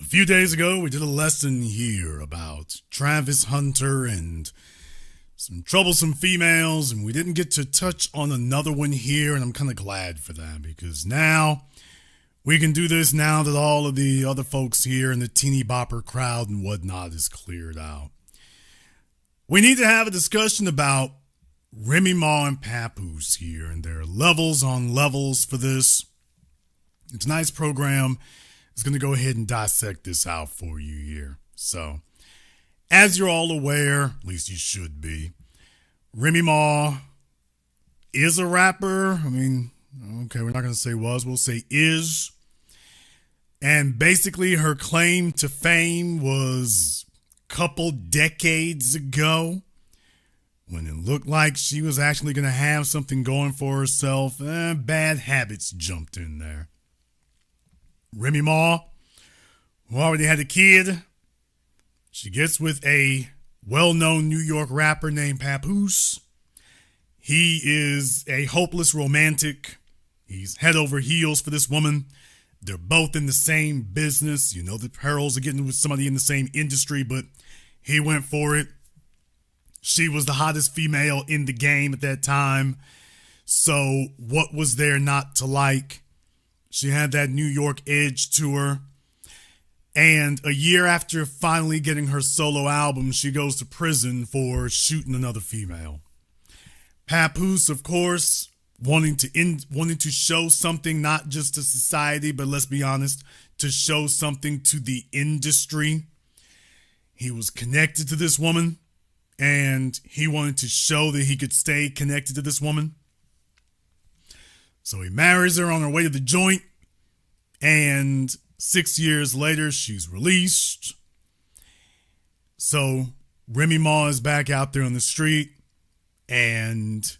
A few days ago, we did a lesson here about Travis Hunter and some troublesome females, and we didn't get to touch on another one here, and I'm kind of glad for that, because now we can do this now that all of the other folks here in the teeny bopper crowd and whatnot is cleared out. We need to have a discussion about Remy Ma and Papoose here and their levels on levels for this. Tonight's program is going to go ahead and dissect this out for you here. So, as you're all aware, at least you should be, Remy Ma is a rapper. I mean, okay, we're not going to say was, we'll say is. And basically her claim to fame was a couple decades ago, when it looked like she was actually going to have something going for herself. Bad habits jumped in there. Remy Ma, who already had a kid, she gets with a well-known New York rapper named Papoose. He is a hopeless romantic. He's head over heels for this woman. They're both in the same business. You know, the perils of getting with somebody in the same industry, but he went for it. She was the hottest female in the game at that time. So what was there not to like? She had that New York edge to her. And a year after finally getting her solo album, she goes to prison for shooting another female. Papoose, of course, wanting to show something, not just to society, but let's be honest, to show something to the industry. He was connected to this woman, and he wanted to show that he could stay connected to this woman. So he marries her on her way to the joint, and 6 years later, she's released. So Remy Ma is back out there on the street, and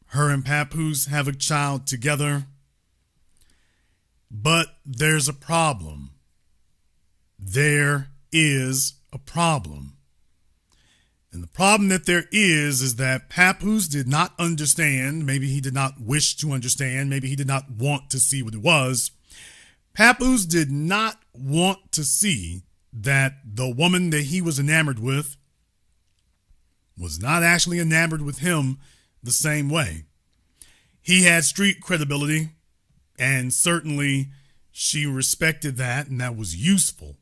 her and Papoose have a child together. But there's a problem. There is a problem. And the problem that there is that Papoose did not understand. Maybe he did not wish to understand. Maybe he did not want to see what it was. Papoose did not want to see that the woman that he was enamored with was not actually enamored with him the same way. He had street credibility, and certainly she respected that, and that was useful.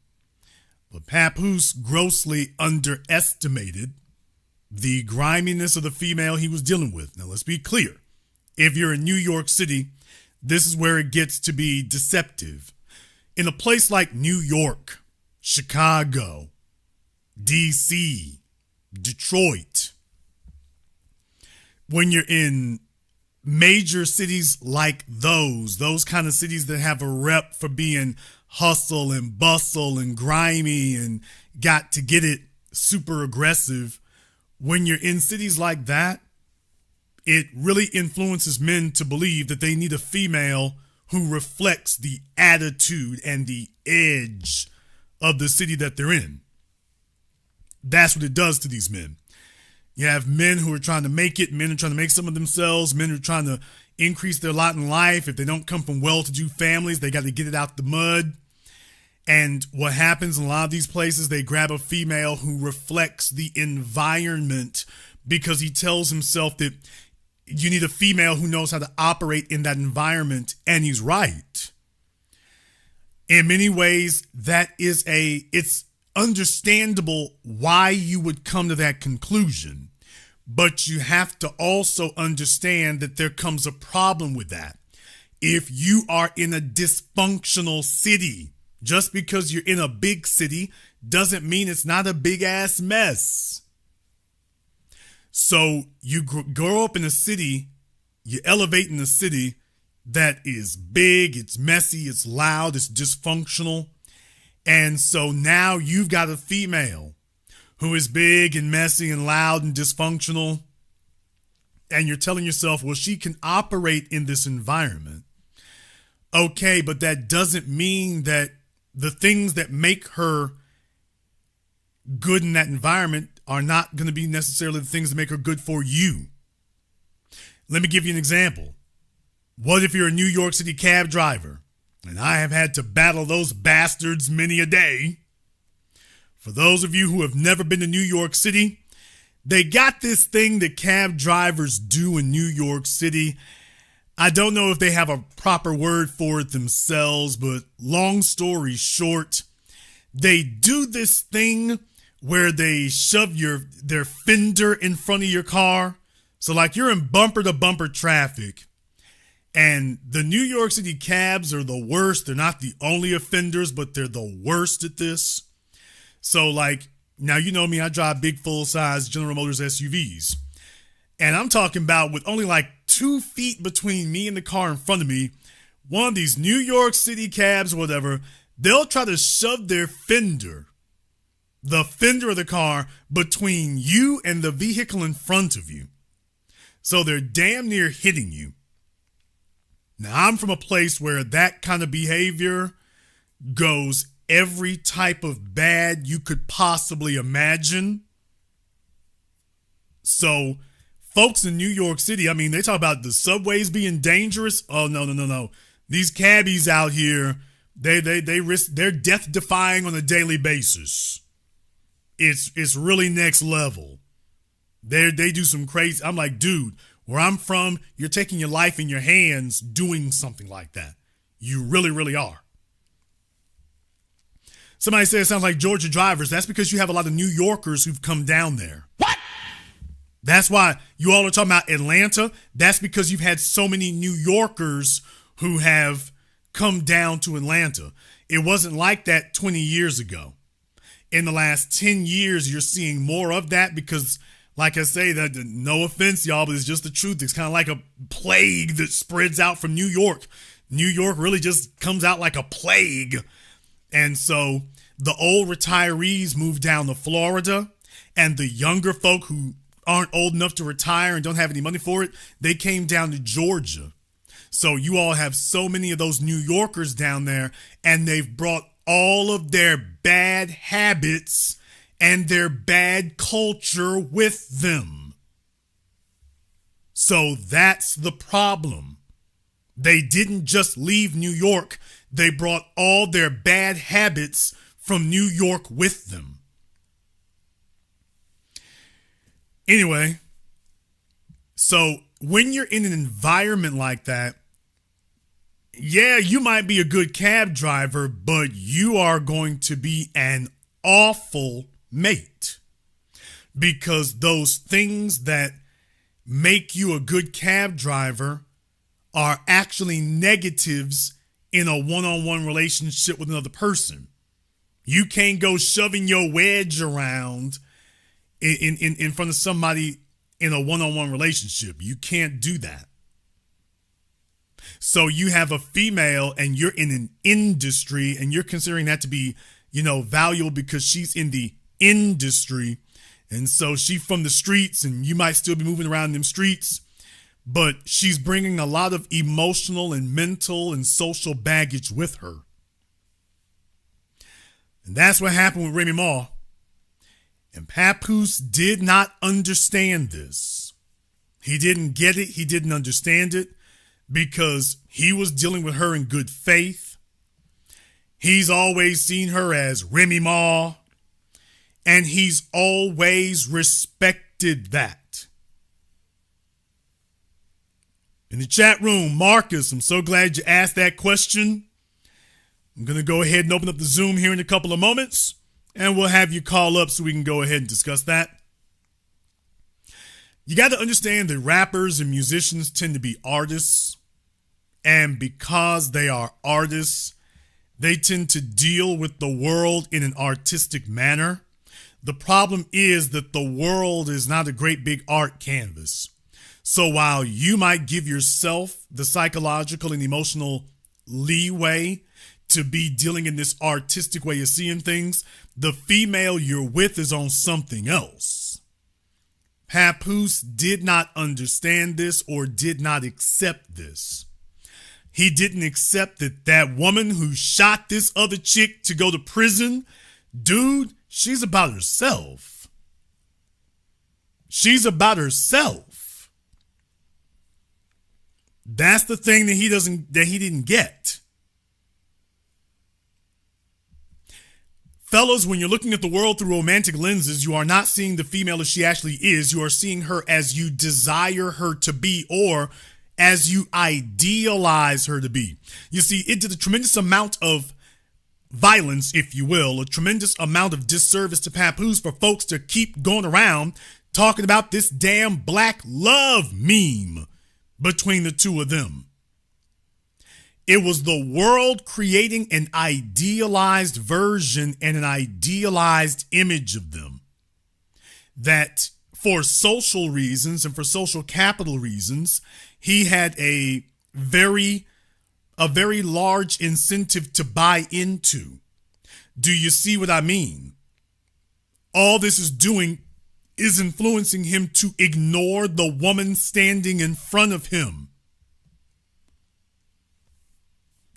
But Papoose grossly underestimated the griminess of the female he was dealing with. Now, let's be clear. If you're in New York City, this is where it gets to be deceptive. In a place like New York, Chicago, D.C., Detroit, when you're in major cities like those kind of cities that have a rep for being hustle and bustle and grimy and got to get it super aggressive, when you're in cities like that, it really influences men to believe that they need a female who reflects the attitude and the edge of the city that they're in. That's what it does to these men. You have men who are trying to make it, men who are trying to make some of themselves, men who are trying to increase their lot in life. If they don't come from well-to-do families, they got to get it out the mud. And what happens in a lot of these places, they grab a female who reflects the environment, because he tells himself that you need a female who knows how to operate in that environment, and he's right. In many ways, it's understandable why you would come to that conclusion, but you have to also understand that there comes a problem with that. If you are in a dysfunctional city, just because you're in a big city doesn't mean it's not a big ass mess. So you grow up in a city, you elevate in a city that is big, it's messy, it's loud, it's dysfunctional. And so now you've got a female who is big and messy and loud and dysfunctional. And you're telling yourself, well, she can operate in this environment. Okay, but that doesn't mean that the things that make her good in that environment are not going to be necessarily the things that make her good for you. Let me give you an example. What if you're a New York City cab driver And I have had to battle those bastards many a day. For those of you who have never been to New York City, they got this thing that cab drivers do in New York City. I don't know if they have a proper word for it themselves, but long story short, they do this thing where they shove their fender in front of your car. So like you're in bumper to bumper traffic, and the New York City cabs are the worst. They're not the only offenders, but they're the worst at this. So like, now you know me, I drive big full-size General Motors SUVs. And I'm talking about with only like 2 feet between me and the car in front of me, one of these New York City cabs or whatever, they'll try to shove their fender, the fender of the car, between you and the vehicle in front of you. So they're damn near hitting you. Now, I'm from a place where that kind of behavior goes every type of bad you could possibly imagine. So, folks in New York City, I mean, they talk about the subways being dangerous. Oh, no. These cabbies out here, they risk, they're death defying on a daily basis. It's really next level. They do some crazy, I'm like, dude, where I'm from, you're taking your life in your hands doing something like that. You really, really are. Somebody said it sounds like Georgia drivers. That's because you have a lot of New Yorkers who've come down there. What? That's why you all are talking about Atlanta. That's because you've had so many New Yorkers who have come down to Atlanta. It wasn't like that 20 years ago. In the last 10 years, you're seeing more of that because, like I say, that no offense, y'all, but it's just the truth. It's kind of like a plague that spreads out from New York. New York really just comes out like a plague. And so the old retirees moved down to Florida, and the younger folk who aren't old enough to retire and don't have any money for it, they came down to Georgia. So you all have so many of those New Yorkers down there, and they've brought all of their bad habits and their bad culture with them. So that's the problem. They didn't just leave New York. They brought all their bad habits from New York with them. Anyway, so when you're in an environment like that, yeah, you might be a good cab driver, but you are going to be an awful mate, because those things that make you a good cab driver are actually negatives in a one-on-one relationship with another person. You can't go shoving your wedge around in front of somebody in a one-on-one relationship. You can't do that. So you have a female and you're in an industry and you're considering that to be, valuable because she's in the industry. And so she's from the streets and you might still be moving around in them streets, but she's bringing a lot of emotional and mental and social baggage with her. And that's what happened with Remy Ma. And Papoose did not understand this. He didn't get it. He didn't understand it because he was dealing with her in good faith. He's always seen her as Remy Ma, and he's always respected that. In the chat room, Marcus, I'm so glad you asked that question. I'm going to go ahead and open up the Zoom here in a couple of moments, and we'll have you call up so we can go ahead and discuss that. You got to understand that rappers and musicians tend to be artists, and because they are artists, they tend to deal with the world in an artistic manner. The problem is that the world is not a great big art canvas. So while you might give yourself the psychological and emotional leeway to be dealing in this artistic way of seeing things, the female you're with is on something else. Papoose did not understand this or did not accept this. He didn't accept that that woman who shot this other chick to go to prison, dude, she's about herself. She's about herself. That's the thing that he didn't get. Fellas, when you're looking at the world through romantic lenses, you are not seeing the female as she actually is. You are seeing her as you desire her to be, or as you idealize her to be. You see, it did a tremendous amount of violence, if you will, a tremendous amount of disservice to Papoose for folks to keep going around talking about this damn black love meme between the two of them. It was the world creating an idealized version and an idealized image of them that, for social reasons and for social capital reasons, he had a very large incentive to buy into. Do you see what I mean? All this is doing is influencing him to ignore the woman standing in front of him.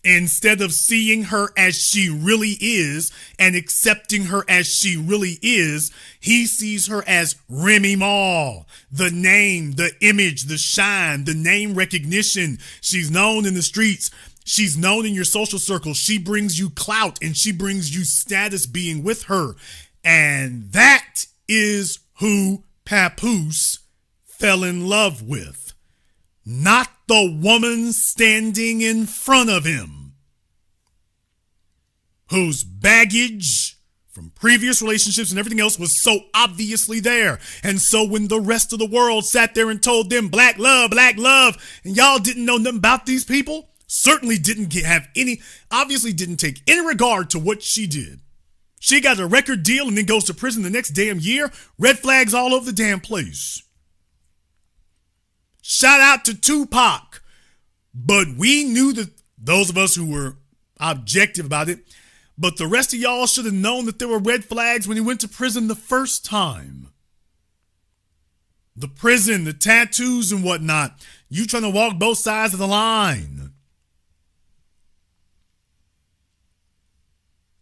Instead of seeing her as she really is and accepting her as she really is, he sees her as Remy Ma. The name, the image, the shine, the name recognition. She's known in the streets. She's known in your social circle. She brings you clout and she brings you status being with her. And that is who Papoose fell in love with. Not the woman standing in front of him, whose baggage from previous relationships and everything else was so obviously there. And so when the rest of the world sat there and told them black love, and y'all didn't know nothing about these people, certainly didn't obviously didn't take any regard to what she did. She got a record deal and then goes to prison the next damn year. Red flags all over the damn place. Shout out to Tupac. But we knew that, those of us who were objective about it, but the rest of y'all should have known that there were red flags when he went to prison the first time. The prison, the tattoos and whatnot. You trying to walk both sides of the line.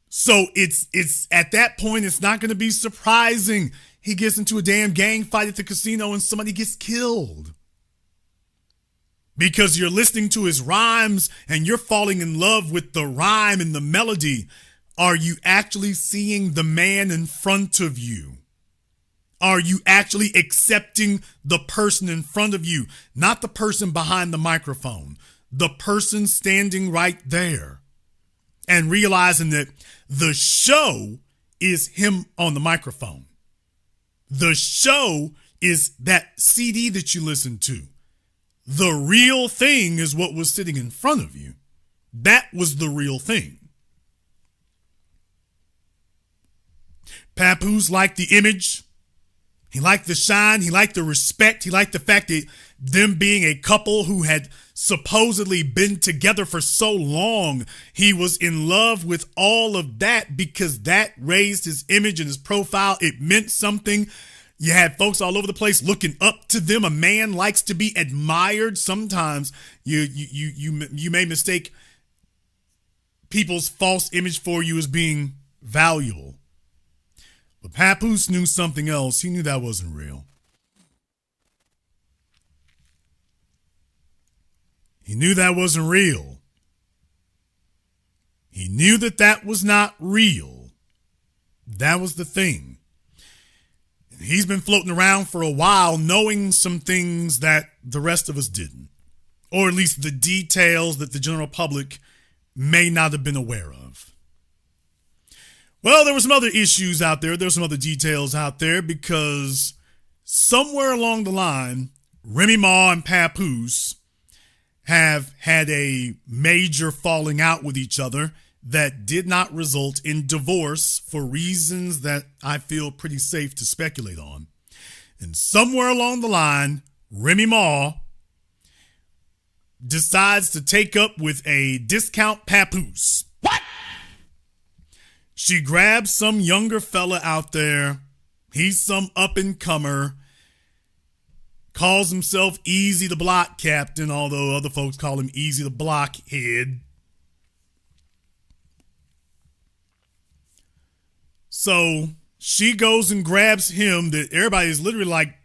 So it's at that point, it's not going to be surprising he gets into a damn gang fight at the casino and somebody gets killed. Because you're listening to his rhymes and you're falling in love with the rhyme and the melody. Are you actually seeing the man in front of you? Are you actually accepting the person in front of you? Not the person behind the microphone. The person standing right there. And realizing that the show is him on the microphone. The show is that CD that you listen to. The real thing is what was sitting in front of you. That was the real thing. Papoose liked the image. He liked the shine. He liked the respect. He liked the fact that them being a couple who had supposedly been together for so long, he was in love with all of that because that raised his image and his profile. It meant something. You had folks all over the place looking up to them. A man likes to be admired. Sometimes you may mistake people's false image for you as being valuable. But Papoose knew something else. He knew that wasn't real. He knew that wasn't real. He knew that that was not real. That was the thing. And he's been floating around for a while knowing some things that the rest of us didn't. Or at least the details that the general public may not have been aware of. Well, there were some other issues out there. There were some other details out there because somewhere along the line, Remy Ma and Papoose have had a major falling out with each other that did not result in divorce for reasons that I feel pretty safe to speculate on. And somewhere along the line, Remy Ma decides to take up with a discount Papoose. What? She grabs some younger fella out there. He's some up-and-comer. Calls himself Easy the Block Captain, although other folks call him Easy the Blockhead. So she goes and grabs him that everybody's literally like,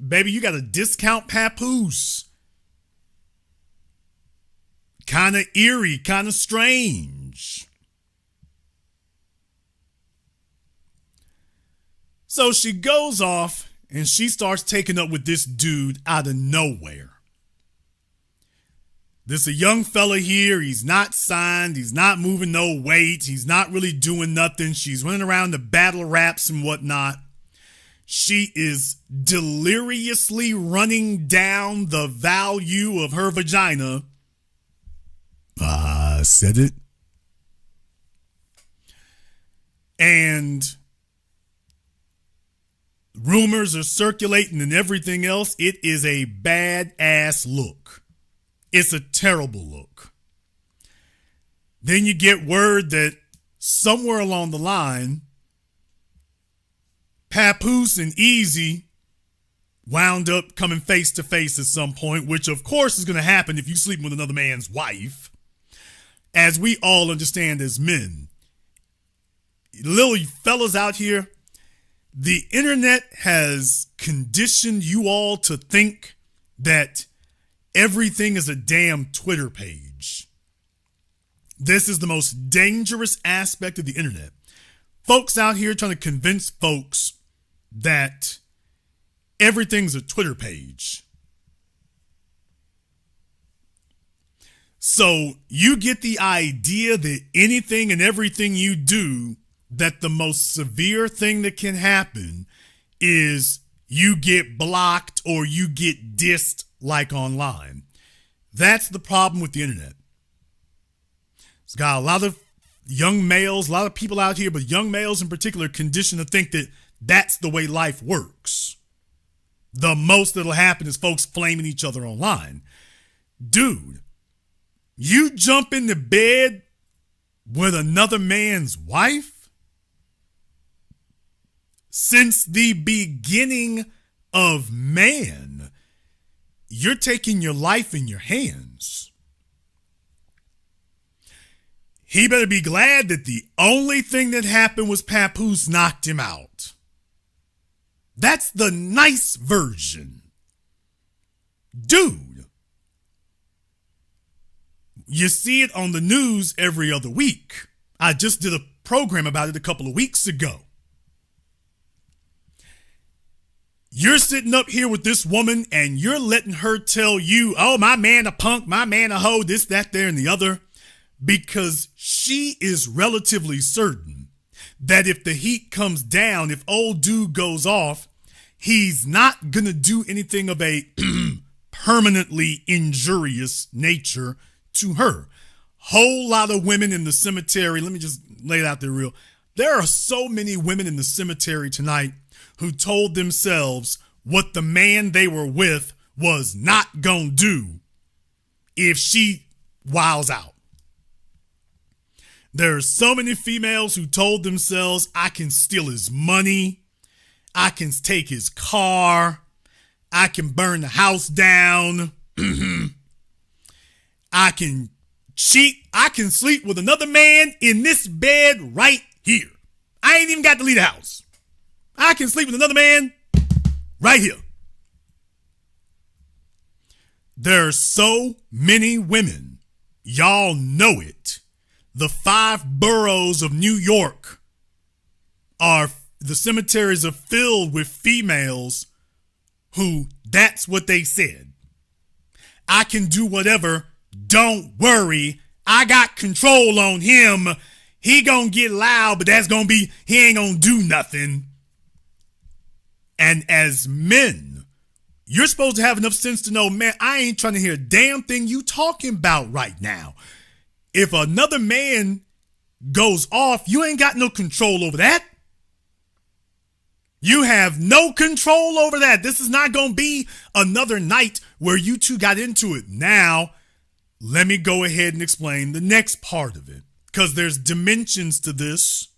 baby, you got a discount Papoose. Kind of eerie, kind of strange. So she goes off and she starts taking up with this dude out of nowhere. This a young fella here. He's not signed. He's not moving no weight. He's not really doing nothing. She's running around to battle raps and whatnot. She is deliriously running down the value of her vagina. I said it. And rumors are circulating and everything else. It is a badass look. It's a terrible look. Then you get word that somewhere along the line, Papoose and Easy wound up coming face to face at some point, which of course is going to happen if you sleep with another man's wife. As we all understand as men, little fellas out here, the internet has conditioned you all to think that everything is a damn Twitter page. This is the most dangerous aspect of the internet. Folks out here trying to convince folks that everything's a Twitter page. So you get the idea that anything and everything you do, that the most severe thing that can happen is you get blocked or you get dissed like online. That's the problem with the internet. It's got a lot of young males, a lot of people out here, but young males in particular, conditioned to think that that's the way life works. The most that'll happen is folks flaming each other online. Dude, you jump into bed with another man's wife? Since the beginning of man, you're taking your life in your hands. He better be glad that the only thing that happened was Papoose knocked him out. That's the nice version. Dude, you see it on the news every other week. I just did a program about it a couple of weeks ago. You're sitting up here with this woman and you're letting her tell you, oh, my man a punk, my man a hoe, this, that, there, and the other, because she is relatively certain that if the heat comes down, if old dude goes off, he's not going to do anything of a permanently injurious nature to her. Whole lot of women in the cemetery. Let me just lay it out there real. There are so many women in the cemetery tonight who told themselves what the man they were with was not gonna do if she wiles out. There are so many females who told themselves, I can steal his money, I can take his car, I can burn the house down, I can cheat, I can sleep with another man in this bed right here. I ain't even got to leave the house. I can sleep with another man right here. There are so many women. Y'all know it. The 5 boroughs of New York the cemeteries are filled with females who that's what they said. I can do whatever. Don't worry. I got control on him. He gonna get loud, but he ain't gonna do nothing. And as men, you're supposed to have enough sense to know, man, I ain't trying to hear a damn thing you talking about right now. If another man goes off, you ain't got no control over that. You have no control over that. This is not going to be another night where you two got into it. Now, let me go ahead and explain the next part of it, because there's dimensions to this.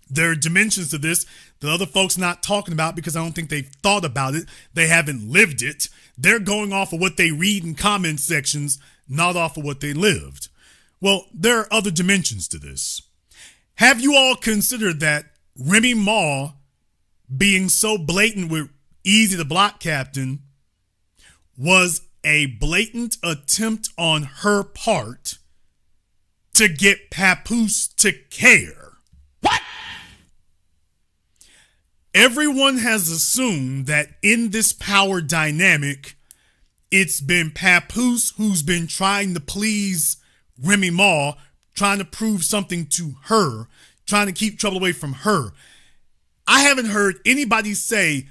There are dimensions to this that other folks not talking about because I don't think they've thought about it. They haven't lived it. They're going off of what they read in comment sections, not off of what they lived. Well, there are other dimensions to this. Have you all considered that Remy Ma being so blatant with Easy the Block Captain was a blatant attempt on her part to get Papoose to care? What? Everyone has assumed that in this power dynamic, it's been Papoose who's been trying to please Remy Ma, trying to prove something to her, trying to keep trouble away from her. I haven't heard anybody say,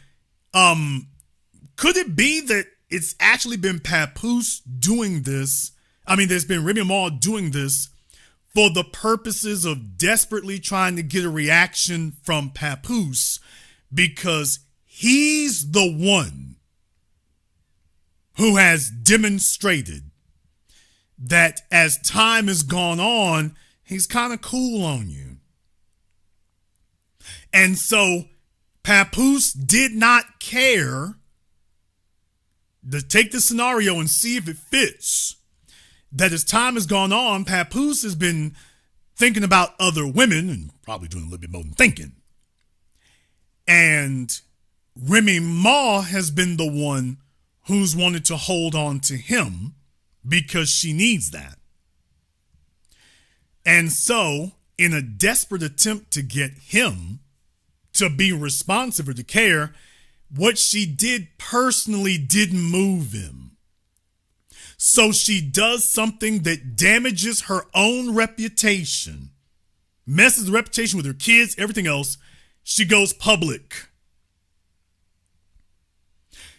could it be that it's actually been Papoose doing this? I mean, there's been Remy Ma doing this for the purposes of desperately trying to get a reaction from Papoose, because he's the one who has demonstrated that as time has gone on, he's kind of cool on you. And so Papoose did not care to take the scenario and see if it fits. That as time has gone on, Papoose has been thinking about other women and probably doing a little bit more than thinking. And Remy Ma has been the one who's wanted to hold on to him because she needs that. And so, in a desperate attempt to get him to be responsive or to care, what she did personally didn't move him. So she does something that damages her own reputation, messes the reputation with her kids, everything else. She goes public.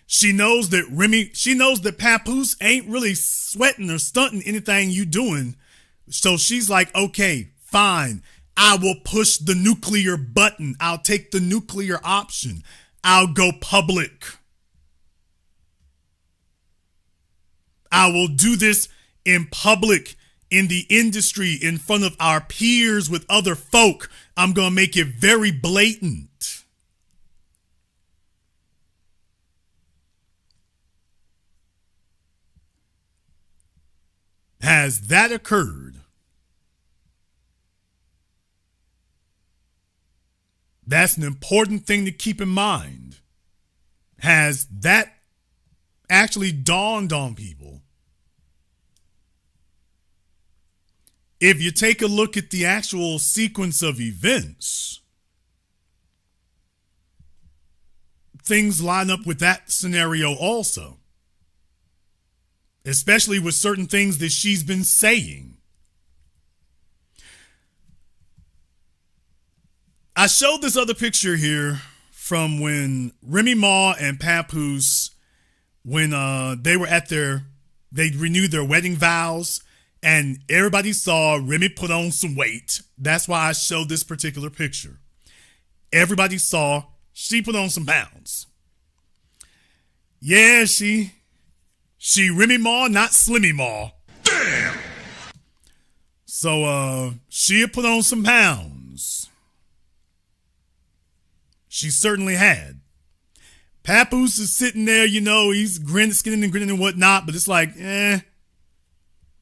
She knows that Papoose ain't really sweating or stunting anything you doing. So she's like, okay, fine. I will push the nuclear button. I'll take the nuclear option. I'll go public. I will do this in public, in the industry, in front of our peers, with other folk. I'm going to make it very blatant. Has that occurred? That's an important thing to keep in mind. Has that actually dawned on people? If you take a look at the actual sequence of events, things line up with that scenario also. Especially with certain things that she's been saying. I showed this other picture here from when Remy Ma and Papoose, when they renewed their wedding vows, and everybody saw Remy put on some weight. That's why I showed this particular picture. Everybody saw she put on some pounds. Yeah, she Remy Ma, not Slimmy Ma. Damn! So, she had put on some pounds. She certainly had. Papoose is sitting there, he's skinning and grinning and whatnot, but it's like,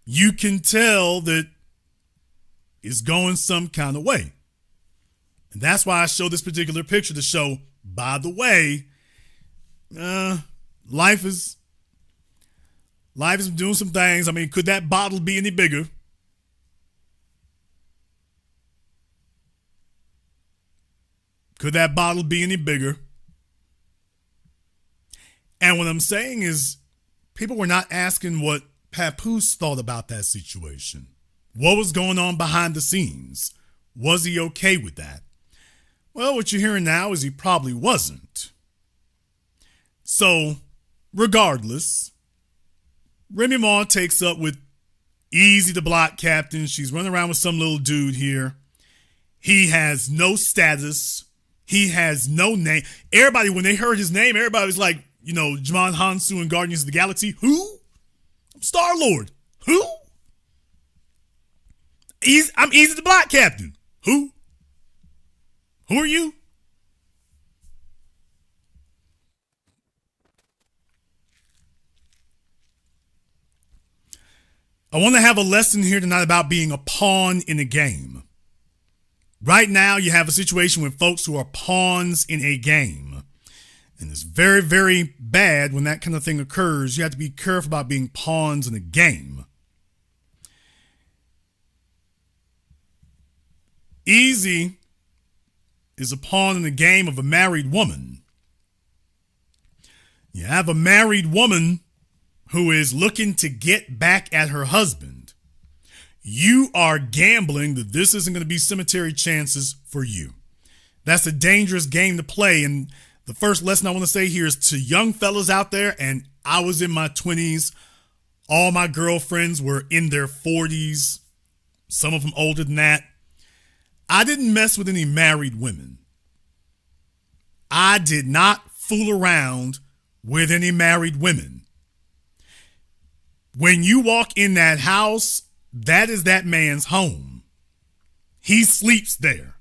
you can tell that it's going some kind of way. And that's why I show this particular picture to show, by the way, life is doing some things. I mean, could that bottle be any bigger? Could that bottle be any bigger? And what I'm saying is, people were not asking what Papoose thought about that situation. What was going on behind the scenes? Was he okay with that? Well, what you're hearing now is he probably wasn't. So, regardless, Remy Ma takes up with Easy the Block Captain. She's running around with some little dude here. He has no status. He has no name. Everybody, when they heard his name, everybody was like, Jamon Hansu in Guardians of the Galaxy. Who? Star-Lord. Who? I'm Easy the Block Captain. Who? Who are you? I want to have a lesson here tonight about being a pawn in a game. Right now, you have a situation with folks who are pawns in a game. And it's very, very bad when that kind of thing occurs. You have to be careful about being pawns in a game. Easy is a pawn in the game of a married woman. You have a married woman who is looking to get back at her husband. You are gambling that this isn't going to be cemetery chances for you. That's a dangerous game to play. And the first lesson I want to say here is to young fellas out there, and I was in my 20s. All my girlfriends were in their 40s, some of them older than that. I didn't mess with any married women. I did not fool around with any married women. When you walk in that house, that is that man's home. He sleeps there.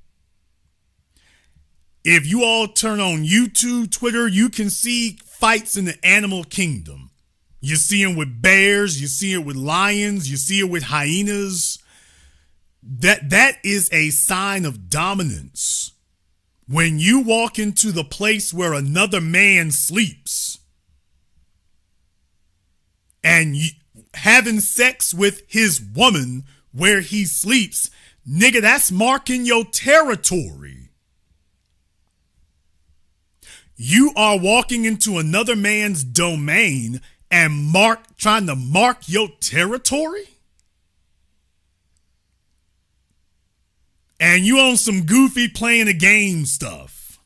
If you all turn on YouTube, Twitter, you can see fights in the animal kingdom. You see them with bears, you see it with lions, you see it with hyenas. That is a sign of dominance. When you walk into the place where another man sleeps and having sex with his woman where he sleeps, nigga, that's marking your territory. You are walking into another man's domain and trying to mark your territory? And you on some goofy playing a game stuff.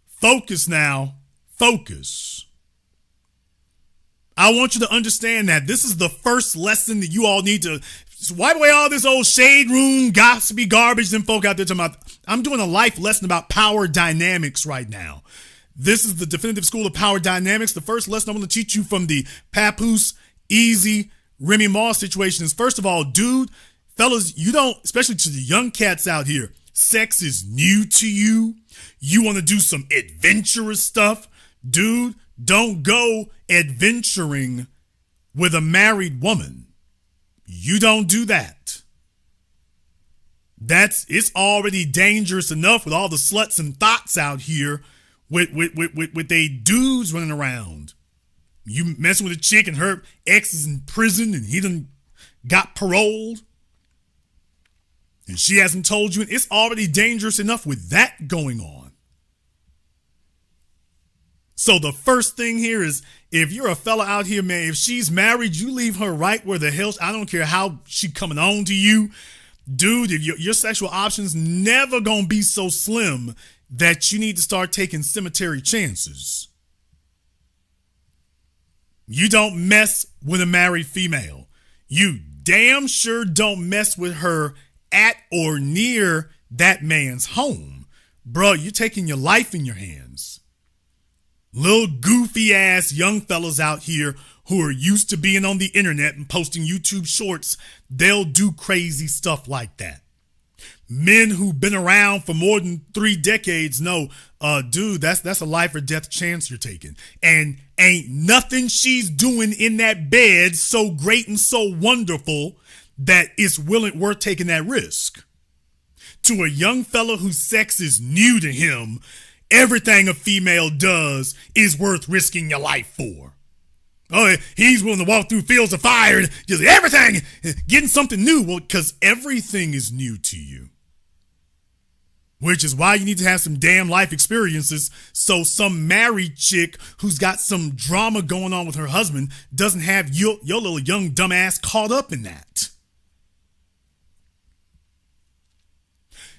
Focus now. Focus. I want you to understand that this is the first lesson that you all need to wipe away all this old shade room, gossipy garbage and folk out there talking about. I'm doing a life lesson about power dynamics right now. This is the definitive school of power dynamics. The first lesson I'm going to teach you from the Papoose, Easy, Remy Ma situation is, first of all, dude, fellas, you don't, especially to the young cats out here, sex is new to you. You want to do some adventurous stuff. Dude, don't go adventuring with a married woman. You don't do that. It's already dangerous enough with all the sluts and thoughts out here with they dudes running around. You messing with a chick and her ex is in prison and he done got paroled and she hasn't told you. It's already dangerous enough with that going on. So the first thing here is, if you're a fella out here, man, if she's married, you leave her right where the hell, I don't care how she coming on to you. Dude, if your sexual options never gonna be so slim that you need to start taking cemetery chances. You don't mess with a married female. You damn sure don't mess with her at or near that man's home. Bro, you're taking your life in your hands. Little goofy ass young fellas out here who are used to being on the internet and posting YouTube shorts, they'll do crazy stuff like that. Men who've been around for more than 3 decades know, dude, that's a life or death chance you're taking. And ain't nothing she's doing in that bed so great and so wonderful that it's worth taking that risk. To a young fella whose sex is new to him, everything a female does is worth risking your life for. Oh, he's willing to walk through fields of fire and just everything, getting something new. Well, because everything is new to you. Which is why you need to have some damn life experiences so some married chick who's got some drama going on with her husband doesn't have your little young dumbass caught up in that.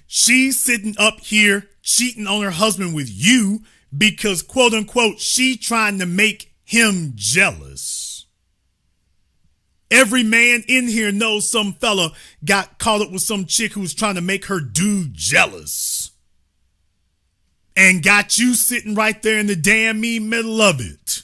She's sitting up here cheating on her husband with you because, quote unquote, she trying to make him jealous. Every man in here knows some fella got caught up with some chick who was trying to make her dude jealous and got you sitting right there in the damn middle of it.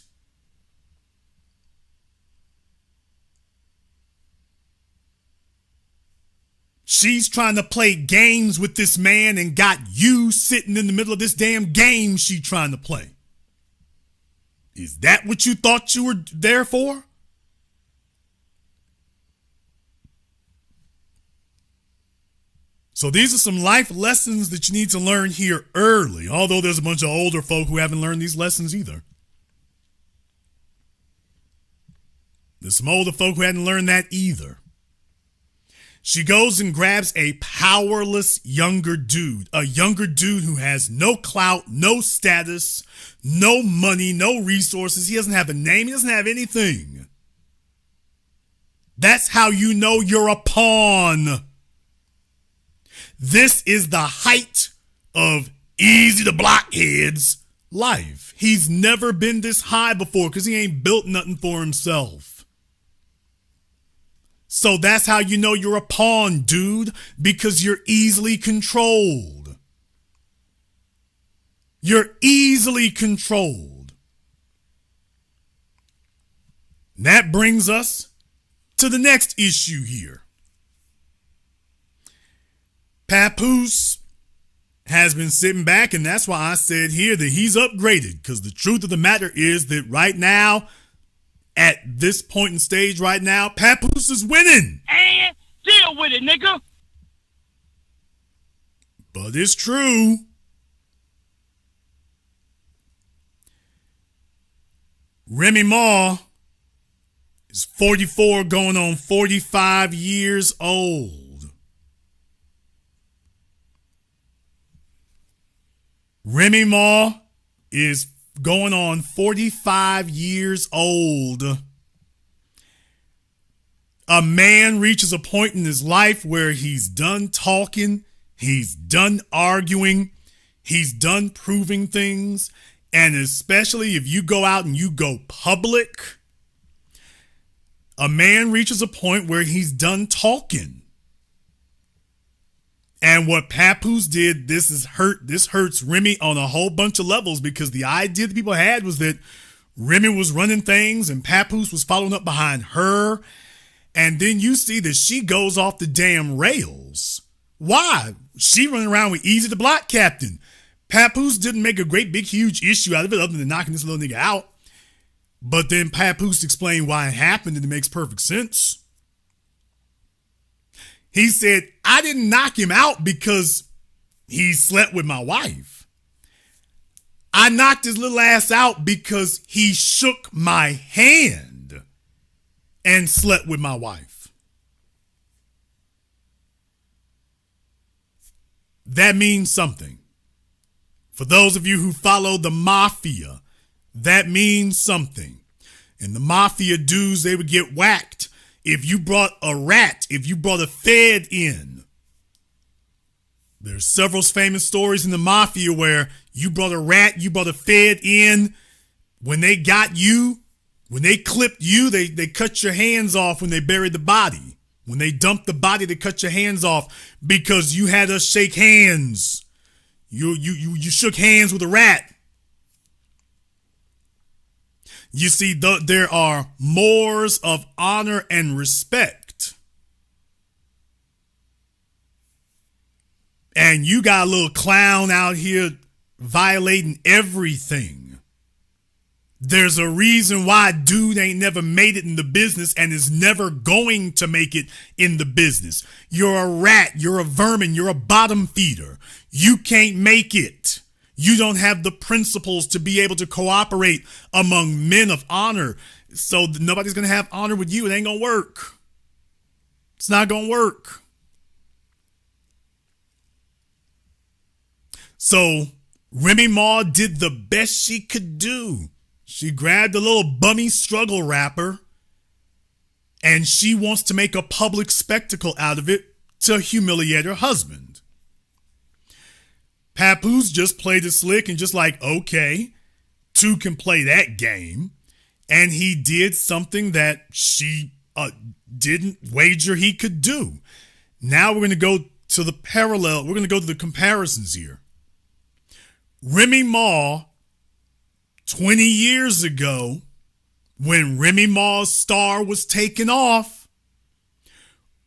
She's trying to play games with this man and got you sitting in the middle of this damn game she trying to play. Is that what you thought you were there for? So these are some life lessons that you need to learn here early, although there's a bunch of older folk who haven't learned these lessons either. There's some older folk who hadn't learned that either. She goes and grabs a powerless younger dude, a younger dude who has no clout, no status, no money, no resources. He doesn't have a name. He doesn't have anything. That's how you know you're a pawn. This is the height of easy to blockhead's life. He's never been this high before because he ain't built nothing for himself. So that's how you know you're a pawn, dude, because you're easily controlled. You're easily controlled. And that brings us to the next issue here. Papoose has been sitting back, and that's why I said here that he's upgraded, because the truth of the matter is that right now, at this point in stage right now, Papoose is winning. And deal with it, nigga. But it's true. Remy Ma is 44 going on 45 years old. Remy Ma is going on 45 years old. A man reaches a point in his life where he's done talking, he's done arguing, he's done proving things, and especially if you go out and you go public, a man reaches a point where he's done talking. And what Papoose did, this hurts Remy on a whole bunch of levels, because the idea that people had was that Remy was running things and Papoose was following up behind her. And then you see that she goes off the damn rails. Why? She running around with Easy the Block Captain. Papoose didn't make a great big huge issue out of it other than knocking this little nigga out. But then Papoose explained why it happened, and it makes perfect sense. He said, I didn't knock him out because he slept with my wife. I knocked his little ass out because he shook my hand and slept with my wife. That means something. For those of you who follow the mafia, that means something. And the mafia dudes, they would get whacked if you brought a rat, if you brought a fed in. There's several famous stories in the mafia where you brought a rat, you brought a fed in. When they got you, when they clipped you, they cut your hands off when they buried the body. When they dumped the body, they cut your hands off because you had us shake hands. You shook hands with a rat. You see, there are mores of honor and respect. And you got a little clown out here violating everything. There's a reason why dude ain't never made it in the business and is never going to make it in the business. You're a rat, you're a vermin, you're a bottom feeder. You can't make it. You don't have the principles to be able to cooperate among men of honor. So nobody's going to have honor with you. It ain't going to work. It's not going to work. So Remy Ma did the best she could do. She grabbed a little bummy struggle rapper and she wants to make a public spectacle out of it to humiliate her husband. Papoose just played it slick and just like, okay, two can play that game. And he did something that she didn't wager he could do. Now we're going to go to the parallel. We're going to go to the comparisons here. Remy Ma, 20 years ago, when Remy Ma's star was taken off,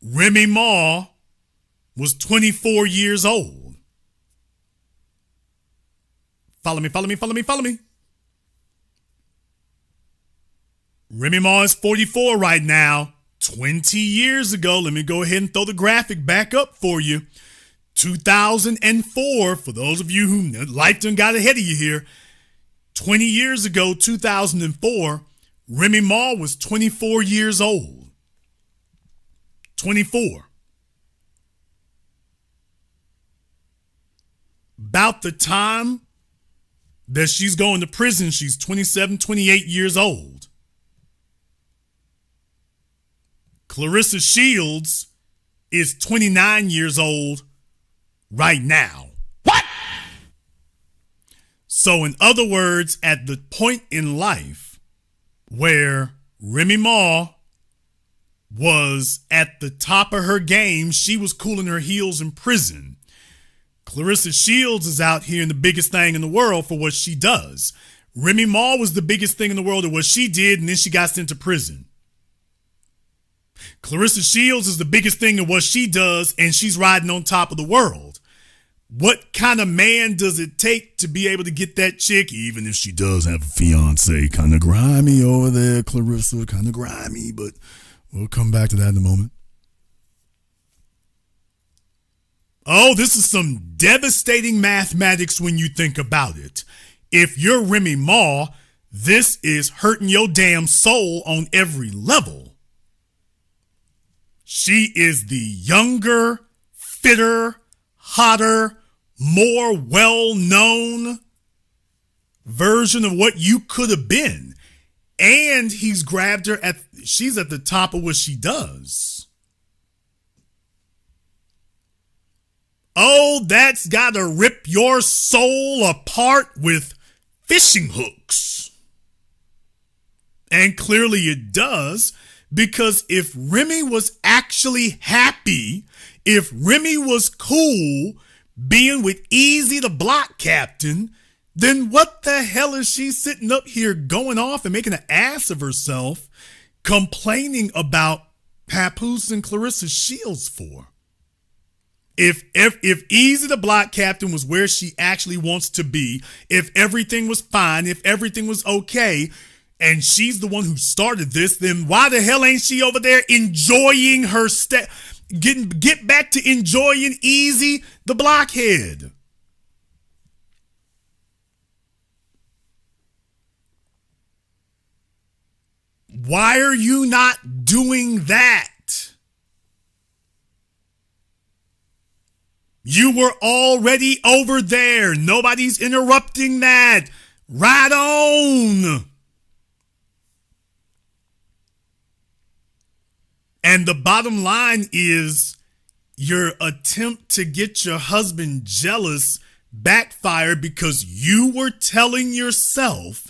Remy Ma was 24 years old. Follow me, follow me, follow me, follow me. Remy Ma is 44 right now. 20 years ago, let me go ahead and throw the graphic back up for you. 2004, for those of you who life done got ahead of you here. 20 years ago, 2004, Remy Ma was 24 years old. 24. about the time that she's going to prison, she's 27, 28 years old. Clarissa Shields is 29 years old right now. What? So in other words, at the point in life where Remy Ma was at the top of her game, she was cooling her heels in prison. Clarissa Shields is out here in the biggest thing in the world for what she does. Remy Ma was the biggest thing in the world at what she did, and then she got sent to prison. Clarissa Shields is the biggest thing in what she does, and she's riding on top of the world. What kind of man does it take to be able to get that chick, even if she does have a fiance? Kind of grimy over there, Clarissa, kind of grimy, but we'll come back to that in a moment. Oh, this is some devastating mathematics when you think about it. If you're Remy Ma, this is hurting your damn soul on every level. She is the younger, fitter, hotter, more well-known version of what you could have been. And he's grabbed her she's at the top of what she does. Oh, that's gotta rip your soul apart with fishing hooks. And clearly it does, because if Remy was actually happy, if Remy was cool being with Easy the Block Captain, then what the hell is she sitting up here going off and making an ass of herself, complaining about Papoose and Clarissa Shields for? If Easy the Block Captain was where she actually wants to be, if everything was fine, if everything was okay, and she's the one who started this, then why the hell ain't she over there enjoying her get back to enjoying Easy the Blockhead? Why are you not doing that? You were already over there. Nobody's interrupting that. Right on. And the bottom line is your attempt to get your husband jealous backfired because you were telling yourself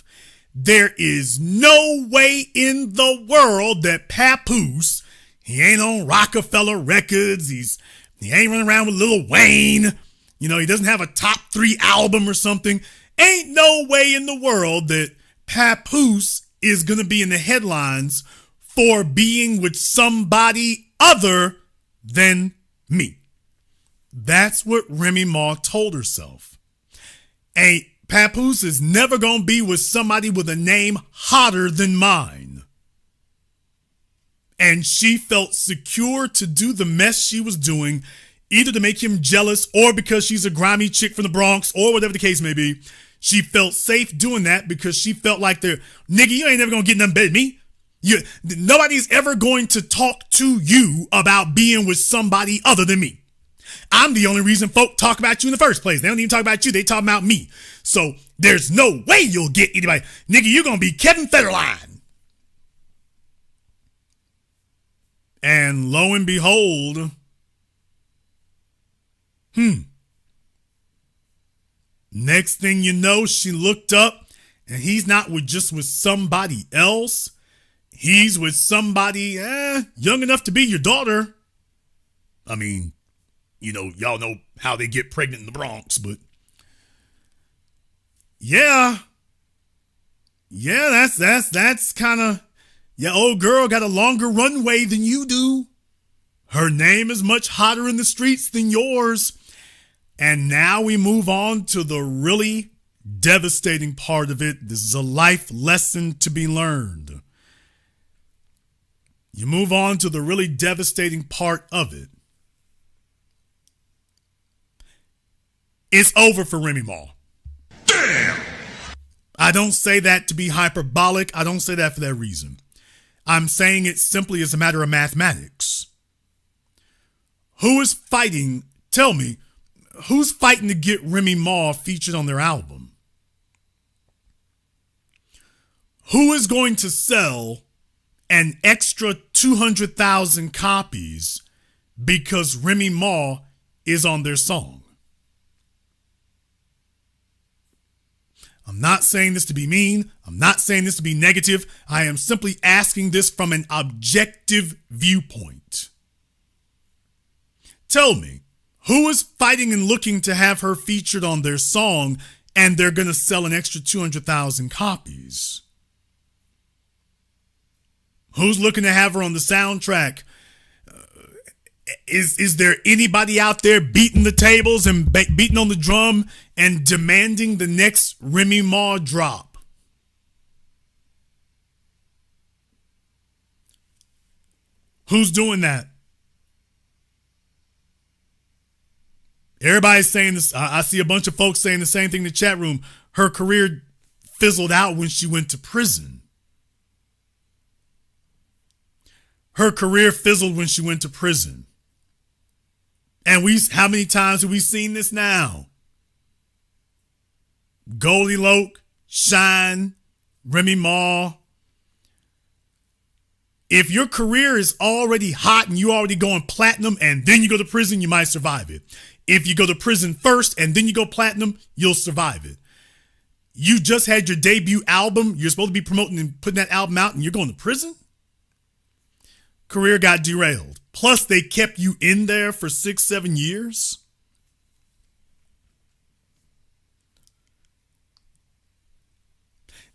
there is no way in the world that Papoose, he ain't on Rockefeller Records, he ain't running around with Lil Wayne, he doesn't have a top 3 album or something. Ain't no way in the world that Papoose is going to be in the headlines for being with somebody other than me. That's what Remy Ma told herself. And Papoose is never going to be with somebody with a name hotter than mine. And she felt secure to do the mess she was doing, either to make him jealous or because she's a grimy chick from the Bronx or whatever the case may be. She felt safe doing that because she felt like nigga, you ain't never going to get nothing better than me. Nobody's ever going to talk to you about being with somebody other than me. I'm the only reason folk talk about you in the first place. They don't even talk about you. They talk about me. So there's no way you'll get anybody. Nigga, you're going to be Kevin Federline. And lo and behold, next thing you know, she looked up and he's not just with somebody else. He's with somebody young enough to be your daughter. I mean, y'all know how they get pregnant in the Bronx, but yeah, that's kind of, old girl got a longer runway than you do. Her name is much hotter in the streets than yours. And now we move on to the really devastating part of it. This is a life lesson to be learned. You move on to the really devastating part of it. It's over for Remy Ma. Damn! I don't say that to be hyperbolic. I don't say that for that reason. I'm saying it simply as a matter of mathematics. Who is fighting? Tell me, Who's fighting to get Remy Ma featured on their album? Who is going to sell an extra 200,000 copies because Remy Ma is on their song? I'm not saying this to be mean. I'm not saying this to be negative. I am simply asking this from an objective viewpoint. Tell me, who is fighting and looking to have her featured on their song and they're going to sell an extra 200,000 copies? Who's looking to have her on the soundtrack? Is there anybody out there beating the tables and beating on the drum and demanding the next Remy Ma drop? Who's doing that? Everybody's saying this. I see a bunch of folks saying the same thing in the chat room. Her career fizzled out when she went to prison. Her career fizzled when she went to prison. And how many times have we seen this now? Goldie Loke, Shine, Remy Ma. If your career is already hot and you already going platinum and then you go to prison, you might survive it. If you go to prison first and then you go platinum, you'll survive it. You just had your debut album. You're supposed to be promoting and putting that album out and you're going to prison? Career got derailed. Plus, they kept you in there for 6-7 years.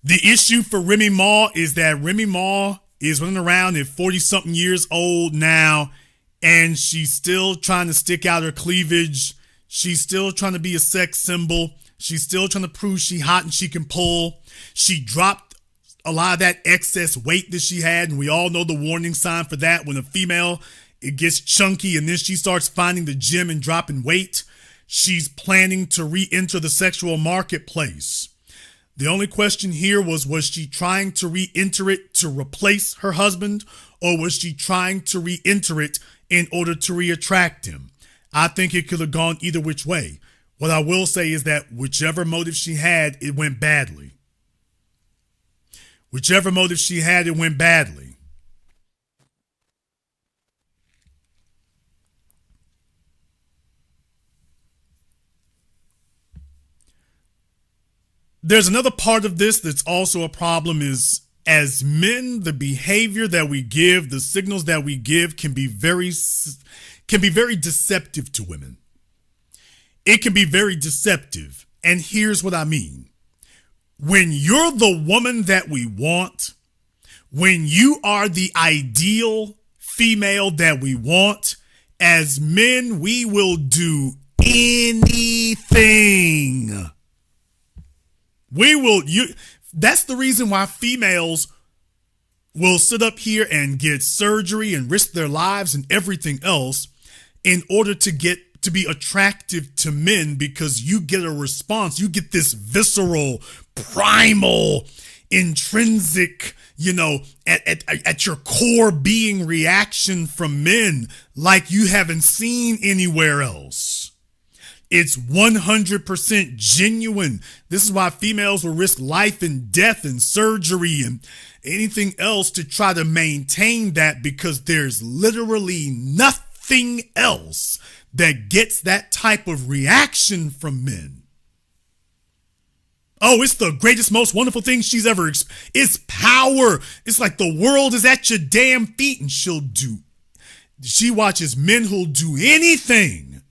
The issue for Remy Ma is that Remy Ma is running around at 40-something years old now, and she's still trying to stick out her cleavage. She's still trying to be a sex symbol. She's still trying to prove she hot and she can pull. She dropped a lot of that excess weight that she had, and we all know the warning sign for that. When a female, it gets chunky and then she starts finding the gym and dropping weight, she's planning to re-enter the sexual marketplace. The only question here was she trying to re-enter it to replace her husband, or was she trying to re-enter it in order to re-attract him? I think it could have gone either which way. What I will say is that whichever motive she had, it went badly. Whichever motive she had, it went badly. There's another part of this that's also a problem is, as men, the behavior that we give, the signals that we give can be very deceptive to women. It can be very deceptive. And here's what I mean. When you're the woman that we want, when you are the ideal female that we want, as men, we will do anything. That's the reason why females will sit up here and get surgery and risk their lives and everything else in order to be attractive to men, because you get a response. You get this visceral, primal, intrinsic, at your core being reaction from men like you haven't seen anywhere else. It's 100% genuine. This is why females will risk life and death and surgery and anything else to try to maintain that, because there's literally nothing else that gets that type of reaction from men. Oh, it's the greatest, most wonderful thing she's ever experienced. It's power. It's like the world is at your damn feet, and she watches men who'll do anything.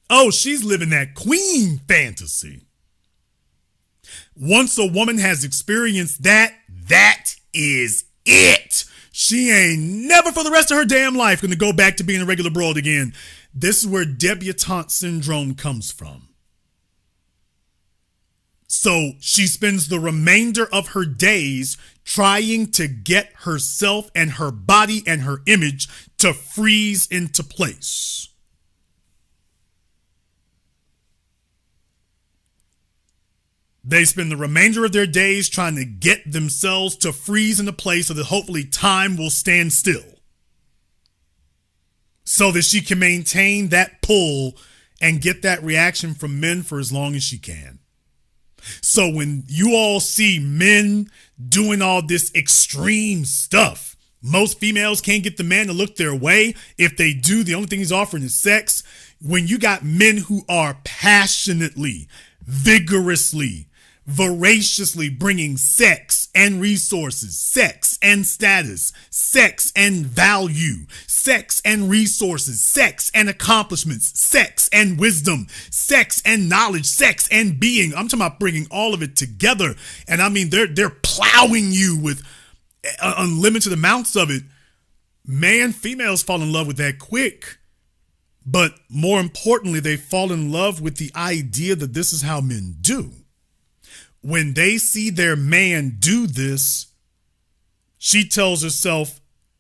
Oh, she's living that queen fantasy. Once a woman has experienced that, that is it. She ain't never for the rest of her damn life going to go back to being a regular broad again. This is where debutante syndrome comes from. So she spends the remainder of her days trying to get herself and her body and her image to freeze into place. They spend the remainder of their days trying to get themselves to freeze into place so that hopefully time will stand still, so that she can maintain that pull and get that reaction from men for as long as she can. So when you all see men doing all this extreme stuff, most females can't get the man to look their way. If they do, the only thing he's offering is sex. When you got men who are passionately, vigorously, voraciously bringing sex and resources, sex and status, sex and value, sex and resources, sex and accomplishments, sex and wisdom, sex and knowledge, sex and being. I'm talking about bringing all of it together. And I mean, they're plowing you with unlimited amounts of it. Man, females fall in love with that quick. But more importantly, they fall in love with the idea that this is how men do. When they see their man do this, she tells herself,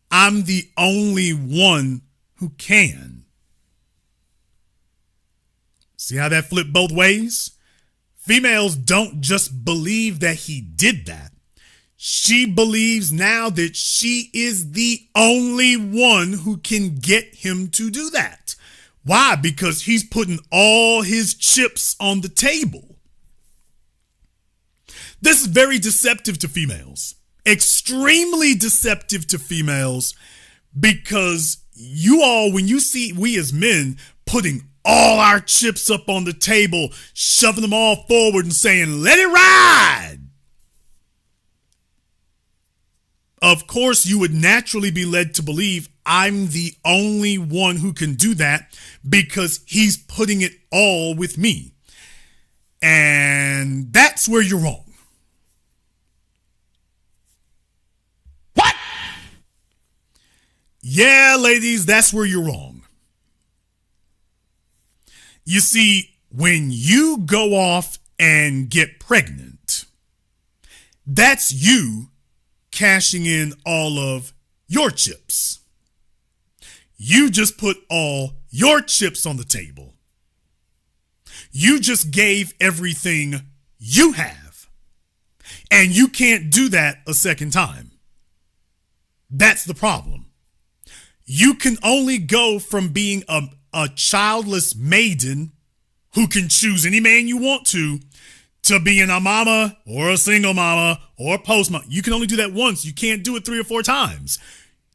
I'm the only one who can. See how that flipped both ways? Females don't just believe that he did that. She believes now that she is the only one who can get him to do that. Why? Because he's putting all his chips on the table. This is very deceptive to females, extremely deceptive to females, because you all, when you see we as men putting all our chips up on the table, shoving them all forward and saying, let it ride. Of course, you would naturally be led to believe I'm the only one who can do that because he's putting it all with me. And that's where you're wrong. Yeah, ladies, that's where you're wrong. You see, when you go off and get pregnant, that's you cashing in all of your chips. You just put all your chips on the table. You just gave everything you have. And you can't do that a second time. That's the problem. You can only go from being a childless maiden who can choose any man you want to being a mama or a single mama or a post-mama. You can only do that once. You can't do it 3 or 4 times.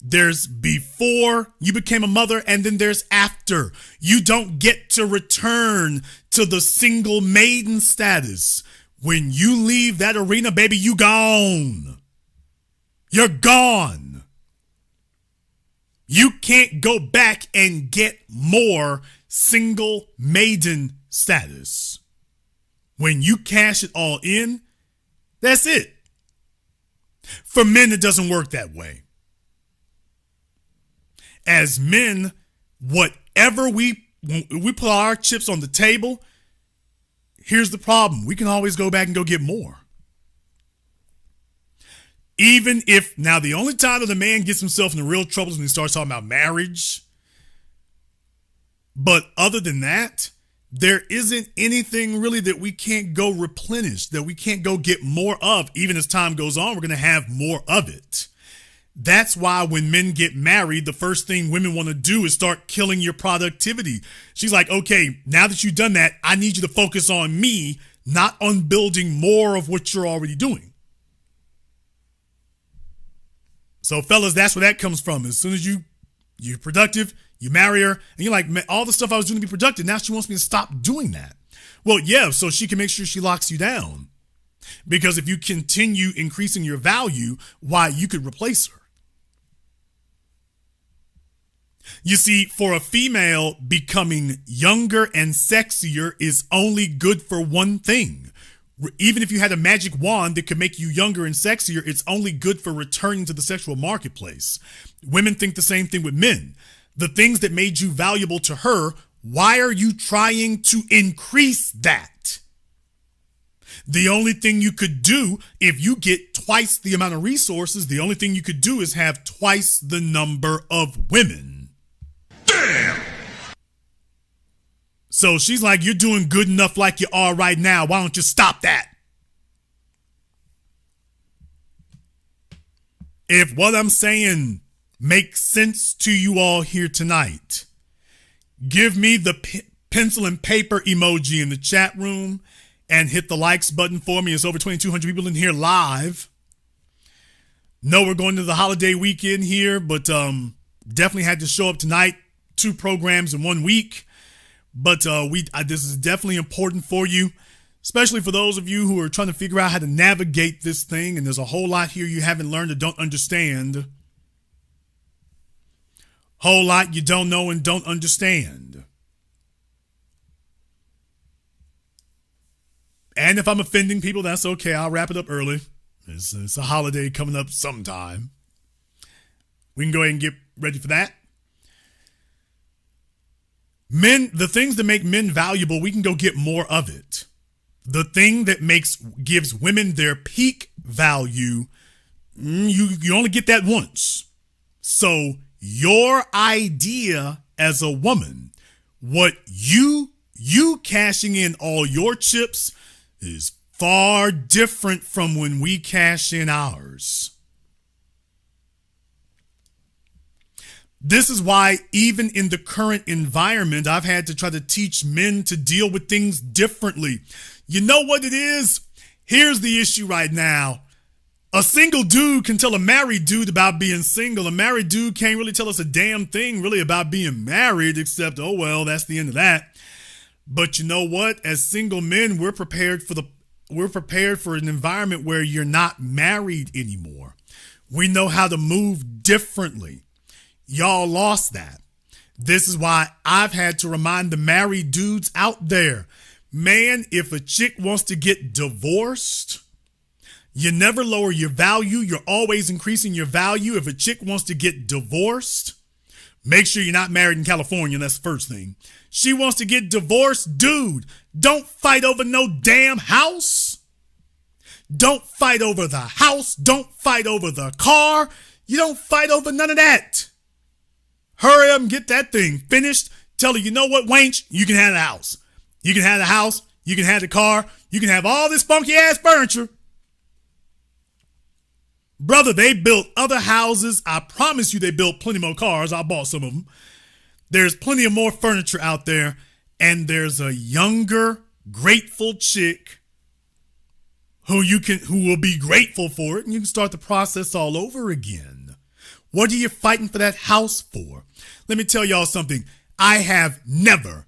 There's before you became a mother, and then there's after. You don't get to return to the single maiden status. When you leave that arena, baby, you gone. You're gone. You can't go back and get more single maiden status. When you cash it all in, that's it. For men, it doesn't work that way. As men, whatever we put our chips on the table, here's the problem. We can always go back and go get more. Even if, now the only time that the man gets himself into real trouble is when he starts talking about marriage. But other than that, there isn't anything really that we can't go replenish, that we can't go get more of. Even as time goes on, we're going to have more of it. That's why when men get married, the first thing women want to do is start killing your productivity. She's like, okay, now that you've done that, I need you to focus on me, not on building more of what you're already doing. So fellas, that's where that comes from. As soon as you're productive, you marry her, and you're like, man, all the stuff I was doing to be productive, now she wants me to stop doing that. Well, yeah, so she can make sure she locks you down. Because if you continue increasing your value, why, you could replace her. You see, for a female, becoming younger and sexier is only good for one thing. Even if you had a magic wand that could make you younger and sexier, it's only good for returning to the sexual marketplace. Women think the same thing with men. The things that made you valuable to her, why are you trying to increase that? The only thing you could do, if you get twice the amount of resources, the only thing you could do is have twice the number of women. Damn! So she's like, you're doing good enough like you are right now. Why don't you stop that? If what I'm saying makes sense to you all here tonight, give me the pencil and paper emoji in the chat room and hit the likes button for me. It's over 2,200 people in here live. No, we're going to the holiday weekend here, but definitely had to show up tonight. 2 programs in 1 week. But this is definitely important for you, especially for those of you who are trying to figure out how to navigate this thing. And there's a whole lot here you haven't learned or don't understand. Whole lot you don't know and don't understand. And if I'm offending people, that's okay. I'll wrap it up early. It's a holiday coming up sometime. We can go ahead and get ready for that. Men, the things that make men valuable, we can go get more of it. The thing that gives women their peak value, you only get that once. So your idea as a woman, what you cashing in all your chips is far different from when we cash in ours. This is why even in the current environment, I've had to try to teach men to deal with things differently. You know what it is? Here's the issue right now. A single dude can tell a married dude about being single. A married dude can't really tell us a damn thing really about being married, except, oh, well, that's the end of that. But you know what? As single men, we're prepared for an environment where you're not married anymore. We know how to move differently. Y'all lost that. This is why I've had to remind the married dudes out there, man, if a chick wants to get divorced, you never lower your value. You're always increasing your value. If a chick wants to get divorced, make sure you're not married in California. That's the first thing. She wants to get divorced. Dude, don't fight over no damn house. Don't fight over the house. Don't fight over the car. You don't fight over none of that. Hurry up and get that thing finished. Tell her, you know what, Wench? You can have the house. You can have the house. You can have the car. You can have all this funky ass furniture. Brother, they built other houses. I promise you they built plenty more cars. I bought some of them. There's plenty of more furniture out there. And there's a younger, grateful chick who will be grateful for it. And you can start the process all over again. What are you fighting for that house for? Let me tell y'all something. I have never,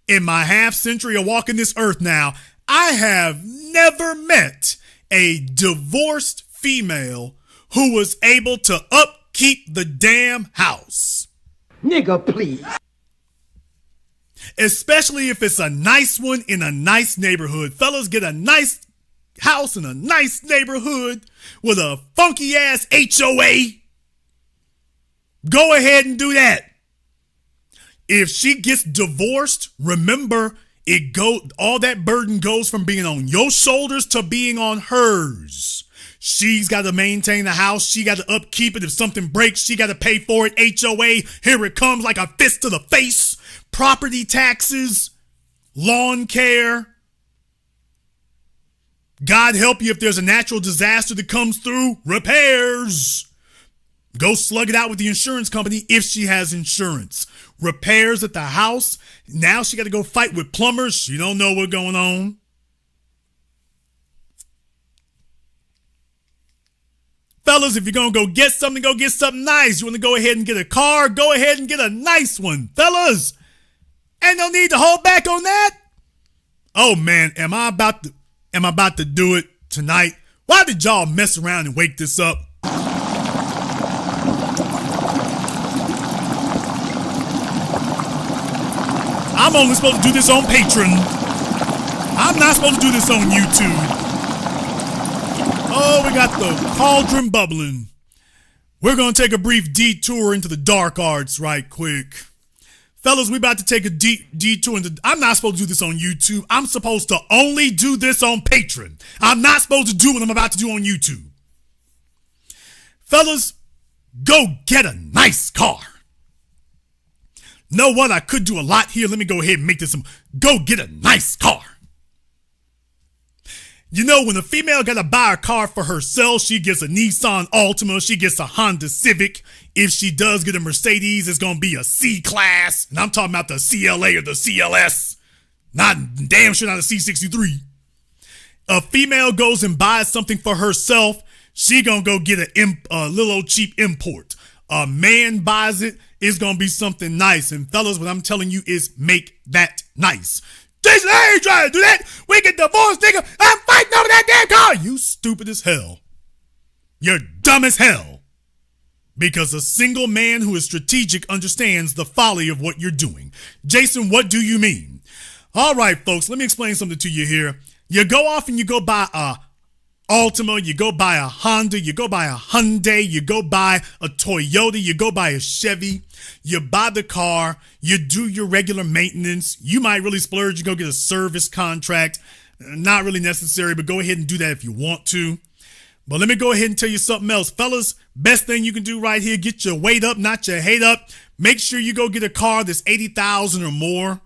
in my half century of walking this earth now, I have never met a divorced female who was able to upkeep the damn house. Nigga, please. Especially if it's a nice one in a nice neighborhood. Fellas, get a nice house in a nice neighborhood with a funky ass HOA. Go ahead and do that. If she gets divorced, remember, all that burden goes from being on your shoulders to being on hers. She's got to maintain the house. She got to upkeep it. If something breaks, she got to pay for it. HOA, here it comes like a fist to the face. Property taxes, lawn care. God help you if there's a natural disaster that comes through. Repairs. Go slug it out with the insurance company if she has insurance. Repairs at the house. Now she got to go fight with plumbers. She don't know what's going on. Fellas, if you're going to go get something nice. You want to go ahead and get a car? Go ahead and get a nice one. Fellas, ain't no need to hold back on that. Oh, man, am I about to do it tonight? Why did y'all mess around and wake this up? I'm only supposed to do this on Patreon. I'm not supposed to do this on YouTube. Oh, we got the cauldron bubbling. We're going to take a brief detour into the dark arts right quick. Fellas, we about to take a detour into... I'm not supposed to do this on YouTube. I'm supposed to only do this on Patreon. I'm not supposed to do what I'm about to do on YouTube. Fellas, go get a nice car. Know what? I could do a lot here. Let me go ahead and make this some... Go get a nice car. You know, when a female gotta buy a car for herself, she gets a Nissan Altima, she gets a Honda Civic. If she does get a Mercedes, it's gonna be a C-Class. And I'm talking about the CLA or the CLS. Damn sure not a C63. A female goes and buys something for herself, she gonna go get a little old cheap import. A man buys it, it's gonna be something nice. And fellas, what I'm telling you is make that nice. Jason, I ain't trying to do that. We get divorced, nigga. I'm fighting over that damn car. You stupid as hell. You're dumb as hell. Because a single man who is strategic understands the folly of what you're doing. Jason, what do you mean? All right, folks, let me explain something to you here. You go off and you go buy a Altima, you go buy a Honda, you go buy a Hyundai, you go buy a Toyota, you go buy a Chevy, you buy the car, you do your regular maintenance, you might really splurge, you go get a service contract, not really necessary, but go ahead and do that if you want to. But let me go ahead and tell you something else. Fellas, best thing you can do right here, get your weight up, not your hate up. Make sure you go get a car that's $80,000 or more.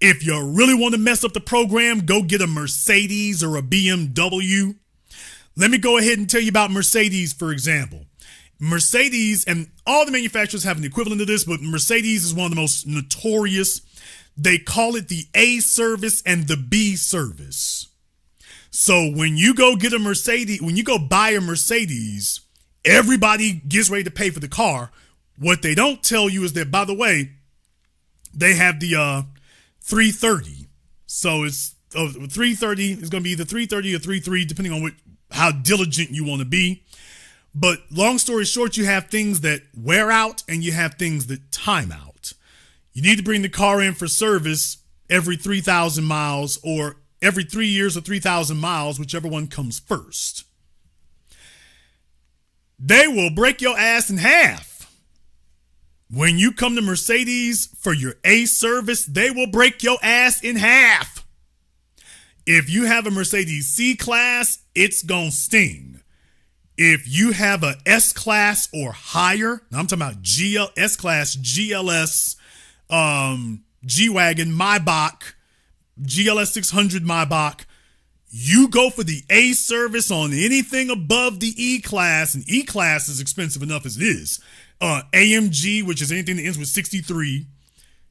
If you really want to mess up the program, go get a Mercedes or a BMW. Let me go ahead and tell you about Mercedes, for example. Mercedes, and all the manufacturers have an equivalent of this, but Mercedes is one of the most notorious. They call it the A service and the B service. So when you go get a Mercedes, when you go buy a Mercedes, everybody gets ready to pay for the car. What they don't tell you is that, by the way, they have the 330. So it's 330 is going to be either 330 or 33, depending on how diligent you want to be. But long story short, you have things that wear out and you have things that time out. You need to bring the car in for service every 3,000 miles or every 3 years or 3,000 miles, whichever one comes first. They will break your ass in half. When you come to Mercedes for your A service, they will break your ass in half. If you have a Mercedes C-Class, it's gonna sting. If you have a S-Class or higher, I'm talking about S-Class, GLS, G-Wagon, Maybach, GLS 600 Maybach, you go for the A service on anything above the E-Class, and E-Class is expensive enough as it is. AMG, which is anything that ends with 63,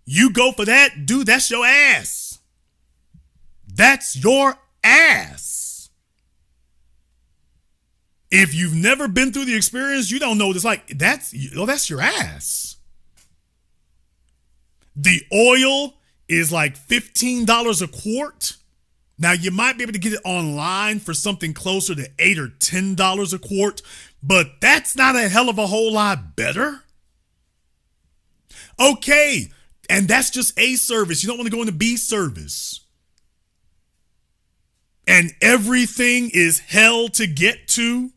you go for that, dude, that's your ass. That's your ass. If you've never been through the experience, you don't know what it's like. That's your ass. The oil is like $15 a quart. Now, you might be able to get it online for something closer to $8 or $10 a quart, but that's not a hell of a whole lot better. Okay, and that's just A service. You don't want to go into B service. And everything is hell to get to.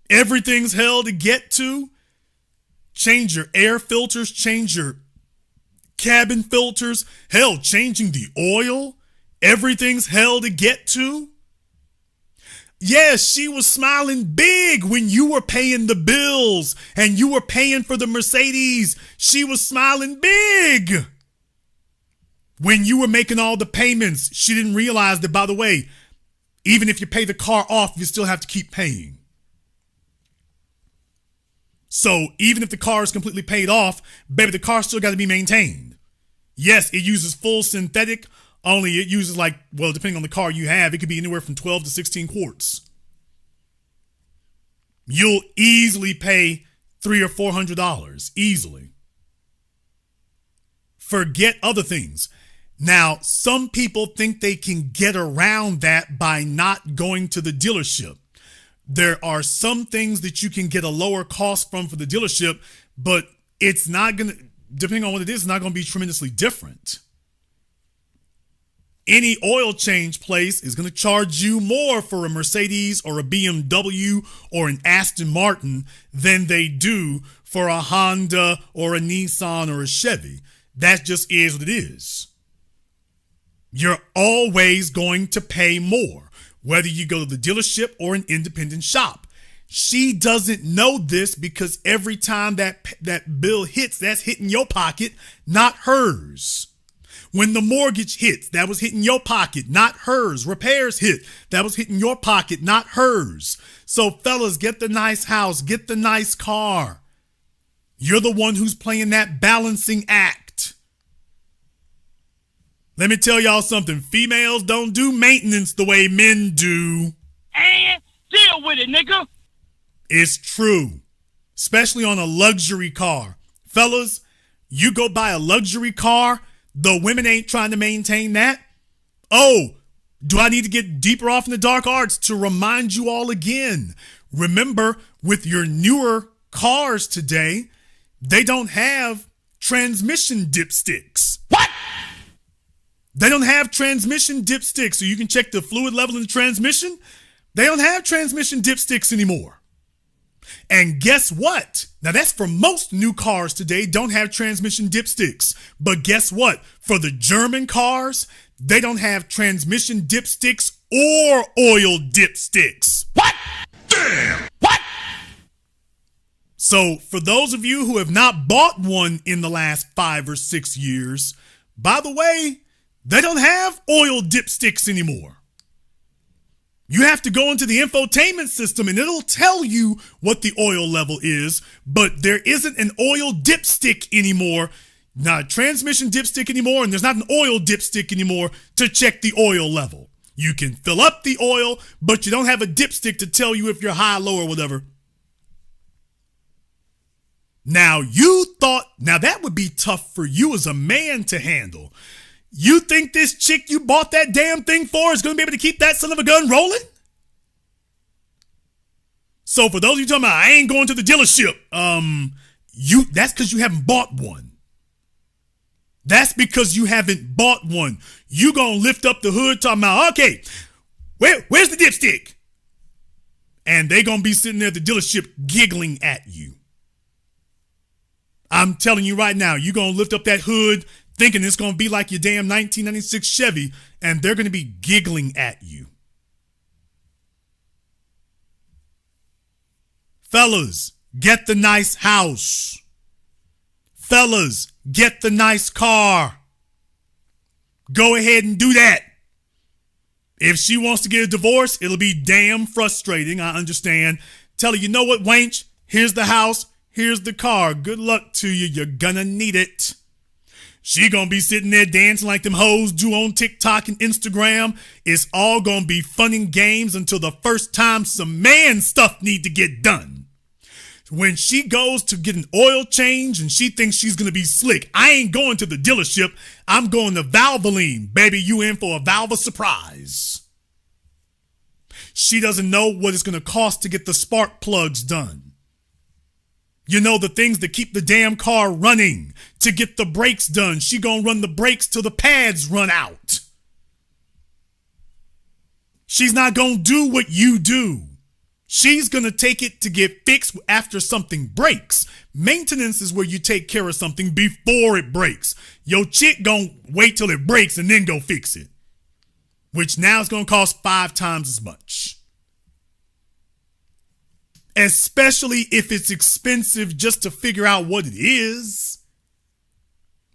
Everything's hell to get to. Change your air filters, change your cabin filters, hell, changing the oil. Everything's hell to get to. Yes, she was smiling big when you were paying the bills and you were paying for the Mercedes. She was smiling big. When you were making all the payments, she didn't realize that, by the way, even if you pay the car off, you still have to keep paying. So even if the car is completely paid off, baby, the car still got to be maintained. Yes, it uses full synthetic, only it uses depending on the car you have, it could be anywhere from 12 to 16 quarts. You'll easily pay $300 or $400, easily. Forget other things. Now, some people think they can get around that by not going to the dealership. There are some things that you can get a lower cost from for the dealership, but it's not going to, depending on what it is, it's not going to be tremendously different. Any oil change place is going to charge you more for a Mercedes or a BMW or an Aston Martin than they do for a Honda or a Nissan or a Chevy. That just is what it is. You're always going to pay more, whether you go to the dealership or an independent shop. She doesn't know this because every time that bill hits, that's hitting your pocket, not hers. When the mortgage hits, that was hitting your pocket, not hers. Repairs hit, that was hitting your pocket, not hers. So fellas, get the nice house, get the nice car. You're the one who's playing that balancing act. Let me tell y'all something. Females don't do maintenance the way men do. And deal with it, nigga. It's true. Especially on a luxury car. Fellas, you go buy a luxury car, the women ain't trying to maintain that. Oh, do I need to get deeper off in the dark arts to remind you all again? Remember, with your newer cars today, they don't have transmission dipsticks. What? They don't have transmission dipsticks, so you can check the fluid level in the transmission. They don't have transmission dipsticks anymore. And guess what? Now that's for most new cars today, don't have transmission dipsticks. But guess what? For the German cars, they don't have transmission dipsticks or oil dipsticks. What? Damn! What? So for those of you who have not bought one in the last 5 or 6 years, by the way, they don't have oil dipsticks anymore. You have to go into the infotainment system and it'll tell you what the oil level is, but there isn't an oil dipstick anymore, not a transmission dipstick anymore, and there's not an oil dipstick anymore to check the oil level. You can fill up the oil, but you don't have a dipstick to tell you if you're high, low, or whatever. Now now that would be tough for you as a man to handle. You think this chick you bought that damn thing for is going to be able to keep that son of a gun rolling? So for those of you talking about, I ain't going to the dealership, that's because you haven't bought one. That's because you haven't bought one. You gonna lift up the hood talking about, okay, where's the dipstick? And they gonna be sitting there at the dealership giggling at you. I'm telling you right now, you gonna lift up that hood thinking it's going to be like your damn 1996 Chevy, and they're going to be giggling at you. Fellas, get the nice house. Fellas, get the nice car. Go ahead and do that. If she wants to get a divorce, it'll be damn frustrating, I understand. Tell her, you know what, Wench? Here's the house, here's the car. Good luck to you, you're gonna need it. She gonna be sitting there dancing like them hoes do on TikTok and Instagram. It's all gonna be fun and games until the first time some man stuff need to get done. When she goes to get an oil change and she thinks she's gonna be slick, I ain't going to the dealership. I'm going to Valvoline. Baby, you in for a Valve surprise. She doesn't know what it's gonna cost to get the spark plugs done. You know, the things that keep the damn car running. To get the brakes done, she gonna run the brakes till the pads run out. She's not gonna do what you do. She's gonna take it to get fixed after something breaks. Maintenance is where you take care of something before it breaks. Your chick gonna wait till it breaks and then go fix it. Which now is gonna cost 5 times as much. Especially if it's expensive just to figure out what it is.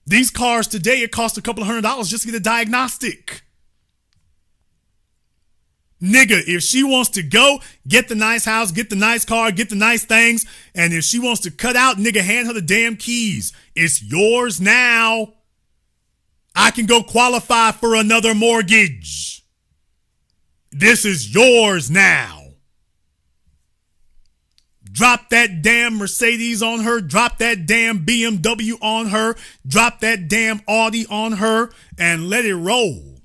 These cars today, it costs a couple of $100 just to get a diagnostic. Nigga, if she wants to go, get the nice house, get the nice car, get the nice things, and if she wants to cut out, nigga, hand her the damn keys. It's yours now. I can go qualify for another mortgage. This is yours now. Drop that damn Mercedes on her. Drop that damn BMW on her. Drop that damn Audi on her and let it roll.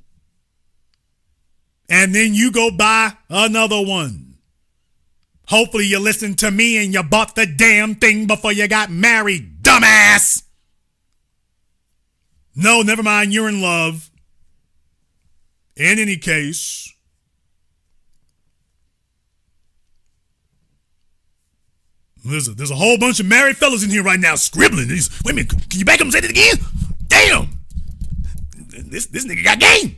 And then you go buy another one. Hopefully you listened to me and you bought the damn thing before you got married, dumbass. No, never mind. You're in love. In any case, there's a whole bunch of married fellas in here right now scribbling. Wait a minute, can you back up and say that again? Damn! This nigga got game.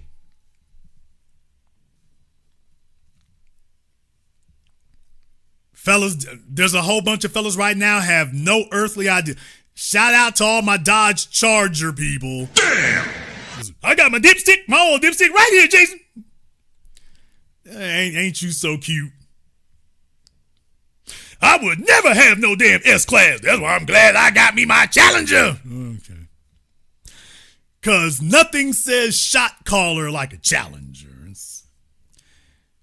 Fellas, there's a whole bunch of fellas right now have no earthly idea. Shout out to all my Dodge Charger people. Damn! I got my dipstick, my old dipstick right here, Jason. Ain't you so cute? I would never have no damn S-Class. That's why I'm glad I got me my Challenger. Okay. Because nothing says shot caller like a Challenger.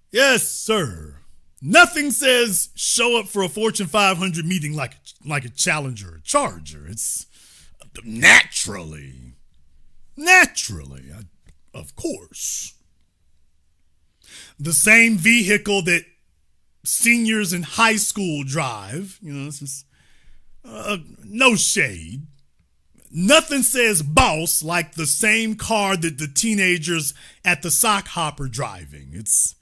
Yes, sir. Nothing says show up for a Fortune 500 meeting like a Challenger or Charger. It's naturally, of course. The same vehicle that seniors in high school drive. You know, this is no shade. Nothing says boss like the same car that the teenagers at the sock hopper driving. It's,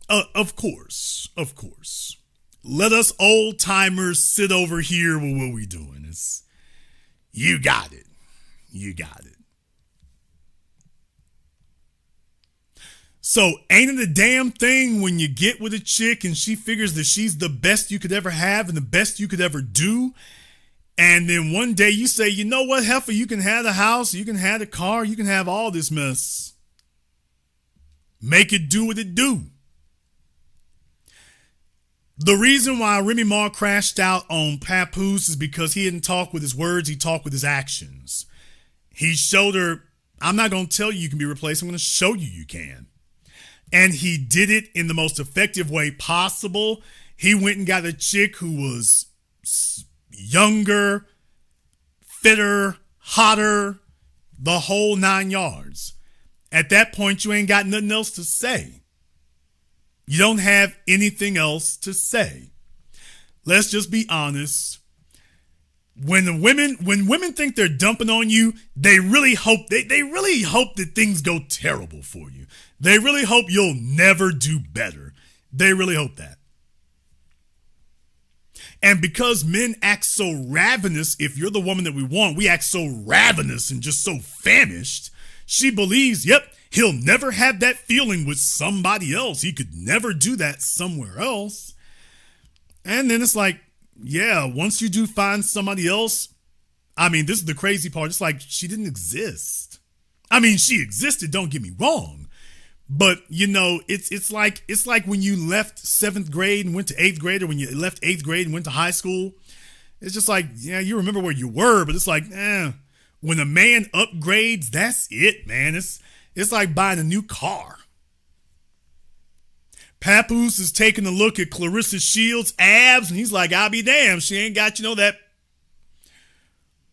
of course. Let us old timers sit over here with what we doing. It's, you got it. So ain't it a damn thing when you get with a chick and she figures that she's the best you could ever have and the best you could ever do? And then one day you say, you know what, heifer, you can have the house, you can have the car, you can have all this mess. Make it do what it do. The reason why Remy Ma crashed out on Papoose is because he didn't talk with his words, he talked with his actions. He showed her, I'm not going to tell you can be replaced, I'm going to show you can. And he did it in the most effective way possible. He went and got a chick who was younger, fitter, hotter, the whole 9 yards. At that point, you ain't got nothing else to say. You don't have anything else to say. Let's just be honest. When women think they're dumping on you, they really hope that things go terrible for you. They really hope you'll never do better. They really hope that. And because men act so ravenous, if you're the woman that we want, we act so ravenous and just so famished, she believes, yep, he'll never have that feeling with somebody else. He could never do that somewhere else. And then it's like, yeah, once you do find somebody else, I mean, this is the crazy part. It's like she didn't exist. I mean, she existed, don't get me wrong. But, you know, it's like when you left 7th grade and went to 8th grade, or when you left 8th grade and went to high school. It's just like, yeah, you remember where you were, but it's like, when a man upgrades, that's it, man. It's like buying a new car. Papoose is taking a look at Clarissa Shields' abs, and he's like, I'll be damned, she ain't got, you know, that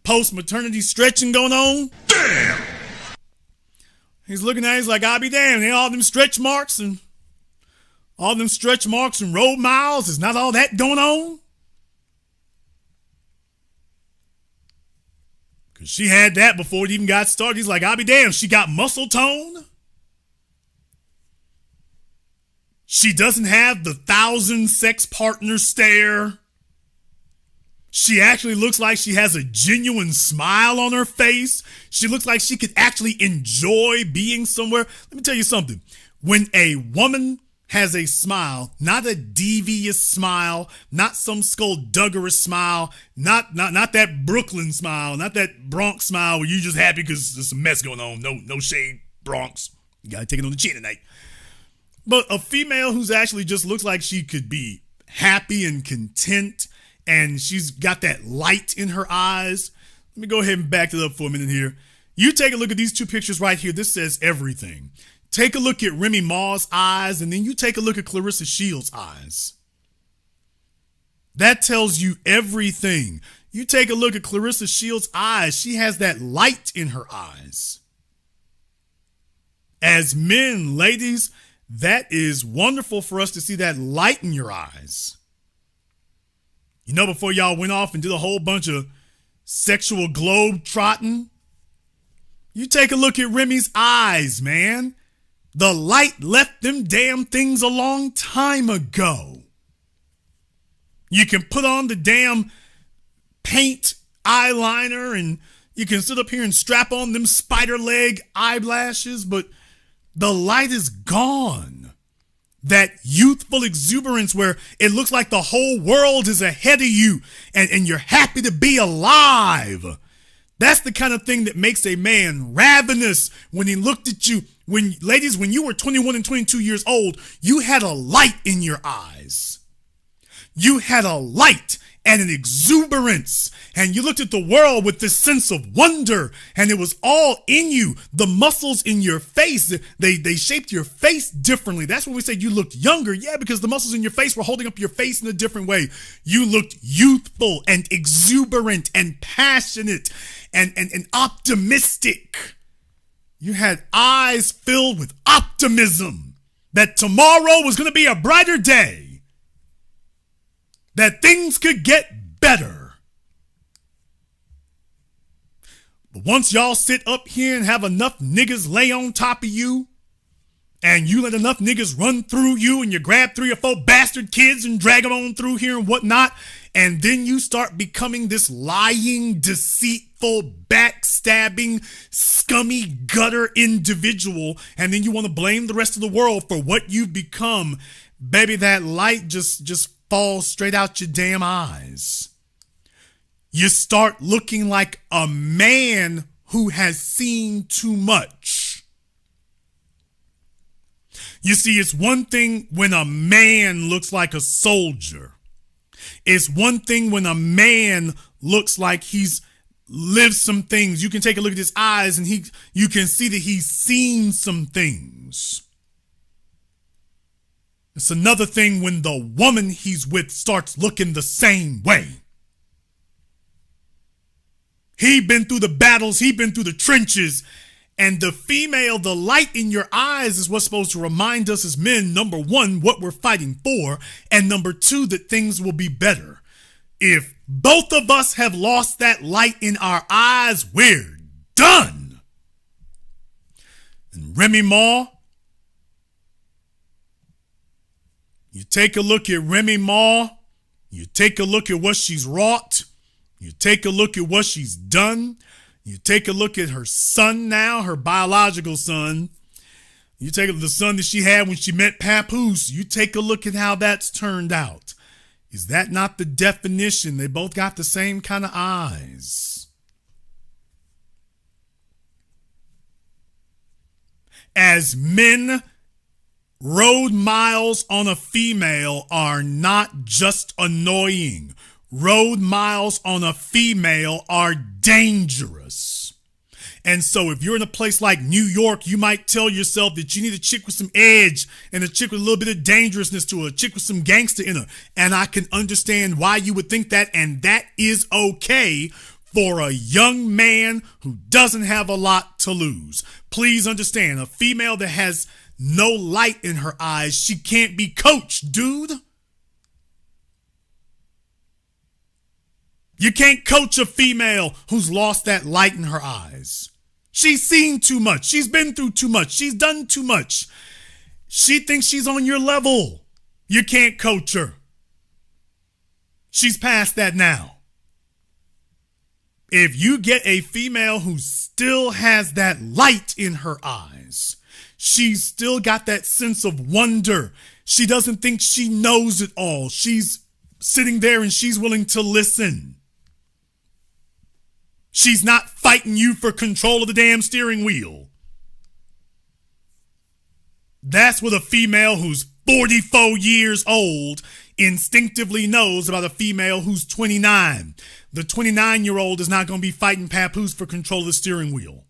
post-maternity stretching going on. Damn! He's looking at it, he's like, I'll be damned, ain't all them stretch marks and road miles, is not all that going on? Because she had that before it even got started. He's like, I'll be damned, she got muscle tone. She doesn't have the 1,000 sex partner stare. She actually looks like she has a genuine smile on her face. She looks like she could actually enjoy being somewhere. Let me tell you something. When a woman has a smile, not a devious smile, not some skullduggerous smile, not that Brooklyn smile, not that Bronx smile where you just happy because there's some mess going on. No shade, Bronx. You gotta take it on the chin tonight. But a female who's actually just looks like she could be happy and content, and she's got that light in her eyes. Let me go ahead and back it up for a minute here. You take a look at these two pictures right here. This says everything. Take a look at Remy Ma's eyes, and then you take a look at Clarissa Shields' eyes. That tells you everything. You take a look at Clarissa Shields' eyes. She has that light in her eyes. As men, ladies, that is wonderful for us to see that light in your eyes. You know, before y'all went off and did a whole bunch of sexual globe trotting, you take a look at Remy's eyes, man. The light left them damn things a long time ago. You can put on the damn paint eyeliner and you can sit up here and strap on them spider leg eyelashes, but the light is gone. That youthful exuberance where it looks like the whole world is ahead of you and you're happy to be alive. That's the kind of thing that makes a man ravenous when he looked at you. Ladies, when you were 21 and 22 years old, you had a light in your eyes. You had a light and an exuberance, and you looked at the world with this sense of wonder, and it was all in you. The muscles in your face, they shaped your face differently. That's when we say you looked younger. Yeah, because the muscles in your face were holding up your face in a different way. You looked youthful and exuberant and passionate and optimistic. You had eyes filled with optimism that tomorrow was going to be a brighter day, that things could get better. But once y'all sit up here and have enough niggas lay on top of you, and you let enough niggas run through you, and you grab 3 or 4 bastard kids and drag them on through here and whatnot, and then you start becoming this lying, deceitful, backstabbing, scummy, gutter individual, and then you want to blame the rest of the world for what you've become, baby, that light just falls straight out your damn eyes. You start looking like a man who has seen too much. You see, it's one thing when a man looks like a soldier. It's one thing when a man looks like he's lived some things. You can take a look at his eyes and you can see that he's seen some things. It's another thing when the woman he's with starts looking the same way. He been through the battles, he been through the trenches, and the female, the light in your eyes is what's supposed to remind us as men, number 1, what we're fighting for, and number 2, that things will be better. If both of us have lost that light in our eyes, we're done. And Remy Ma, you take a look at Remy Ma, you take a look at what she's wrought, you take a look at what she's done, you take a look at her son now, her biological son, you take a look at the son that she had when she met Papoose, you take a look at how that's turned out. Is that not the definition? They both got the same kind of eyes. As men, road miles on a female are not just annoying. Road miles on a female are dangerous. And so if you're in a place like New York, you might tell yourself that you need a chick with some edge and a chick with a little bit of dangerousness to her, a chick with some gangster in her. And I can understand why you would think that, and that is okay for a young man who doesn't have a lot to lose. Please understand, a female that has no light in her eyes, she can't be coached, dude. You can't coach a female who's lost that light in her eyes. She's seen too much. She's been through too much. She's done too much. She thinks she's on your level. You can't coach her. She's past that now. If you get a female who still has that light in her eyes, she's still got that sense of wonder. She doesn't think she knows it all. She's sitting there and she's willing to listen. She's not fighting you for control of the damn steering wheel. That's what a female who's 44 years old instinctively knows about a female who's 29. The 29-year-old is not going to be fighting Papoose for control of the steering wheel.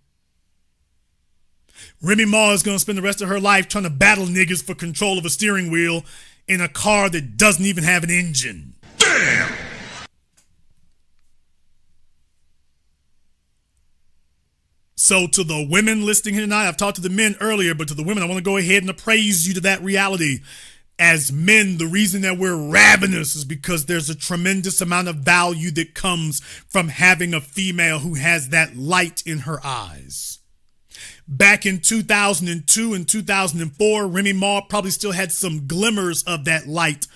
Remy Ma is going to spend the rest of her life trying to battle niggas for control of a steering wheel in a car that doesn't even have an engine. Damn! So to the women listening here tonight, I've talked to the men earlier, but to the women, I want to go ahead and appraise you to that reality. As men, the reason that we're ravenous is because there's a tremendous amount of value that comes from having a female who has that light in her eyes. Back in 2002 and 2004, Remy Ma probably still had some glimmers of that light.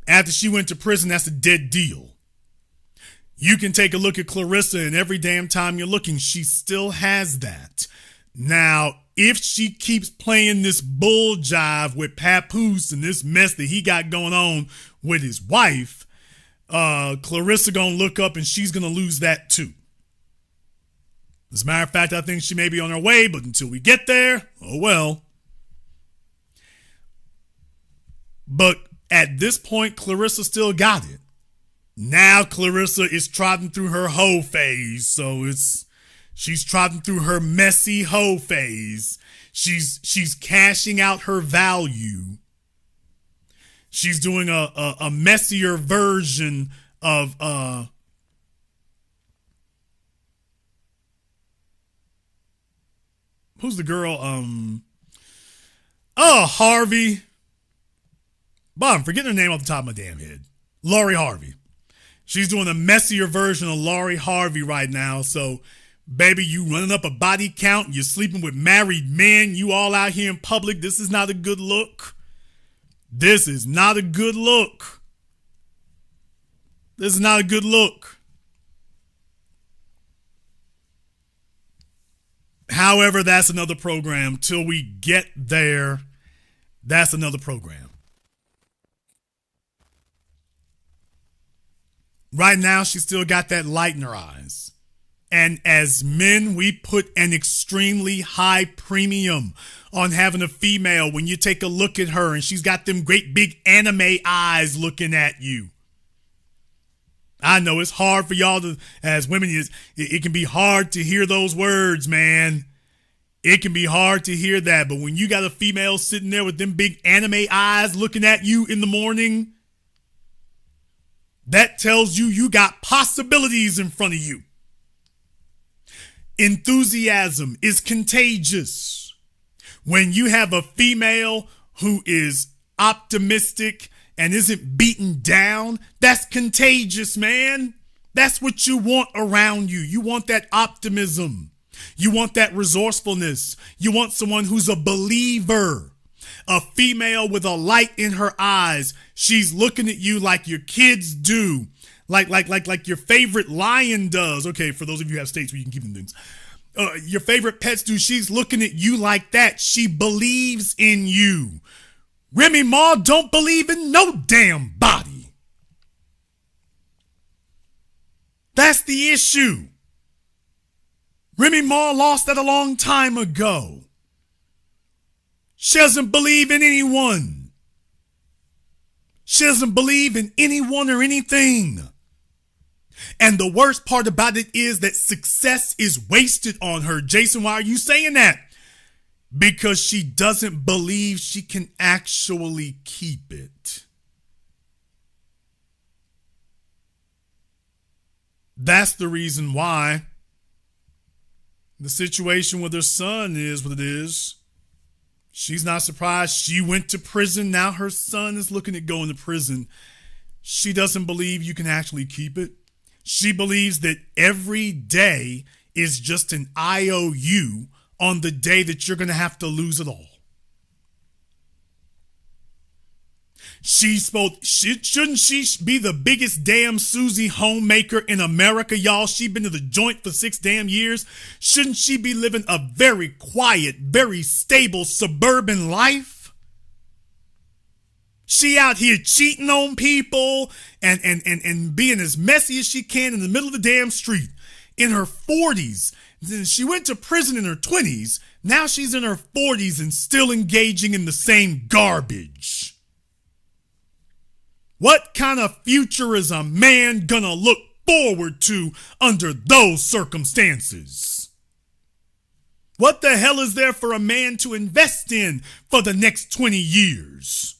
After she went to prison, that's a dead deal. You can take a look at Clarissa, and every damn time you're looking, she still has that. Now, if she keeps playing this bull jive with Papoose and this mess that he got going on with his wife, Clarissa gonna look up and she's gonna lose that too. As a matter of fact, I think she may be on her way, but until we get there, oh well. But at this point, Clarissa still got it. Now Clarissa is trotting through her hoe phase, so she's trotting through her messy hoe phase. She's cashing out her value. She's doing a messier version of who's the girl? Harvey. But I'm forgetting her name off the top of my damn head. Lori Harvey. She's doing a messier version of Lori Harvey right now. So, baby, you running up a body count. You're sleeping with married men. You all out here in public. This is not a good look. This is not a good look. This is not a good look. However, that's another program. Till we get there, that's another program. Right now, she still got that light in her eyes. And as men, we put an extremely high premium on having a female when you take a look at her and she's got them great big anime eyes looking at you. I know it's hard for y'all to, as women, it can be hard to hear those words, man. It can be hard to hear that. But when you got a female sitting there with them big anime eyes looking at you in the morning, that tells you got possibilities in front of you. Enthusiasm is contagious. When you have a female who is optimistic and isn't beaten down, that's contagious, man. That's what you want around you. You want that optimism. You want that resourcefulness. You want someone who's a believer. A female with a light in her eyes. She's looking at you like your kids do. Like your favorite lion does. Okay, for those of you who have states where you can keep them things. Your favorite pets do. She's looking at you like that. She believes in you. Remy Ma don't believe in no damn body. That's the issue. Remy Ma lost that a long time ago. She doesn't believe in anyone. She doesn't believe in anyone or anything. And the worst part about it is that success is wasted on her. Jason, why are you saying that? Because she doesn't believe she can actually keep it. That's the reason why the situation with her son is what it is. She's not surprised. She went to prison. Now her son is looking at going to prison. She doesn't believe you can actually keep it. She believes that every day is just an IOU on the day that you're going to have to lose it all. Shouldn't she be the biggest damn Susie homemaker in America, y'all? She been to the joint for 6 damn years. Shouldn't she be living a very quiet, very stable suburban life? She out here cheating on people and being as messy as she can in the middle of the damn street. In her 40s. She went to prison in her 20s. Now she's in her 40s and still engaging in the same garbage. What kind of future is a man gonna look forward to under those circumstances? What the hell is there for a man to invest in for the next 20 years?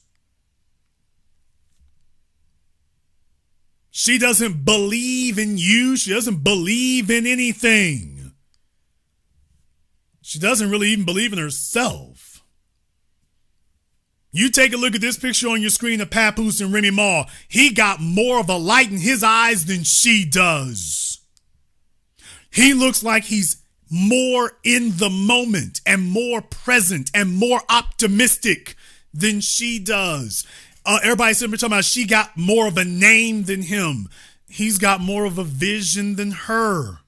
She doesn't believe in you. She doesn't believe in anything. She doesn't really even believe in herself. You take a look at this picture on your screen of Papoose and Remy Ma. He got more of a light in his eyes than she does. He looks like he's more in the moment and more present and more optimistic than she does. Everybody's simply talking about she got more of a name than him. He's got more of a vision than her.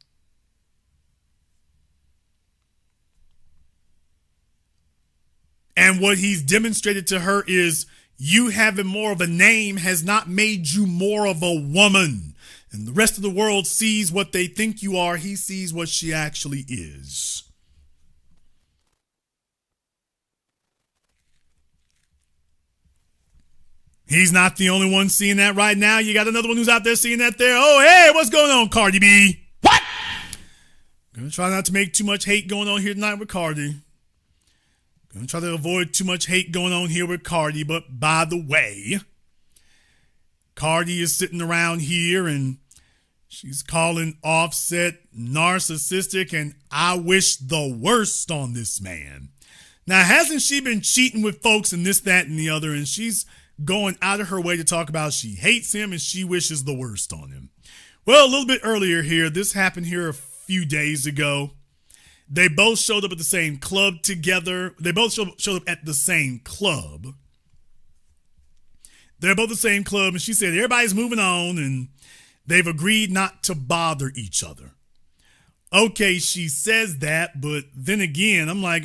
And what he's demonstrated to her is you having more of a name has not made you more of a woman. and the rest of the world sees what they think you are, he sees what she actually is. He's not the only one seeing that right now. You got another one who's out there seeing that there. Oh, hey, what's going on, Cardi B? What? Gonna try not to make too much hate going on here tonight with Cardi. Gonna try to avoid too much hate going on here with Cardi. But by the way, Cardi is sitting around here and she's calling Offset narcissistic, and I wish the worst on this man. Now, hasn't she been cheating with folks and this, that, and the other, and she's going out of her way to talk about she hates him and she wishes the worst on him? Well, a little bit earlier here, this happened here a few days ago. They both showed up at the same club together. They both showed up at the same club. They're both the same club, and she said everybody's moving on and they've agreed not to bother each other. Okay, she says that, but then again, I'm like,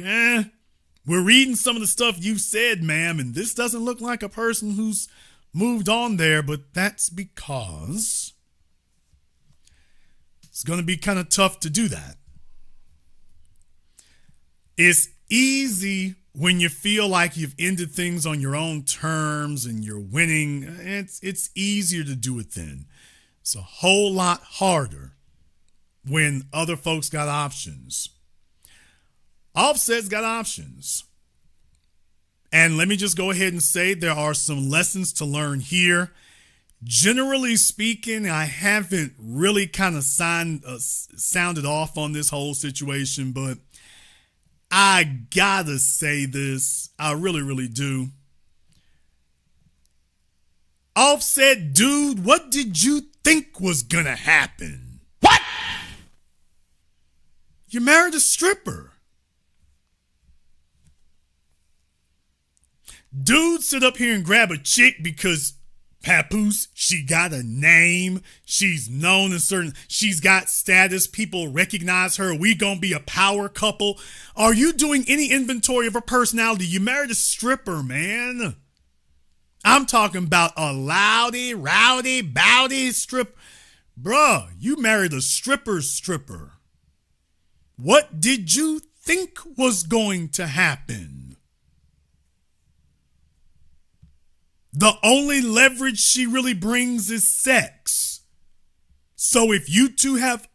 we're reading some of the stuff you said, ma'am, and this doesn't look like a person who's moved on there, but that's because it's going to be kind of tough to do that. It's easy when you feel like you've ended things on your own terms and you're winning. It's easier to do it then. It's a whole lot harder when other folks got options. Offset's got options. And let me just go ahead and say there are some lessons to learn here. Generally speaking, I haven't really kind of sounded off on this whole situation, but I gotta say this. I really, really do. Offset, dude, what did you think was gonna happen? What? You married a stripper. Dude sit up here and grab a chick because Papoose, she got a name. She's known in certain, she's got status. People recognize her. We gonna be a power couple. Are you doing any inventory of her personality? You married a stripper, man. I'm talking about a loudy, rowdy, bowdy strip. Bruh, you married a stripper. What did you think was going to happen? The only leverage she really brings is sex. So if you two have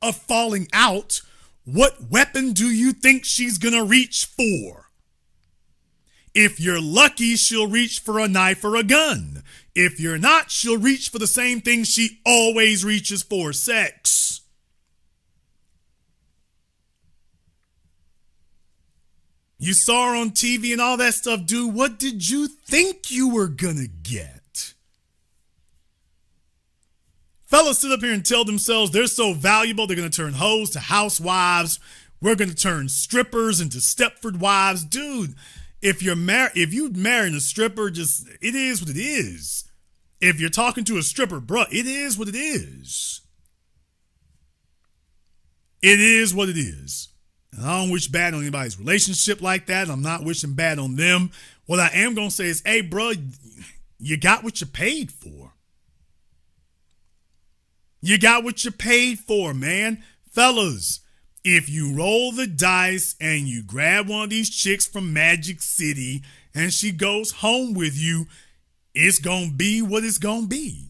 a falling out, what weapon do you think she's gonna reach for? If you're lucky, she'll reach for a knife or a gun. If you're not, she'll reach for the same thing she always reaches for, sex. You saw her on TV and all that stuff, dude. What did you think you were gonna get? Fellas sit up here and tell themselves they're so valuable, they're gonna turn hoes to housewives. We're gonna turn strippers into Stepford wives. Dude, if you're marrying a stripper, just, it is what it is. If you're talking to a stripper, bruh, it is what it is. It is what it is. And I don't wish bad on anybody's relationship like that. I'm not wishing bad on them. What I am going to say is, hey, bro, you got what you paid for. You got what you paid for, man. Fellas, if you roll the dice and you grab one of these chicks from Magic City and she goes home with you, it's going to be what it's going to be.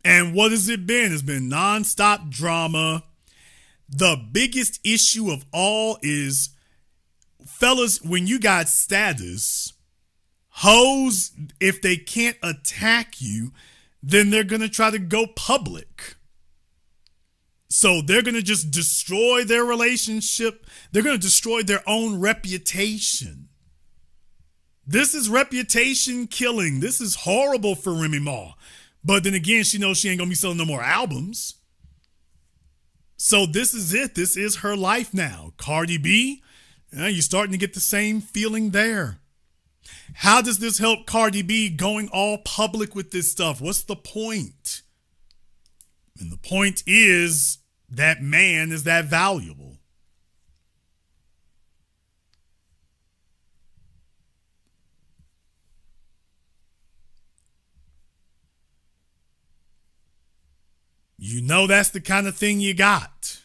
And what has it been? It's been nonstop drama. The biggest issue of all is, fellas, when you got status, hoes, if they can't attack you, then they're going to try to go public. So they're going to just destroy their relationship. They're going to destroy their own reputation. This is reputation killing. This is horrible for Remy Ma. But then again, she knows she ain't going to be selling no more albums. So this is it. This is her life now. Cardi B, you're starting to get the same feeling there. How does this help Cardi B going all public with this stuff? What's the point? And the point is that man is that valuable. You know that's the kind of thing you got.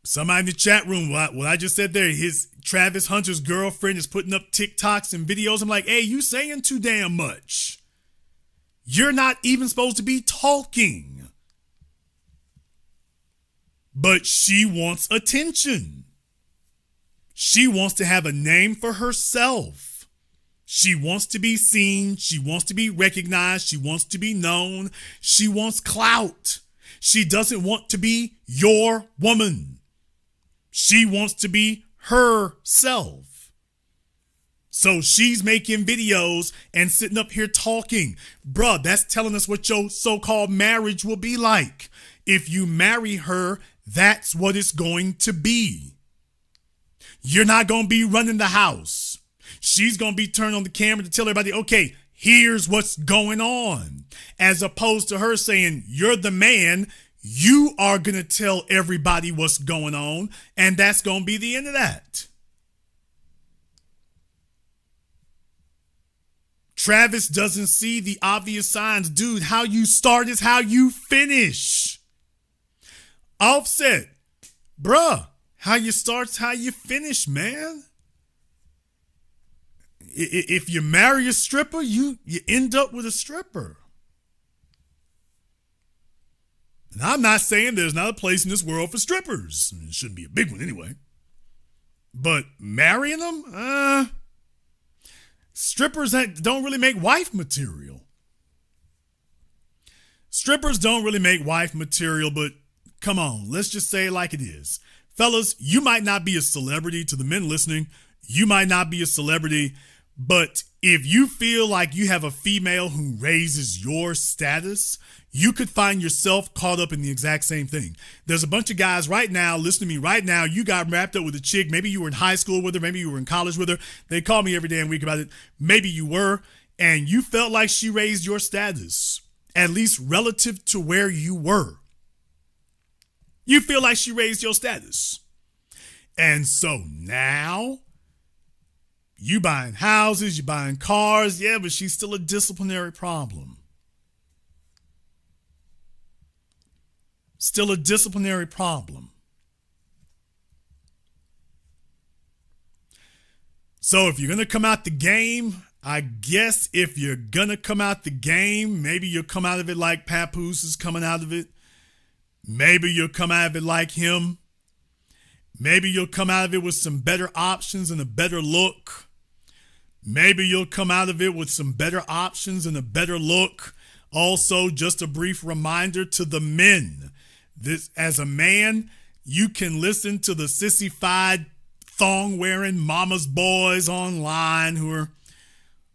Somebody in the chat room, what I just said there, his Travis Hunter's girlfriend is putting up TikToks and videos. I'm like, hey, you saying too damn much. You're not even supposed to be talking. But she wants attention. She wants to have a name for herself. She wants to be seen. She wants to be recognized. She wants to be known. She wants clout. She doesn't want to be your woman. She wants to be herself. So she's making videos and sitting up here talking. Bruh, that's telling us what your so-called marriage will be like. If you marry her, that's what it's going to be. You're not going to be running the house. She's going to be turned on the camera to tell everybody, okay, here's what's going on. As opposed to her saying, you're the man, you are going to tell everybody what's going on, and that's going to be the end of that. Travis doesn't see the obvious signs. Dude, how you start is how you finish. Offset, bruh, how you start's how you finish, man. If you marry a stripper, you end up with a stripper. And I'm not saying there's not a place in this world for strippers. It shouldn't be a big one anyway. But marrying them? Strippers don't really make wife material. Strippers don't really make wife material, but come on, let's just say it like it is. Fellas, you might not be a celebrity. To the men listening, you might not be a celebrity, but if you feel like you have a female who raises your status, you could find yourself caught up in the exact same thing. There's a bunch of guys right now, listen to me right now, you got wrapped up with a chick. Maybe you were in high school with her. Maybe you were in college with her. They call me every damn week about it. Maybe you were, and you felt like she raised your status, at least relative to where you were. You feel like she raised your status. And so now you buying houses, you buying cars. Yeah, but she's still a disciplinary problem. Still a disciplinary problem. So if you're going to come out the game, I guess if you're going to come out the game, maybe you'll come out of it like Papoose is coming out of it. Maybe you'll come out of it like him. Maybe you'll come out of it with some better options and a better look. Maybe you'll come out of it with some better options and a better look. Also, just a brief reminder to the men. This, as a man, you can listen to the sissified, thong-wearing mama's boys online who are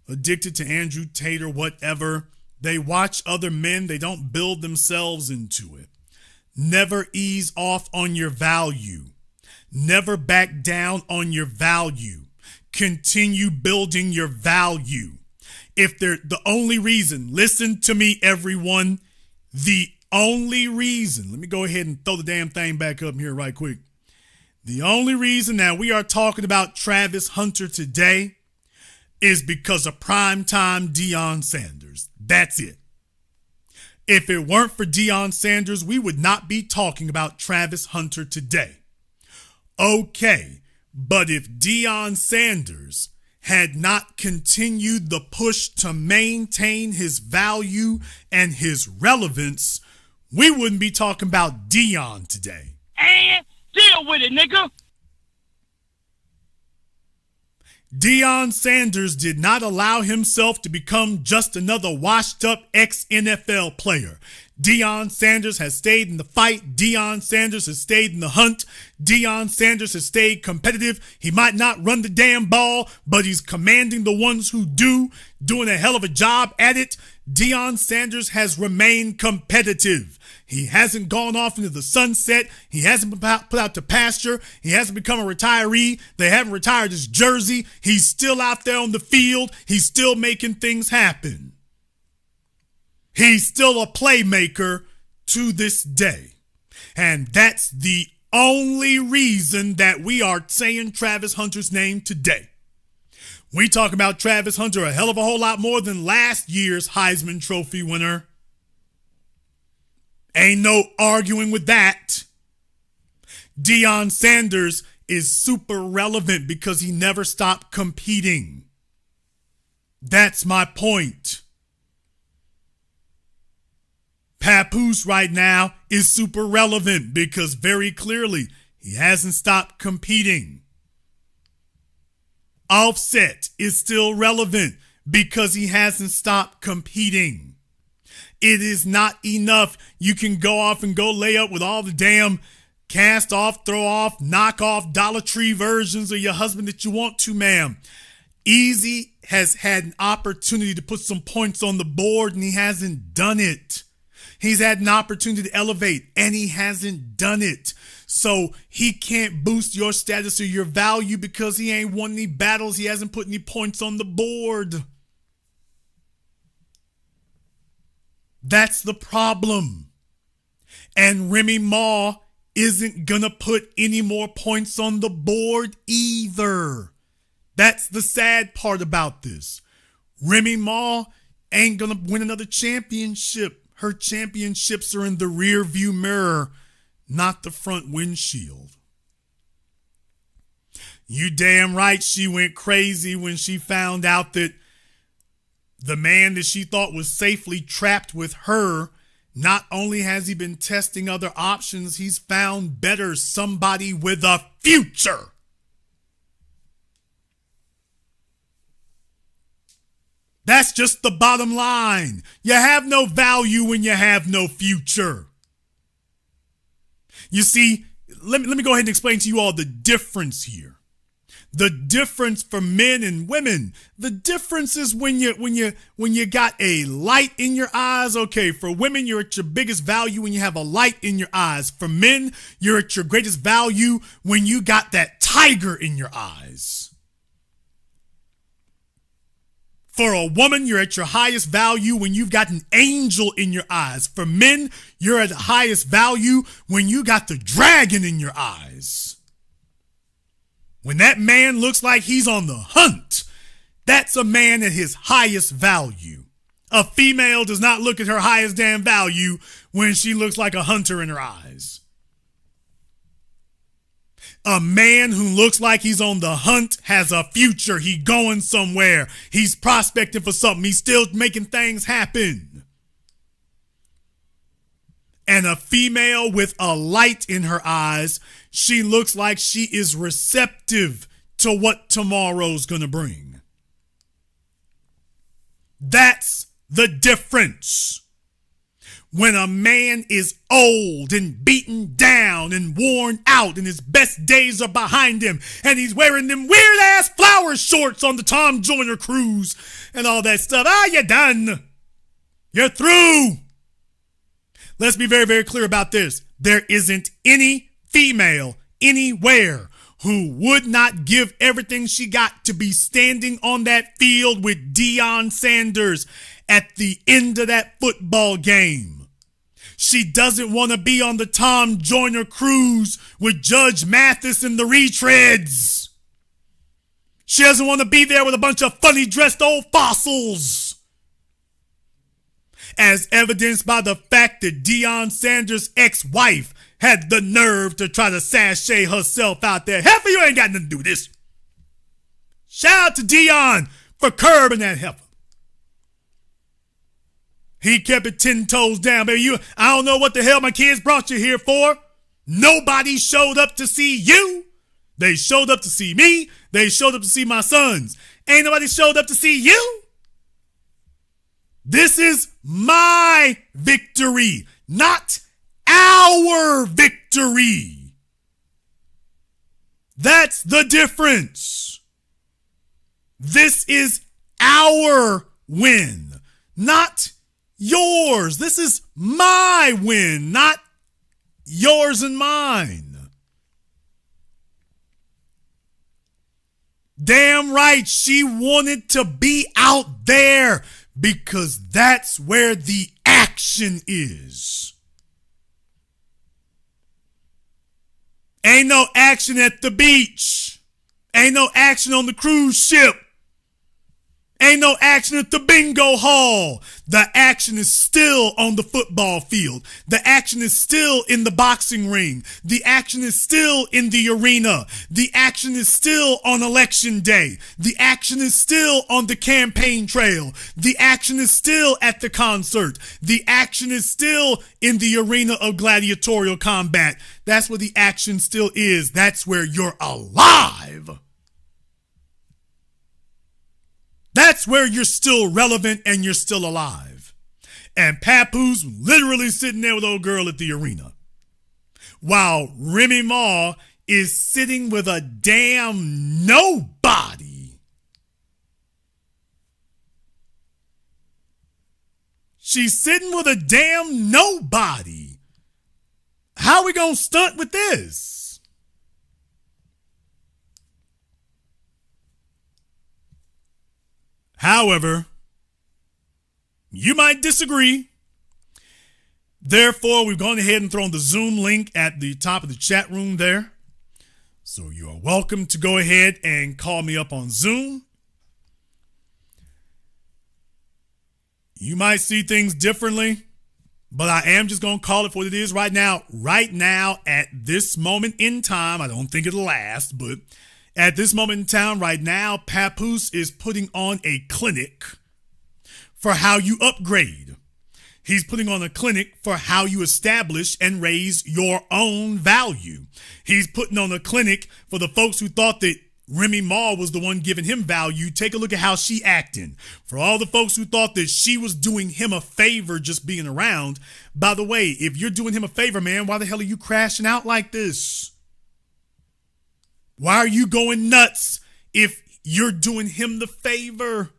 addicted to Andrew Tate or whatever. They watch other men. They don't build themselves into it. Never ease off on your value. Never back down on your value. Continue building your value. If they're the only reason, listen to me, everyone, the only reason, let me go ahead and throw the damn thing back up here right quick. The only reason that we are talking about Travis Hunter today is because of primetime Deion Sanders. That's it. If it weren't for Deion Sanders, we would not be talking about Travis Hunter today. Okay, but if Deion Sanders had not continued the push to maintain his value and his relevance, we wouldn't be talking about Deion today. And deal with it, nigga. Deion Sanders did not allow himself to become just another washed-up ex-NFL player. Deion Sanders has stayed in the fight. Deion Sanders has stayed in the hunt. Deion Sanders has stayed competitive. He might not run the damn ball, but he's commanding the ones who do, doing a hell of a job at it. Deion Sanders has remained competitive. He hasn't gone off into the sunset. He hasn't been put out to pasture. He hasn't become a retiree. They haven't retired his jersey. He's still out there on the field. He's still making things happen. He's still a playmaker to this day. And that's the only reason that we are saying Travis Hunter's name today. We talk about Travis Hunter a hell of a whole lot more than last year's Heisman Trophy winner. Ain't no arguing with that. Deion Sanders is super relevant because he never stopped competing. That's my point. Papoose right now is super relevant because very clearly he hasn't stopped competing. Offset is still relevant because he hasn't stopped competing. It is not enough. You can go off and go lay up with all the damn cast off, throw off, knock off, Dollar Tree versions of your husband that you want to, ma'am. Easy has had an opportunity to put some points on the board and he hasn't done it. He's had an opportunity to elevate and he hasn't done it. So he can't boost your status or your value because he ain't won any battles. He hasn't put any points on the board. That's the problem. And Remy Ma isn't gonna put any more points on the board either. That's the sad part about this. Remy Ma ain't gonna win another championship. Her championships are in the rear view mirror, not the front windshield. You damn right she went crazy when she found out that the man that she thought was safely trapped with her, not only has he been testing other options, he's found better, somebody with a future. That's just the bottom line. You have no value when you have no future. You see, let me go ahead and explain to you all the difference here. The difference for men and women. The difference is when you got a light in your eyes. Okay, for women, you're at your biggest value when you have a light in your eyes. For men, you're at your greatest value when you got that tiger in your eyes. For a woman, you're at your highest value when you've got an angel in your eyes. For men, you're at the highest value when you got the dragon in your eyes. When that man looks like he's on the hunt, that's a man at his highest value. A female does not look at her highest damn value when she looks like a hunter in her eyes. A man who looks like he's on the hunt has a future. He going somewhere. He's prospecting for something. He's still making things happen. And a female with a light in her eyes, she looks like she is receptive to what tomorrow's gonna bring. That's the difference. When a man is old and beaten down and worn out and his best days are behind him and he's wearing them weird ass flower shorts on the Tom Joyner cruise and all that stuff, you're done. You're through. Let's be very, very clear about this. There isn't any female anywhere who would not give everything she got to be standing on that field with Deion Sanders at the end of that football game. She doesn't want to be on the Tom Joyner cruise with Judge Mathis and the retreads. She doesn't want to be there with a bunch of funny dressed old fossils. As evidenced by the fact that Deion Sanders' ex-wife had the nerve to try to sashay herself out there. Heifer, you ain't got nothing to do with this. Shout out to Deion for curbing that heifer. He kept it 10 toes down, baby. I don't know what the hell my kids brought you here for. Nobody showed up to see you. They showed up to see me. They showed up to see my sons. Ain't nobody showed up to see you. This is my victory, not our victory. That's the difference. This is our win, not yours. This is my win, not yours and mine. Damn right, she wanted to be out there because that's where the action is. Ain't no action at the beach. Ain't no action on the cruise ship. Ain't no action at the bingo hall. The action is still on the football field. The action is still in the boxing ring. The action is still in the arena. The action is still on election day. The action is still on the campaign trail. The action is still at the concert. The action is still in the arena of gladiatorial combat. That's where the action still is. That's where you're alive. That's where you're still relevant and you're still alive. And Papoose literally sitting there with old girl at the arena. While Remy Ma is sitting with a damn nobody. She's sitting with a damn nobody. How we gonna stunt with this? However, you might disagree. Therefore, we've gone ahead and thrown the Zoom link at the top of the chat room there. So you are welcome to go ahead and call me up on Zoom. You might see things differently, but I am just going to call it for what it is right now. Right now, at this moment in time, I don't think it'll last, but at this moment in time, right now, Papoose is putting on a clinic for how you upgrade. He's putting on a clinic for how you establish and raise your own value. He's putting on a clinic for the folks who thought that Remy Ma was the one giving him value. Take a look at how she acting. For all the folks who thought that she was doing him a favor just being around. By the way, if you're doing him a favor, man, why the hell are you crashing out like this? Why are you going nuts if you're doing him the favor?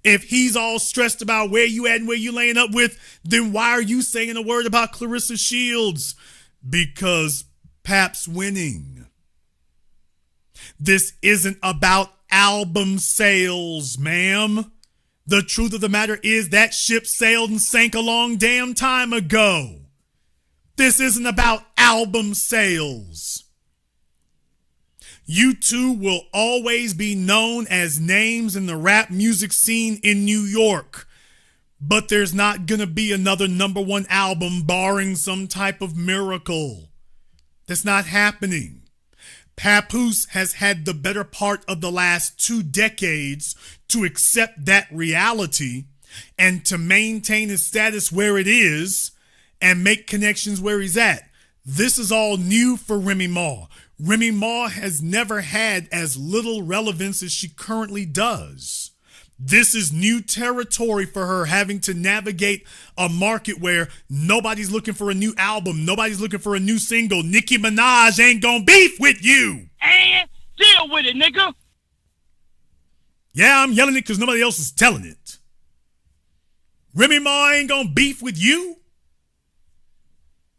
If he's all stressed about where you at and where you laying up with, then why are you saying a word about Clarissa Shields? Because Pap's winning. This isn't about album sales, ma'am. The truth of the matter is that ship sailed and sank a long damn time ago. This isn't about album sales. You two will always be known as names in the rap music scene in New York. But there's not going to be another #1 album barring some type of miracle. That's not happening. Papoose has had the better part of the last 2 decades to accept that reality and to maintain his status where it is and make connections where he's at. This is all new for Remy Ma. Remy Ma has never had as little relevance as she currently does. This is new territory for her, having to navigate a market where nobody's looking for a new album. Nobody's looking for a new single. Nicki Minaj ain't gonna beef with you. And deal with it, nigga. Yeah, I'm yelling it because nobody else is telling it. Remy Ma ain't gonna beef with you.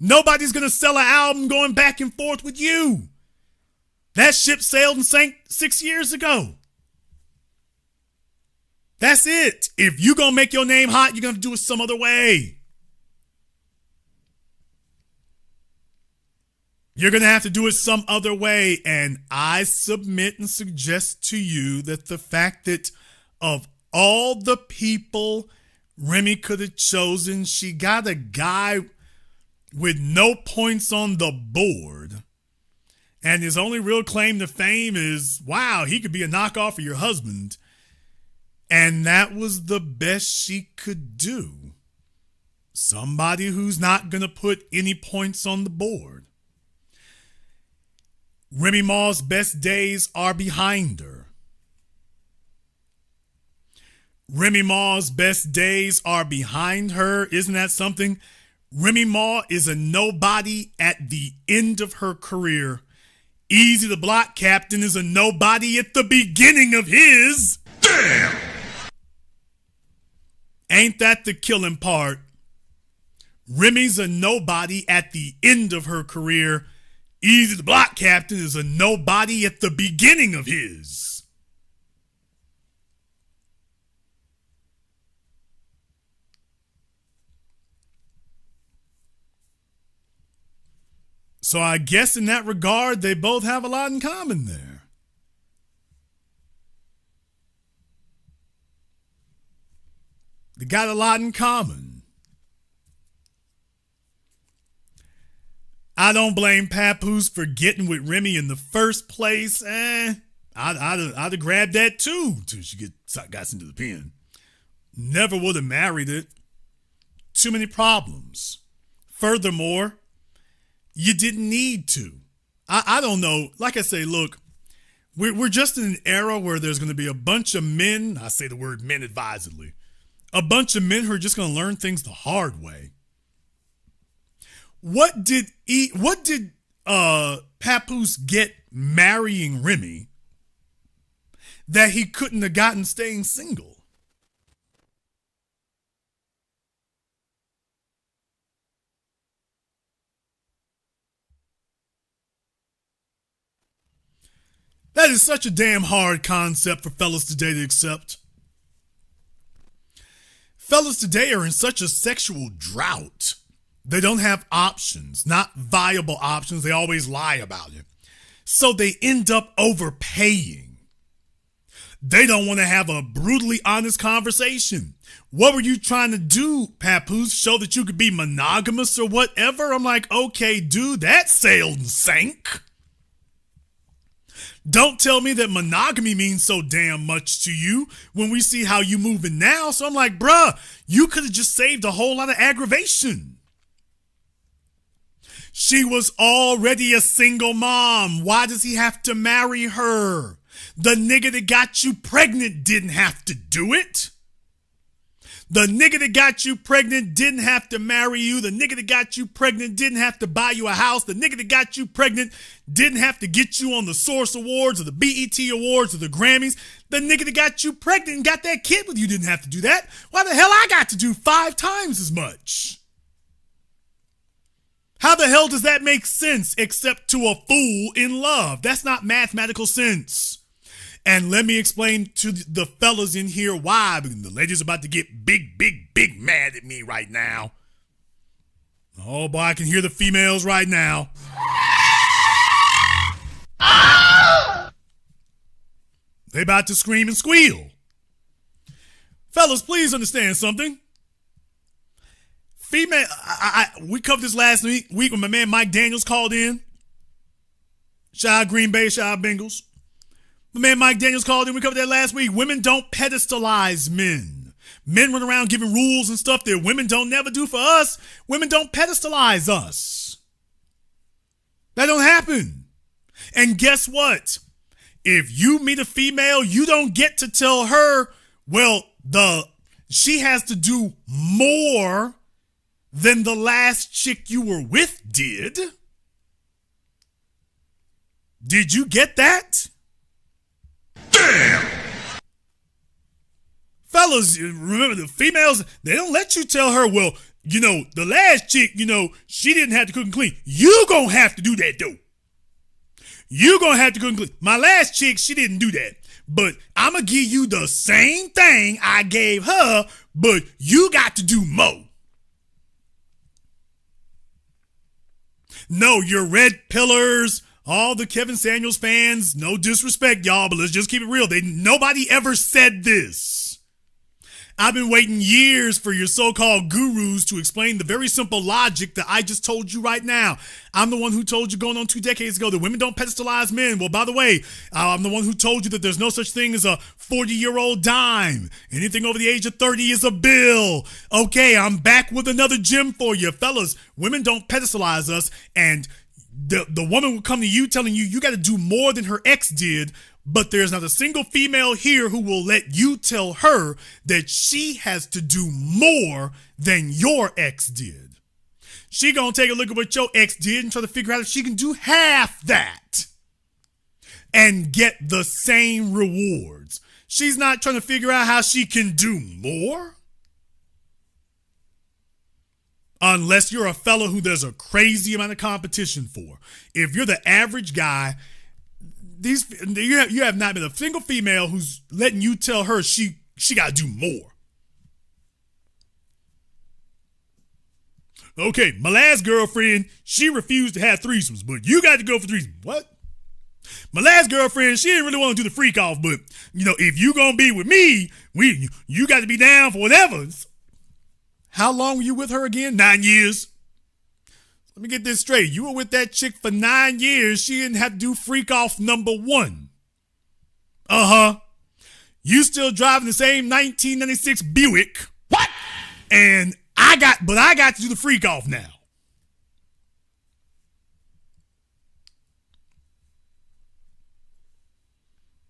Nobody's gonna sell an album going back and forth with you. That ship sailed and sank 6 years ago. That's it. If you're going to make your name hot, you're going to do it some other way. You're going to have to do it some other way. And I submit and suggest to you that the fact that of all the people Remy could have chosen, she got a guy with no points on the board. And his only real claim to fame is, wow, he could be a knockoff of your husband. And that was the best she could do. Somebody who's not going to put any points on the board. Remy Ma's best days are behind her. Remy Ma's best days are behind her. Isn't that something? Remy Ma is a nobody at the end of her career. Easy the Block Captain is a nobody at the beginning of his. Damn! Ain't that the killing part? Remy's a nobody at the end of her career. Easy the Block Captain is a nobody at the beginning of his. So I guess in that regard, they both have a lot in common there. They got a lot in common. I don't blame Papoose for getting with Remy in the first place. I'd have grabbed that too till she got into the pen. Never would have married it. Too many problems. Furthermore, you didn't need to. I don't know. Like I say, look, we're just in an era where there's going to be a bunch of men. I say the word men advisedly. A bunch of men who are just going to learn things the hard way. What did Papoose get marrying Remy that he couldn't have gotten staying single? That is such a damn hard concept for fellas today to accept. Fellas today are in such a sexual drought. They don't have options, not viable options. They always lie about it. So they end up overpaying. They don't want to have a brutally honest conversation. What were you trying to do, Papoose? Show that you could be monogamous or whatever? I'm like, okay, dude, that sailed and sank. Don't tell me that monogamy means so damn much to you when we see how you moving now. So I'm like, bruh, you could have just saved a whole lot of aggravation. She was already a single mom. Why does he have to marry her? The nigga that got you pregnant didn't have to do it. The nigga that got you pregnant didn't have to marry you. The nigga that got you pregnant didn't have to buy you a house. The nigga that got you pregnant didn't have to get you on the Source Awards or the BET Awards or the Grammys. The nigga that got you pregnant and got that kid with you didn't have to do that. Why the hell I got to do 5 times as much? How the hell does that make sense except to a fool in love? That's not mathematical sense. And let me explain to the fellas in here why. Because the ladies are about to get big mad at me right now. Oh boy, I can hear the females right now. They about to scream and squeal. Fellas, please understand something. Female, we covered this last week when my man Mike Daniels called in. Shout out Green Bay, shout out Bengals. My man Mike Daniels called in. We covered that last week. Women don't pedestalize men. Men run around giving rules and stuff that women don't never do for us. Women don't pedestalize us. That don't happen. And guess what? If you meet a female, you don't get to tell her, well, she has to do more than the last chick you were with did. Did you get that? Damn! Fellas, remember the females, they don't let you tell her, well, the last chick, she didn't have to cook and clean. You gonna have to do that though. You gonna have to cook and clean. My last chick, she didn't do that. But I'm gonna give you the same thing I gave her, but you got to do more. No, your red pillars, all the Kevin Samuels fans, no disrespect, y'all, but let's just keep it real. Nobody ever said this. I've been waiting years for your so-called gurus to explain the very simple logic that I just told you right now. I'm the one who told you going on 2 decades ago that women don't pedestalize men. Well, by the way, I'm the one who told you that there's no such thing as a 40-year-old dime. Anything over the age of 30 is a bill. Okay, I'm back with another gem for you. Fellas, women don't pedestalize us, and the woman will come to you telling you got to do more than her ex did, but there's not a single female here who will let you tell her that she has to do more than your ex did. She gonna take a look at what your ex did and try to figure out if she can do half that and get the same rewards. She's not trying to figure out how she can do more. Unless you're a fella who there's a crazy amount of competition for. If you're the average guy, you have not been a single female who's letting you tell her she got to do more. Okay, my last girlfriend, she refused to have threesomes, but you got to go for threesomes. What? My last girlfriend, she didn't really want to do the freak off, but if you gonna be with me, you got to be down for whatever. How long were you with her again? 9 years. Let me get this straight. You were with that chick for 9 years. She didn't have to do freak off number 1. Uh-huh. You still driving the same 1996 Buick. What? And I got to do the freak off now.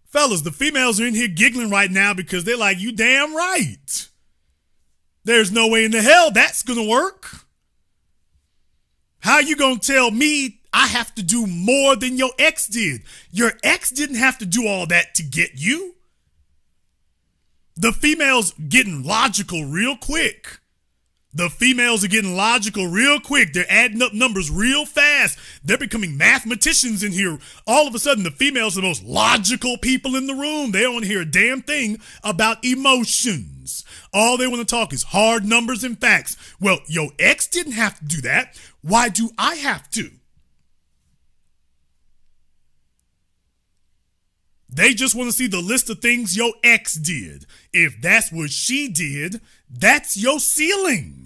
Fellas, the females are in here giggling right now because they're like, you damn right. There's no way in the hell that's going to work. How you going to tell me I have to do more than your ex did? Your ex didn't have to do all that to get you. The females getting logical real quick. The females are getting logical real quick. They're adding up numbers real fast. They're becoming mathematicians in here. All of a sudden, the females are the most logical people in the room. They don't hear a damn thing about emotions. All they want to talk is hard numbers and facts. Well, your ex didn't have to do that. Why do I have to? They just want to see the list of things your ex did. If that's what she did, that's your ceiling.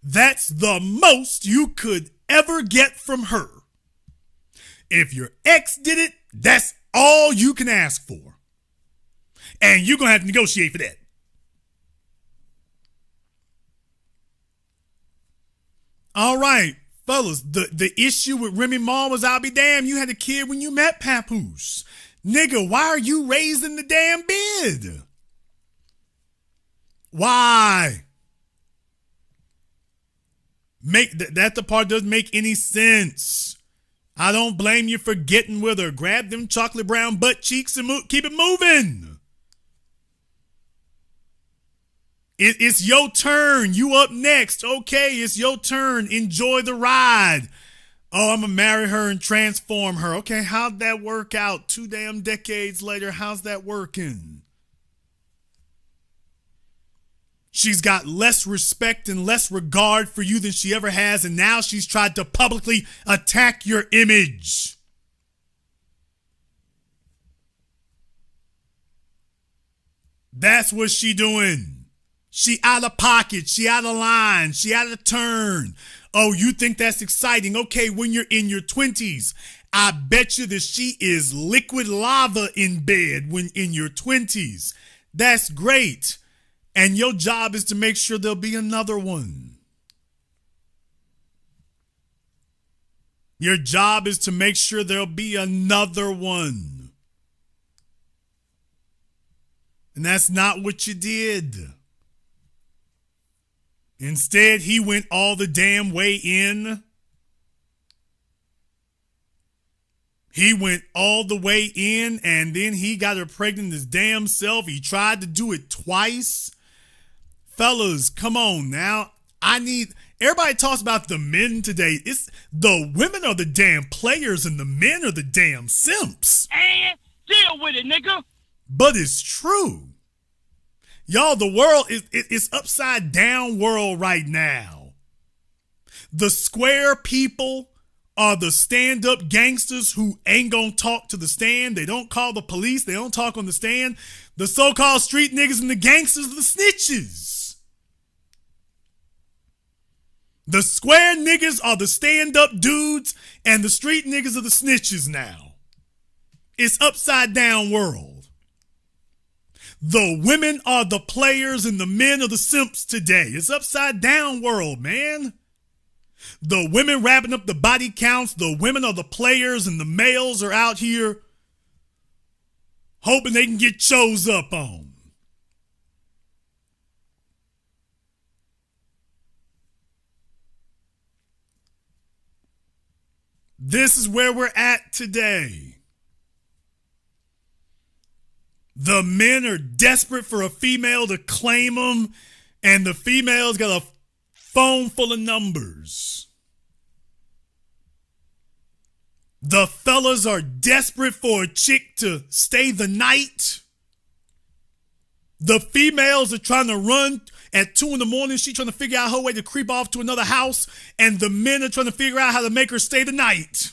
That's the most you could ever get from her. If your ex did it, that's all you can ask for. And you're going to have to negotiate for that. All right, fellas, the issue with Remy Ma was, I'll be damned, you had a kid when you met Papoose. Nigga, why are you raising the damn bid? Why? That the part doesn't make any sense. I don't blame you for getting with her. Grab them chocolate brown butt cheeks and keep it moving. It's your turn. You up next. Okay, it's your turn. Enjoy the ride. Oh, I'm going to marry her and transform her. Okay, how'd that work out? 2 damn decades later, how's that working? She's got less respect and less regard for you than she ever has, and now she's tried to publicly attack your image. That's what she doing. She out of pocket. She out of line. She out of turn. Oh, you think that's exciting? Okay, when you're in your 20s, I bet you that she is liquid lava in bed when in your 20s. That's great. And your job is to make sure there'll be another one. Your job is to make sure there'll be another one. And that's not what you did. Instead, he went all the damn way in. He went all the way in, and then he got her pregnant his damn self. He tried to do it twice. Fellas, come on now. Everybody talks about the men today. It's the women are the damn players and the men are the damn simps. And deal with it, nigga. But it's true. Y'all, the world is upside down world right now. The square people are the stand-up gangsters who ain't gonna talk to the stand. They don't call the police. They don't talk on the stand. The so-called street niggas and the gangsters are the snitches. The square niggas are the stand-up dudes and the street niggas are the snitches now. It's upside down world. The women are the players and the men are the simps today. It's upside down world, man. The women wrapping up the body counts. The women are the players and the males are out here hoping they can get chose up on. This is where we're at today. The men are desperate for a female to claim them, and the female's got a phone full of numbers. The fellas are desperate for a chick to stay the night. The females are trying to run at 2 a.m. She's trying to figure out her way to creep off to another house, and the men are trying to figure out how to make her stay the night.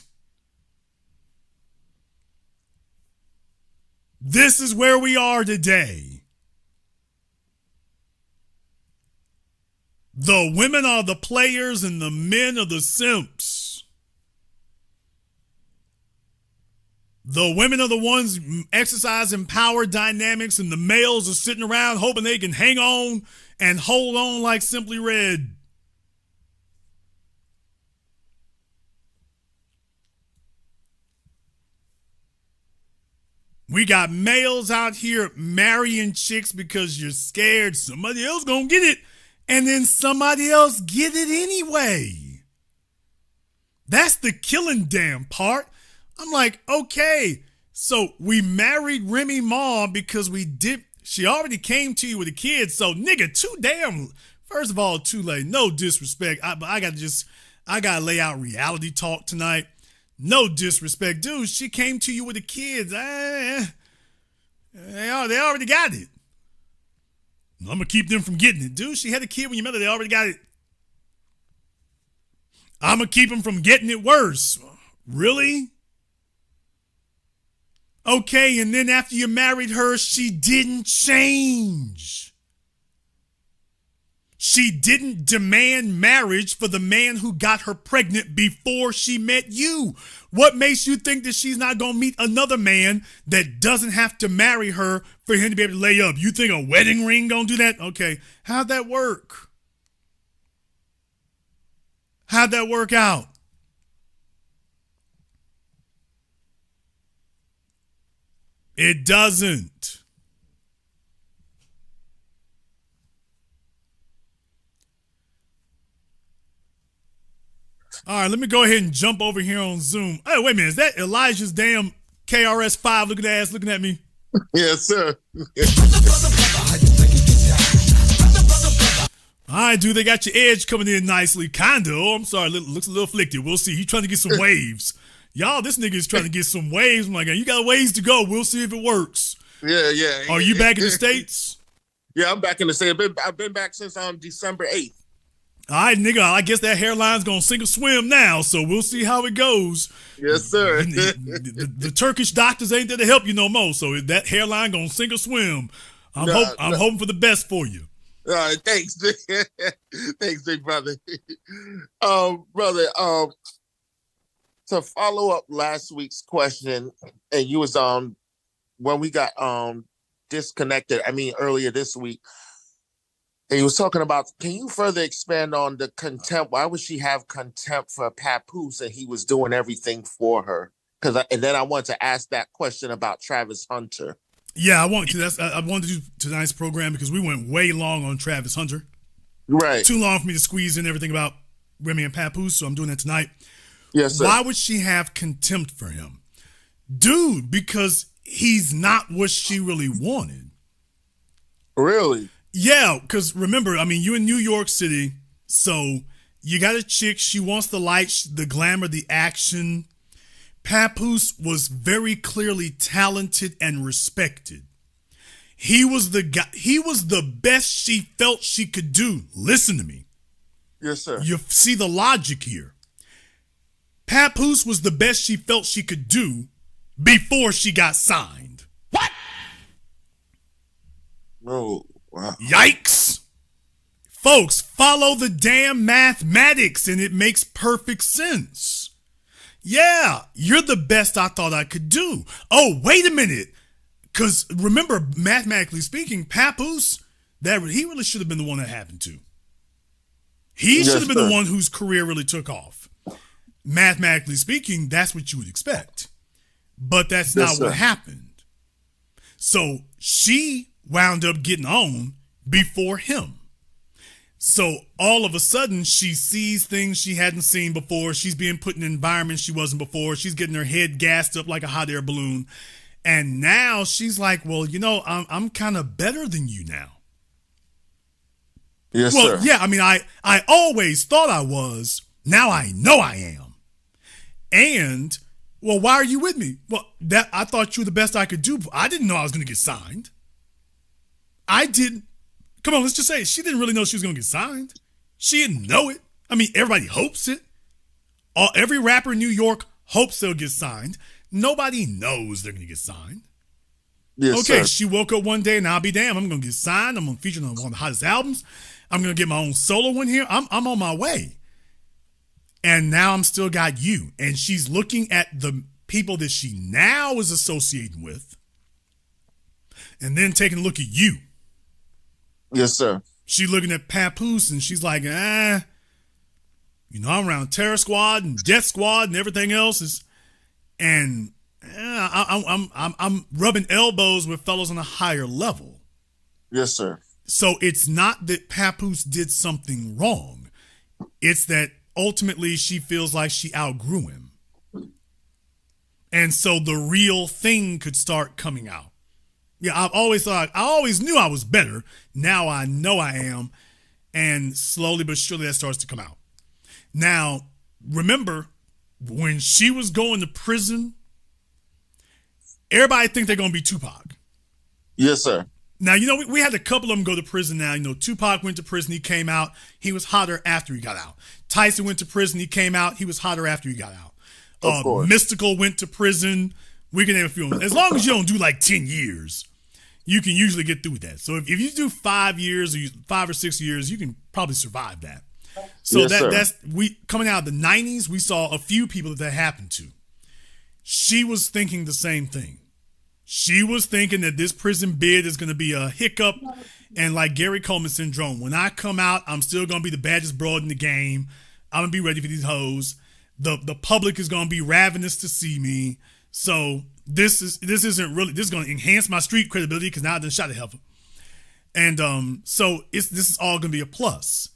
This is where we are today. The women are the players and the men are the simps. The women are the ones exercising power dynamics, and the males are sitting around hoping they can hang on and hold on like Simply Red. We got males out here marrying chicks because you're scared somebody else gonna get it, and then somebody else get it anyway. That's the killing damn part. I'm like, okay, so we married Remy Ma because she already came to you with a kid, so nigga, first of all, too late. No disrespect. I gotta lay out reality talk tonight. No disrespect. Dude, she came to you with the kids. They already got it. I'm gonna keep them from getting it. Dude, she had a kid when you met her. They already got it. I'm gonna keep them from getting it worse. Really? Okay, and then after you married her, she didn't change. She didn't demand marriage for the man who got her pregnant before she met you. What makes you think that she's not going to meet another man that doesn't have to marry her for him to be able to lay up? You think a wedding ring going to do that? Okay, how'd that work? How'd that work out? It doesn't. All right, let me go ahead and jump over here on Zoom. Hey, wait a minute. Is that Elijah's damn KRS-5 looking at me? Yes, sir. All right, dude, they got your edge coming in nicely. Kinda. Oh, I'm sorry. Looks a little afflicted. We'll see. He's trying to get some waves. Y'all, this nigga is trying to get some waves. I'm like, you got ways to go. We'll see if it works. Yeah. Are you back in the States? Yeah, I'm back in the States. I've been back since December 8th. All right, nigga, I guess that hairline's going to sink or swim now, so we'll see how it goes. Yes, sir. The Turkish doctors ain't there to help you no more, so that hairline going to sink or swim. I'm hoping for the best for you. All right, thanks. Thanks, big brother. To follow up last week's question, and you was when we got disconnected, earlier this week, and you was talking about, can you further expand on the contempt? Why would she have contempt for Papoose and he was doing everything for her? And then I want to ask that question about Travis Hunter. Yeah, I wanted to do tonight's program because we went way long on Travis Hunter. Right. Too long for me to squeeze in everything about Remy and Papoose, so I'm doing that tonight. Yes, sir. Why would she have contempt for him? Dude, because he's not what she really wanted. Really? Yeah, because remember, you in New York City, so you got a chick, she wants the lights, the glamour, the action. Papoose was very clearly talented and respected. He was the guy, he was the best she felt she could do. Listen to me. Yes, sir. You see the logic here. Papoose was the best she felt she could do before she got signed. What? Oh, wow. Yikes. Folks, follow the damn mathematics and it makes perfect sense. Yeah, you're the best I thought I could do. Oh, wait a minute. Because remember, mathematically speaking, Papoose, he really should have been the one that happened to. He should have been the one whose career really took off. Mathematically speaking, that's what you would expect. But that's not what happened. So she wound up getting on before him. So all of a sudden, she sees things she hadn't seen before. She's being put in environments she wasn't before. She's getting her head gassed up like a hot air balloon. And now she's like, well, I'm kind of better than you now. Yes, well, sir. Yeah, I always thought I was. Now I know I am. And, well, why are you with me? Well, I thought you were the best I could do. I didn't know I was going to get signed. I didn't. Come on, let's just say it. She didn't really know she was going to get signed. She didn't know it. Everybody hopes it. Every rapper in New York hopes they'll get signed. Nobody knows they're going to get signed. Yes, okay, sir. She woke up one day and I'll be damned. I'm going to get signed. I'm going to feature on one of the hottest albums. I'm going to get my own solo one here. I'm on my way. And now I'm still got you. And she's looking at the people that she now is associating with and then taking a look at you. Yes, sir. She's looking at Papoose and she's like, I'm around Terror Squad and Death Squad and everything else and I'm rubbing elbows with fellows on a higher level. Yes, sir. So it's not that Papoose did something wrong. It's that ultimately she feels like she outgrew him. And so the real thing could start coming out. Yeah, I always knew I was better. Now I know I am. And slowly but surely that starts to come out. Now, remember, when she was going to prison, everybody think they're going to be Tupac. Yes, sir. Now, we had a couple of them go to prison now. Tupac went to prison. He came out. He was hotter after he got out. Tyson went to prison. He came out. He was hotter after he got out. Of course. Mystical went to prison. We can name a few of them. As long as you don't do like 10 years, you can usually get through that. So if you do 5 years or 5 or 6 years, you can probably survive that. So yes, coming out of the 90s, we saw a few people that happened to. She was thinking the same thing. She was thinking that this prison bid is going to be a hiccup and like Gary Coleman syndrome. When I come out, I'm still going to be the baddest broad in the game. I'm going to be ready for these hoes. The public is going to be ravenous to see me. So this is going to enhance my street credibility because now I done shot a heifer. And so this is all going to be a plus.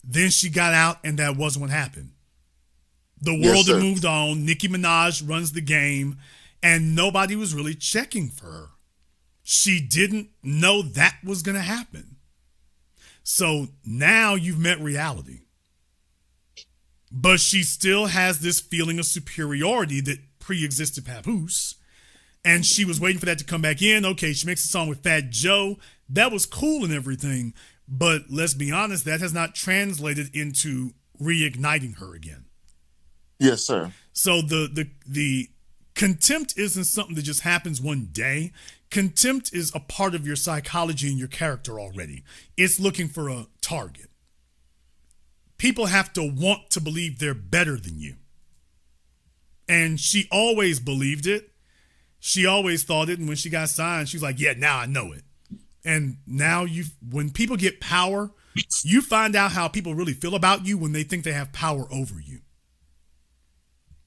Then she got out and that wasn't what happened. The world had moved on. Nicki Minaj runs the game. And nobody was really checking for her. She didn't know that was going to happen. So now you've met reality. But she still has this feeling of superiority that pre-existed Papoose. And she was waiting for that to come back in. Okay, she makes a song with Fat Joe. That was cool and everything. But let's be honest, that has not translated into reigniting her again. Yes, sir. So the contempt isn't something that just happens one day. Contempt is a part of your psychology and your character already. It's looking for a target. People have to want to believe they're better than you. And she always believed it. She always thought it. And when she got signed, she was like, yeah, now I know it. And now when people get power, you find out how people really feel about you when they think they have power over you.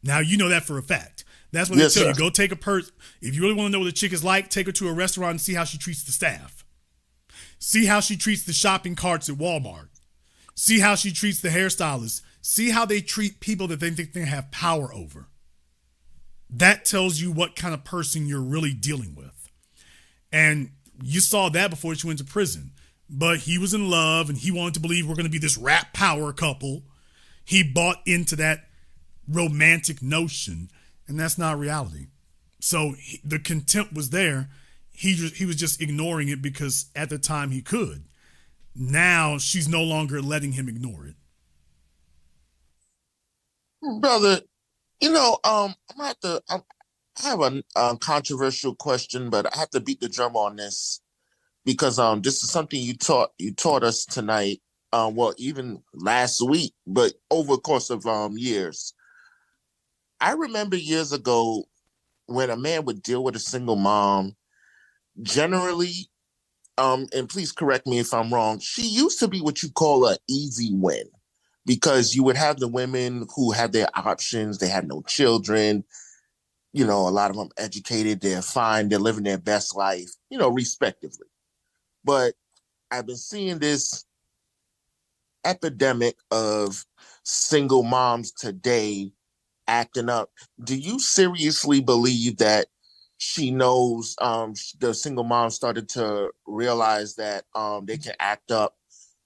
Now, you know that for a fact. That's what they tell you. Go take a person. If you really want to know what a chick is like, take her to a restaurant and see how she treats the staff. See how she treats the shopping carts at Walmart. See how she treats the hairstylists. See how they treat people that they think they have power over. That tells you what kind of person you're really dealing with. And you saw that before she went to prison. But he was in love and he wanted to believe we're going to be this rap power couple. He bought into that romantic notion. And that's not reality. So the contempt was there. He was just ignoring it because at the time he could. Now she's no longer letting him ignore it. Brother, I have a controversial question, but I have to beat the drum on this because this is something you taught us tonight. Even last week, but over the course of years. I remember years ago when a man would deal with a single mom, generally, and please correct me if I'm wrong, she used to be what you call an easy win because you would have the women who had their options. They had no children. A lot of them educated. They're fine. They're living their best life, respectively. But I've been seeing this epidemic of single moms today acting up. Do you seriously believe that she knows the single mom started to realize that they can act up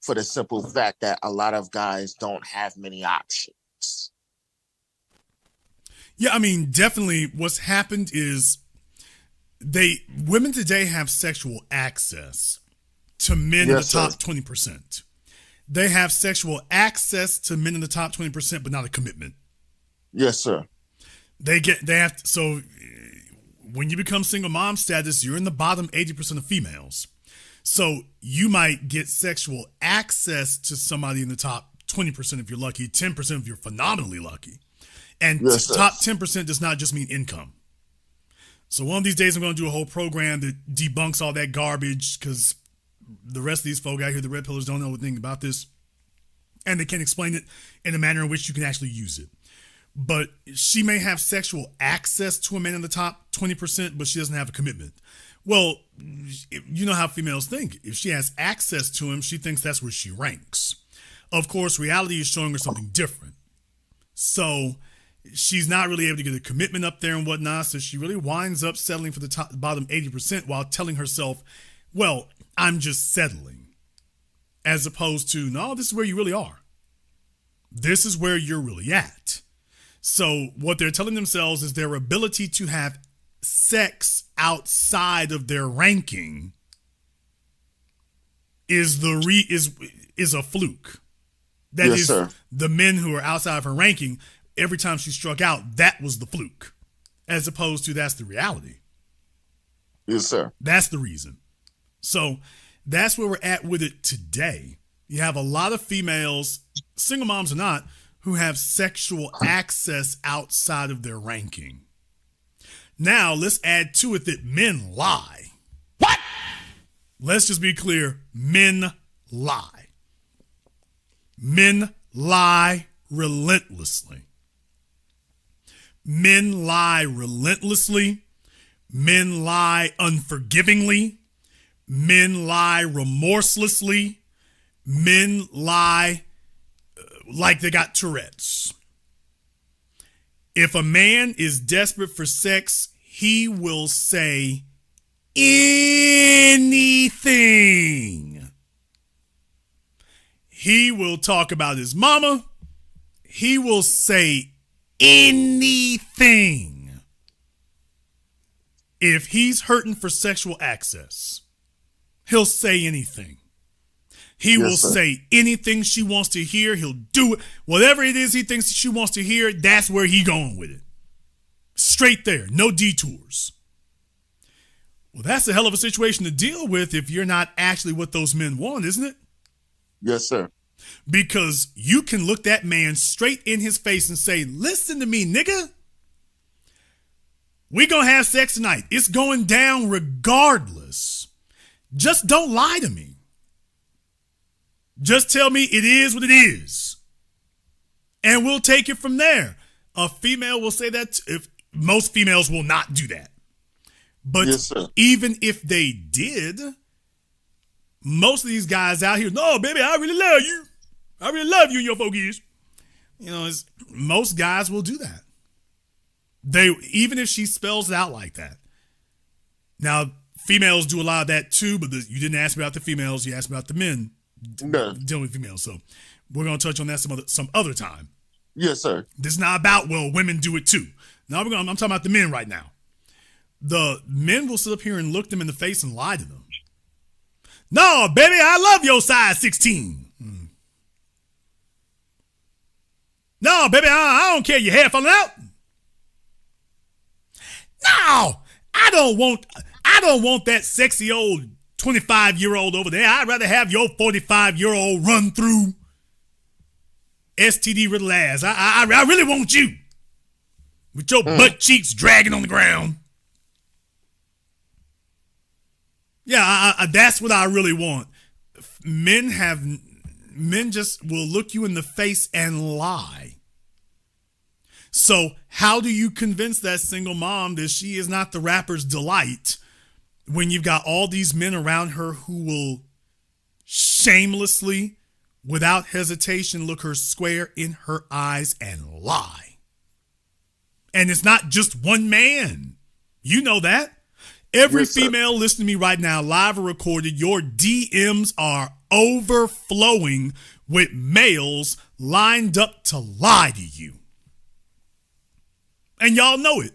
for the simple fact that a lot of guys don't have many options? Yeah, I mean, definitely what's happened is women today have sexual access to men in the top 20%. They have sexual access to men in the top 20%, but not a commitment. Yes, sir. So when you become single mom status, you're in the bottom 80% of females. So you might get sexual access to somebody in the top 20% if you're lucky, 10% if you're phenomenally lucky. And Yes, sir. top 10% does not just mean income. So one of these days I'm going to do a whole program that debunks all that garbage, because the rest of these folk out here, the red pillars, don't know anything about this. And they can't explain it in a manner in which you can actually use it. But she may have sexual access to a man in the top 20%, but she doesn't have a commitment. Well, you know how females think. If she has access to him, she thinks that's where she ranks. Of course, reality is showing her something different. So she's not really able to get a commitment up there and whatnot. So she really winds up settling for the bottom 80% while telling herself, well, I'm just settling. As opposed to, no, this is where you really are. This is where you're really at. So what they're telling themselves is their ability to have sex outside of their ranking is a fluke. That Yes, is, sir. the men who are outside of her ranking, every time she struck out, that was the fluke. As opposed to that's the reality. Yes, sir. That's the reason. So that's where we're at with it today. You have a lot of females, single moms or not, who have sexual access outside of their ranking. Now, let's add to it that men lie. What? Let's just be clear. Men lie. Men lie relentlessly. Men lie relentlessly. Men lie unforgivingly. Men lie remorselessly. Men lie like they got Tourette's. If a man is desperate for sex, he will say anything. He will talk about his mama. He will say anything. If he's hurting for sexual access, he'll say anything. He will say anything she wants to hear. He'll do it. Whatever it is he thinks she wants to hear, that's where he going with it. Straight there. No detours. Well, that's a hell of a situation to deal with if you're not actually what those men want, isn't it? Yes, sir. Because you can look that man straight in his face and say, listen to me, nigga. We gonna have sex tonight. It's going down regardless. Just don't lie to me. Just tell me it is what it is. And we'll take it from there. A female will say that. If most females will not do that. But yes, even if they did, most of these guys out here, no, baby, I really love you. I really love you and your folk is. You know, most guys will do that. Even if she spells it out like that. Now, females do a lot of that too, but you didn't ask me about the females. You asked me about the men. No. Dealing with females. So we're going to touch on that some other time. Yes, sir. This is not about, well, women do it too. Now I'm talking about the men right now. The men will sit up here and look them in the face and lie to them. No, baby, I love your size 16. No, baby, I don't care your hair falling out. No, I don't want that sexy old 25-year-old over there. I'd rather have your 45-year-old run through STD riddle ass. I really want you with your butt cheeks dragging on the ground. Yeah, that's what I really want. Men just will look you in the face and lie. So how do you convince that single mom that she is not the rapper's delight when you've got all these men around her who will shamelessly, without hesitation, look her square in her eyes and lie? And it's not just one man. You know that. Every female listening to me right now, live or recorded, your DMs are overflowing with males lined up to lie to you. And y'all know it.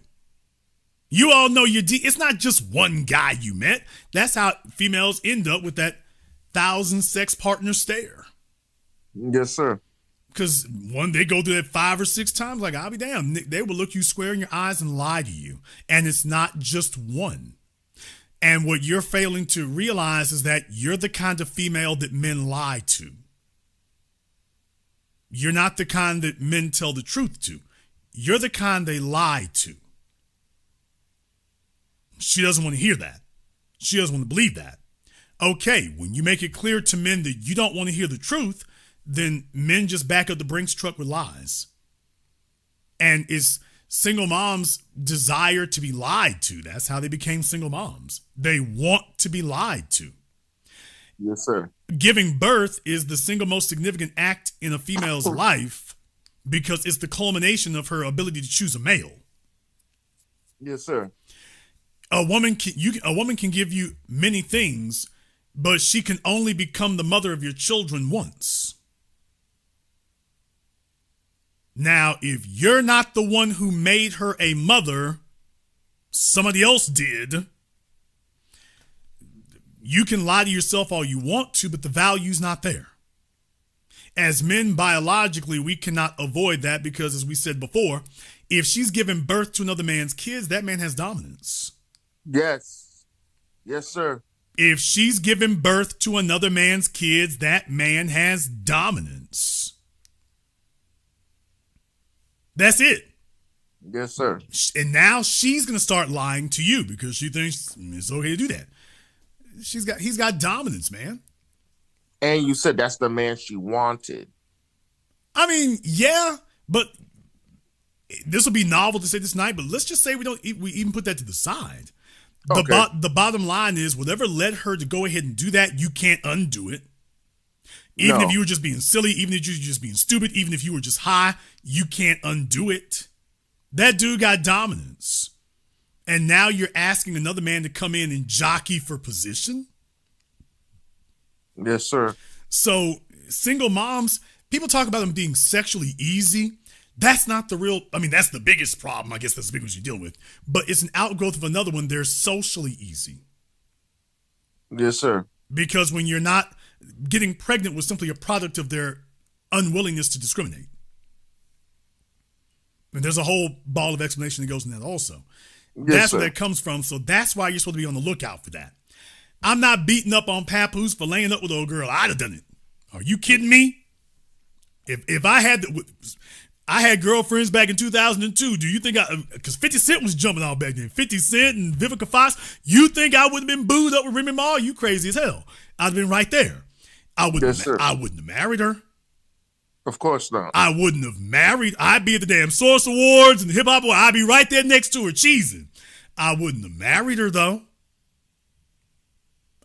You all know it's not just one guy you met. That's how females end up with that 1,000 sex partner stare. Yes, sir. Because they go through that 5 or 6 times, like, I'll be damned. They will look you square in your eyes and lie to you. And it's not just one. And what you're failing to realize is that you're the kind of female that men lie to. You're not the kind that men tell the truth to. You're the kind they lie to. She doesn't want to hear that. She doesn't want to believe that. Okay, when you make it clear to men that you don't want to hear the truth, then men just back up the Brinks truck with lies. And it's single moms desire to be lied to. That's how they became single moms. They want to be lied to. Yes, sir. Giving birth is the single most significant act in a female's life because it's the culmination of her ability to choose a male. Yes, sir. A woman can give you many things, but she can only become the mother of your children once. Now, if you're not the one who made her a mother, somebody else did. You can lie to yourself all you want to, but the value's not there. As men, biologically, we cannot avoid that because, as we said before, if she's giving birth to another man's kids, that man has dominance. Yes. Yes, sir. If she's giving birth to another man's kids, that man has dominance. That's it. Yes, sir. And now she's going to start lying to you because she thinks it's okay to do that. He's got dominance, man. And you said that's the man she wanted. I mean, yeah, but this will be novel to say this night, but let's just say we even put that to the side. The bottom line is whatever led her to go ahead and do that, you can't undo it. Even if you were just being silly, even if you were just being stupid, even if you were just high, you can't undo it. That dude got dominance. And now you're asking another man to come in and jockey for position? Yes, sir. So single moms, people talk about them being sexually easy. That's not the real, that's the biggest problem. I guess that's the big one you're dealing with. But it's an outgrowth of another one. They're socially easy. Yes, sir. Because when you're not, getting pregnant was simply a product of their unwillingness to discriminate. And there's a whole ball of explanation that goes in that also. Yes, that's sir. where that comes from. So that's why you're supposed to be on the lookout for that. I'm not beating up on Papoose for laying up with an old girl. I'd have done it. Are you kidding me? If I had girlfriends back in 2002, do you think because 50 Cent was jumping out back then, 50 Cent and Vivica Fox, you think I would have been booed up with Remy Ma? You crazy as hell. I'd have been right there. I wouldn't have married her. Of course not. I wouldn't have married. I'd be at the damn Source Awards and Hip Hop Awards. I'd be right there next to her cheesing. I wouldn't have married her, though.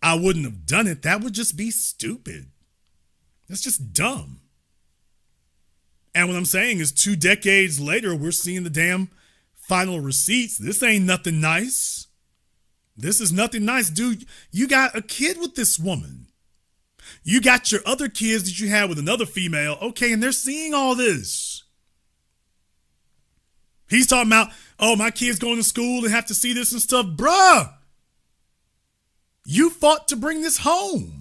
I wouldn't have done it. That would just be stupid. That's just dumb. And what I'm saying is 2 decades later, we're seeing the damn final receipts. This ain't nothing nice. This is nothing nice. Dude, you got a kid with this woman. You got your other kids that you had with another female. Okay, and they're seeing all this. He's talking about, oh, my kids going to school and have to see this and stuff. Bruh, you fought to bring this home.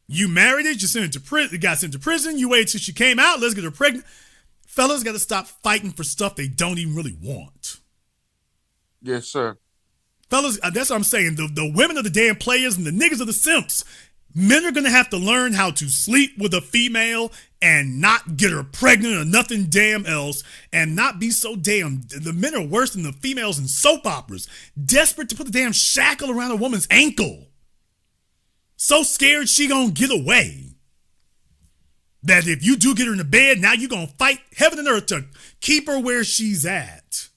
You married it, you sent it to prison, got sent to prison, you waited till she came out, let's get her pregnant. Fellas got to stop fighting for stuff they don't even really want. Yes, sir. Fellas, that's what I'm saying. The women are the damn players and the niggas are the simps. Men are going to have to learn how to sleep with a female and not get her pregnant or nothing damn else and not be so damn. The men are worse than the females in soap operas. Desperate to put the damn shackle around a woman's ankle. So scared she going to get away. That if you do get her in the bed, now you're going to fight heaven and earth to keep her where she's at.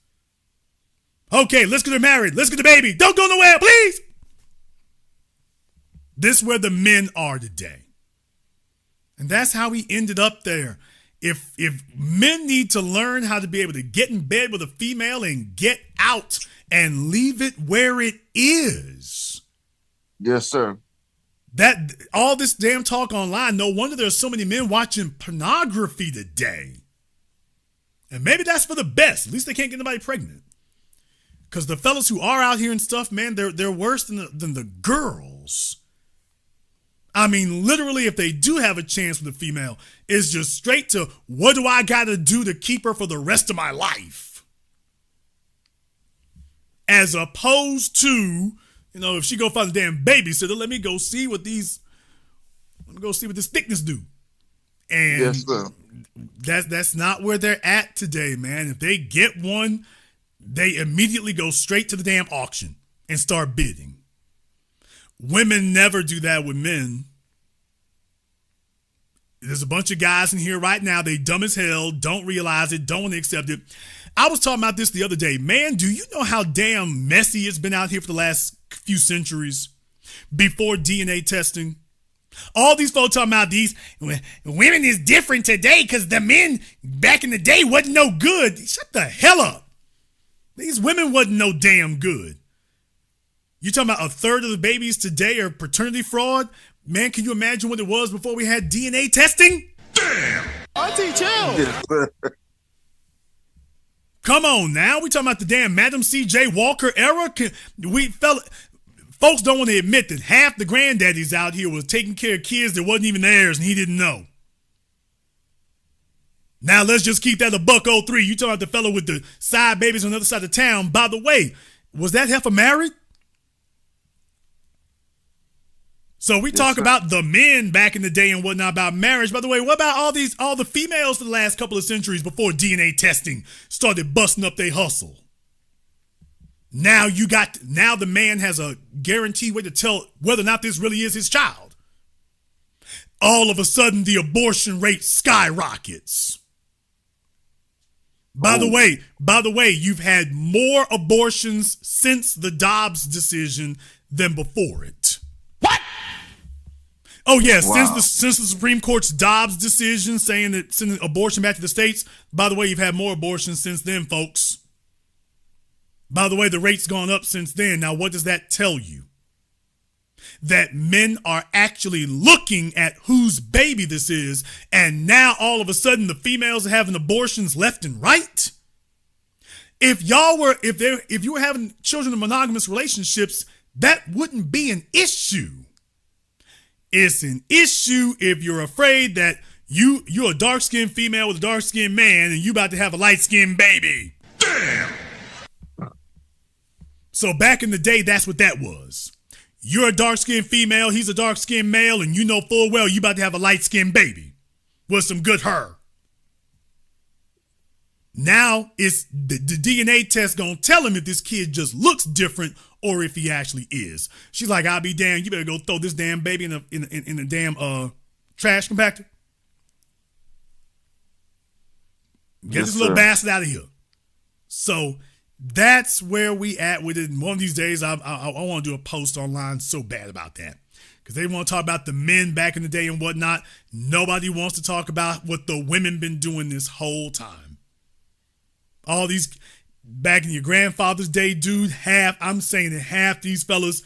Okay, let's get her married. Let's get the baby. Don't go nowhere, please. This is where the men are today. And that's how we ended up there. If men need to learn how to be able to get in bed with a female and get out and leave it where it is. Yes, sir. That all this damn talk online, no wonder there's so many men watching pornography today. And maybe that's for the best. At least they can't get anybody pregnant. Because the fellas who are out here and stuff, man, they're worse than the girls. I mean, literally, if they do have a chance with a female, it's just straight to, what do I got to do to keep her for the rest of my life? as opposed to, if she go find a damn babysitter, let me go see what this thickness do. And Yes, sir. that's not where they're at today, man. If they get one, they immediately go straight to the damn auction and start bidding. Women never do that with men. There's a bunch of guys in here right now. They dumb as hell, don't realize it, don't accept it. I was talking about this the other day. Man, do you know how damn messy it's been out here for the last few centuries before DNA testing? All these folks talking about these women is different today because the men back in the day wasn't no good. Shut the hell up. These women wasn't no damn good. You talking about a third of the babies today are paternity fraud? Man, can you imagine what it was before we had DNA testing? Damn! Auntie, chill! Come on now. We talking about the damn Madam C.J. Walker era? Folks don't want to admit that half the granddaddies out here was taking care of kids that wasn't even theirs and he didn't know. Now let's just keep that $103. You talking about the fellow with the side babies on the other side of town. By the way, was that heifer married? So we talk about the men back in the day and whatnot about marriage. By the way, what about all the females for the last couple of centuries before DNA testing started busting up their hustle? Now the man has a guaranteed way to tell whether or not this really is his child. All of a sudden, the abortion rate skyrockets. By the way, you've had more abortions since the Dobbs decision than before it. What? Oh yes, wow. since the Supreme Court's Dobbs decision saying that sending abortion back to the states. By the way, you've had more abortions since then, folks. By the way, the rate's gone up since then. Now, what does that tell you? That men are actually looking at whose baby this is, and now all of a sudden the females are having abortions left and right. If you were having children in monogamous relationships, that wouldn't be an issue. It's an issue if you're afraid that you're a dark-skinned female with a dark-skinned man and you about to have a light-skinned baby. Damn! So back in the day, that's what that was. You're a dark-skinned female, he's a dark-skinned male, and you know full well you about to have a light-skinned baby with some good hair. Now it's the DNA test gonna tell him if this kid just looks different or if he actually is. She's like, I'll be damned, you better go throw this damn baby in a damn trash compactor. Get this little bastard out of here. So that's where we at with it. And one of these days, I want to do a post online so bad about that. Because they want to talk about the men back in the day and whatnot. Nobody wants to talk about what the women been doing this whole time. All these, back in your grandfather's day, dude, I'm saying that half these fellas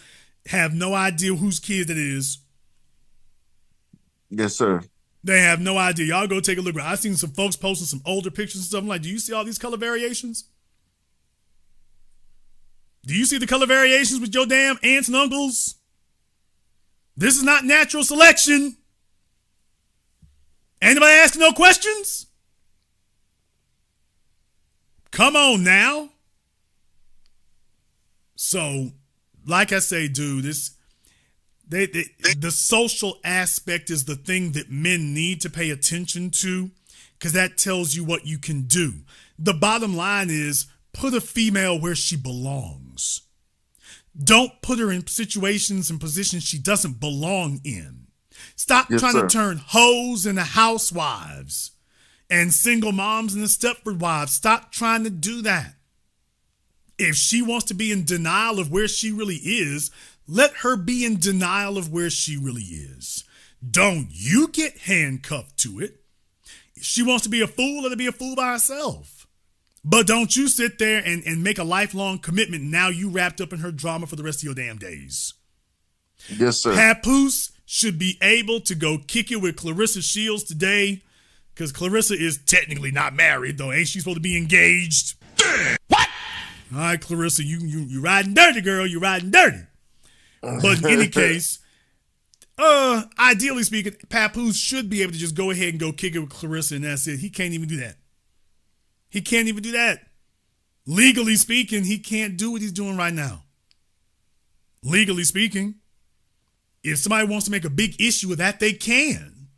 have no idea whose kid that is. Yes, sir. They have no idea. Y'all go take a look. I've seen some folks posting some older pictures and stuff. I'm like, do you see all these color variations? Do you see the color variations with your damn aunts and uncles? This is not natural selection. Anybody asking no questions? Come on now. So, like I say, dude, the social aspect is the thing that men need to pay attention to because that tells you what you can do. The bottom line is put a female where she belongs. Don't put her in situations and positions she doesn't belong in. Stop trying to turn hoes into housewives and single moms into Stepford wives. Stop trying to do that. If she wants to be in denial of where she really is, let her be in denial of where she really is. Don't you get handcuffed to it. If she wants to be a fool, let her be a fool by herself. But don't you sit there and make a lifelong commitment. Now you wrapped up in her drama for the rest of your damn days. Yes, sir. Papoose should be able to go kick it with Clarissa Shields today because Clarissa is technically not married, though. Ain't she supposed to be engaged? What? All right, Clarissa, you riding dirty, girl. You riding dirty. But in any case, ideally speaking, Papoose should be able to just go ahead and go kick it with Clarissa, and that's it. He can't even do that. He can't even do that. Legally speaking, he can't do what he's doing right now. Legally speaking, if somebody wants to make a big issue of that, they can.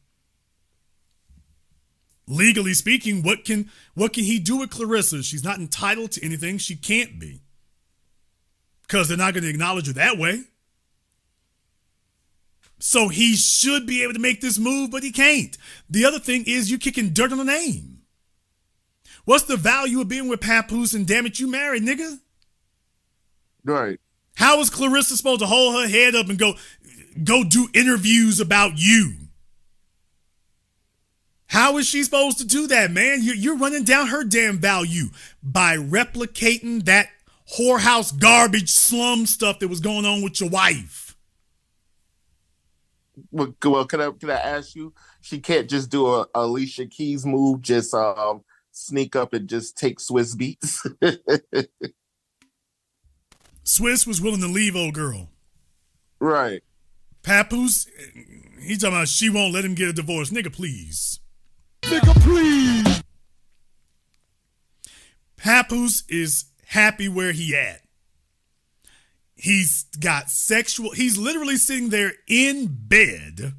Legally speaking, what can he do with Clarissa? She's not entitled to anything. She can't be. Because they're not going to acknowledge her that way. So he should be able to make this move, but he can't. The other thing is you're kicking dirt on the name. What's the value of being with Papoose and damn it, you married, nigga? Right. How is Clarissa supposed to hold her head up and go do interviews about you? How is she supposed to do that, man? You're running down her damn value by replicating that whorehouse garbage slum stuff that was going on with your wife. Well, can I ask you? She can't just do a Alicia Keys move, just sneak up and just take Swiss beats. Swiss was willing to leave old girl. Right. Papoose, he's talking about she won't let him get a divorce. Nigga, please. Nigga, please. Papoose is happy where he at. He's literally sitting there in bed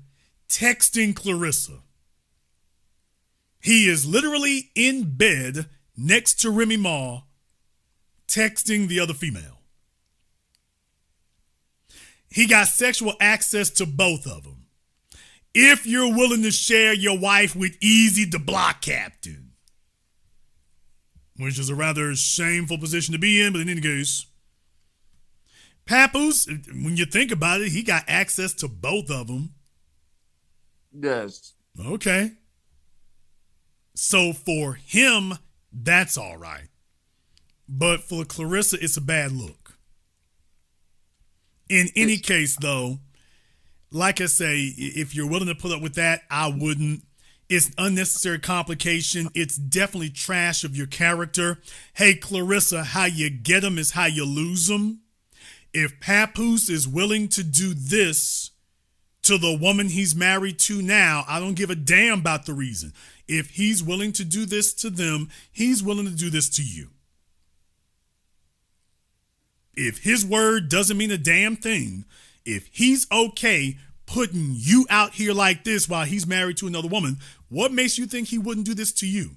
texting Clarissa. He is literally in bed next to Remy Ma texting the other female. He got sexual access to both of them. If you're willing to share your wife with Easy the Block Captain, which is a rather shameful position to be in, but in any case, Papoose, when you think about it, he got access to both of them. Yes. Okay. So for him, that's all right. But for Clarissa, it's a bad look. In any case, though, like I say, if you're willing to put up with that, I wouldn't. It's unnecessary complication. It's definitely trash of your character. Hey, Clarissa, how you get them is how you lose them. If Papoose is willing to do this to the woman he's married to now, I don't give a damn about the reason. If he's willing to do this to them, he's willing to do this to you. If his word doesn't mean a damn thing, if he's okay putting you out here like this while he's married to another woman, what makes you think he wouldn't do this to you?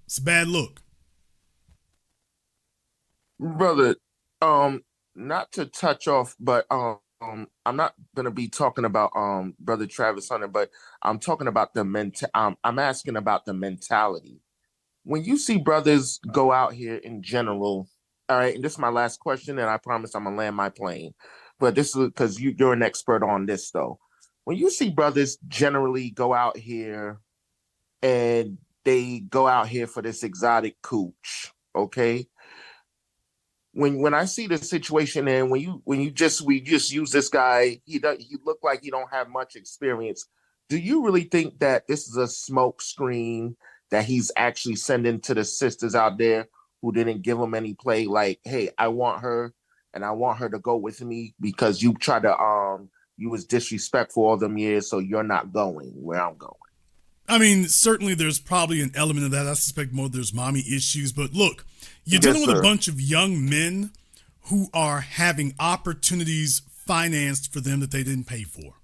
It's a bad look. Brother, not to touch off, but I'm not gonna be talking about Brother Travis Hunter, but I'm talking about I'm asking about the mentality. When you see brothers go out here in general, all right, and this is my last question, and I promise I'm gonna land my plane. But this is because you're an expert on this, though. When you see brothers generally go out here and they go out here for this exotic cooch, okay? When I see the situation and we just use this guy, he look like he don't have much experience. Do you really think that this is a smoke screen that he's actually sending to the sisters out there who didn't give him any play? Like, hey, I want her and I want her to go with me because you tried to you was disrespectful all them years, so you're not going where I'm going. I mean, certainly there's probably an element of that. I suspect more there's mommy issues. But look, you're dealing with a bunch of young men who are having opportunities financed for them that they didn't pay for.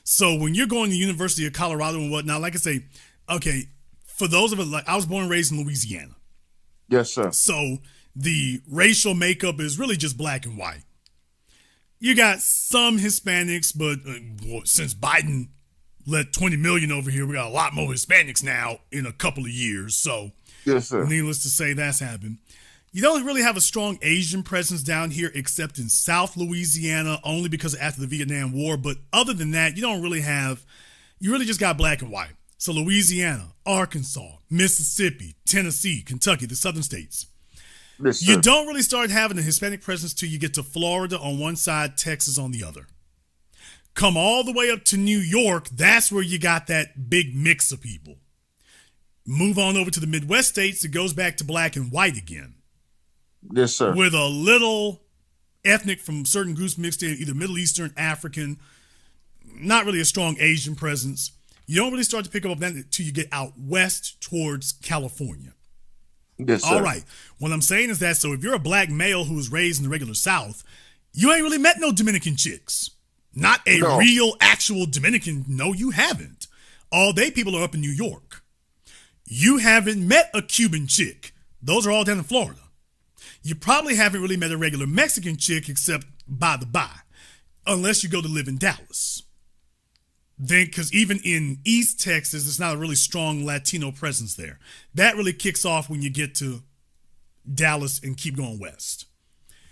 So when you're going to the University of Colorado and whatnot, like I say, okay, for those of us, like I was born and raised in Louisiana. Yes, sir. So the racial makeup is really just black and white. You got some Hispanics, but since Biden let 20 million over here, we got a lot more Hispanics now in a couple of years. So yes, sir. Needless to say, that's happened. You don't really have a strong Asian presence down here except in South Louisiana, only because after the Vietnam War. But other than that, you really just got black and white. So Louisiana, Arkansas, Mississippi, Tennessee, Kentucky, the southern states. Yes, sir. You don't really start having a Hispanic presence till you get to Florida on one side, Texas on the other. Come all the way up to New York, that's where you got that big mix of people. Move on over to the Midwest states, it goes back to black and white again. Yes, sir. With a little ethnic from certain groups mixed in, either Middle Eastern, African, not really a strong Asian presence. You don't really start to pick up that until you get out west towards California. Yes, sir. All right. What I'm saying is that, so if you're a black male who was raised in the regular South, you ain't really met no Dominican chicks. Not a real, actual Dominican. No, you haven't. All they people are up in New York. You haven't met a Cuban chick. Those are all down in Florida. You probably haven't really met a regular Mexican chick except by the by, unless you go to live in Dallas. Then, because even in East Texas, there's not a really strong Latino presence there. That really kicks off when you get to Dallas and keep going west.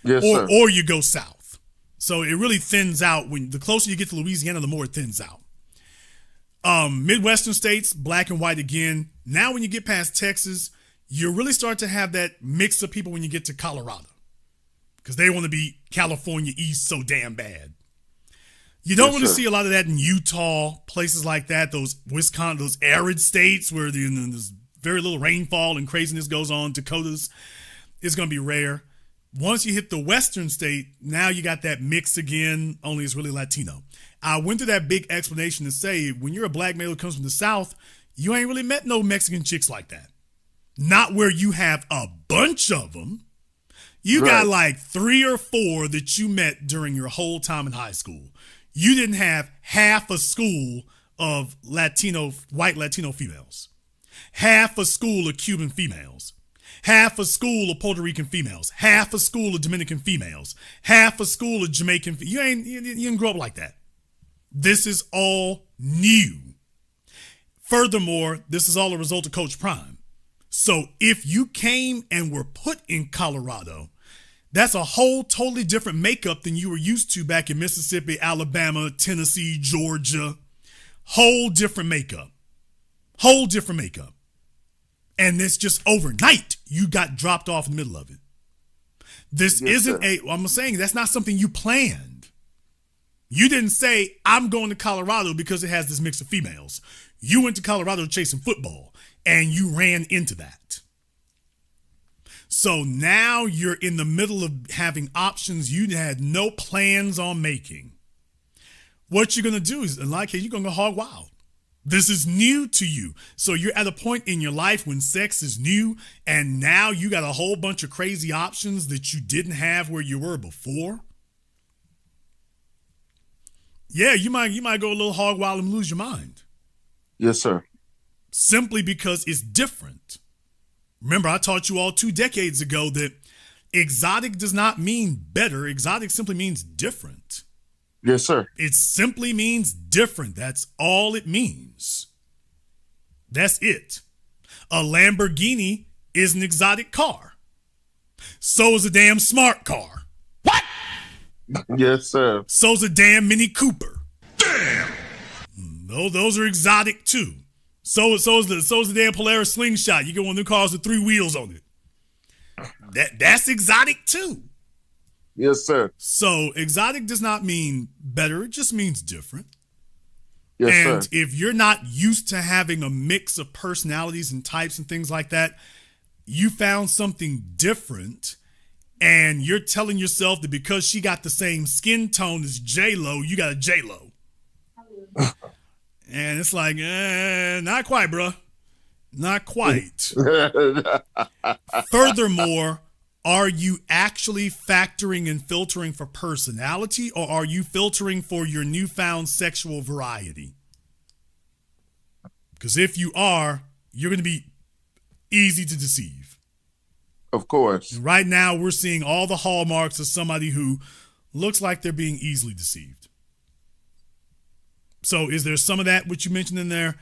Yes, sir. Or you go south. So it really thins out. When the closer you get to Louisiana, the more it thins out. Midwestern states, black and white again. Now when you get past Texas, you really start to have that mix of people when you get to Colorado. Because they want to be California East so damn bad. You don't really see a lot of that in Utah, places like that, those Wisconsin, those arid states where there's very little rainfall and craziness goes on. Dakotas is going to be rare. Once you hit the western state, now you got that mix again, only it's really Latino. I went through that big explanation to say, when you're a black male who comes from the South, you ain't really met no Mexican chicks like that. Not where you have a bunch of them. You got like 3 or 4 that you met during your whole time in high school. You didn't have half a school of white Latino females, half a school of Cuban females, half a school of Puerto Rican females, half a school of Dominican females, half a school of Jamaican. You didn't grow up like that. This is all new. Furthermore, this is all a result of Coach Prime. So if you came and were put in Colorado, that's a whole totally different makeup than you were used to back in Mississippi, Alabama, Tennessee, Georgia. Whole different makeup. Whole different makeup. And it's just overnight, you got dropped off in the middle of it. This isn't I'm saying that's not something you planned. You didn't say, I'm going to Colorado because it has this mix of females. You went to Colorado chasing football and you ran into that. So now you're in the middle of having options you had no plans on making. What you're going to do is, in my case, you're going to go hog wild. This is new to you. So you're at a point in your life when sex is new, and now you got a whole bunch of crazy options that you didn't have where you were before. Yeah, you might go a little hog wild and lose your mind. Yes, sir. Simply because it's different. Remember, I taught you all 2 decades ago that exotic does not mean better. Exotic simply means different. Yes, sir. It simply means different. That's all it means. That's it. A Lamborghini is an exotic car. So is a damn smart car. What? Yes, sir. So's a damn Mini Cooper. Damn. No, those are exotic too. So is the damn Polaris Slingshot. You get one of the cars with 3 wheels on it. That's exotic too. Yes, sir. So exotic does not mean better. It just means different. Yes, and sir. if you're not used to having a mix of personalities and types and things like that, you found something different and you're telling yourself that because she got the same skin tone as J-Lo, you got a J-Lo. And it's like, not quite, bro. Not quite. Furthermore, are you actually factoring and filtering for personality, or are you filtering for your newfound sexual variety? Because if you are, you're going to be easy to deceive. Of course. And right now, we're seeing all the hallmarks of somebody who looks like they're being easily deceived. So is there some of that, which you mentioned in there?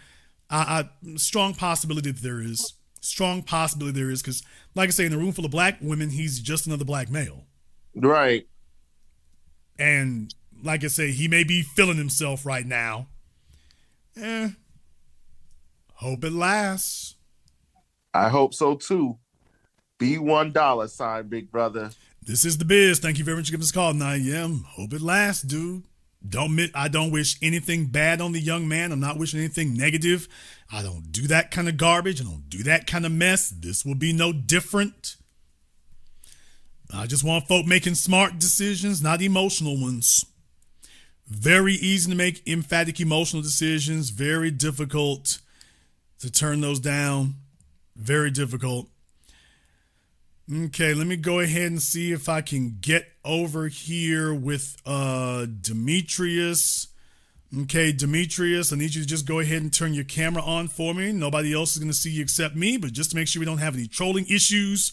Strong possibility that there is. Strong possibility there is, because, like I say, in a room full of black women, he's just another black male. Right. And, like I say, he may be feeling himself right now. Hope it lasts. I hope so, too. $1 sign, big brother. This is The Biz. Thank you very much for giving us a call, 9 a.m. Hope it lasts, dude. I don't wish anything bad on the young man. I'm not wishing anything negative. I don't do that kind of garbage. I don't do that kind of mess. This will be no different. I just want folk making smart decisions, not emotional ones. Very easy to make emphatic emotional decisions. Very difficult to turn those down. Very difficult. Okay, let me go ahead and see if I can get over here with Demetrius. Okay, Demetrius, I need you to just go ahead and turn your camera on for me. Nobody else is going to see you except me, but just to make sure we don't have any trolling issues,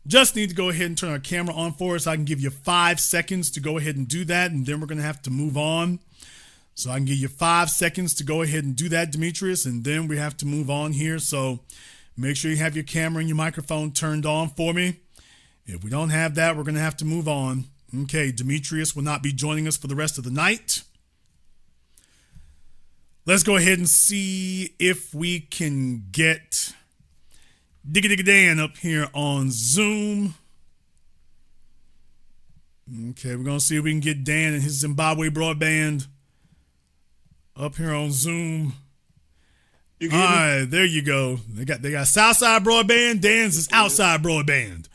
just need to go ahead and turn our camera on for us. I can give you 5 seconds to go ahead and do that, and then we're going to have to move on. So I can give you 5 seconds to go ahead and do that, Demetrius, and then we have to move on here. So make sure you have your camera and your microphone turned on for me. If we don't have that, we're going to have to move on. Okay, Demetrius will not be joining us for the rest of the night. Let's go ahead and see if we can get Digga Dan up here on Zoom. Okay, we're going to see if we can get Dan and his Zimbabwe broadband up here on Zoom. All right, there you go. They got Southside broadband. Dan's is outside broadband.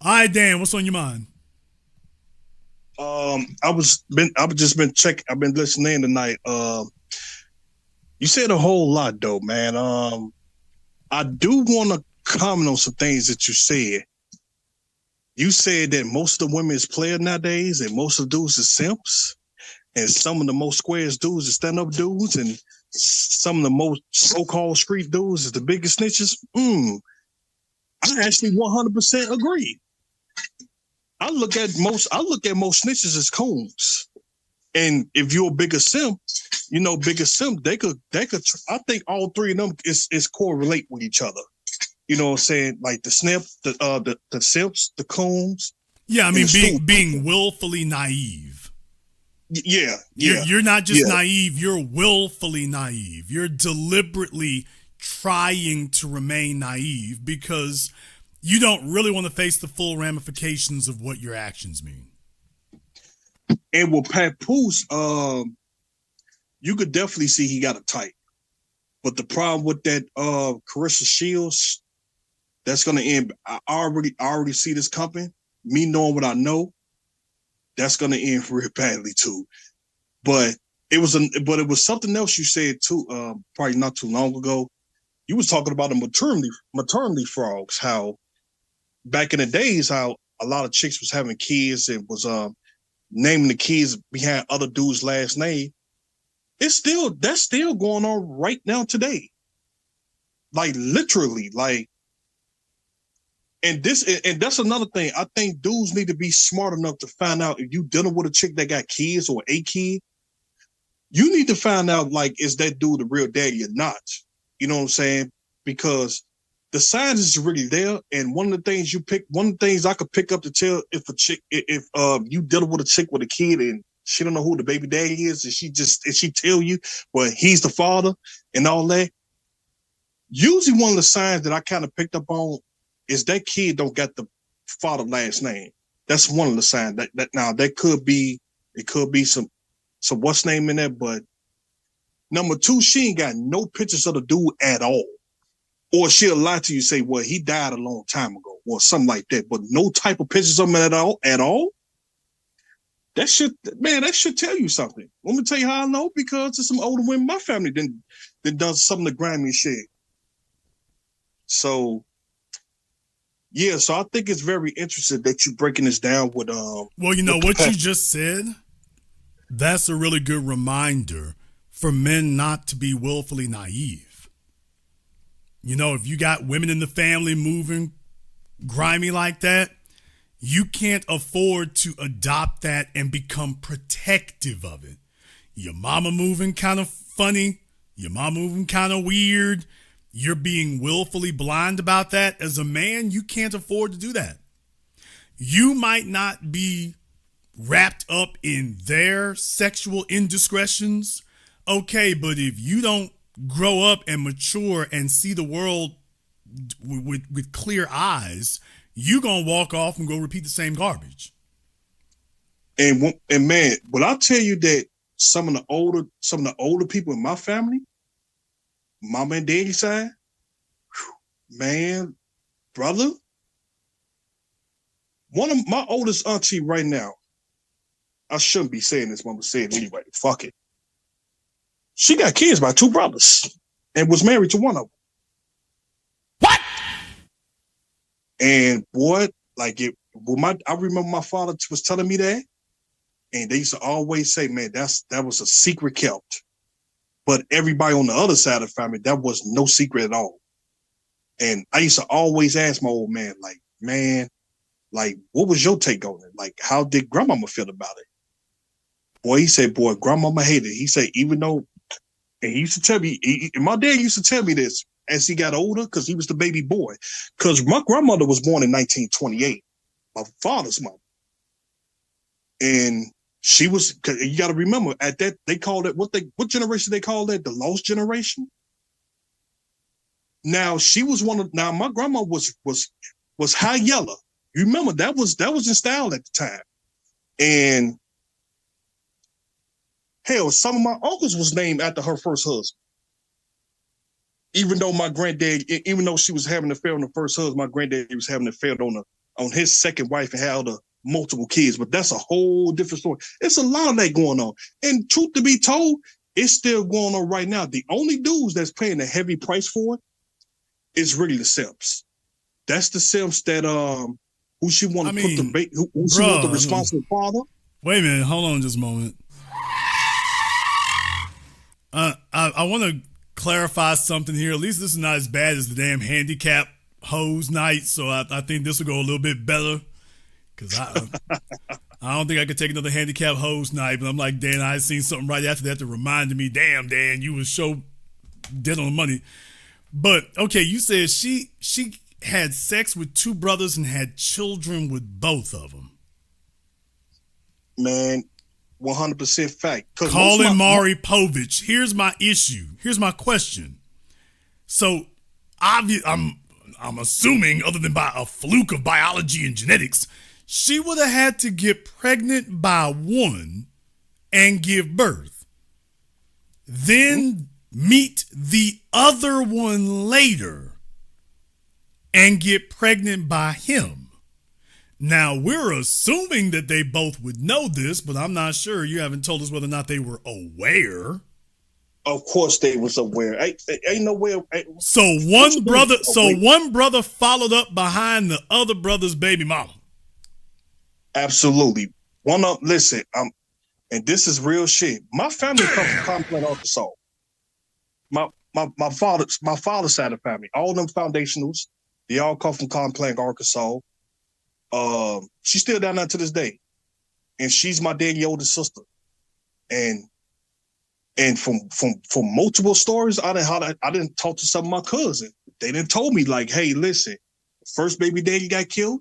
All right, Dan, what's on your mind? I've just been checking. I've been listening tonight. You said a whole lot though, man. I do want to comment on some things that you said. You said that most of the women is players nowadays, and most of the dudes is simps, and some of the most squares dudes is stand-up dudes, and some of the most so-called street dudes is the biggest snitches. I actually 100% agree. I look at most snitches as coons. And if you're a bigger simp, they could. I think all three of them is correlate with each other. You know what I'm saying? Like the snip, the simps, the coons. Yeah, I mean being willfully naive. Yeah. You're not just naive, you're willfully naive. You're deliberately trying to remain naive because you don't really want to face the full ramifications of what your actions mean. And with Papoose, you could definitely see he got a type. But the problem with that Carissa Shields, that's gonna end. I already see this coming. Me knowing what I know, that's gonna end real badly too. But it was something else you said too, probably not too long ago. You was talking about the maternity frogs, how back in the days, how a lot of chicks was having kids and was naming the kids behind other dudes' last name. That's still going on right now today. Like literally, like, and that's another thing. I think dudes need to be smart enough to find out if you dealing with a chick that got kids or a kid, you need to find out, like, is that dude the real daddy or not? You know what I'm saying? Because the signs is really there, and one of the things I could pick up to tell if you dealing with a chick with a kid and she don't know who the baby daddy is, and she tell you, well, he's the father and all that. Usually, one of the signs that I kind of picked up on is that kid don't got the father last name. That's one of the signs that now that could be some what's name in there, but number two, she ain't got no pictures of the dude at all. Or she'll lie to you, say, well, he died a long time ago, or something like that, but no type of pictures of him at all. That should tell you something. Let me tell you how I know, because there's some older women in my family that done something to grind me shit. So, yeah, so I think it's very interesting that you breaking this down with Well, you know what you just said? That's a really good reminder for men not to be willfully naive. You know, if you got women in the family moving grimy like that, you can't afford to adopt that and become protective of it. Your mama moving kind of funny. Your mom moving kind of weird. You're being willfully blind about that. As a man, you can't afford to do that. You might not be wrapped up in their sexual indiscretions. Okay, but if you don't grow up and mature and see the world with clear eyes, you gonna walk off and go repeat the same garbage. And man, when I tell you that some of the older people in my family, mama and daddy side, man, brother, one of my oldest auntie right now, I shouldn't be saying this, but I'm gonna say it anyway. Fuck it. She got kids by 2 brothers and was married to one of them. What? And boy, like I remember my father was telling me that, and they used to always say, "Man, that was a secret kept." But everybody on the other side of the family, that was no secret at all. And I used to always ask my old man, like, man, like, what was your take on it? Like, how did grandmama feel about it? Boy, he said, boy, grandmama hated it. He said, even though, and he used to tell me, and my dad used to tell me this as he got older, because he was the baby boy. Because my grandmother was born in 1928, my father's mother. And she was, cause you got to remember, at that, they called it, what generation they called that? The lost generation? Now, she was my grandma was high yellow. You remember, that was in style at the time. And hell, some of my uncles was named after her first husband. Even though my granddad, even though she was having an affair on the first husband, my granddad was having an affair on his second wife and had multiple kids. But that's a whole different story. It's a lot of that going on. And truth to be told, it's still going on right now. The only dudes that's paying a heavy price for it is really the simps. That's the simps that who she want to put the bait, who she want the responsible father. Wait a minute, hold on just a moment. I want to clarify something here. At least this is not as bad as the damn handicap hose night, so I think this will go a little bit better. Because I don't think I could take another handicap hose night, but I'm like, Dan, I seen something right after that reminded me, damn, Dan, you was so dead on the money. But, okay, you said she had sex with 2 brothers and had children with both of them. Man, 100% fact. Colin Maury Povich. Here's my issue. Here's my question. So, I'm assuming, other than by a fluke of biology and genetics, she would have had to get pregnant by one and give birth. Then meet the other one later and get pregnant by him. Now, we're assuming that they both would know this, but I'm not sure. You haven't told us whether or not they were aware. Of course they was aware. Ain't no way. So one brother followed up behind the other brother's baby mama. Absolutely. Listen, and this is real shit. My family comes from Contempt, Arkansas. My father's side of the family, all them foundationals, they all come from Contempt, Arkansas. She's still down there to this day, and she's my daddy's oldest sister. And from multiple stories, I didn't talk to some of my cousins. They didn't told me like, hey, listen, first baby daddy got killed.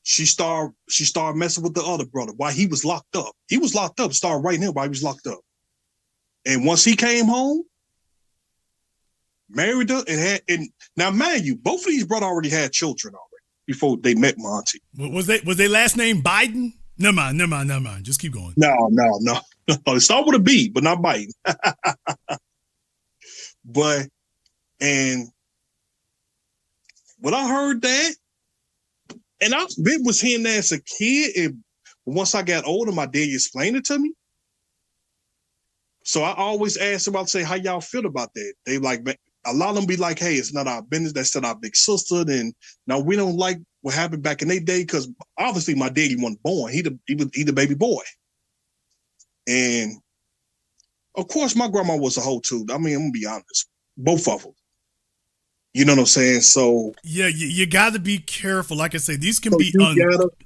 She started messing with the other brother while he was locked up. He was locked up, started writing him while he was locked up. And once he came home, married her and now mind you, both of these brothers already had children already before they met my auntie. Was they last name Biden? Never mind. Just keep going. No. It started with a B, but not Biden. But and when I heard that, and I was hearing that as a kid, and once I got older, my dad explained it to me. So I always ask them, I'd say, how y'all feel about that? They like, a lot of them be like, hey, it's not our business. That's not our big sister. And now we don't like what happened back in their day, because obviously my daddy wasn't born. He the baby boy. And of course, my grandma was a hoe too. I mean, I'm gonna be honest, both of them. You know what I'm saying? So yeah, you got to be careful. Like I say, these can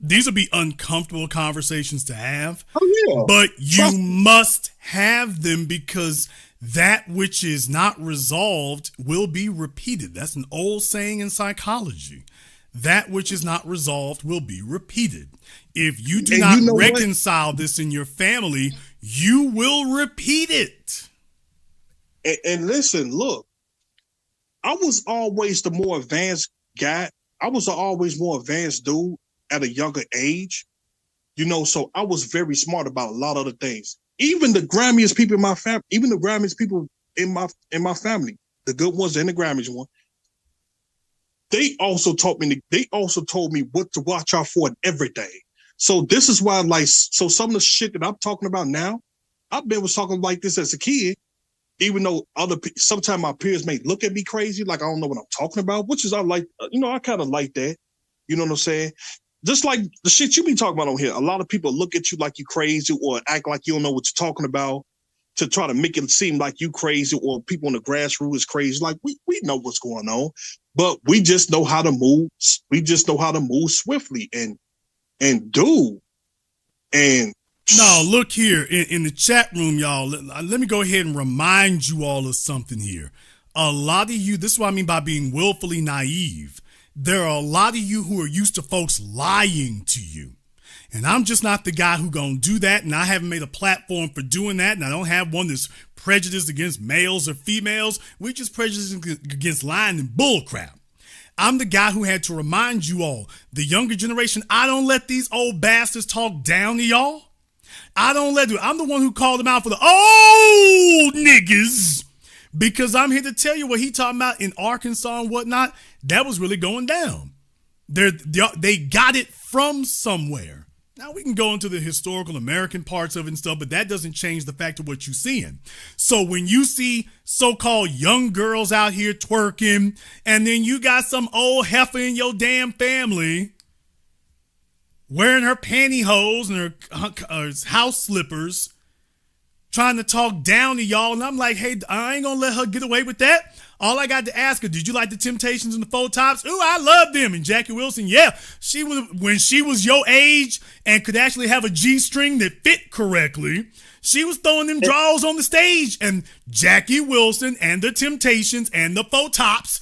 these will be uncomfortable conversations to have. Oh yeah, but you must have them, because that which is not resolved will be repeated. That's an old saying in psychology. That which is not resolved will be repeated. If you do not reconcile this in your family, you will repeat it. And listen, look, I was always the more advanced guy. I was always more advanced dude at a younger age, you know, so I was very smart about a lot of other things. Even the grimiest people in my family, the good ones and the grimiest one, they also told me what to watch out for in everything. So this is why, like, so some of the shit that I'm talking about now, I've been was talking like this as a kid, even though sometimes my peers may look at me crazy, like I don't know what I'm talking about, which is I like, I kind of like that. You know what I'm saying? Just like the shit you be talking about on here. A lot of people look at you like you crazy or act like you don't know what you're talking about to try to make it seem like you crazy or people in the grassroots is crazy. Like we know what's going on, but we just know how to move. We just know how to move swiftly and do. And no, look here in the chat room, y'all. Let me go ahead and remind you all of something here. A lot of you, this is what I mean by being willfully naive. There are a lot of you who are used to folks lying to you. And I'm just not the guy who gonna do that, and I haven't made a platform for doing that, and I don't have one that's prejudiced against males or females. We're just prejudiced against lying and bullcrap. I'm the guy who had to remind you all, the younger generation, I don't let these old bastards talk down to y'all. I'm the one who called them out for the old niggas. Because I'm here to tell you what he talking about in Arkansas and whatnot. That was really going down. They got it from somewhere. Now we can go into the historical American parts of it and stuff, but that doesn't change the fact of what you're seeing. So when you see so-called young girls out here twerking, and then you got some old heifer in your damn family wearing her pantyhose and her house slippers, trying to talk down to y'all, and I'm like, hey, I ain't gonna let her get away with that. All I got to ask her, did you like the Temptations and the Four Tops? Ooh, I love them. And Jackie Wilson, yeah, when she was your age and could actually have a G-string that fit correctly, she was throwing them draws on the stage. And Jackie Wilson and the Temptations and the Four Tops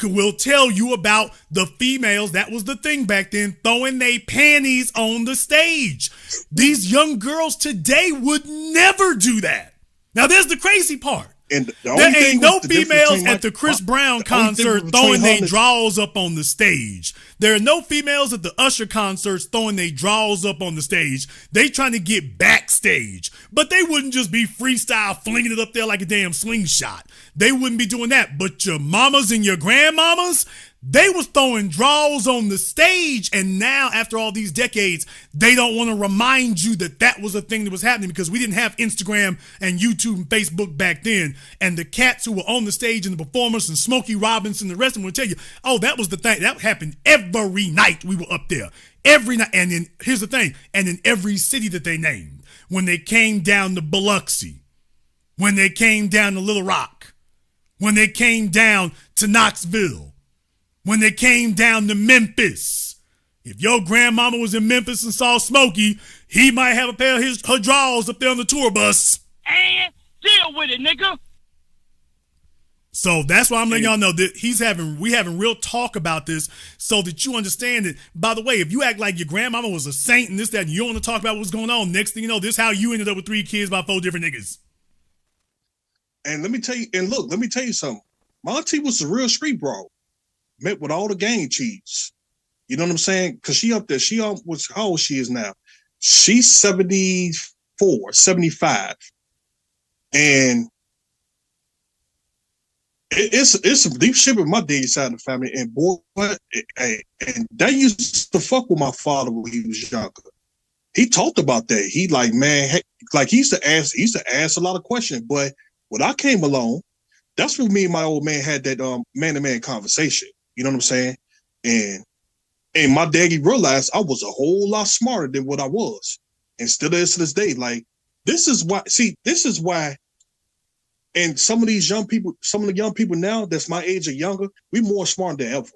will tell you about the females, that was the thing back then, throwing their panties on the stage. These young girls today would never do that. Now, there's the crazy part. And there ain't no females at the Chris Brown concert throwing their draws up on the stage. There are no females at the Usher concerts throwing their draws up on the stage. They trying to get backstage. But they wouldn't just be freestyle flinging it up there like a damn slingshot. They wouldn't be doing that. But your mamas and your grandmamas, they was throwing draws on the stage, and now after all these decades, they don't want to remind you that that was a thing that was happening because we didn't have Instagram and YouTube and Facebook back then. And the cats who were on the stage and the performers and Smokey Robinson and the rest of them will tell you, oh, that was the thing. That happened every night we were up there. Every night. And then here's the thing. And in every city that they named, when they came down to Biloxi, when they came down to Little Rock, when they came down to Knoxville, when they came down to Memphis. If your grandmama was in Memphis and saw Smokey, he might have a pair of her drawers up there on the tour bus. And deal with it, nigga. So that's why I'm letting y'all know that we having real talk about this so that you understand it. By the way, if you act like your grandmama was a saint and this, that, and you don't want to talk about what's going on, next thing you know, this is how you ended up with 3 kids by 4 different niggas. And let me tell you something. My auntie was a real street bro. Met with all the gang cheese. You know what I'm saying? Because she up there, was how old she is now? She's 74, 75. And it's some deep shit with my daddy side of the family. And boy, and that used to fuck with my father when he was younger. He talked about that. He like, man, hey, like he used to ask a lot of questions. But when I came along, that's when me and my old man had that man-to-man conversation. You know what I'm saying? And my daddy realized I was a whole lot smarter than what I was. And still is to this day. Like, this is why, and some of the young people now that's my age or younger, we more smart than ever.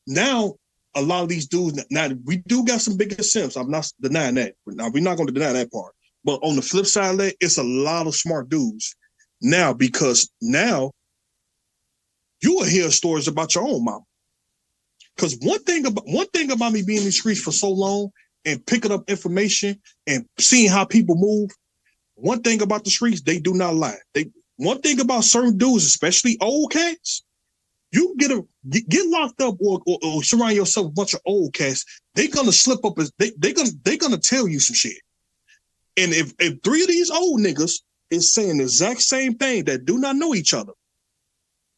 Now, a lot of these dudes, now we do got some bigger simps. I'm not denying that. Now, we're not going to deny that part. But on the flip side of that, it's a lot of smart dudes now, because now you will hear stories about your own mama. Because one thing about me being in the streets for so long and picking up information and seeing how people move, one thing about the streets, they do not lie. One thing about certain dudes, especially old cats, you get locked up or surround yourself with a bunch of old cats, they're gonna slip up. They're gonna tell you some shit. And if 3 of these old niggas is saying the exact same thing that do not know each other,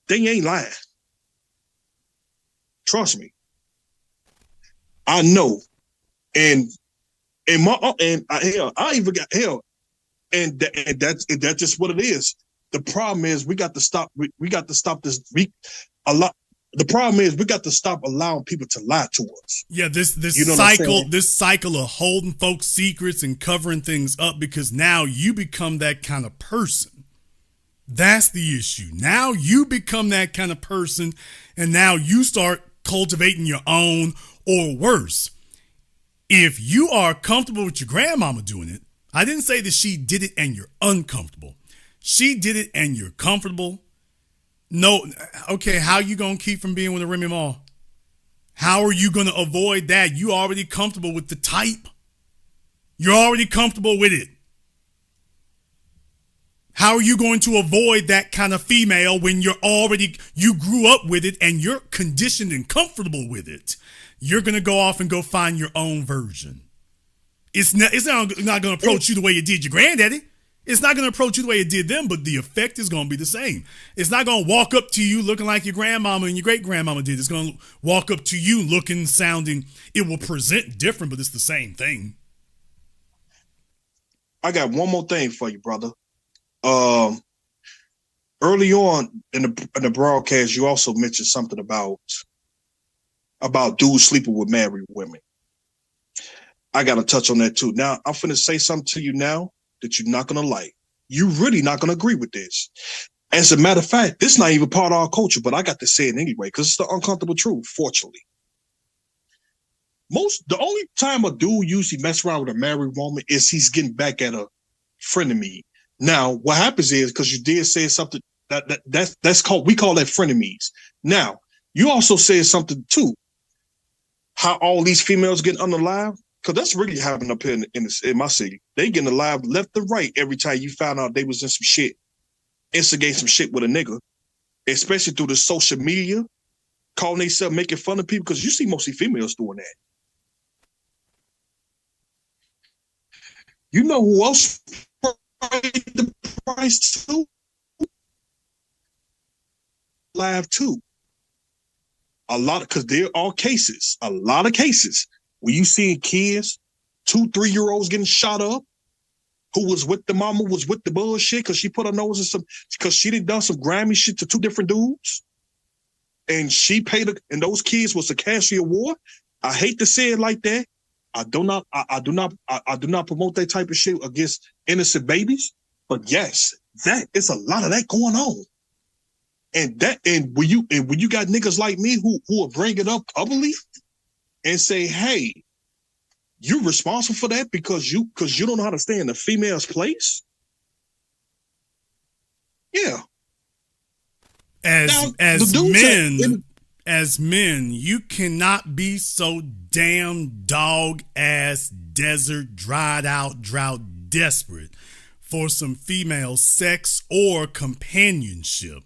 they ain't lying. Trust me. I know. And And I even got hell, and that's just what it is. The problem is we got to stop. We got to stop this. The problem is we got to stop allowing people to lie to us. Yeah, this cycle of holding folks' secrets and covering things up, because now you become that kind of person. That's the issue. Now you become that kind of person, and now you start cultivating your own, or worse. If you are comfortable with your grandmama doing it, I didn't say that she did it and you're uncomfortable. She did it and you're comfortable. No, okay, how you going to keep from being with a Remy Ma? How are you going to avoid that? You already comfortable with the type. You're already comfortable with it. How are you going to avoid that kind of female when you grew up with it and you're conditioned and comfortable with it? You're going to go off and go find your own version. It's not going to approach you the way it did your granddaddy. It's not going to approach you the way it did them, but the effect is going to be the same. It's not going to walk up to you looking like your grandmama and your great-grandmama did. It's going to walk up to you looking, sounding. It will present different, but it's the same thing. I got one more thing for you, brother. Early on in the broadcast, you also mentioned something about dudes sleeping with married women. I got to touch on that too. Now, I'm finna say something to you now that you're not going to like. You're really not going to agree with this. As a matter of fact, this is not even part of our culture, but I got to say it anyway because it's the uncomfortable truth, fortunately. The only time a dude usually mess around with a married woman is he's getting back at a friend of me. Now, what happens is, because you did say something, that's called, we call that frenemies. Now, you also said something too, how all these females getting unalive, because that's really happening up here in my city. They getting alive left and right every time you found out they was in some shit, instigate some shit with a nigga, especially through the social media, calling themselves, making fun of people, because you see mostly females doing that. You know who else paid the price too? Live too. Because there are cases, a lot of cases, where you see kids, 2-3-year-olds getting shot up, who was with the mama, was with the bullshit because she put her nose in some, because she done some grimy shit to 2 different dudes. And she paid, and those kids was the cashier war. I hate to say it like that. I do not promote that type of shit against innocent babies. But yes, that is a lot of that going on. And when you got niggas like me who will bring it up publicly and say, hey, you're responsible for that because you don't know how to stay in the female's place. Yeah. As men, you cannot be so damn dog ass desert, dried out, drought desperate for some female sex or companionship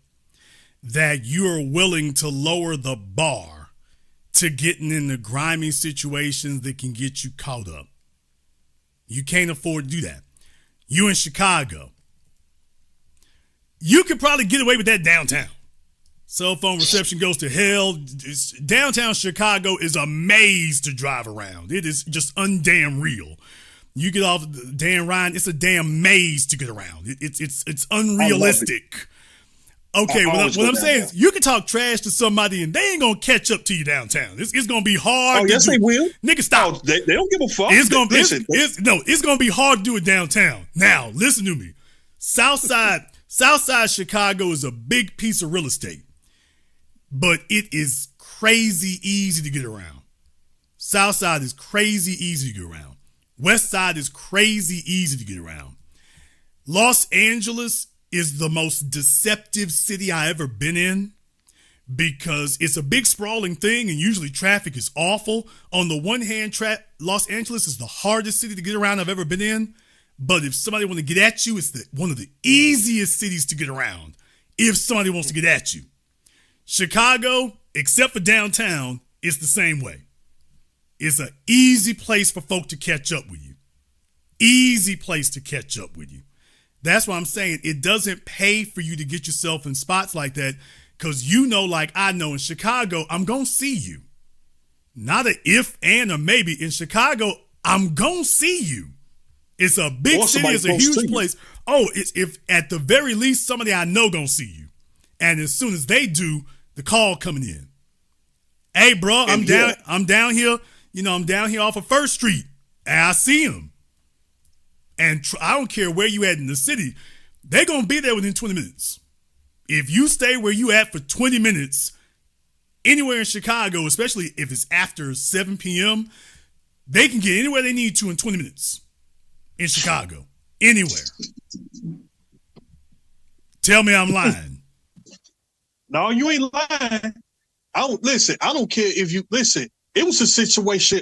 that you're willing to lower the bar to getting into grimy situations that can get you caught up. You can't afford to do that. You in Chicago, you could probably get away with that downtown. Cell phone reception goes to hell. Downtown Chicago is a maze to drive around. It is just undamn real. You get off Dan Ryan, it's a damn maze to get around. It's unrealistic. Okay, what I'm saying is you can talk trash to somebody and they ain't gonna catch up to you downtown. It's gonna be hard. Oh, yes, they will. Nigga, stop. Oh, they don't give a fuck. It's gonna be hard to do it downtown. Now, listen to me. Southside Chicago is a big piece of real estate, but it is crazy easy to get around. Southside is crazy easy to get around. West Side is crazy easy to get around. Los Angeles is the most deceptive city I ever been in because it's a big sprawling thing and usually traffic is awful. On the one hand, Los Angeles is the hardest city to get around I've ever been in. But if somebody want to get at you, it's one of the easiest cities to get around if somebody wants to get at you. Chicago, except for downtown, it's the same way. It's an easy place for folk to catch up with you. Easy place to catch up with you. That's why I'm saying it doesn't pay for you to get yourself in spots like that because you know, like I know in Chicago, I'm going to see you. Not an if and a maybe. In Chicago, I'm gonna see you. It's a big Or city, somebody it's a close to huge you. place. Oh, it's if at the very least somebody I know gonna see you. And as soon as they do, the call coming in. Hey, bro, I'm down here. You know, I'm down here off of First Street, and I see him. And I don't care where you at in the city, they're gonna be there within 20 minutes. If you stay where you at for 20 minutes, anywhere in Chicago, especially if it's after 7 p.m., they can get anywhere they need to in 20 minutes in Chicago. Anywhere. Tell me I'm lying. No, you ain't lying. I don't care if you listen. It was a situation.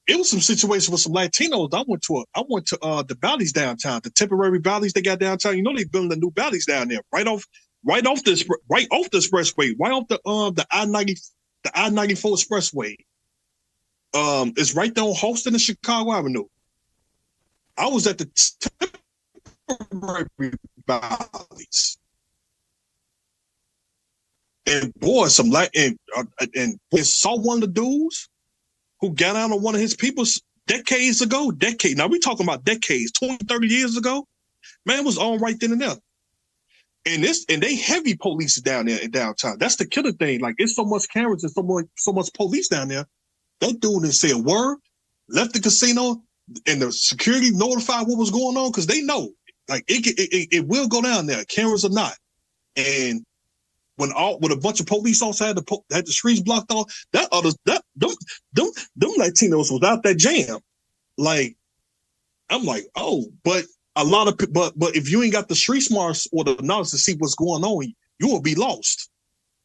It was some situation with some Latinos. I went to the Bally's downtown, the temporary Bally's they got downtown. You know they building the new Bally's down there, right off the expressway, right off the I-94 expressway. It's right there on Holston and Chicago Avenue. I was at the temporary Bally's. And boy, and saw one of the dudes who got out on one of his people's decades ago. Now we talking about decades, 20, 30 years ago. Man, it was all right then and there. And they heavy police down there in downtown. That's the killer thing. Like it's so much cameras and so much police down there. That dude didn't say a word, left the casino, and the security notified what was going on because they know. Like it will go down there, cameras or not. And when a bunch of police officers had the streets blocked off, them Latinos was out that jam. Like, I'm like, oh, but a lot of but if you ain't got the street smarts or the knowledge to see what's going on, you will be lost.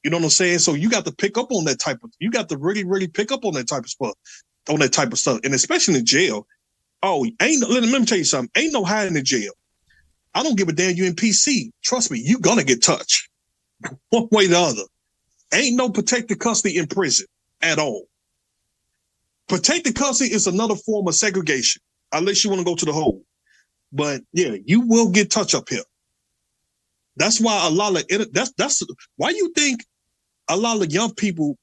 You know what I'm saying? So you got to pick up on that you got to really, really pick up on that type of stuff, and especially in jail. Oh, let me tell you something. Ain't no hiding in jail. I don't give a damn you in PC. Trust me, you gonna get touched. One way or the other. Ain't no protected custody in prison at all. Protected custody is another form of segregation, unless you want to go to the hole. But yeah, you will get touched up here. That's why that's why you think a lot of young people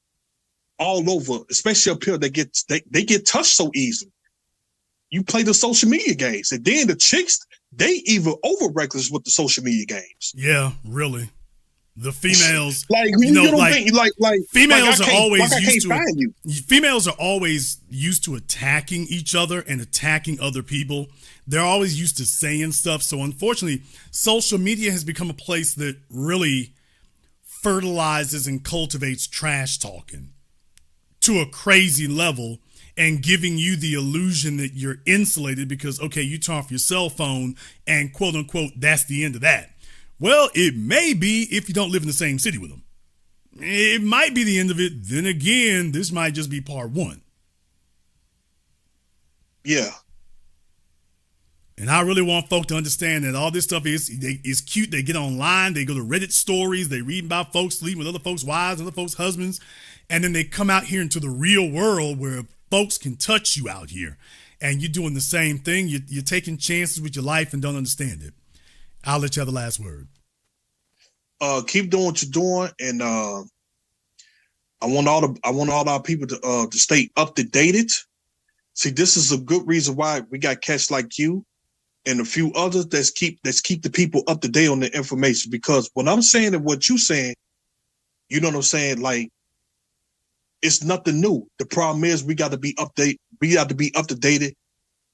all over, especially up here, they get touched so easily. You play the social media games, and then the chicks, they even over reckless with the social media games. Yeah, really. The females, females are always used to females are always used to attacking each other and attacking other people. They're always used to saying stuff. So unfortunately, social media has become a place that really fertilizes and cultivates trash talking to a crazy level and giving you the illusion that you're insulated because, okay, you turn off your cell phone and quote unquote, that's the end of that. Well, it may be if you don't live in the same city with them. It might be the end of it. Then again, this might just be part one. Yeah. And I really want folk to understand that all this stuff is cute. They get online, they go to Reddit stories, they read about folks sleeping with other folks' wives, other folks' husbands, and then they come out here into the real world where folks can touch you out here. And you're doing the same thing. You're taking chances with your life and don't understand it. I'll let you have the last word. Keep doing what you're doing, and I want all our people to stay up to date. See, this is a good reason why we got cats like you and a few others that's keep the people up to date on the information. Because what I'm saying and what you're saying, you know what I'm saying? Like, it's nothing new. The problem is we got to be updated. We got to be up to date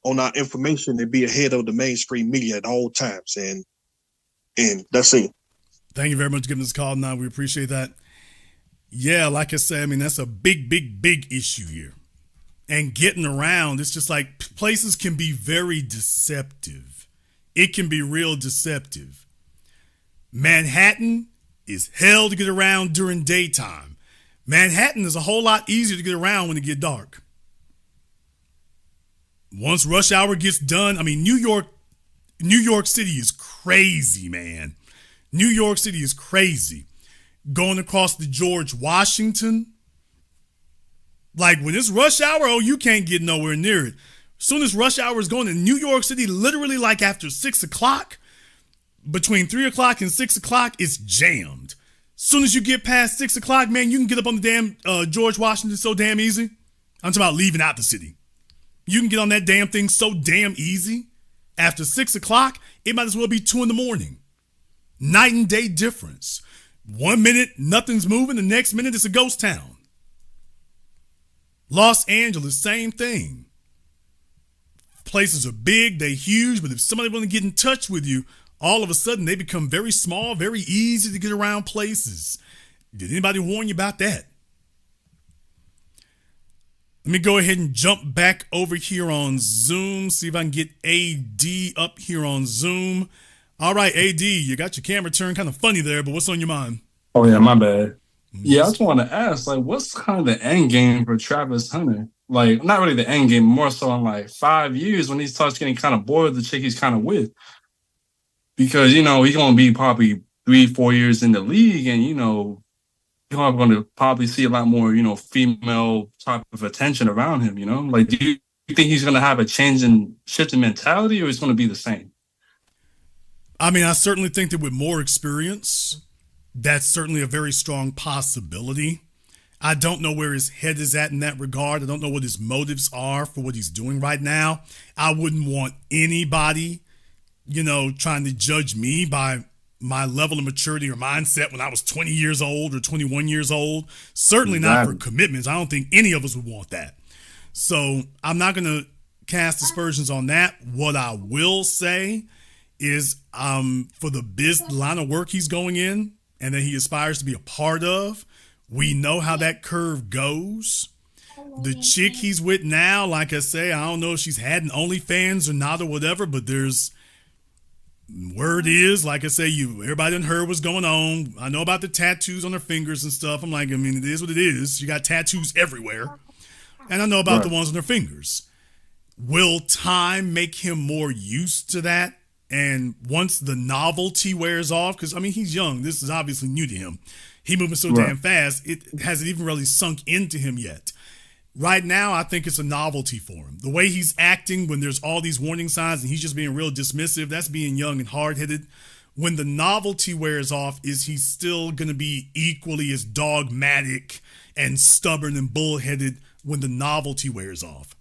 on our information and be ahead of the mainstream media at all times. And that's it. Thank you very much for giving us a call. Now we appreciate that. Yeah, like I said, I mean, that's a big, big, big issue here. And getting around, it's just like places can be very deceptive. It can be real deceptive. Manhattan is hell to get around during daytime. Manhattan is a whole lot easier to get around when it gets dark. Once rush hour gets done, I mean, New York City is crazy, man. New York City is crazy. Going across the George Washington, like when it's rush hour, oh, you can't get nowhere near it. As soon as rush hour is going in New York City, literally like after 6 o'clock, between 3 o'clock and 6 o'clock, it's jammed. As soon as you get past 6 o'clock, man, you can get up on the damn George Washington so damn easy. I'm talking about leaving out the city. You can get on that damn thing so damn easy. After 6 o'clock, it might as well be 2 a.m. Night and day difference. 1 minute, nothing's moving. The next minute, it's a ghost town. Los Angeles, same thing. Places are big, they're huge, but if somebody want to get in touch with you, all of a sudden they become very small, very easy to get around places. Did anybody warn you about that? Let me go ahead and jump back over here on Zoom, see if I can get AD up here on Zoom. All right, AD, you got your camera turned kind of funny there, but what's on your mind? Oh, yeah, my bad. Yeah, I just want to ask, like, what's kind of the end game for Travis Hunter? Like, not really the end game, more so in like 5 years when he starts getting kind of bored of the chick he's kind of with. Because, you know, he's going to be probably 3-4 years in the league and, you know, you're going to probably see a lot more, you know, female type of attention around him, you know? Like, do you think he's going to have a change in shift in mentality or he's going to be the same? I mean, I certainly think that with more experience, that's certainly a very strong possibility. I don't know where his head is at in that regard. I don't know what his motives are for what he's doing right now. I wouldn't want anybody, you know, trying to judge me by my level of maturity or mindset when I was 20 years old or 21 years old. Certainly not for commitments. I don't think any of us would want that. So I'm not going to cast aspersions on that. What I will say is for the line of work he's going in and that he aspires to be a part of, we know how that curve goes. The chick he's with now, like I say, I don't know if she's had an OnlyFans or not or whatever, but there's word is, like I say, everybody done heard what's going on. I know about the tattoos on her fingers and stuff. I'm like, I mean, it is what it is. You got tattoos everywhere. And I know about the ones on her fingers. Will time make him more used to that? And once the novelty wears off, because, I mean, he's young. This is obviously new to him. He moving so damn fast, it hasn't even really sunk into him yet. Right now, I think it's a novelty for him. The way he's acting when there's all these warning signs and he's just being real dismissive, that's being young and hard-headed. When the novelty wears off, is he still going to be equally as dogmatic and stubborn and bullheaded when the novelty wears off?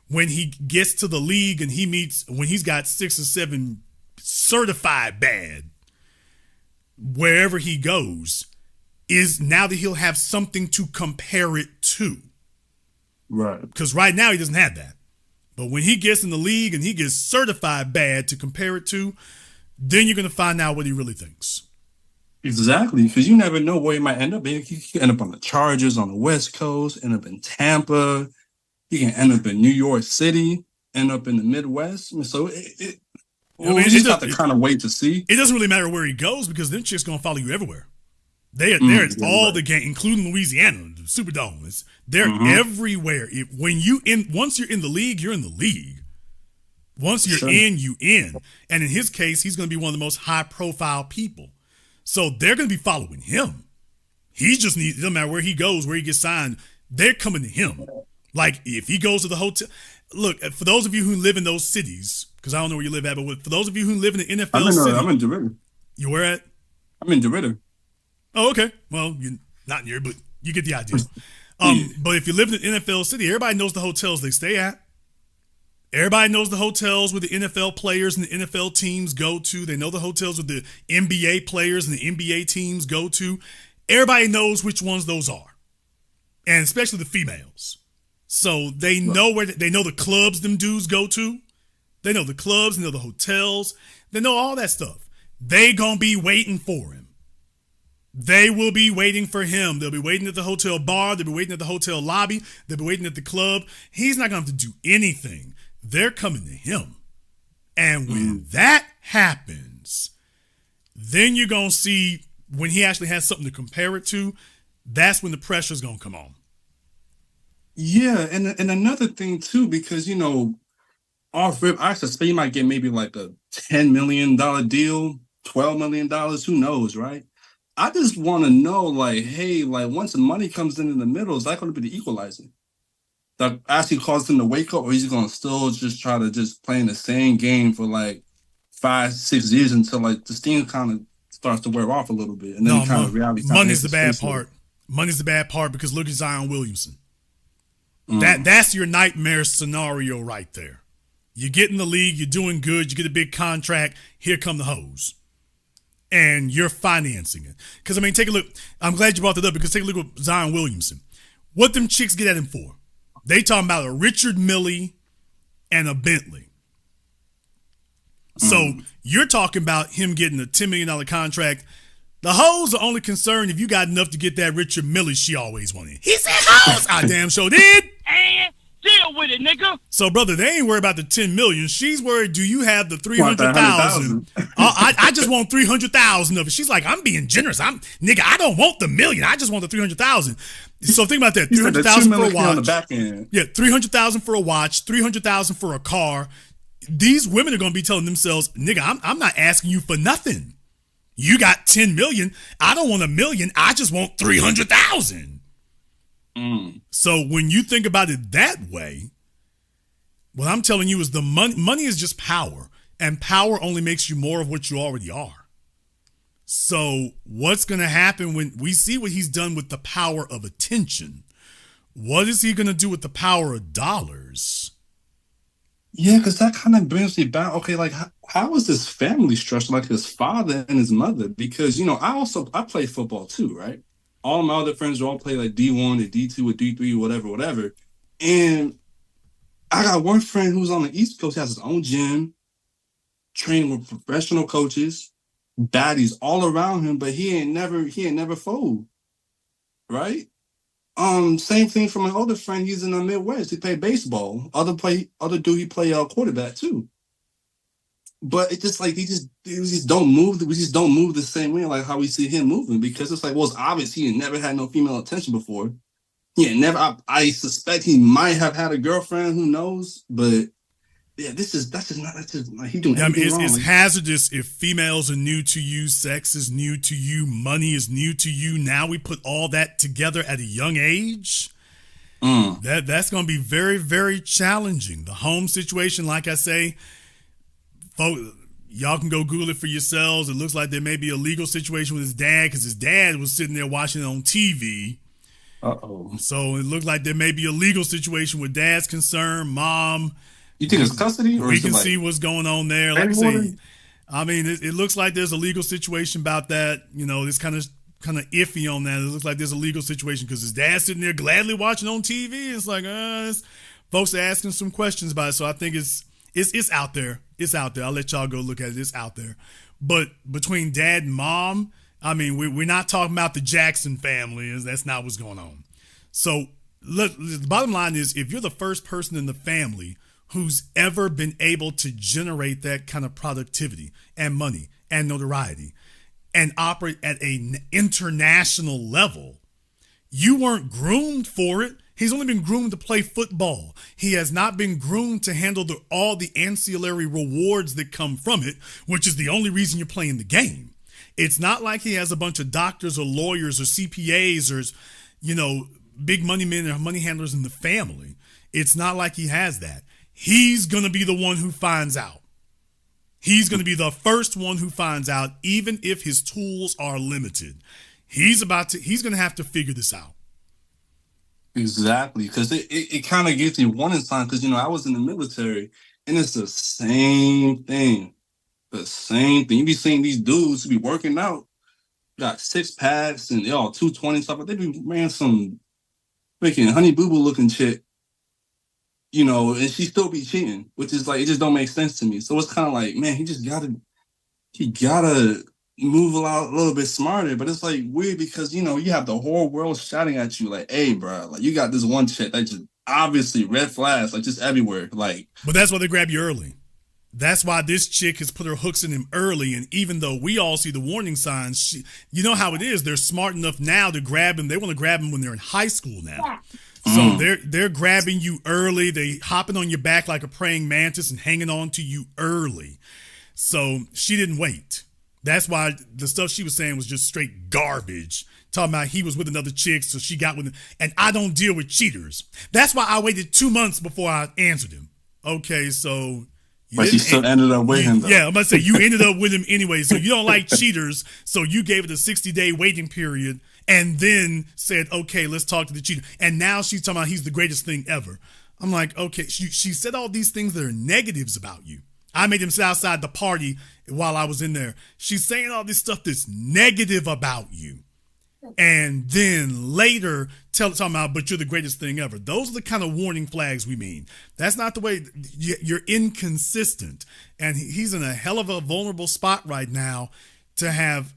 When he gets to the league and when he's got 6 or 7 certified bad, wherever he goes, is now that he'll have something to compare it to. Right. Because right now he doesn't have that. But when he gets in the league and he gets certified bad to compare it to, then you're going to find out what he really thinks. Exactly, because you never know where he might end up. He can end up on the Chargers on the West Coast, end up in Tampa. He can end up in New York City, end up in the Midwest. So we just have to kind of wait to see. It doesn't really matter where he goes because them chicks going to follow you everywhere. They're at all the games, including Louisiana, the Superdome. They're everywhere. Once you're in the league, you're in the league. Once you're in, you in. And in his case, he's going to be one of the most high-profile people. So they're going to be following him. He just needs, it doesn't matter where he goes, where he gets signed, they're coming to him. Like, if he goes to the hotel, look, for those of you who live in those cities, because I don't know where you live at, but for those of you who live in the NFL city. I'm in DeRidder. You where at? I'm in DeRidder. Oh, okay. Well, you're not near, but you get the idea. But if you live in an NFL city, everybody knows the hotels they stay at. Everybody knows the hotels where the NFL players and the NFL teams go to. They know the hotels where the NBA players and the NBA teams go to. Everybody knows which ones those are, and especially the females. So they know they know the clubs them dudes go to. They know the clubs, they know the hotels, they know all that stuff. They gonna be waiting for him. They will be waiting for him. They'll be waiting at the hotel bar. They'll be waiting at the hotel lobby. They'll be waiting at the club. He's not going to have to do anything. They're coming to him. And when that happens, then you're going to see when he actually has something to compare it to, that's when the pressure's going to come on. Yeah, and another thing, too, because, you know, off rip, I suspect he might get maybe like a $10 million deal, $12 million, who knows, right? I just want to know, like, hey, like, once the money comes in the middle, is that going to be the equalizer? That actually causes him to wake up, or is he going to still just try to just play in the same game for, like, 5-6 years until, like, the steam kind of starts to wear off a little bit, and then kind of reality. Money's the bad part. Money's the bad part because look at Zion Williamson. That's your nightmare scenario right there. You get in the league, you're doing good, you get a big contract, here come the hoes. And you're financing it. Because, I mean, take a look. I'm glad you brought that up because take a look at Zion Williamson. What them chicks get at him for? They talking about a Richard Mille and a Bentley. So you're talking about him getting a $10 million contract. The hoes are only concerned if you got enough to get that Richard Mille she always wanted. He said hoes. I damn sure did. And deal with it, nigga. So, brother, they ain't worried about the 10 million. She's worried, do you have the 300,000? I just want 300,000 of it. She's like, I'm being generous. Nigga, I don't want the million. I just want the 300,000. So think about that. 300,000 for a watch. On the back end. Yeah, 300,000 for a watch, 300,000 for a car. These women are going to be telling themselves, nigga, I'm not asking you for nothing. You got 10 million. I don't want a million. I just want 300,000. So when you think about it that way, what I'm telling you is the money is just power, and power only makes you more of what you already are. So what's going to happen when we see what he's done with the power of attention? What is he going to do with the power of dollars? Yeah, because that kind of brings me back. Okay, like how is this family structured? Like his father and his mother? Because I play football too, right? All my other friends all play like D1 or D2 or D3 or whatever. And I got one friend who's on the East Coast, has his own gym, training with professional coaches, baddies all around him, but he ain't never fold. Right? Same thing for my older friend. He's in the Midwest. He played baseball. Other dude, he play quarterback too. But it's just like we just don't move the same way like how we see him moving, because it's like, well, it's obvious he had never had no female attention before. He had never. I suspect he might have had a girlfriend. Who knows? But yeah, that's just like he doing everything wrong. It's hazardous if females are new to you, sex is new to you, money is new to you. Now we put all that together at a young age. That's going to be very, very challenging. The home situation, like I say, folks, y'all can go Google it for yourselves. It looks like there may be a legal situation with his dad because his dad was sitting there watching it on TV. So it looked like there may be a legal situation with dad's concerned, mom. You think it's custody? Or we can see what's going on there. Like I say, I mean, it looks like there's a legal situation about that. It's kind of iffy on that. It looks like there's a legal situation because his dad's sitting there gladly watching on TV. It's like, folks are asking some questions about it. So I think it's out there. It's out there. I'll let y'all go look at it. It's out there. But between dad and mom, I mean, we're not talking about the Jackson family. That's not what's going on. So the bottom line is, if you're the first person in the family who's ever been able to generate that kind of productivity and money and notoriety and operate at an international level, you weren't groomed for it. He's only been groomed to play football. He has not been groomed to handle all the ancillary rewards that come from it, which is the only reason you're playing the game. It's not like he has a bunch of doctors or lawyers or CPAs or, big money men or money handlers in the family. It's not like he has that. He's going to be the one who finds out. He's going to be the first one who finds out, even if his tools are limited. He's going to have to figure this out. Exactly, because it kind of gives me warning sign, because I was in the military and it's the same thing. The same thing. You be seeing these dudes be working out, got 6 packs and 220 stuff, but they be wearing some freaking Honey Boo Boo looking chick, and she still be cheating, which is like, it just don't make sense to me. So it's kind of like, man, he gotta move a little bit smarter. But it's like weird because you have the whole world shouting at you like, hey bro, like you got this one chick that just obviously red flags like just everywhere. Like, but that's why they grab you early. That's why this chick has put her hooks in him early. And even though we all see the warning signs, you know how it is. They're smart enough now to grab him. They want to grab him when they're in high school now. So they're grabbing you early. They hopping on your back like a praying mantis and hanging on to you early. So she didn't wait. That's why the stuff she was saying was just straight garbage. Talking about he was with another chick, so she got with him. And I don't deal with cheaters. That's why I waited 2 months before I answered him. Okay, so... But she still ended up with him, though. Yeah, I'm about to say, you ended up with him anyway, so you don't like cheaters, so you gave it a 60-day waiting period, and then said, okay, let's talk to the cheater. And now she's talking about he's the greatest thing ever. I'm like, okay, she said all these things that are negatives about you. I made him sit outside the party while I was in there. She's saying all this stuff that's negative about you. And then later talking about, but you're the greatest thing ever. Those are the kind of warning flags we mean. That's not the way. You're inconsistent. And he's in a hell of a vulnerable spot right now to have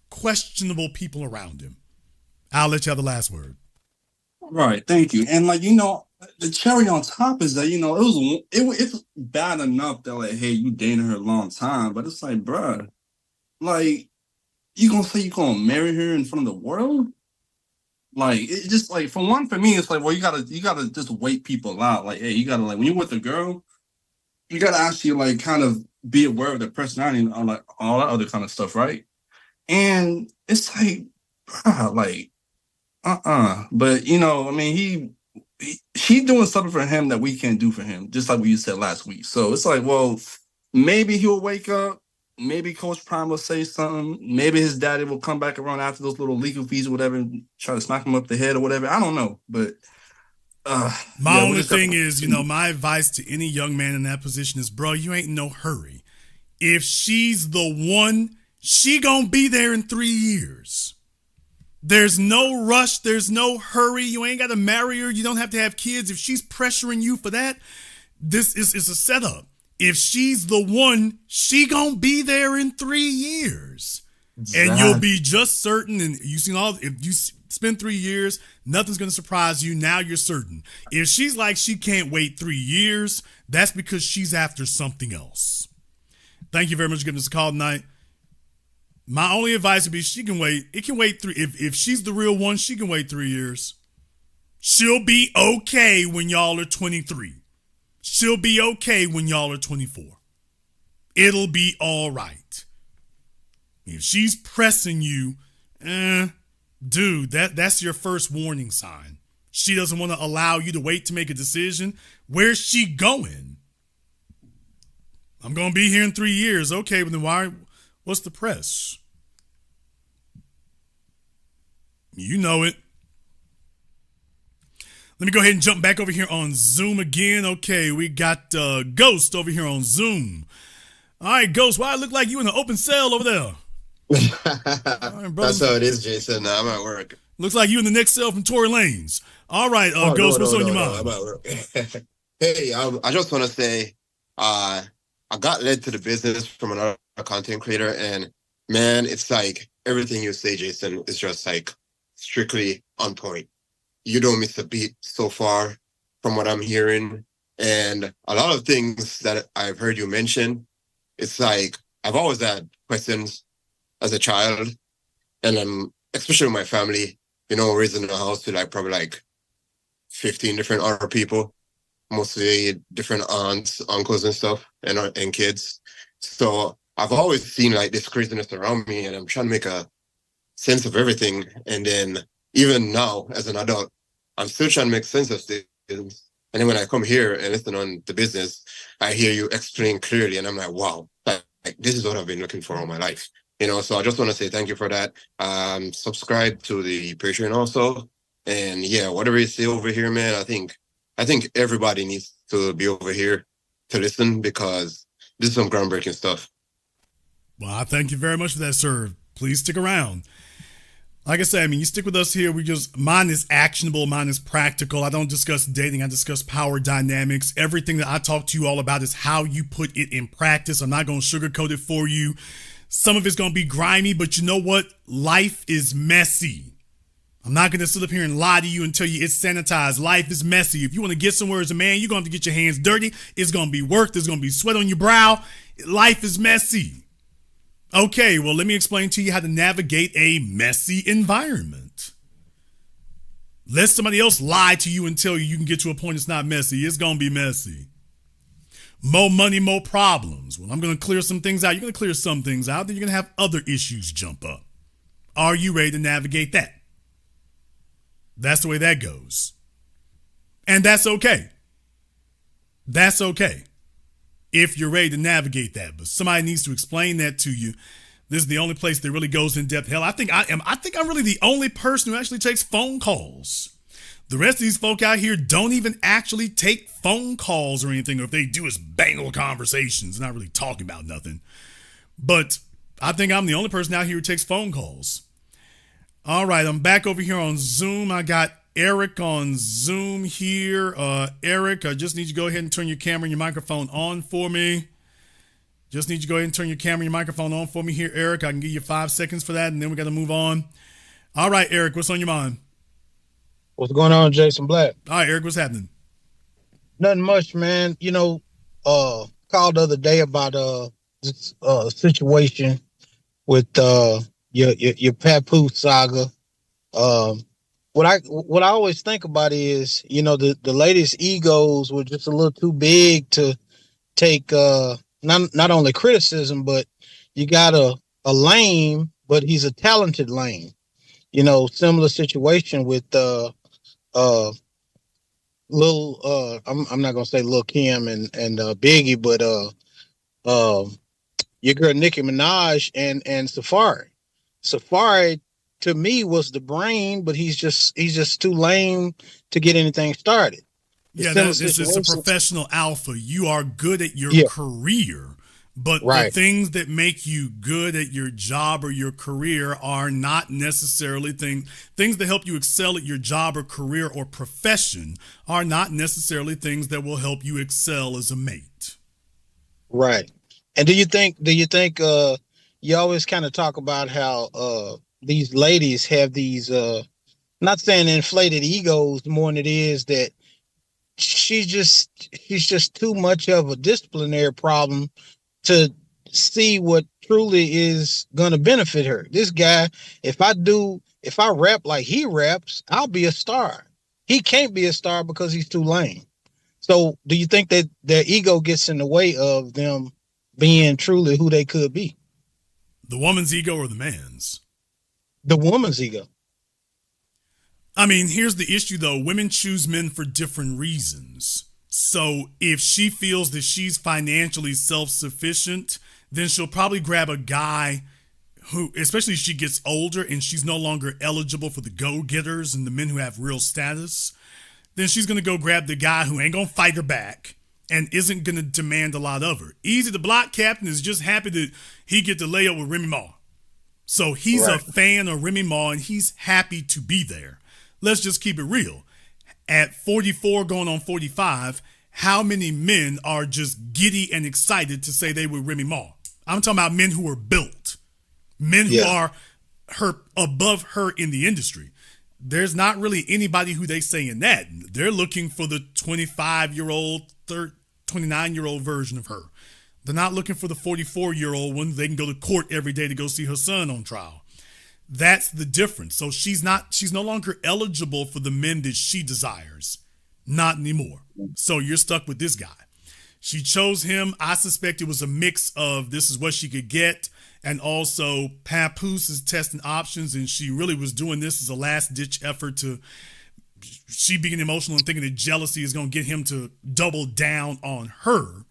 questionable people around him. I'll let you have the last word. Right, thank you. And like, you know, the cherry on top is that, you know, it's bad enough that like, hey, you dating her a long time, but it's like, bruh, like, you gonna say you gonna marry her in front of the world? Like, it just like, for me, it's like, well, you gotta just wait people out. Like, hey, you gotta, like, when you're with a girl, you gotta actually like kind of be aware of their personality and all that other kind of stuff, right? And it's like, bruh, like, but you know, I mean, she's doing something for him that we can't do for him, just like what you said last week. So it's like, well, maybe he'll wake up. Maybe Coach Prime will say something. Maybe his daddy will come back around after those little legal fees or whatever and try to smack him up the head or whatever. I don't know. But my only thing is, you know, my advice to any young man in that position is, bro, you ain't in no hurry. If she's the one, she gonna be there in 3 years. There's no rush. There's no hurry. You ain't got to marry her. You don't have to have kids. If she's pressuring you for that, this is a setup. If she's the one, she gonna be there in 3 years. Exactly. And you'll be just certain. And you seen if you spend 3 years, nothing's gonna surprise you. Now you're certain. If she's like, she can't wait 3 years, that's because she's after something else. Thank you very much for giving us a call tonight. My only advice would be she can wait. It can wait 3. If she's the real one, she can wait 3 years. She'll be okay when y'all are 23. She'll be okay when y'all are 24. It'll be all right. If she's pressing you, dude, that's your first warning sign. She doesn't want to allow you to wait to make a decision. Where's she going? I'm going to be here in 3 years. Okay, but then why? What's the press? You know it. Let me go ahead and jump back over here on Zoom again. Okay, we got Ghost over here on Zoom. All right, Ghost, why it look like you in an open cell over there? Right, that's how it is, Jason. I'm at work. Looks like you in the next cell from Tory Lanez. All right, Ghost, what's on your mind? I'm at work. Hey, I just want to say, I got led to the business from another content creator, and man, it's like everything you say, Jason, is just like strictly on point. You don't miss a beat so far from what I'm hearing. And a lot of things that I've heard you mention, it's like I've always had questions as a child, and especially with my family, you know, raised in a house with like probably like 15 different other people, mostly different aunts, uncles and stuff, and kids. So I've always seen like this craziness around me, and I'm trying to make a sense of everything. And then even now as an adult, I'm still trying to make sense of things. And then when I come here and listen on the business, I hear you explain clearly, and I'm like, wow, like this is what I've been looking for all my life. You know, so I just want to say thank you for that. Subscribe to the Patreon also. And yeah, whatever you say over here, man, I think everybody needs to be over here to listen, because this is some groundbreaking stuff. Well, I thank you very much for that, sir. Please stick around. Like I said, I mean, you stick with us here. Mine is actionable. Mine is practical. I don't discuss dating. I discuss power dynamics. Everything that I talk to you all about is how you put it in practice. I'm not going to sugarcoat it for you. Some of it's going to be grimy, but you know what? Life is messy. I'm not going to sit up here and lie to you and tell you it's sanitized. Life is messy. If you want to get somewhere as a man, you're going to have to get your hands dirty. It's going to be work. There's going to be sweat on your brow. Life is messy. Okay, well, let me explain to you how to navigate a messy environment. Let somebody else lie to you and tell you can get to a point it's not messy. It's going to be messy. More money, more problems. Well, I'm going to clear some things out. You're going to clear some things out. Then you're going to have other issues jump up. Are you ready to navigate that? That's the way that goes. And that's okay. That's okay if you're ready to navigate that. But somebody needs to explain that to you. This is the only place that really goes in depth. Hell, I think I'm really the only person who actually takes phone calls. The rest of these folk out here don't even actually take phone calls or anything, or if they do, it's bangle conversations, not really talking about nothing. But I think I'm the only person out here who takes phone calls. All right, I'm back over here on Zoom. I got Eric on Zoom here. Eric, I just need you to go ahead and turn your camera and your microphone on for me. Just need you to go ahead and turn your camera and your microphone on for me here, Eric. I can give you 5 seconds for that, and then we got to move on. All right, Eric, what's on your mind? What's going on, Jason Black? All right, Eric, what's happening? Nothing much, man. Called the other day about this situation with your Papoose saga. What I always think about is, the ladies' egos were just a little too big to take not only criticism, but you got a lame, but he's a talented lame. Similar situation with I'm not gonna say Lil Kim and Biggie, but your girl Nicki Minaj and Safari. Safari to me was the brain, but he's just too lame to get anything started. Yeah, this is a professional alpha. You are good at your career, but the things that make you good at your job or your career are not necessarily things that help you excel at your job or career or profession are not necessarily things that will help you excel as a mate. Right. And do you think you always kind of talk about how these ladies have these not saying inflated egos more than it is that she's just too much of a disciplinary problem to see what truly is going to benefit her. This guy, if I rap like he raps, I'll be a star. He can't be a star because he's too lame. So do you think that their ego gets in the way of them being truly who they could be? The woman's ego or the man's? The woman's ego. I mean, here's the issue, though. Women choose men for different reasons. So if she feels that she's financially self-sufficient, then she'll probably grab a guy who, especially if she gets older and she's no longer eligible for the go-getters and the men who have real status, then she's going to go grab the guy who ain't going to fight her back and isn't going to demand a lot of her. Easy, the block captain is just happy that he get to lay up with Remy Ma. So he's a fan of Remy Ma and he's happy to be there. Let's just keep it real. At 44 going on 45, how many men are just giddy and excited to say they were Remy Ma? I'm talking about men who are built. Men who are above her in the industry. There's not really anybody who they say in that. They're looking for the 25-year-old, 29-year-old version of her. They're not looking for the 44-year-old one. They can go to court every day to go see her son on trial. That's the difference. So she's no longer eligible for the men that she desires. Not anymore. So you're stuck with this guy. She chose him. I suspect it was a mix of this is what she could get, and also Papoose is testing options, and she really was doing this as a last-ditch effort to she being emotional and thinking that jealousy is going to get him to double down on her.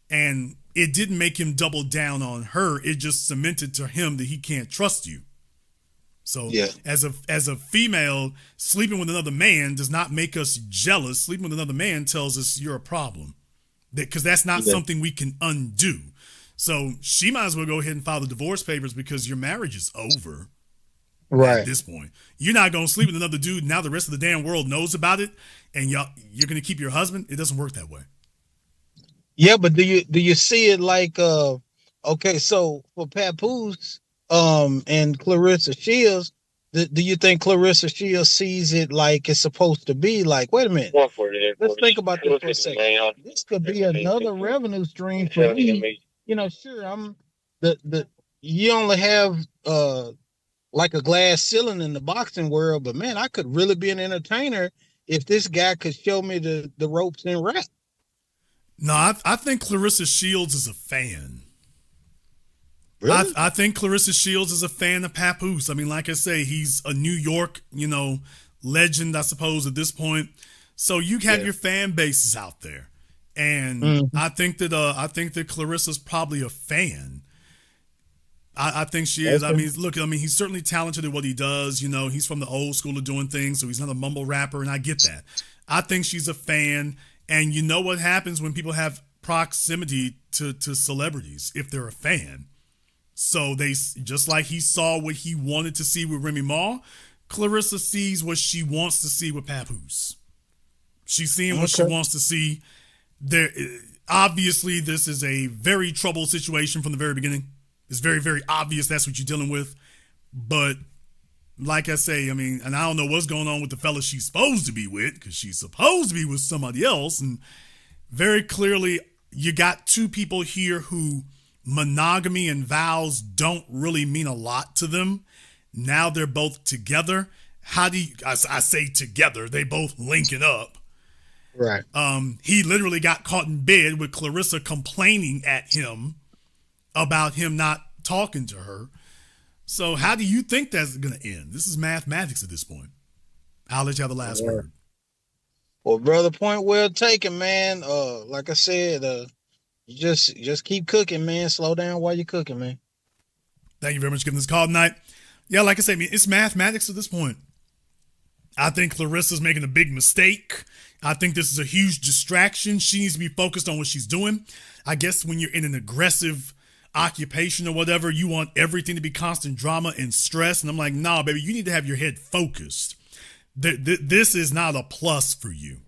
And it didn't make him double down on her. It just cemented to him that he can't trust you. So as a female, sleeping with another man does not make us jealous. Sleeping with another man tells us you're a problem, because that's not something we can undo. So she might as well go ahead and file the divorce papers because your marriage is over. Right. At this point, you're not going to sleep with another dude. Now the rest of the damn world knows about it, and you're going to keep your husband. It doesn't work that way. Yeah, but do you see it like okay? So for Papoose, and Clarissa Shields, do you think Clarissa Shields sees it like it's supposed to be? Like, wait a minute, let's think about this for a second. This could be another revenue stream for me. Sure, I'm you only have like a glass ceiling in the boxing world, but man, I could really be an entertainer if this guy could show me the ropes in rap. No, I think Clarissa Shields is a fan. Really? I think Clarissa Shields is a fan of Papoose. I mean, like I say, he's a New York, legend, I suppose, at this point. So you have your fan bases out there, and I think that Clarissa's probably a fan. I think she is. Okay. I mean, look, I mean, he's certainly talented at what he does. You know, he's from the old school of doing things, so he's not a mumble rapper, and I get that. I think she's a fan, and you know what happens when people have proximity to celebrities if they're a fan. So they, just like he saw what he wanted to see with Remy Ma, Clarissa sees what she wants to see with Papoose. She's seeing what she wants to see. There, obviously, this is a very troubled situation from the very beginning. It's very, very obvious that's what you're dealing with. But like I say, I mean, and I don't know what's going on with the fella she's supposed to be with, because she's supposed to be with somebody else. And very clearly, you got two people here who monogamy and vows don't really mean a lot to them. Now they're both together. How do you, I say together, they both linking up. Right. He literally got caught in bed with Clarissa complaining at him about him not talking to her. So how do you think that's going to end? This is mathematics at this point. I'll let you have the last word. Well, brother, point well taken, man. Like I said, you just keep cooking, man. Slow down while you're cooking, man. Thank you very much for giving this call tonight. Yeah, like I said, I mean, it's mathematics at this point. I think Clarissa's making a big mistake. I think this is a huge distraction. She needs to be focused on what she's doing. I guess when you're in an aggressive occupation or whatever, you want everything to be constant drama and stress. And I'm like, nah, baby, you need to have your head focused. This is not a plus for you.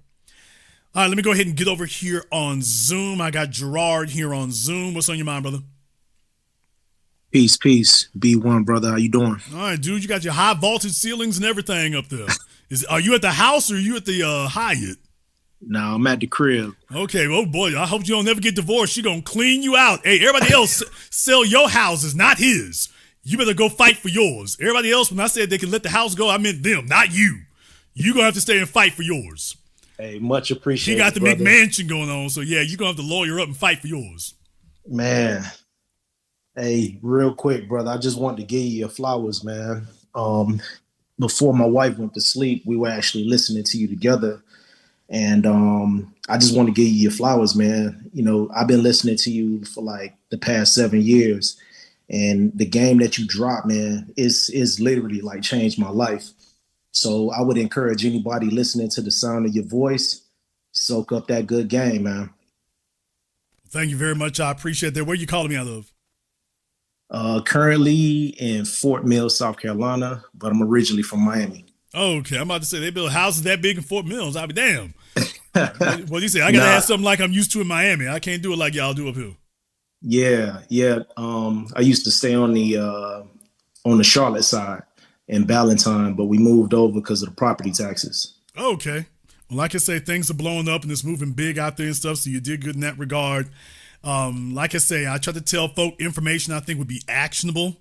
All right, let me go ahead and get over here on Zoom. I got Gerard here on Zoom. What's on your mind, brother? Peace. B1, brother. How you doing? All right, dude, you got your high vaulted ceilings and everything up there. Are you at the house or are you at the Hyatt? No, I'm at the crib. Okay, oh boy, I hope you don't never get divorced. She gonna clean you out. Hey, everybody else sell your houses, not his. You better go fight for yours. Everybody else, when I said they can let the house go, I meant them, not you. You gonna have to stay and fight for yours. Hey, much appreciated. She got the brother. McMansion going on, so yeah, you're gonna have to lawyer up and fight for yours. Man. Hey, real quick, brother. I just wanted to give you your flowers, man. Before my wife went to sleep, we were actually listening to you together. And I just want to give you your flowers, man. You know, I've been listening to you for like the past 7 years. And the game that you dropped, man, is literally like changed my life. So I would encourage anybody listening to the sound of your voice, soak up that good game, man. Thank you very much. I appreciate that. Where you calling me out of? Currently in Fort Mill, South Carolina, but I'm originally from Miami. Okay, I'm about to say they build houses that big in Fort Mills. I'll be damn. What do you say? I gotta have something like I'm used to in Miami. I can't do it like y'all do up here. Yeah. I used to stay on the Charlotte side in Ballantyne, but we moved over because of the property taxes. Okay. Well, like I say, things are blowing up and it's moving big out there and stuff, so you did good in that regard. Like I say, I try to tell folk information I think would be actionable.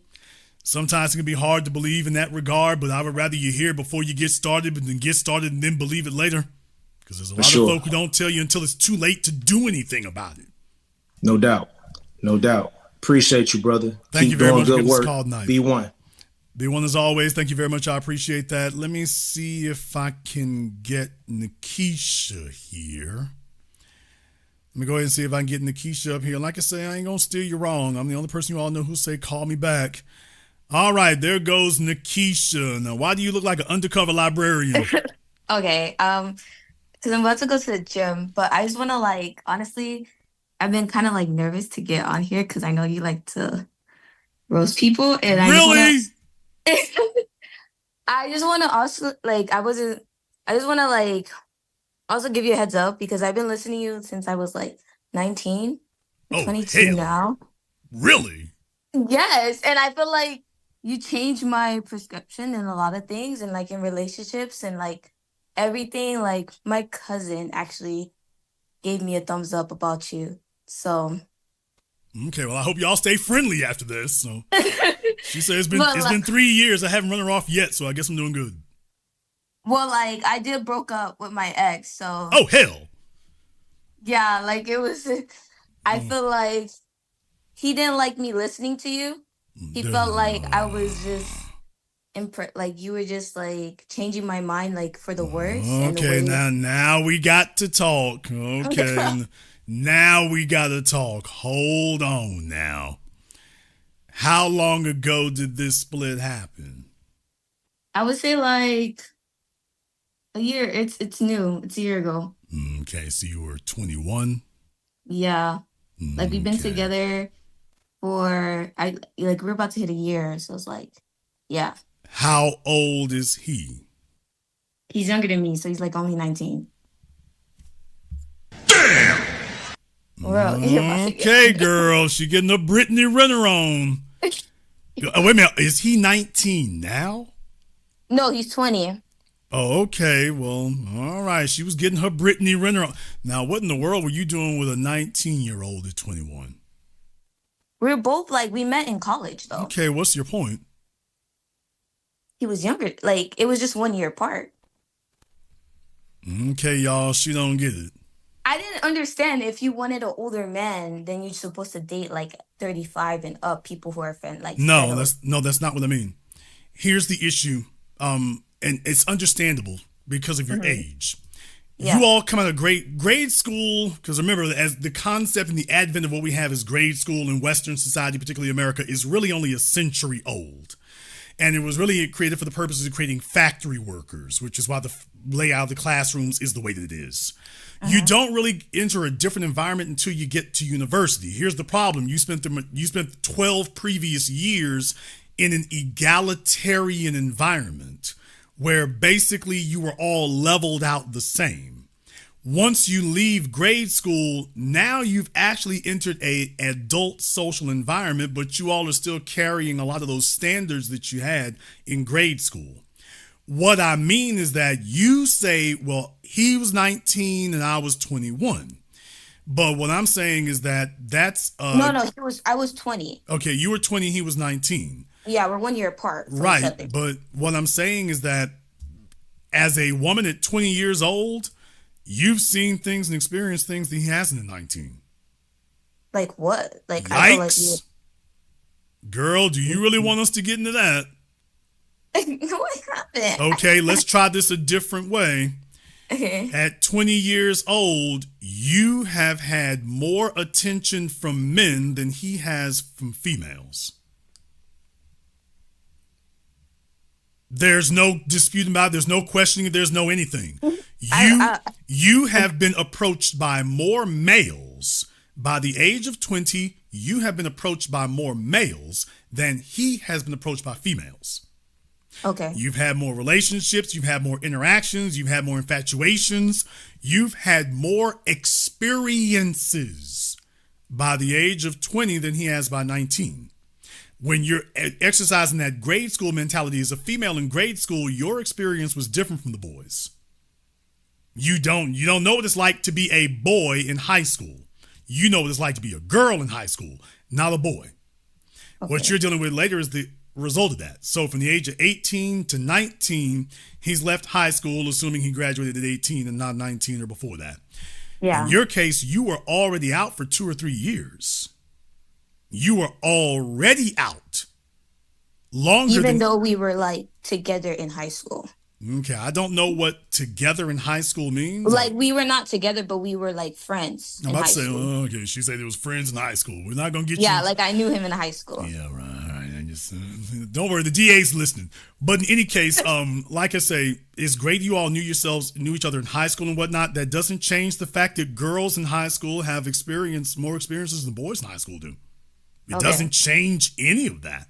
Sometimes it can be hard to believe in that regard, but I would rather you hear before you get started than get started and then believe it later. Because there's a lot of folk who don't tell you until it's too late to do anything about it. No doubt. Appreciate you, brother. Thank you very much for this call tonight. B1. B1 as always. Thank you very much. I appreciate that. Let me see if I can get Nikisha here. Let me go ahead and see if I can get Nikisha up here. Like I say, I ain't going to steer you wrong. I'm the only person you all know who say call me back. All right, there goes Nikisha. Now, why do you look like an undercover librarian? Okay, because I'm about to go to the gym, but I just want to honestly, I've been kind of nervous to get on here because I know you like to roast people, and I just want to also also give you a heads up because I've been listening to you since I was 19, 22 now. Really? Yes, and I feel like you changed my prescription in a lot of things and in relationships and everything. My cousin actually gave me a thumbs up about you. So okay, well I hope y'all stay friendly after this. So she said it's been 3 years. I haven't run her off yet, so I guess I'm doing good. Well, I did broke up with my ex, so oh hell. Yeah, it was I feel like he didn't like me listening to you. He felt like I was just you were just changing my mind for the worse. Okay, now we got to talk. Okay, now we got to talk. Hold on now. How long ago did this split happen? I would say like a year. It's new. It's a year ago. Okay, so you were 21. Yeah. Like we've been Okay. together for we're about to hit a year, so it's like, yeah. How old is he? He's younger than me, so he's like only 19. Well, Okay, girl, she getting a Brittany Renner on. Wait a minute, is he 19 now? No, he's 20. Oh, okay. Well, all right. She was getting her Brittany Renner on. Now, what in the world were you doing with a 19-year-old at 21? We're both we met in college though. Okay, what's your point? He was younger. Like it was just 1 year apart. Okay, y'all, she don't get it. I didn't understand if you wanted an older man, then you're supposed to date 35 and up people who are friends. No, that's not what I mean. Here's the issue, and it's understandable because of your age. Yeah. You all come out of grade school, because remember, as the concept and the advent of what we have as grade school in Western society, particularly America, is really only a century old. And it was really created for the purposes of creating factory workers, which is why the layout of the classrooms is the way that it is. You don't really enter a different environment until you get to university. Here's the problem. You spent 12 previous years in an egalitarian environment where basically you were all leveled out the same. Once you leave grade school, now you've actually entered an adult social environment, but you all are still carrying a lot of those standards that you had in grade school. What I mean is that you say, well, he was 19 and I was 21. But what I'm saying is that that's... No, I was 20. Okay, you were 20, he was 19. Yeah, we're 1 year apart. Right, but what I'm saying is that as a woman at 20 years old, you've seen things and experienced things that he hasn't at 19. Like what? Yikes. I feel Girl, do you really want us to get into that? What happened? Okay, let's try this a different way. Okay. At 20 years old, you have had more attention from men than he has from females. There's no disputing about it. There's no questioning it. There's no anything. You have been approached by more males. By the age of 20, you have been approached by more males than he has been approached by females. Okay. You've had more relationships. You've had more interactions. You've had more infatuations. You've had more experiences by the age of 20 than he has by 19. When you're exercising that grade school mentality as a female in grade school, your experience was different from the boys. You don't know what it's like to be a boy in high school. You know what it's like to be a girl in high school, not a boy. Okay. What you're dealing with later is the result of that. So from the age of 18 to 19, he's left high school, assuming he graduated at 18 and not 19 or before that. Yeah. In your case, you were already out for 2 or 3 years. You were already out. Even though we were together in high school. Okay, I don't know what together in high school means. We were not together, but we were friends. I'm about to say, okay, she said it was friends in high school. We're not gonna get you. Yeah, I knew him in high school. Yeah, right. I just don't worry, the DA's listening. But in any case, like I say, it's great you all knew each other in high school and whatnot. That doesn't change the fact that girls in high school have experienced more experiences than boys in high school do. It doesn't change any of that.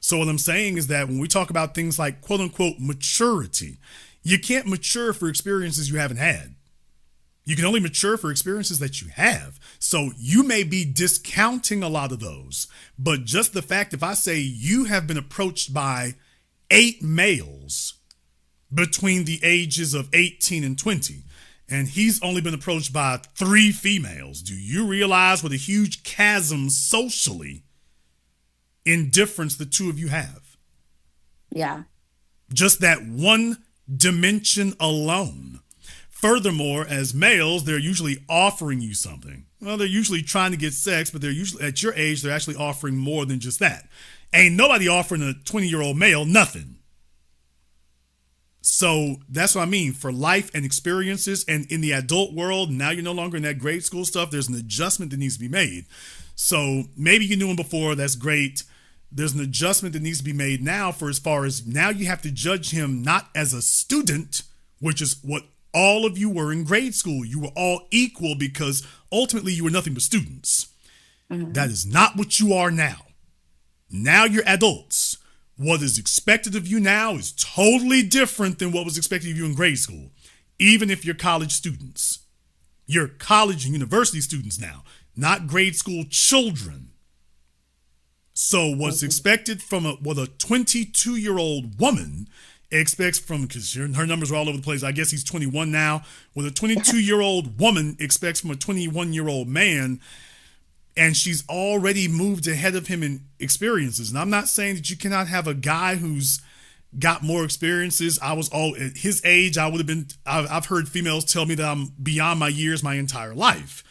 So what I'm saying is that when we talk about things like quote unquote maturity, you can't mature for experiences you haven't had. You can only mature for experiences that you have. So you may be discounting a lot of those, but just the fact, if I say you have been approached by 8 males between the ages of 18 and 20, and he's only been approached by 3 females, do you realize what a huge chasm socially in difference the two of you have? Yeah. Just that one dimension alone. Furthermore, as males, they're usually offering you something. Well, they're usually trying to get sex, but they're usually, at your age, they're actually offering more than just that. Ain't nobody offering a 20-year-old male nothing. So that's what I mean. For life and experiences, and in the adult world, now you're no longer in that grade school stuff. There's an adjustment that needs to be made. So maybe you knew him before. That's great. there's an adjustment that needs to be made now for as far as now you have to judge him not as a student, which is what all of you were in grade school. You were all equal because ultimately you were nothing but students. Mm-hmm. That is not what you are now. Now you're adults. What is expected of you now is totally different than what was expected of you in grade school, even if you're college students. You're college and university students now, not grade school children. So what's expected from what a 22-year-old woman expects from, because her numbers are all over the place. I guess he's 21 now. What a 22-year-old woman expects from a 21-year-old man, and she's already moved ahead of him in experiences. And I'm not saying that you cannot have a guy who's got more experiences. I was all at his age. I've heard females tell me that I'm beyond my years my entire life,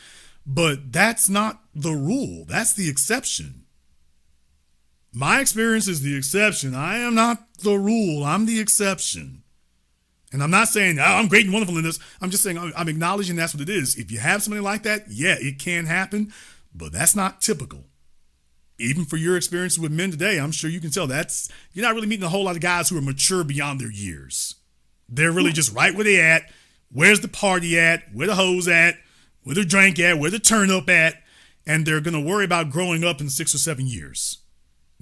but that's not the rule. That's the exception. My experience is the exception. I am not the rule. I'm the exception. And I'm not saying, oh, I'm great and wonderful in this. I'm just saying I'm acknowledging that's what it is. If you have somebody like that, yeah, it can happen, but that's not typical. Even for your experiences with men today, I'm sure you can tell you're not really meeting a whole lot of guys who are mature beyond their years. They're really just right where they at. Where's the party at? Where the hoes at? Where the drink at? Where the turn up at? And they're going to worry about growing up in 6 or 7 years.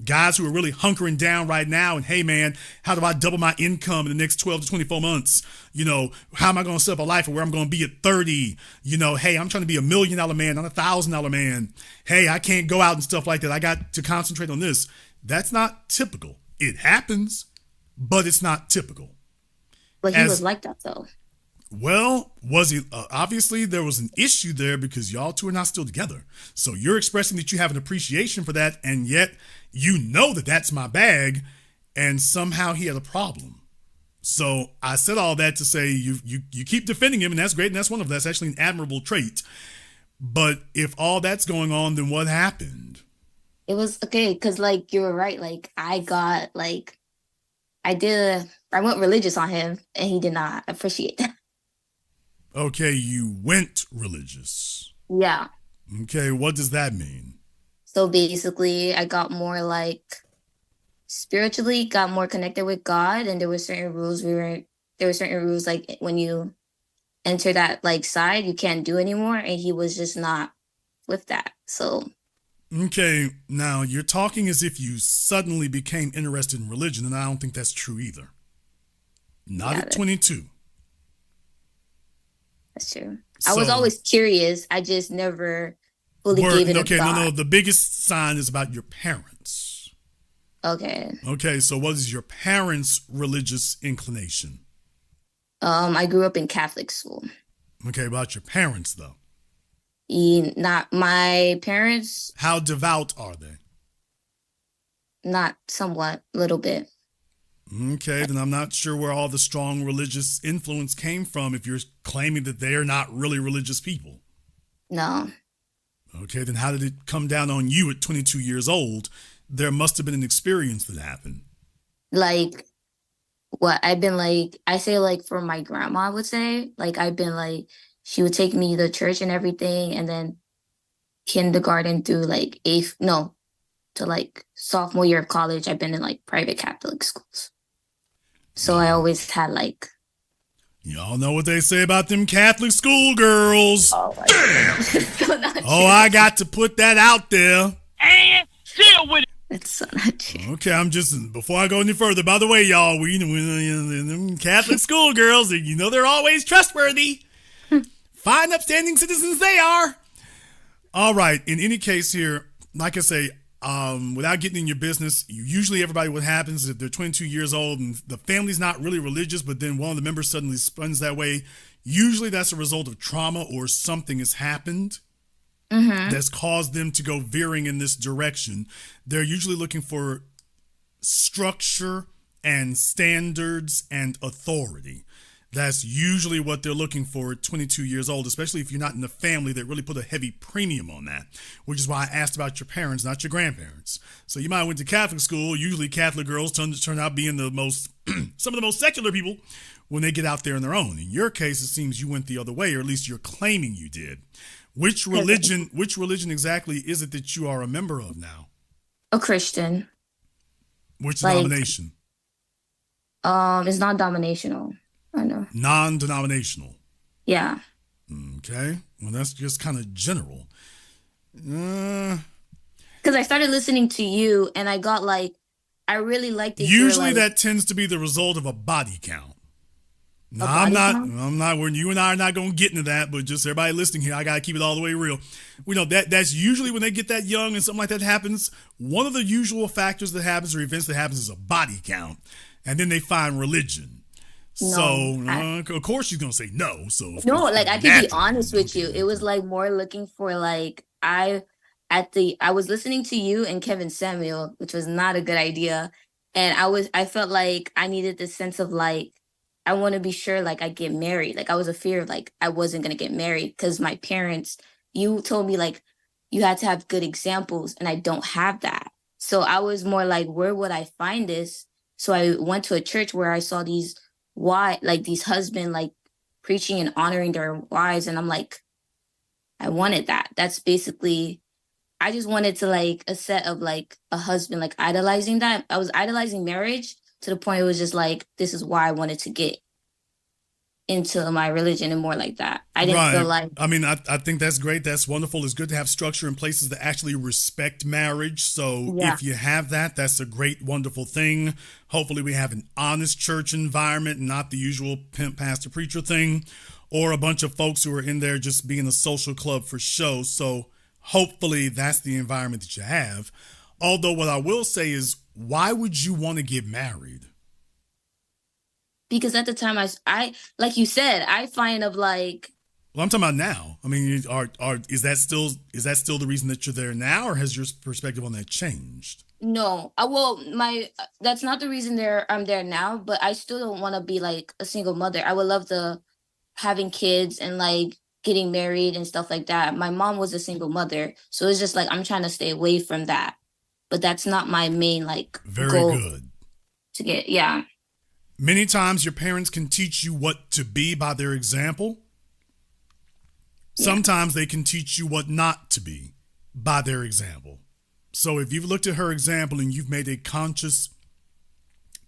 Guys who are really hunkering down right now and, hey, man, how do I double my income in the next 12 to 24 months? You know, how am I going to set up a life where I'm going to be at 30? You know, hey, I'm trying to be $1 million man, not $1,000 man. Hey, I can't go out and stuff like that. I got to concentrate on this. That's not typical. It happens, but it's not typical. But he was like that, though. Well, was he? Obviously, there was an issue there because y'all two are not still together. So you're expressing that you have an appreciation for that, and yet you know that that's my bag, and somehow he had a problem. So I said all that to say you keep defending him, and that's great, and that's wonderful. That's actually an admirable trait. But if all that's going on, then what happened? It was okay because, like, you were right. Like, I went religious on him, and he did not appreciate that. Okay, you went religious. Yeah. Okay, what does that mean? So basically, I got more spiritually, got more connected with God, and there were certain rules like when you enter that side, you can't do anymore, and he was just not with that. So. Okay, now you're talking as if you suddenly became interested in religion, and I don't think that's true either. Not at 22. That's true. I was always curious. I just never fully gave it a thought. No. The biggest sign is about your parents. Okay. Okay, so what is your parents' religious inclination? I grew up in Catholic school. Okay, about your parents, though? Not my parents. How devout are they? Not somewhat, little bit. Okay, then I'm not sure where all the strong religious influence came from if you're claiming that they are not really religious people. No. Okay, then how did it come down on you at 22 years old? There must have been an experience that happened. What I've been I say for my grandma, I would say, I've been she would take me to church and everything, and then kindergarten through sophomore year of college, I've been in private Catholic schools. So I always had Y'all know what they say about them Catholic schoolgirls. Oh my God. Oh, I got to put that out there. And deal with it. It's so not true. Okay, before I go any further, by the way, y'all, we them Catholic schoolgirls, they're always trustworthy. Fine, upstanding citizens they are. All right, in any case here, like I say, without getting in your business, usually everybody, what happens is if they're 22 years old and the family's not really religious, but then one of the members suddenly spins that way, usually that's a result of trauma or something has happened that's caused them to go veering in this direction. They're usually looking for structure and standards and authority. That's usually what they're looking for at 22 years old, especially if you're not in a family that really put a heavy premium on that, which is why I asked about your parents, not your grandparents. So you might have went to Catholic school. Usually Catholic girls turn out being the most, some of the most secular people when they get out there on their own. In your case, it seems you went the other way, or at least you're claiming you did. Which religion exactly is it that you are a member of now? A Christian. Which Like, denomination? it's not dominational. I know. Non-denominational. Yeah. Okay. Well, that's just kind of general. Because I started listening to you, and I got like, I really liked it. Usually like, that tends to be the result of a body count. No, I'm not. When you and I are not going to get into that, but just everybody listening here, I got to keep it all the way real. We know that's usually when they get that young and something like that happens. One of the usual factors that happens or events that happens is a body count, and then they find religion. Of course she's going to say no. So no, like I can be honest with you. It was like more looking for like I was listening to you and Kevin Samuel, which was not a good idea, and I felt like I needed this sense of like, I want to be sure like I get married. Like I was a fear like I wasn't going to get married because my parents, you told me like you had to have good examples and I don't have that. So I was more like, where would I find this? So I went to a church where I saw these husbands like preaching and honoring their wives. And I'm like, I wanted that. That's basically, I just wanted to like a set of like a husband, like idolizing that. I was idolizing marriage to the point it was just like, this is why I wanted to get into my religion and more like that. I didn't feel like... I mean, I think that's great. That's wonderful. It's good to have structure in places that actually respect marriage. So if you have that, that's a great, wonderful thing. Hopefully we have an honest church environment, not the usual pimp, pastor, preacher thing, or a bunch of folks who are in there just being a social club for show. So hopefully that's the environment that you have. Although what I will say is, why would you want to get married? Because at the time I like you said, I find of like. Well, I'm talking about now. I mean, is that still the reason that you're there now, or has your perspective on that changed? No, that's not the reason I'm there now. But I still don't want to be like a single mother. I would love having kids and like getting married and stuff like that. My mom was a single mother, so it's just like I'm trying to stay away from that. But that's not my main like goal. Very good. To get, yeah. Many times your parents can teach you what to be by their example. Yeah. Sometimes they can teach you what not to be by their example. So if you've looked at her example and you've made a conscious,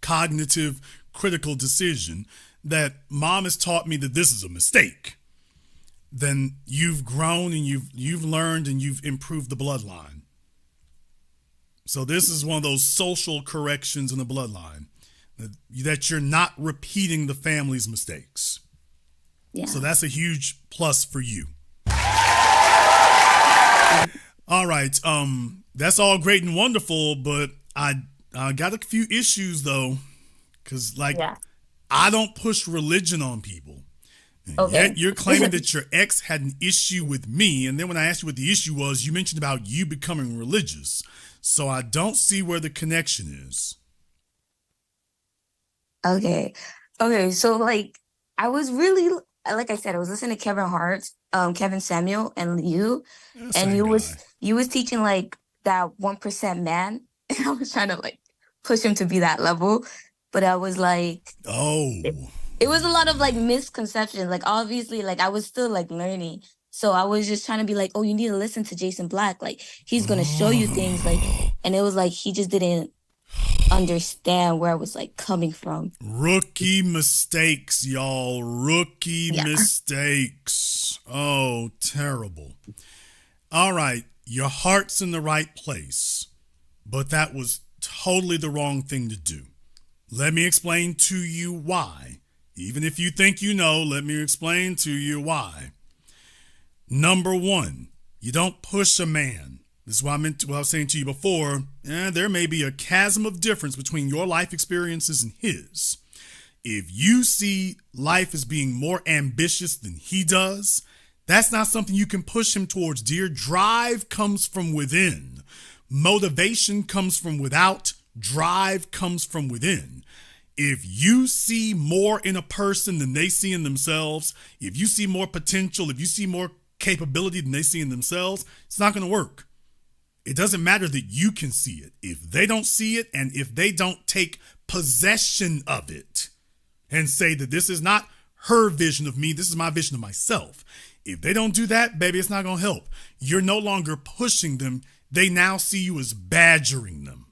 cognitive, critical decision that mom has taught me that this is a mistake, then you've grown and you've learned and you've improved the bloodline. So this is one of those social corrections in the bloodline. That you're not repeating the family's mistakes. Yeah. So that's a huge plus for you. All right. That's all great and wonderful, but I got a few issues though. Cause I don't push religion on people. Okay. Yet you're claiming that your ex had an issue with me. And then when I asked you what the issue was, you mentioned about you becoming religious. So I don't see where the connection is. Okay. So like, I was really, like I said, I was listening to Kevin Hart, Kevin Samuel, and you, and you was teaching like that 1% man, and I was trying to like push him to be that level, but I was like, it was a lot of like misconceptions. Like obviously, like I was still like learning, so I was just trying to be like, oh, you need to listen to Jason Black, like he's gonna show you things, like, and it was like he just didn't understand where I was like coming from. Rookie mistakes, y'all. Rookie mistakes. Oh, terrible. All right. Your heart's in the right place, but that was totally the wrong thing to do. Let me explain to you why. Even if you think you know, let me explain to you why. Number one, you don't push a man. This is what I was saying to you before. There may be a chasm of difference between your life experiences and his. If you see life as being more ambitious than he does, that's not something you can push him towards, dear. Drive comes from within. Motivation comes from without. Drive comes from within. If you see more in a person than they see in themselves, if you see more potential, if you see more capability than they see in themselves, it's not going to work. It doesn't matter that you can see it. If they don't see it and if they don't take possession of it and say that this is not her vision of me, this is my vision of myself. If they don't do that, baby, it's not going to help. You're no longer pushing them. They now see you as badgering them.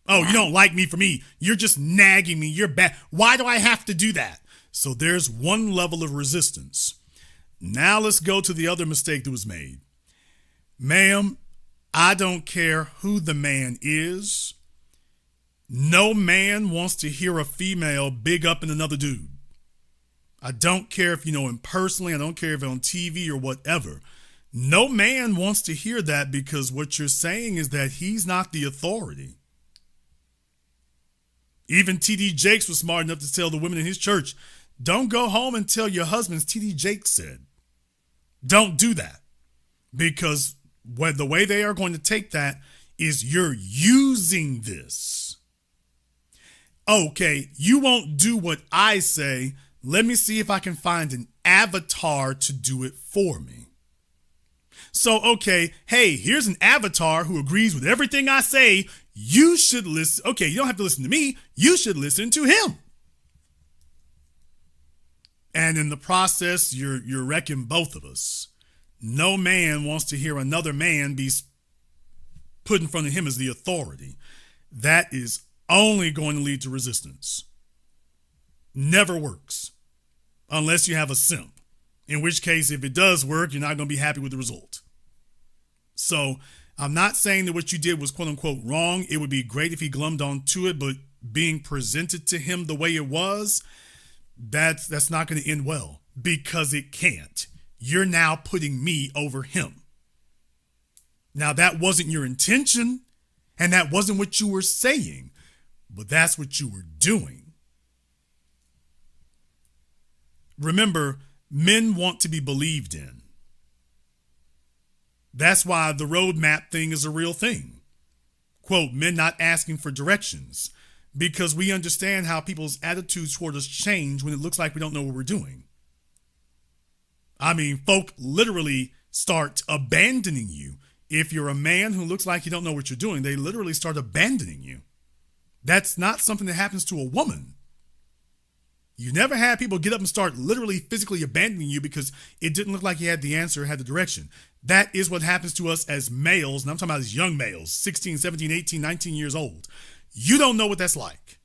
Oh, you don't like me for me. You're just nagging me. You're bad. Why do I have to do that? So there's one level of resistance. Now let's go to the other mistake that was made. Ma'am, I don't care who the man is. No man wants to hear a female big up in another dude. I don't care if you know him personally. I don't care if it's on TV or whatever. No man wants to hear that because what you're saying is that he's not the authority. Even T.D. Jakes was smart enough to tell the women in his church, don't go home and tell your husbands T.D. Jakes said. Don't do that. Because the way they are going to take that is you're using this. Okay, you won't do what I say. Let me see if I can find an avatar to do it for me. So, okay, hey, here's an avatar who agrees with everything I say. You should listen. Okay, you don't have to listen to me. You should listen to him. And in the process, you're wrecking both of us. No man wants to hear another man be put in front of him as the authority. That is only going to lead to resistance. Never works. Unless you have a simp. In which case, if it does work, you're not going to be happy with the result. So I'm not saying that what you did was quote unquote wrong. It would be great if he glommed on to it, but being presented to him the way it was, that's not going to end well because it can't. You're now putting me over him. Now that wasn't your intention and that wasn't what you were saying, but that's what you were doing. Remember, men want to be believed in. That's why the roadmap thing is a real thing. Quote, men not asking for directions, because we understand how people's attitudes toward us change when it looks like we don't know what we're doing. I mean, folk literally start abandoning you. If you're a man who looks like you don't know what you're doing, they literally start abandoning you. That's not something that happens to a woman. You never had people get up and start literally physically abandoning you because it didn't look like you had the answer or had the direction. That is what happens to us as males, and I'm talking about as young males, 16, 17, 18, 19 years old. You don't know what that's like.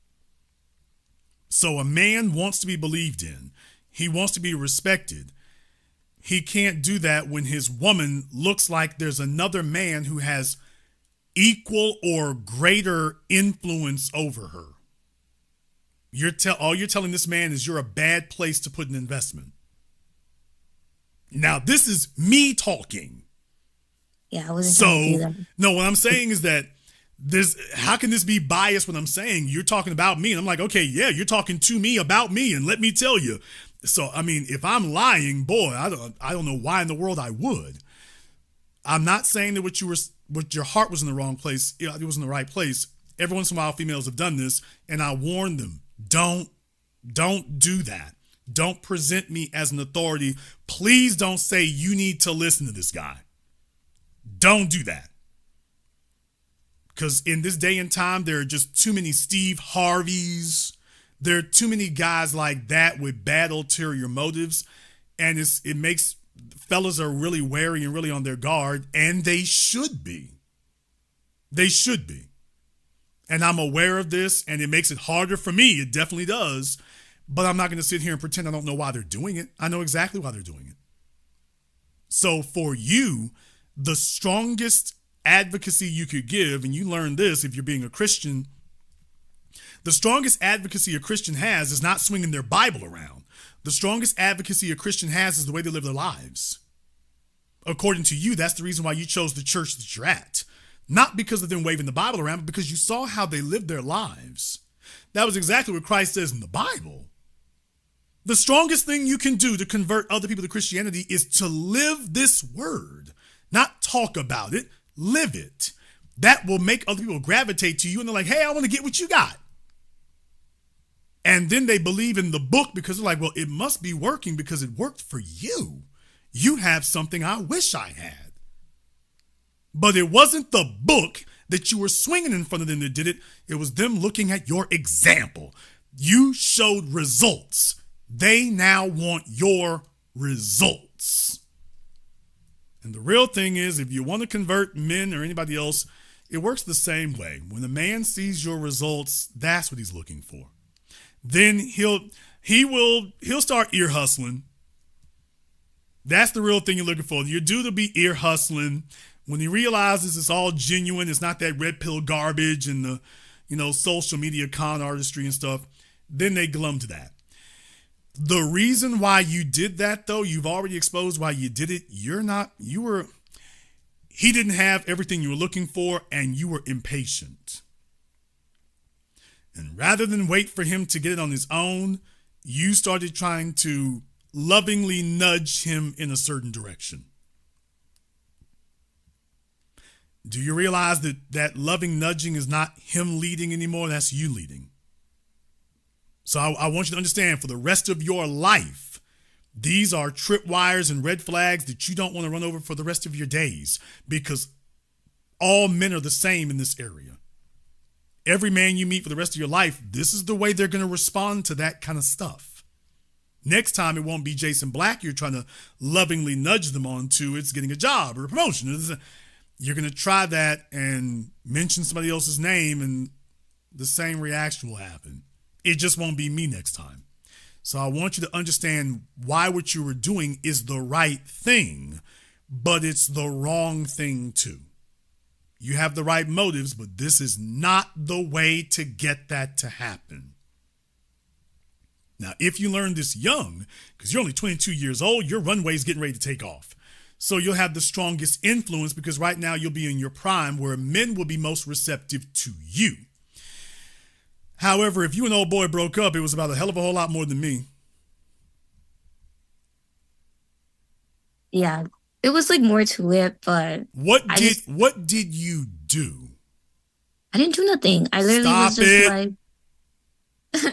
So a man wants to be believed in. He wants to be respected. He can't do that when his woman looks like there's another man who has equal or greater influence over her. All you're telling this man is you're a bad place to put an investment. Now, this is me talking. Yeah, I wasn't trying to do that. No, what I'm saying is that how can this be biased when I'm saying you're talking about me? And I'm like, okay, yeah, you're talking to me about me, and let me tell you. So, I mean, if I'm lying, boy, I don't know why in the world I would. I'm not saying that what your heart was in the wrong place. It was in the right place. Every once in a while, females have done this, and I warn them, don't do that. Don't present me as an authority. Please don't say you need to listen to this guy. Don't do that. Because in this day and time, there are just too many Steve Harveys. There are too many guys like that with bad ulterior motives. And it makes fellas are really wary and really on their guard. And they should be. They should be. And I'm aware of this, and it makes it harder for me. It definitely does. But I'm not going to sit here and pretend I don't know why they're doing it. I know exactly why they're doing it. So for you, the strongest advocacy you could give, and you learn this if you're being a Christian, the strongest advocacy a Christian has is not swinging their Bible around. The strongest advocacy a Christian has is the way they live their lives. According to you, that's the reason why you chose the church that you're at. Not because of them waving the Bible around, but because you saw how they lived their lives. That was exactly what Christ says in the Bible. The strongest thing you can do to convert other people to Christianity is to live this word, not talk about it, live it. That will make other people gravitate to you, and they're like, hey, I want to get what you got. And then they believe in the book because they're like, well, it must be working because it worked for you. You have something I wish I had. But it wasn't the book that you were swinging in front of them that did it. It was them looking at your example. You showed results. They now want your results. And the real thing is, if you want to convert men or anybody else, It works the same way. When a man sees your results, that's what he's looking for. Then he'll start ear hustling. That's the real thing you're looking for. You're due to be ear hustling. When he realizes it's all genuine, it's not that red pill garbage and the, social media con artistry and stuff, then they glum to that. The reason why you did that, though, you've already exposed why you did it. He didn't have everything you were looking for, and you were impatient. And rather than wait for him to get it on his own, you started trying to lovingly nudge him in a certain direction. Do you realize that loving nudging is not him leading anymore? That's you leading. So I want you to understand, for the rest of your life, these are tripwires and red flags that you don't want to run over for the rest of your days, because all men are the same in this area. Every man you meet for the rest of your life, this is the way they're going to respond to that kind of stuff. Next time, it won't be Jason Black you're trying to lovingly nudge them onto. It's getting a job or a promotion. You're going to try that and mention somebody else's name, and the same reaction will happen. It just won't be me next time. So I want you to understand why what you were doing is the right thing, but it's the wrong thing too. You have the right motives, but this is not the way to get that to happen. Now, if you learn this young, because you're only 22 years old, your runway is getting ready to take off. So you'll have the strongest influence, because right now you'll be in your prime where men will be most receptive to you. However, if you and old boy broke up, it was about a hell of a whole lot more than me. Yeah, it was like more to it, but what did you do? I didn't do nothing. I literally was just like,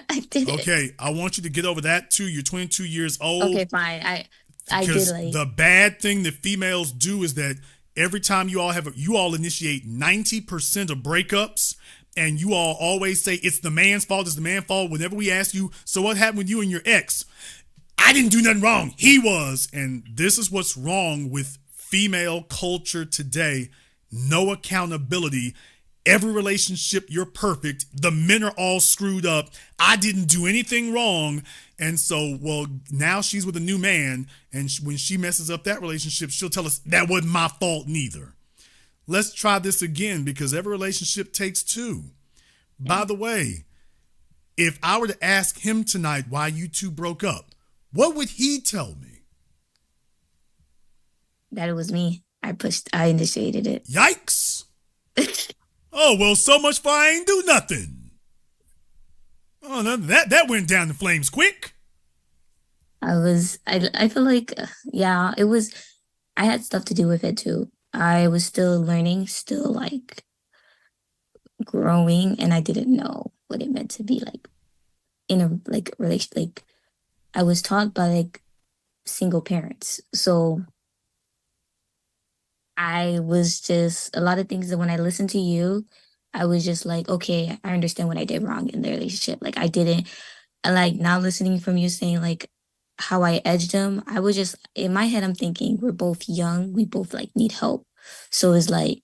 I did it. Okay, I want you to get over that too. You're 22 years old. Okay, fine. I did like the bad thing that females do is that every time you all initiate 90% of breakups, and you all always say it's the man's fault. It's the man's fault. Whenever we ask you, so what happened with you and your ex? I didn't do nothing wrong. He was. And this is what's wrong with female culture today. No accountability. Every relationship, you're perfect. The men are all screwed up. I didn't do anything wrong. And so, well, now she's with a new man. And when she messes up that relationship, she'll tell us that wasn't my fault neither. Let's try this again, because every relationship takes two. By the way, if I were to ask him tonight why you two broke up, what would he tell me? That it was me. I initiated it. Yikes. Oh, well, so much for I ain't do nothing. Oh, no, that went down in flames quick. I feel like, yeah, it was, I had stuff to do with it too. I was still learning, still like growing, and I didn't know what it meant to be like in a like relation. Like I was taught by like single parents, so I was just a lot of things that when I listened to you, I was just like, okay, I understand what I did wrong in the relationship. Like I didn't, like now listening from you saying like how I edged him, I was just, in my head, I'm thinking we're both young. We both like need help. So it's like,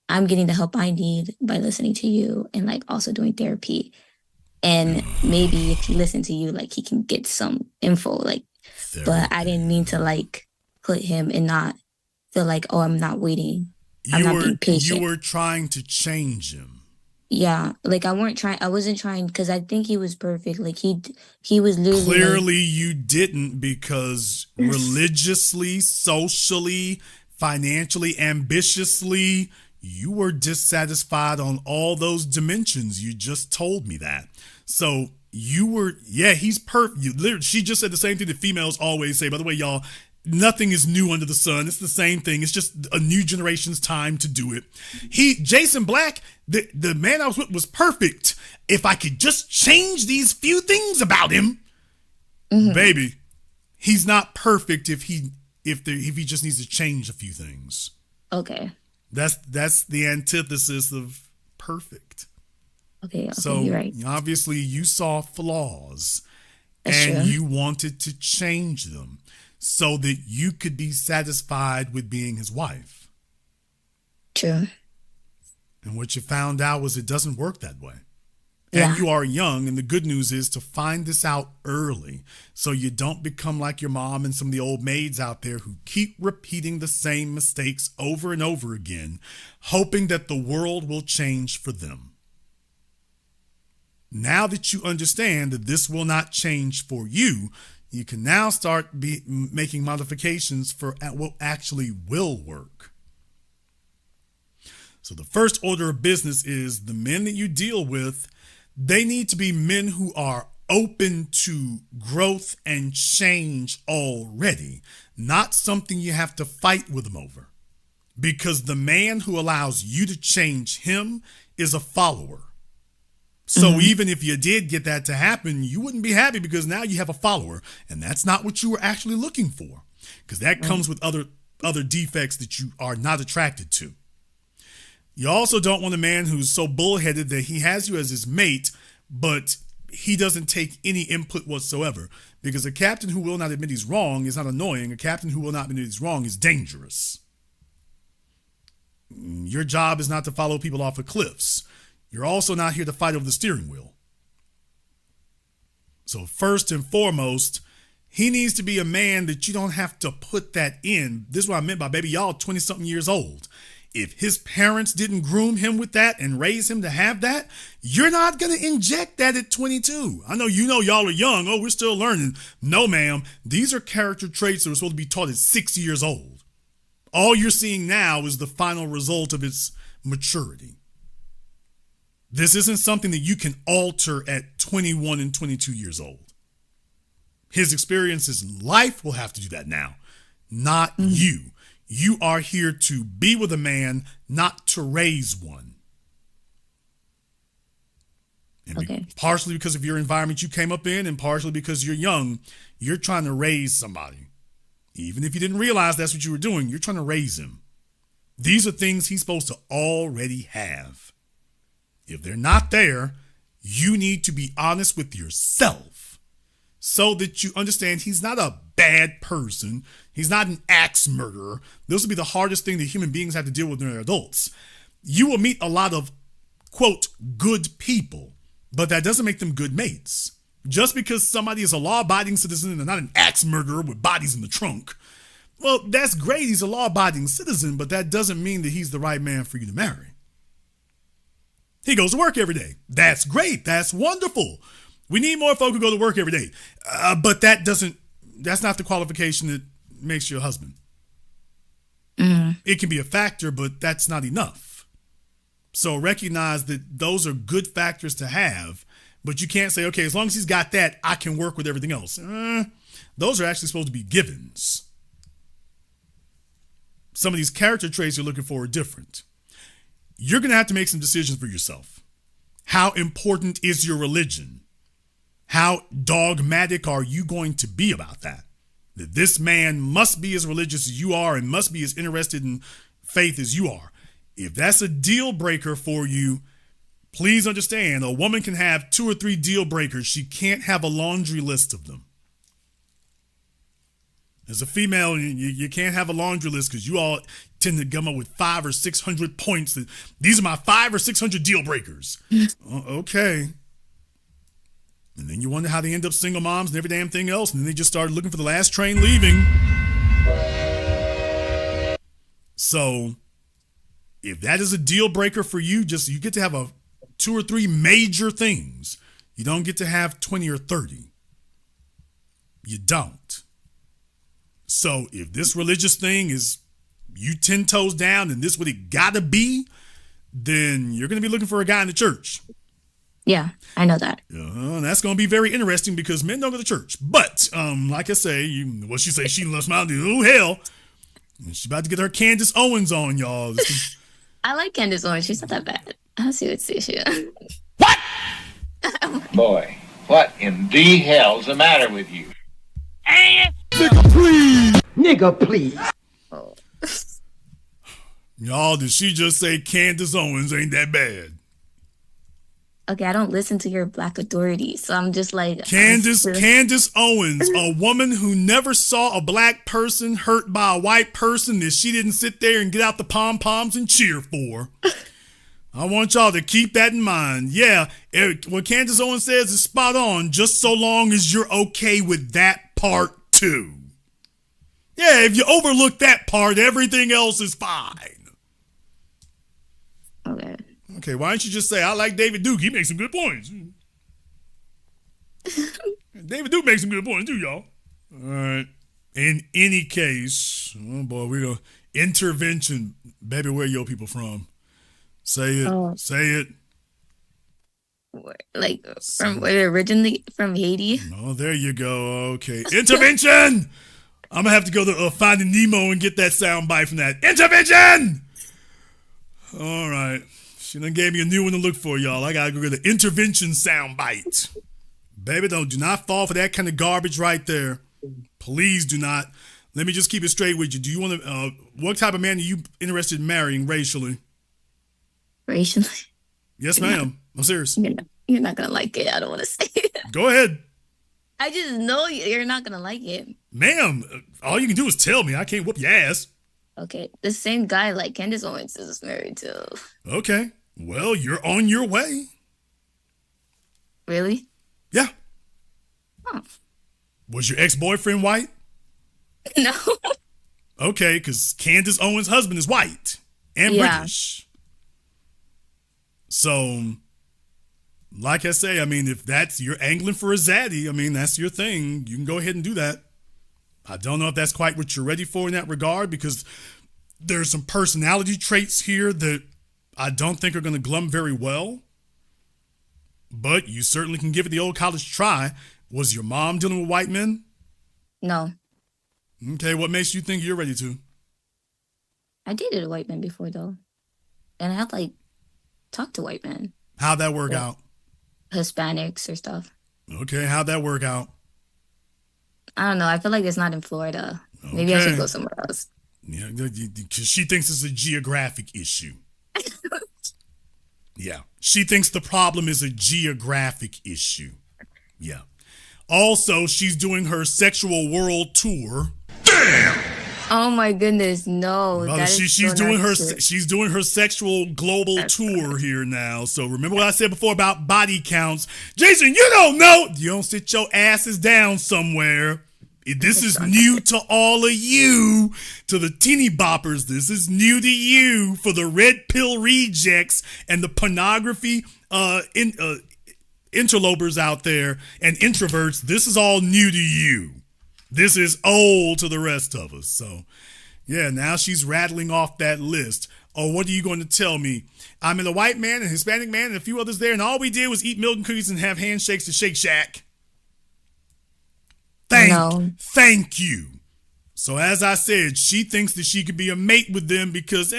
I'm getting the help I need by listening to you and like also doing therapy. And maybe if he listened to you, like he can get some info, like, but I didn't mean to like put him and not feel like, oh, I'm not waiting. I'm not being patient. You were trying to change him. Yeah, like I wasn't trying because I think he was perfect. Like he was literally clearly like, you didn't, because religiously, socially, financially, ambitiously, you were dissatisfied on all those dimensions. You just told me that. So you were, yeah, he's perfect. She just said the same thing that females always say. By the way, y'all, nothing is new under the sun. It's the same thing. It's just a new generation's time to do it. Jason Black, the man I was with was perfect. If I could just change these few things about him, baby, he's not perfect if he just needs to change a few things. Okay. That's the antithesis of perfect. Okay, so you're right. Obviously you saw flaws. That's and true. You wanted to change them so that you could be satisfied with being his wife. True. And what you found out was it doesn't work that way. Yeah. And you are young, and the good news is to find this out early so you don't become like your mom and some of the old maids out there who keep repeating the same mistakes over and over again, hoping that the world will change for them. Now that you understand that this will not change for you, you can now start making modifications for what actually will work. So the first order of business is the men that you deal with, they need to be men who are open to growth and change already, not something you have to fight with them over. Because the man who allows you to change him is a follower. So even if you did get that to happen, you wouldn't be happy because now you have a follower. And that's not what you were actually looking for, because that comes with other defects that you are not attracted to. You also don't want a man who's so bullheaded that he has you as his mate, but he doesn't take any input whatsoever. Because a captain who will not admit he's wrong is not annoying. A captain who will not admit he's wrong is dangerous. Your job is not to follow people off of cliffs. You're also not here to fight over the steering wheel. So first and foremost, he needs to be a man that you don't have to put that in. This is what I meant by baby, y'all 20-something years old. If his parents didn't groom him with that and raise him to have that, you're not going to inject that at 22. I know y'all are young. Oh, we're still learning. No, ma'am. These are character traits that are supposed to be taught at 6 years old. All you're seeing now is the final result of its maturity. This isn't something that you can alter at 21 and 22 years old. His experiences in life will have to do that now, not you. You are here to be with a man, not to raise one. And partially because of your environment you came up in, and partially because you're young, you're trying to raise somebody. Even if you didn't realize that's what you were doing, you're trying to raise him. These are things he's supposed to already have. If they're not there, you need to be honest with yourself so that you understand he's not a bad person. He's not an axe murderer. This will be the hardest thing that human beings have to deal with when they're adults. You will meet a lot of, quote, good people, but that doesn't make them good mates. Just because somebody is a law-abiding citizen and not an axe murderer with bodies in the trunk, well, that's great. He's a law-abiding citizen, but that doesn't mean that he's the right man for you to marry. He goes to work every day. That's great. That's wonderful. We need more folk who go to work every day. But that's not the qualification that makes you a husband. It can be a factor, but that's not enough. So recognize that those are good factors to have, but you can't say, okay, as long as he's got that, I can work with everything else. Those are actually supposed to be givens. Some of these character traits you're looking for are different. You're going to have to make some decisions for yourself. How important is your religion? How dogmatic are you going to be about that? That this man must be as religious as you are and must be as interested in faith as you are. If that's a deal breaker for you, please understand, a woman can have 2 or 3 deal breakers. She can't have a laundry list of them. As a female, you can't have a laundry list because you all tend to come up with 500 or 600 points. These are my 500 or 600 deal breakers. Okay. And then you wonder how they end up single moms and every damn thing else. And then they just started looking for the last train leaving. So if that is a deal breaker for you, you get to have 2 or 3 major things. You don't get to have 20 or 30. You don't. So if this religious thing is you 10 toes down and this what it gotta be, then you're going to be looking for a guy in the church. Yeah, I know that. That's going to be very interesting because men don't go to church. But like I say, what she say, she loves my oh hell. She's about to get her Candace Owens on, y'all. I like Candace Owens. She's not that bad. I'll see what she is. What? Boy, what in the hell's the matter with you? Nigga, please. Nigga, please. Oh. Y'all, did she just say Candace Owens ain't that bad? Okay, I don't listen to your Black authority, so I'm just like... Candace Owens, a woman who never saw a black person hurt by a white person that she didn't sit there and get out the pom-poms and cheer for. I want y'all to keep that in mind. Yeah, what Candace Owens says is spot on, just so long as you're okay with that part too. Yeah, if you overlook that part, everything else is fine. Okay. Okay, why don't you just say, I like David Duke. He makes some good points. David Duke makes some good points too, y'all. All right. In any case, oh boy, we're going to intervention. Baby, where your people from? Say it. Oh. Say it. Like from where originally from Haiti. Oh, there you go. Okay. Intervention! I'm going to have to go to Finding Nemo and get that sound bite from that. Intervention! All right. She done gave me a new one to look for, y'all. I got to go get the intervention sound bite. Baby, do not fall for that kind of garbage right there. Please do not. Let me just keep it straight with you. Do you want to, what type of man are you interested in marrying racially? Racially? Yes, ma'am. I'm serious. You're not going to like it. I don't want to say it. Go ahead. I just know you're not going to like it. Ma'am, all you can do is tell me. I can't whoop your ass. Okay. The same guy like Candace Owens is married to. Okay. Well, you're on your way. Really? Yeah. Huh. Was your ex-boyfriend white? No. Okay, because Candace Owens' husband is white and British. So, like I say, I mean, if that's you're angling for a zaddy, I mean, that's your thing. You can go ahead and do that. I don't know if that's quite what you're ready for in that regard, because there's some personality traits here that I don't think are going to glum very well. But you certainly can give it the old college try. Was your mom dealing with white men? No. Okay, what makes you think you're ready to? I dated a white man before, though. And I had, like, talked to white men. How'd that work out? Hispanics or stuff. Okay, how'd that work out? I don't know. I feel like it's not in Florida. Okay. Maybe I should go somewhere else. Yeah, because she thinks it's a geographic issue. Yeah, she thinks the problem is a geographic issue. Yeah. Also, she's doing her sexual world tour. Damn! Oh my goodness, no. She's doing her sexual global tour here now. So remember what I said before about body counts. Jason, you don't know. You don't sit your asses down somewhere. This is new to all of you, to the teeny boppers. This is new to you, for the red pill rejects and the pornography interlopers out there and introverts. This is all new to you. This is old to the rest of us. So, yeah, now she's rattling off that list. Oh, what are you going to tell me? I'm in a white man, a Hispanic man, and a few others there, and all we did was eat milk and cookies and have handshakes at Shake Shack. Thank you. So as I said, she thinks that she could be a mate with them because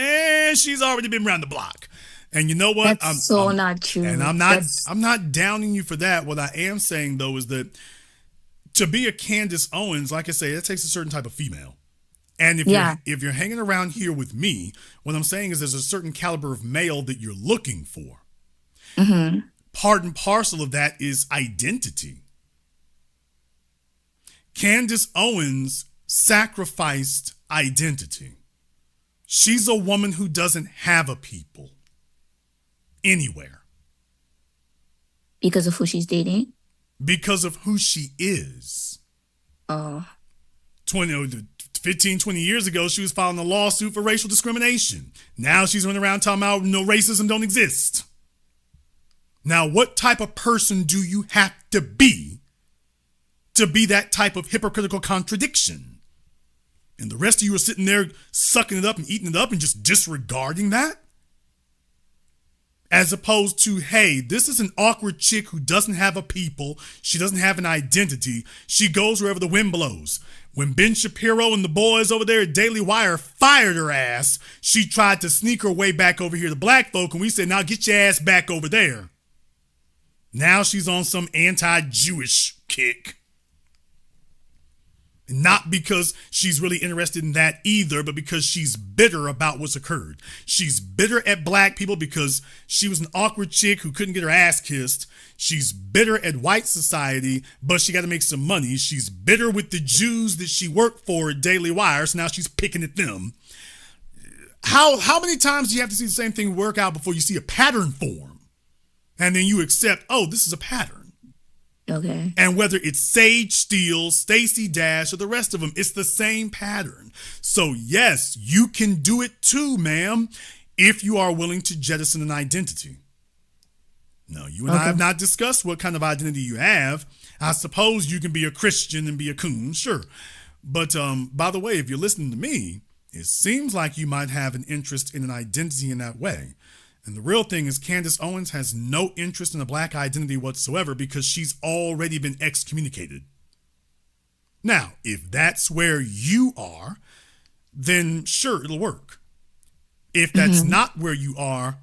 she's already been around the block. And you know what? That's not true. And I'm not downing you for that. What I am saying though is that to be a Candace Owens, like I say, it takes a certain type of female. And if you're hanging around here with me, what I'm saying is there's a certain caliber of male that you're looking for. Mm-hmm. Part and parcel of that is identity. Candace Owens sacrificed identity. She's a woman who doesn't have a people anywhere. Because of who she's dating? Because of who she is. 15, 20 years ago, she was filing a lawsuit for racial discrimination. Now she's running around talking about no racism don't exist. Now, what type of person do you have to be that type of hypocritical contradiction? And the rest of you are sitting there sucking it up and eating it up and just disregarding that? As opposed to, hey, this is an awkward chick who doesn't have a people. She doesn't have an identity. She goes wherever the wind blows. When Ben Shapiro and the boys over there at Daily Wire fired her ass, she tried to sneak her way back over here to black folk, and we said, now get your ass back over there. Now she's on some anti-Jewish kick. Not because she's really interested in that either, but because she's bitter about what's occurred. She's bitter at black people because she was an awkward chick who couldn't get her ass kissed. She's bitter at white society, but she got to make some money. She's bitter with the Jews that she worked for at Daily Wire, so now she's picking at them. How many times do you have to see the same thing work out before you see a pattern form? And then you accept, oh, this is a pattern. Okay. And whether it's Sage Steele, Stacey Dash, or the rest of them, it's the same pattern. So yes, you can do it too, ma'am, if you are willing to jettison an identity. No, you and I have not discussed what kind of identity you have. I suppose you can be a Christian and be a coon, sure. But by the way, if you're listening to me, it seems like you might have an interest in an identity in that way. And the real thing is Candace Owens has no interest in a black identity whatsoever because she's already been excommunicated. Now, if that's where you are, then sure, it'll work. If that's not where you are,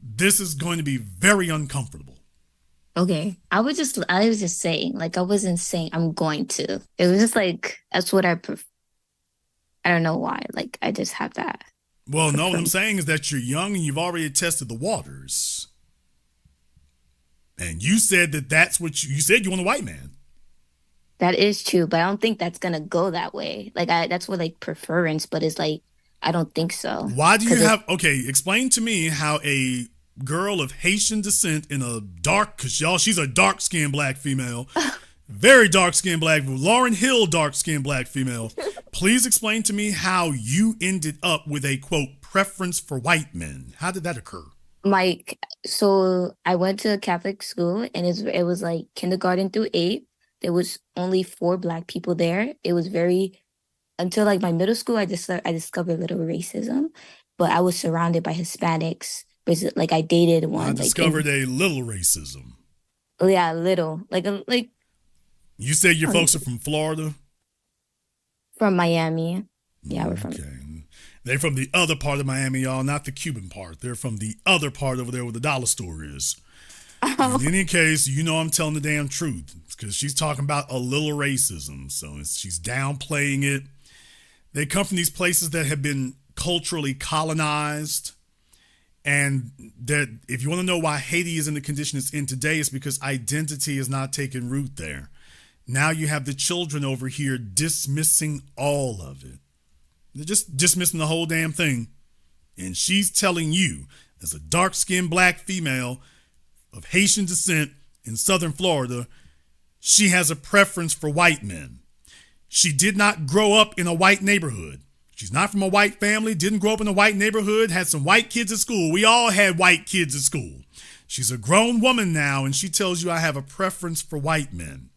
this is going to be very uncomfortable. Okay. I was just saying, like, I wasn't saying I'm going to. It was just like, that's what I prefer. I don't know why. Like, I just have that. Well, no, what I'm saying is that you're young and you've already tested the waters. And you said that's what you said you want a white man. That is true, but I don't think that's going to go that way. Like, that's what, like, preference, but it's like, I don't think so. Why do you have, okay, explain to me how a girl of Haitian descent in a dark, because y'all, she's a dark-skinned black female, very dark-skinned black, Lauryn Hill dark-skinned black female. Please explain to me how you ended up with a, quote, preference for white men. How did that occur? So I went to a Catholic school, and it was like kindergarten through 8th. There was only 4 black people there. It was until like my middle school, I discovered a little racism, but I was surrounded by Hispanics. Like I dated one. I discovered a little racism. Yeah, little. Like. You said your folks are from Florida? From Miami. Yeah, we're from. Okay. They're from the other part of Miami, y'all, not the Cuban part. They're from the other part over there where the dollar store is. In any case, you know I'm telling the damn truth because she's talking about a little racism. So she's downplaying it. They come from these places that have been culturally colonized. And that if you want to know why Haiti is in the condition it's in today, it's because identity has not taken root there. Now you have the children over here dismissing all of it. They're just dismissing the whole damn thing. And she's telling you, as a dark-skinned black female of Haitian descent in southern Florida, she has a preference for white men. She did not grow up in a white neighborhood. She's not from a white family, didn't grow up in a white neighborhood, had some white kids at school. We all had white kids at school. She's a grown woman now, and she tells you I have a preference for white men.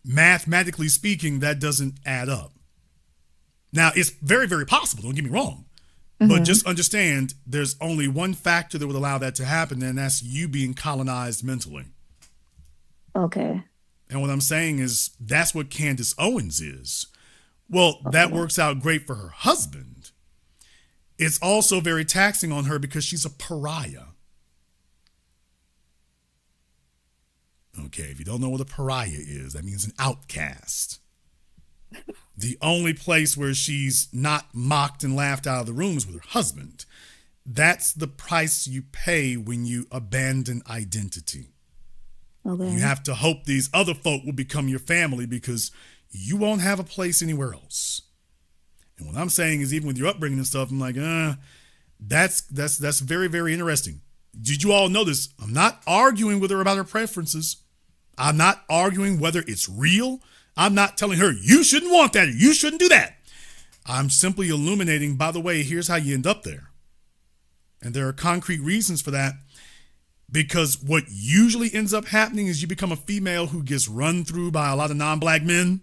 Mathematically speaking, that doesn't add up. Now, it's very, very possible, don't get me wrong. But just understand there's only one factor that would allow that to happen, and that's you being colonized mentally. Okay. And what I'm saying is that's what Candace Owens is. Well, that works out great for her husband. It's also very taxing on her because she's a pariah. Okay, if you don't know what a pariah is, that means an outcast. The only place where she's not mocked and laughed out of the room is with her husband. That's the price you pay when you abandon identity. Okay. You have to hope these other folk will become your family because you won't have a place anywhere else. And what I'm saying is even with your upbringing and stuff, I'm like, that's very, very interesting. Did you all know this? I'm not arguing with her about her preferences. I'm not arguing whether it's real. I'm not telling her, you shouldn't want that or you shouldn't do that. I'm simply illuminating, by the way, here's how you end up there. And there are concrete reasons for that. Because what usually ends up happening is you become a female who gets run through by a lot of non-black men.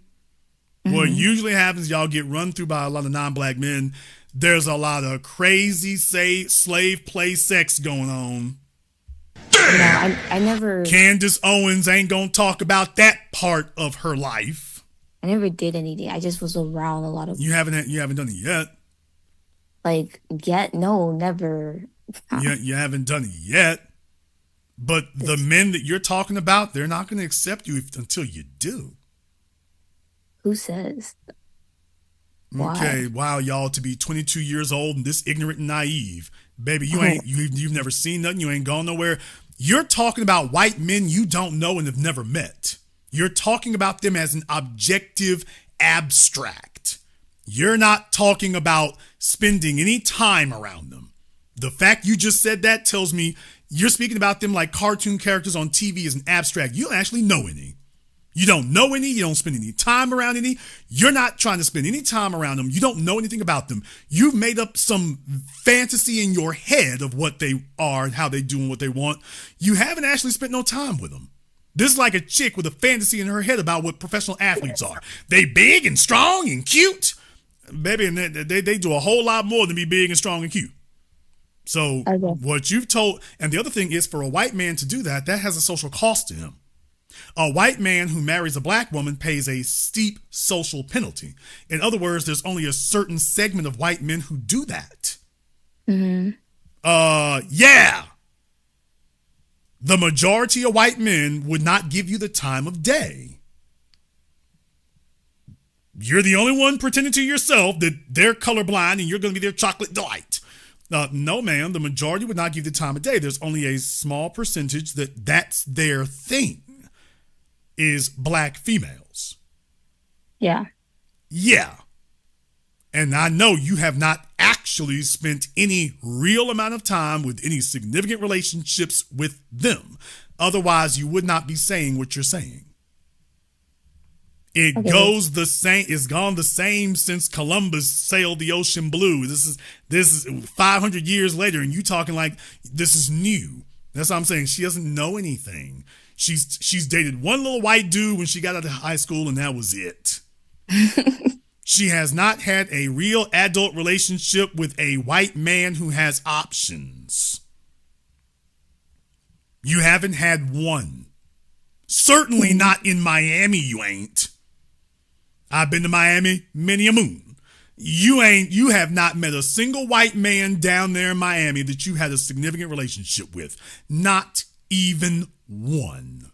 What usually happens, y'all get run through by a lot of non-black men. There's a lot of crazy slave play sex going on. No, I never. Candace Owens ain't gonna talk about that part of her life. I never did anything. I just was around a lot of. You haven't done it yet. Like yet? No, never. You haven't done it yet. But the men that you're talking about, they're not going to accept you until you do. Who says? Why? Okay, wow, y'all, to be 22 years old and this ignorant and naive. Baby, you've never seen nothing. You ain't gone nowhere. You're talking about white men you don't know and have never met. You're talking about them as an objective abstract. You're not talking about spending any time around them. The fact you just said that tells me you're speaking about them like cartoon characters on TV as an abstract. You don't actually know any. You don't know any. You don't spend any time around any. You're not trying to spend any time around them. You don't know anything about them. You've made up some fantasy in your head of what they are and how they do and what they want. You haven't actually spent no time with them. This is like a chick with a fantasy in her head about what professional athletes are. They big and strong and cute. Baby, and they do a whole lot more than be big and strong and cute. So what you've told, and the other thing is for a white man to do that, that has a social cost to him. A white man who marries a black woman pays a steep social penalty. In other words, there's only a certain segment of white men who do that. Mm-hmm. Yeah. The majority of white men would not give you the time of day. You're the only one pretending to yourself that they're colorblind and you're going to be their chocolate delight. No, ma'am, the majority would not give you the time of day. There's only a small percentage that's their thing, is black females. Yeah. Yeah. And I know you have not actually spent any real amount of time with any significant relationships with them. Otherwise, you would not be saying what you're saying. It goes the same. It's gone the same since Columbus sailed the ocean blue. This is 500 years later, and you talking like this is new. That's what I'm saying. She doesn't know anything. She's dated one little white dude when she got out of high school, and that was it. She has not had a real adult relationship with a white man who has options. You haven't had one. Certainly not in Miami, you ain't. I've been to Miami many a moon. You have not met a single white man down there in Miami that you had a significant relationship with. Not even one.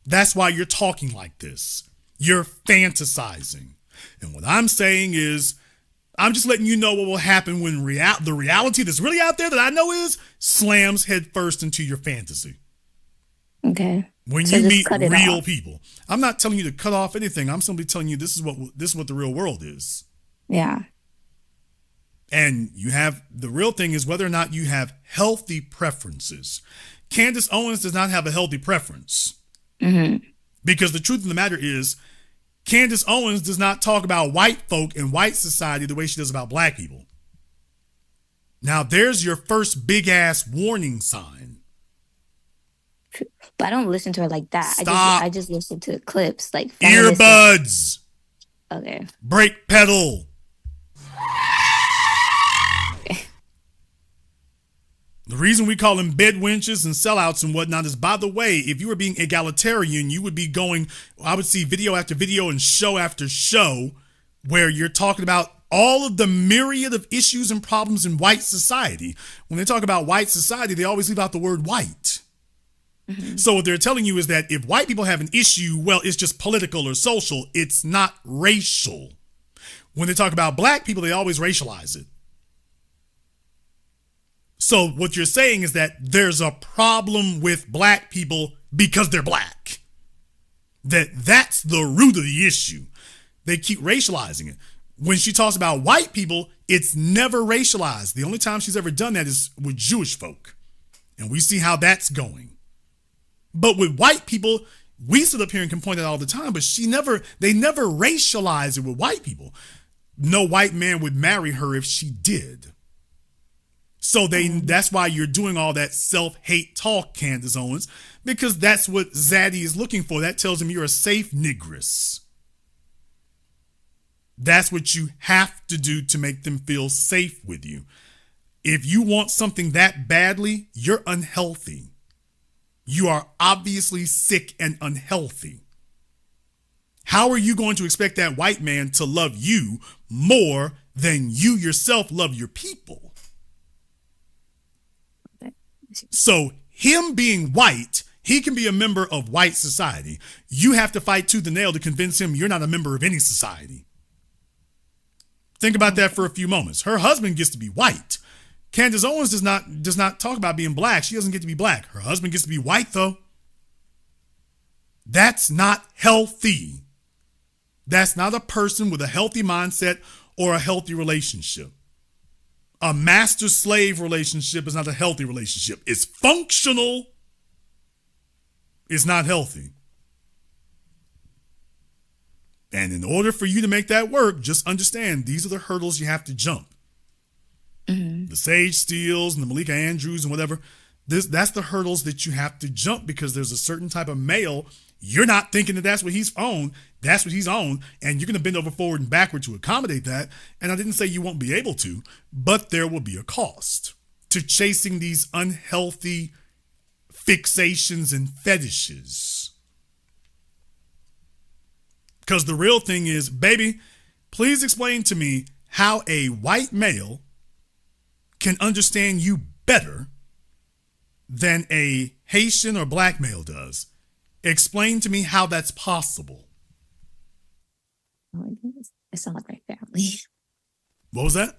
That's why you're talking like this. You're fantasizing. And what I'm saying is, I'm just letting you know what will happen when the reality that's really out there that I know is slams head first into your fantasy. Okay. When you meet real people. I'm not telling you to cut off anything. I'm simply telling you this is what the real world is. Yeah. And the real thing is whether or not you have healthy preferences. Candace Owens does not have a healthy preference. Mm-hmm. Because the truth of the matter is, Candace Owens does not talk about white folk and white society the way she does about black people. Now, there's your first big ass warning sign. But I don't listen to her like that. Stop. I just listen to clips like earbuds. Okay. Brake pedal. Okay. The reason we call them bed wenches and sellouts and whatnot is, by the way, if you were being egalitarian, you would be going, I would see video after video and show after show where you're talking about all of the myriad of issues and problems in white society. When they talk about white society, they always leave out the word white. Mm-hmm. So what they're telling you is that if white people have an issue, well, it's just political or social. It's not racial. When they talk about black people, they always racialize it. So what you're saying is that there's a problem with black people because they're black. That's the root of the issue. They keep racializing it. When she talks about white people, it's never racialized. The only time she's ever done that is with Jewish folk. And we see how that's going. But with white people, we sit up here and can point out all the time, but they never racialize it with white people. No white man would marry her if she did. So that's why you're doing all that self-hate talk, Candace Owens, because that's what Zaddy is looking for. That tells him you're a safe negress. That's what you have to do to make them feel safe with you. If you want something that badly, you're unhealthy. You are obviously sick and unhealthy. How are you going to expect that white man to love you more than you yourself love your people? So him being white, he can be a member of white society. You have to fight tooth and nail to convince him you're not a member of any society. Think about that for a few moments. Her husband gets to be white. Candace Owens does not talk about being black. She doesn't get to be black. Her husband gets to be white, though. That's not healthy. That's not a person with a healthy mindset or a healthy relationship. A master-slave relationship is not a healthy relationship. It's functional. It's not healthy. And in order for you to make that work, just understand these are the hurdles you have to jump. Mm-hmm. The Sage Steels and the Malika Andrews and whatever, that's the hurdles that you have to jump, because there's a certain type of male. You're not thinking that that's what he's on. That's what he's on. And you're going to bend over forward and backward to accommodate that. And I didn't say you won't be able to, but there will be a cost to chasing these unhealthy fixations and fetishes. Because the real thing is, baby, please explain to me how a white male can understand you better than a Haitian or black male does. Explain to me how that's possible. It sounds like my family. What was that?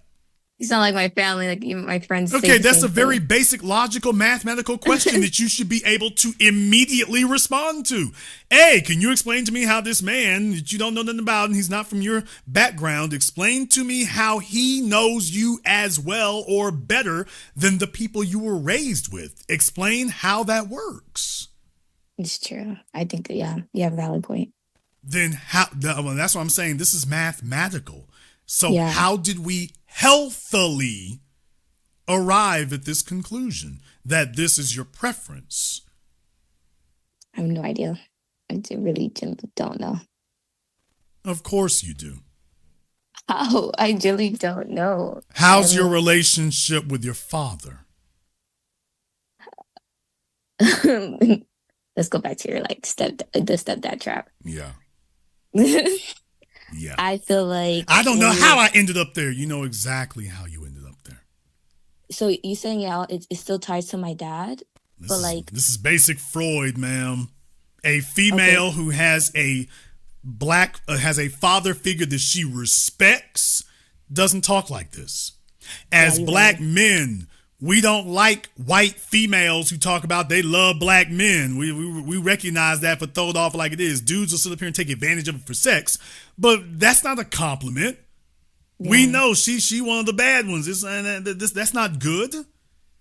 You sound like my family, like even my friends. Okay, that's a very basic, logical, mathematical question that you should be able to immediately respond to. Hey, can you explain to me how this man that you don't know nothing about and he's not from your background, explain to me how he knows you as well or better than the people you were raised with? Explain how that works. It's true. I think, yeah, you have a valid point. Then how? Well, that's what I'm saying. This is mathematical. So how did we healthily arrive at this conclusion that this is your preference? I have no idea. I really don't know. Of course you do. How? I really don't know. How's your relationship with your father? Let's go back to your the stepdad trap. Yeah. Yeah. I feel like I don't know how I ended up there. You know exactly how you ended up there. So you saying it still ties to my dad? This is basic Freud, ma'am. A female who has a has a father figure that she respects doesn't talk like this. As black men, we don't like white females who talk about they love black men. We recognize that, but throw it off like it is. Dudes will sit up here and take advantage of it for sex, but that's not a compliment. Yeah. We know she one of the bad ones. That's not good.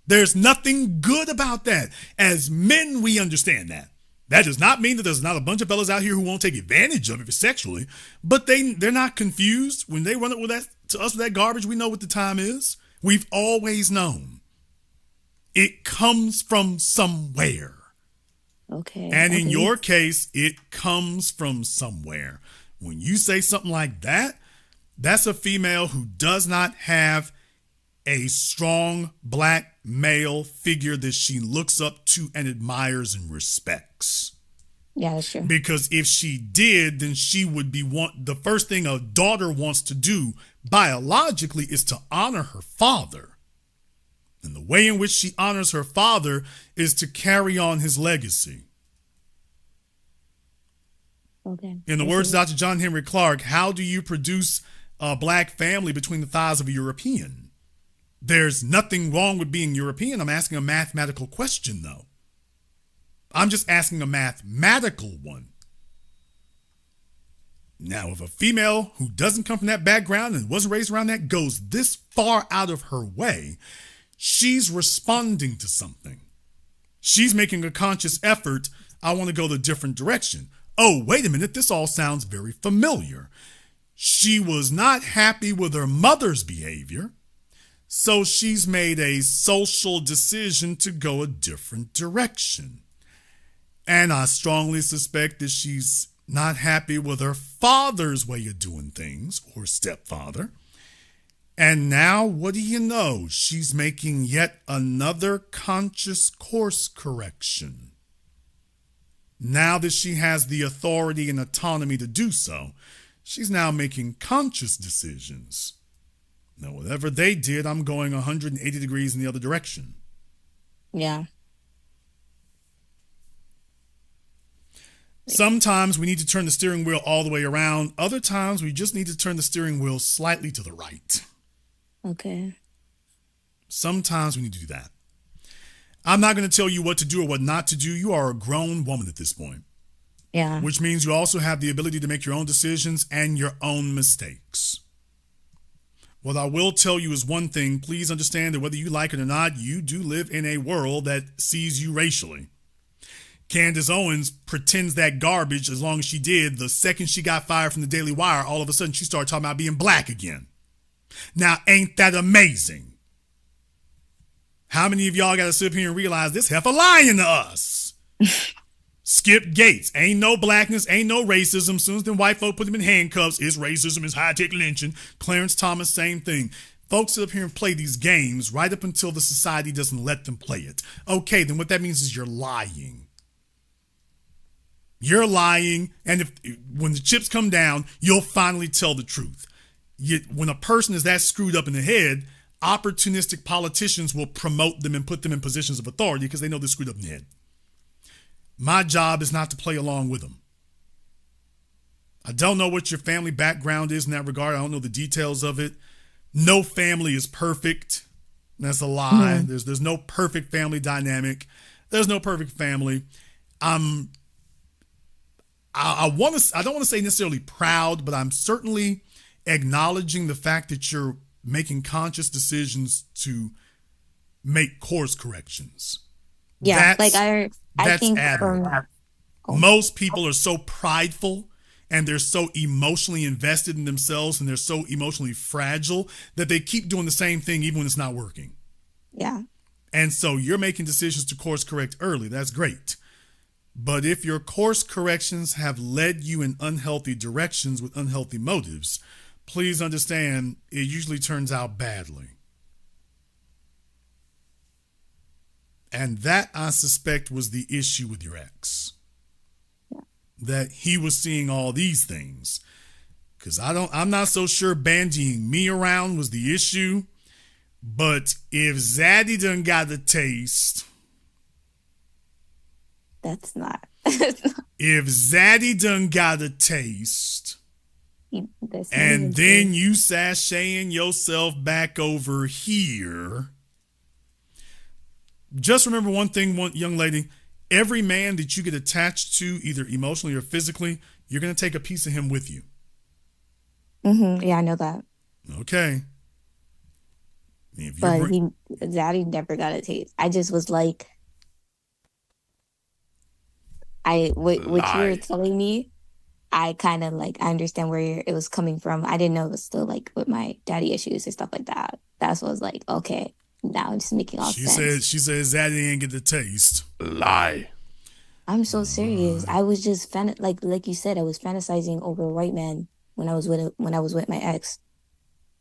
There's nothing good about that. As men, we understand that. That does not mean that there's not a bunch of fellas out here who won't take advantage of it sexually, but they're not confused when they run it with that garbage. We know what the time is. We've always known. It comes from somewhere. Okay. And in your case, it comes from somewhere. When you say something like that, that's a female who does not have a strong black male figure that she looks up to and admires and respects. Yeah, that's true. Because if she did, then she would be the first thing a daughter wants to do biologically is to honor her father. And the way in which she honors her father is to carry on his legacy. Okay. In the words of Dr. John Henry Clark, how do you produce a black family between the thighs of a European? There's nothing wrong with being European. I'm asking a mathematical question, though. I'm just asking a mathematical one. Now, if a female who doesn't come from that background and wasn't raised around that goes this far out of her way, she's responding to something. She's making a conscious effort. I want to go the different direction. Oh, wait a minute. This all sounds very familiar. She was not happy with her mother's behavior, so she's made a social decision to go a different direction. And I strongly suspect that she's not happy with her father's way of doing things, or stepfather. And now, what do you know? She's making yet another conscious course correction. Now that she has the authority and autonomy to do so, she's now making conscious decisions. Now, whatever they did, I'm going 180 degrees in the other direction. Yeah. Sometimes we need to turn the steering wheel all the way around. Other times we just need to turn the steering wheel slightly to the right. Okay. Sometimes we need to do that. I'm not going to tell you what to do or what not to do. You are a grown woman at this point. Yeah. Which means you also have the ability to make your own decisions and your own mistakes. What I will tell you is one thing. Please understand that whether you like it or not, you do live in a world that sees you racially. Candace Owens pretends that garbage as long as she did. The second she got fired from the Daily Wire, all of a sudden she started talking about being black again. Now, ain't that amazing? How many of y'all got to sit up here and realize this heifer lying to us? Skip Gates, ain't no blackness, ain't no racism. Soon as them white folk put him in handcuffs, it's racism, it's high-tech lynching. Clarence Thomas, same thing. Folks sit up here and play these games right up until the society doesn't let them play it. Okay, then what that means is you're lying. You're lying, and when the chips come down, you'll finally tell the truth. Yet when a person is that screwed up in the head, opportunistic politicians will promote them and put them in positions of authority because they know they're screwed up in the head. My job is not to play along with them. I don't know what your family background is in that regard. I don't know the details of it. No family is perfect. That's a lie. There's no perfect family dynamic. There's no perfect family. I don't want to say necessarily proud, but I'm certainly acknowledging the fact that you're making conscious decisions to make course corrections. Yeah, I think admirable. Most people are so prideful and they're so emotionally invested in themselves and they're so emotionally fragile that they keep doing the same thing even when it's not working. Yeah. And so you're making decisions to course correct early. That's great. But if your course corrections have led you in unhealthy directions with unhealthy motives, please understand it usually turns out badly. And that, I suspect, was the issue with your ex. Yeah. That he was seeing all these things. Because I'm not so sure bandying me around was the issue. But if Zaddy done got a taste. That's not. If Zaddy done got a taste. And then you sashaying yourself back over here. Just remember one thing, young lady. Every man that you get attached to, either emotionally or physically, you're going to take a piece of him with you. Mm-hmm. Yeah, I know that. Okay. But Zaddy never got a taste. I just was like, what you were telling me, I kind of I understand where it was coming from. I didn't know it was still with my daddy issues and stuff like that. That's what I was like, okay, now it's making all sense. She said Zaddy didn't get the taste. Lie. I'm so serious. I was just like you said, I was fantasizing over a white man when I was with my ex.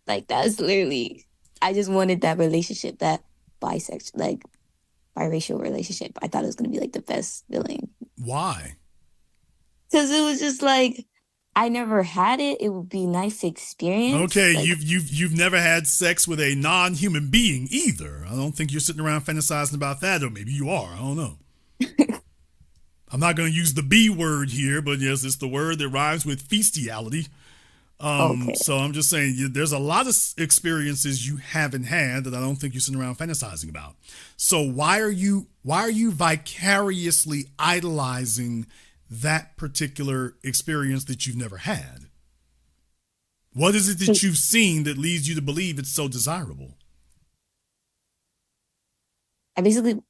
That's literally, I just wanted that relationship, that biracial relationship. I thought it was gonna be the best feeling. Why? Because it was just I never had it. It would be nice to experience. Okay, you've never had sex with a non-human being either. I don't think you're sitting around fantasizing about that, or maybe you are. I don't know. I'm not going to use the B word here, but yes, it's the word that rhymes with feastiality. Okay. So I'm just saying there's a lot of experiences you haven't had that I don't think you're sitting around fantasizing about. So why are you vicariously idolizing that particular experience that you've never had? What is it that you've seen that leads you to believe it's so desirable? I basically,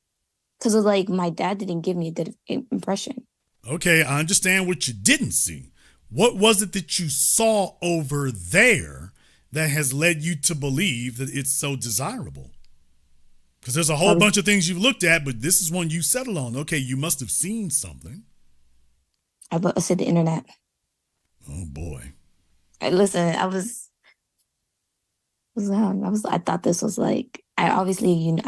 because of my dad didn't give me a good impression. Okay, I understand what you didn't see. What was it that you saw over there that has led you to believe that it's so desirable? Because there's a whole bunch of things you've looked at, but this is one you settled on. Okay, you must have seen something. I said the internet. Oh boy. I thought this was I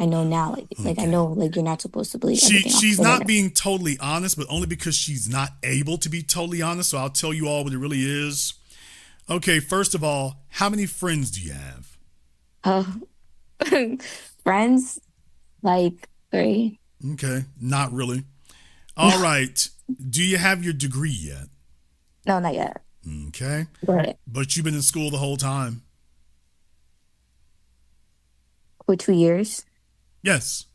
know now, okay. I know you're not supposed to believe everything. She's not being totally honest, but only because she's not able to be totally honest. So I'll tell you all what it really is. Okay, first of all, how many friends do you have? Friends? 3. Okay, not really. All right. Do you have your degree yet? No, not yet. Okay. But you've been in school the whole time? For 2 years? Yes.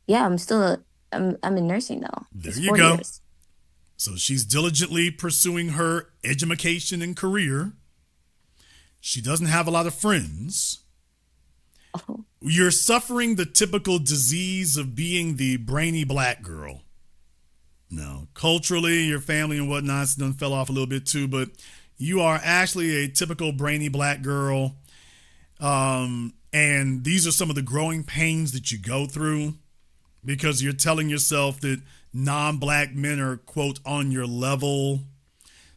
Yeah, I'm in nursing though. There you go. Years. So she's diligently pursuing her education and career. She doesn't have a lot of friends. Oh. You're suffering the typical disease of being the brainy black girl. No, culturally, your family and whatnot done fell off a little bit too, but you are actually a typical brainy black girl. And these are some of the growing pains that you go through because you're telling yourself that non-black men are, quote, on your level.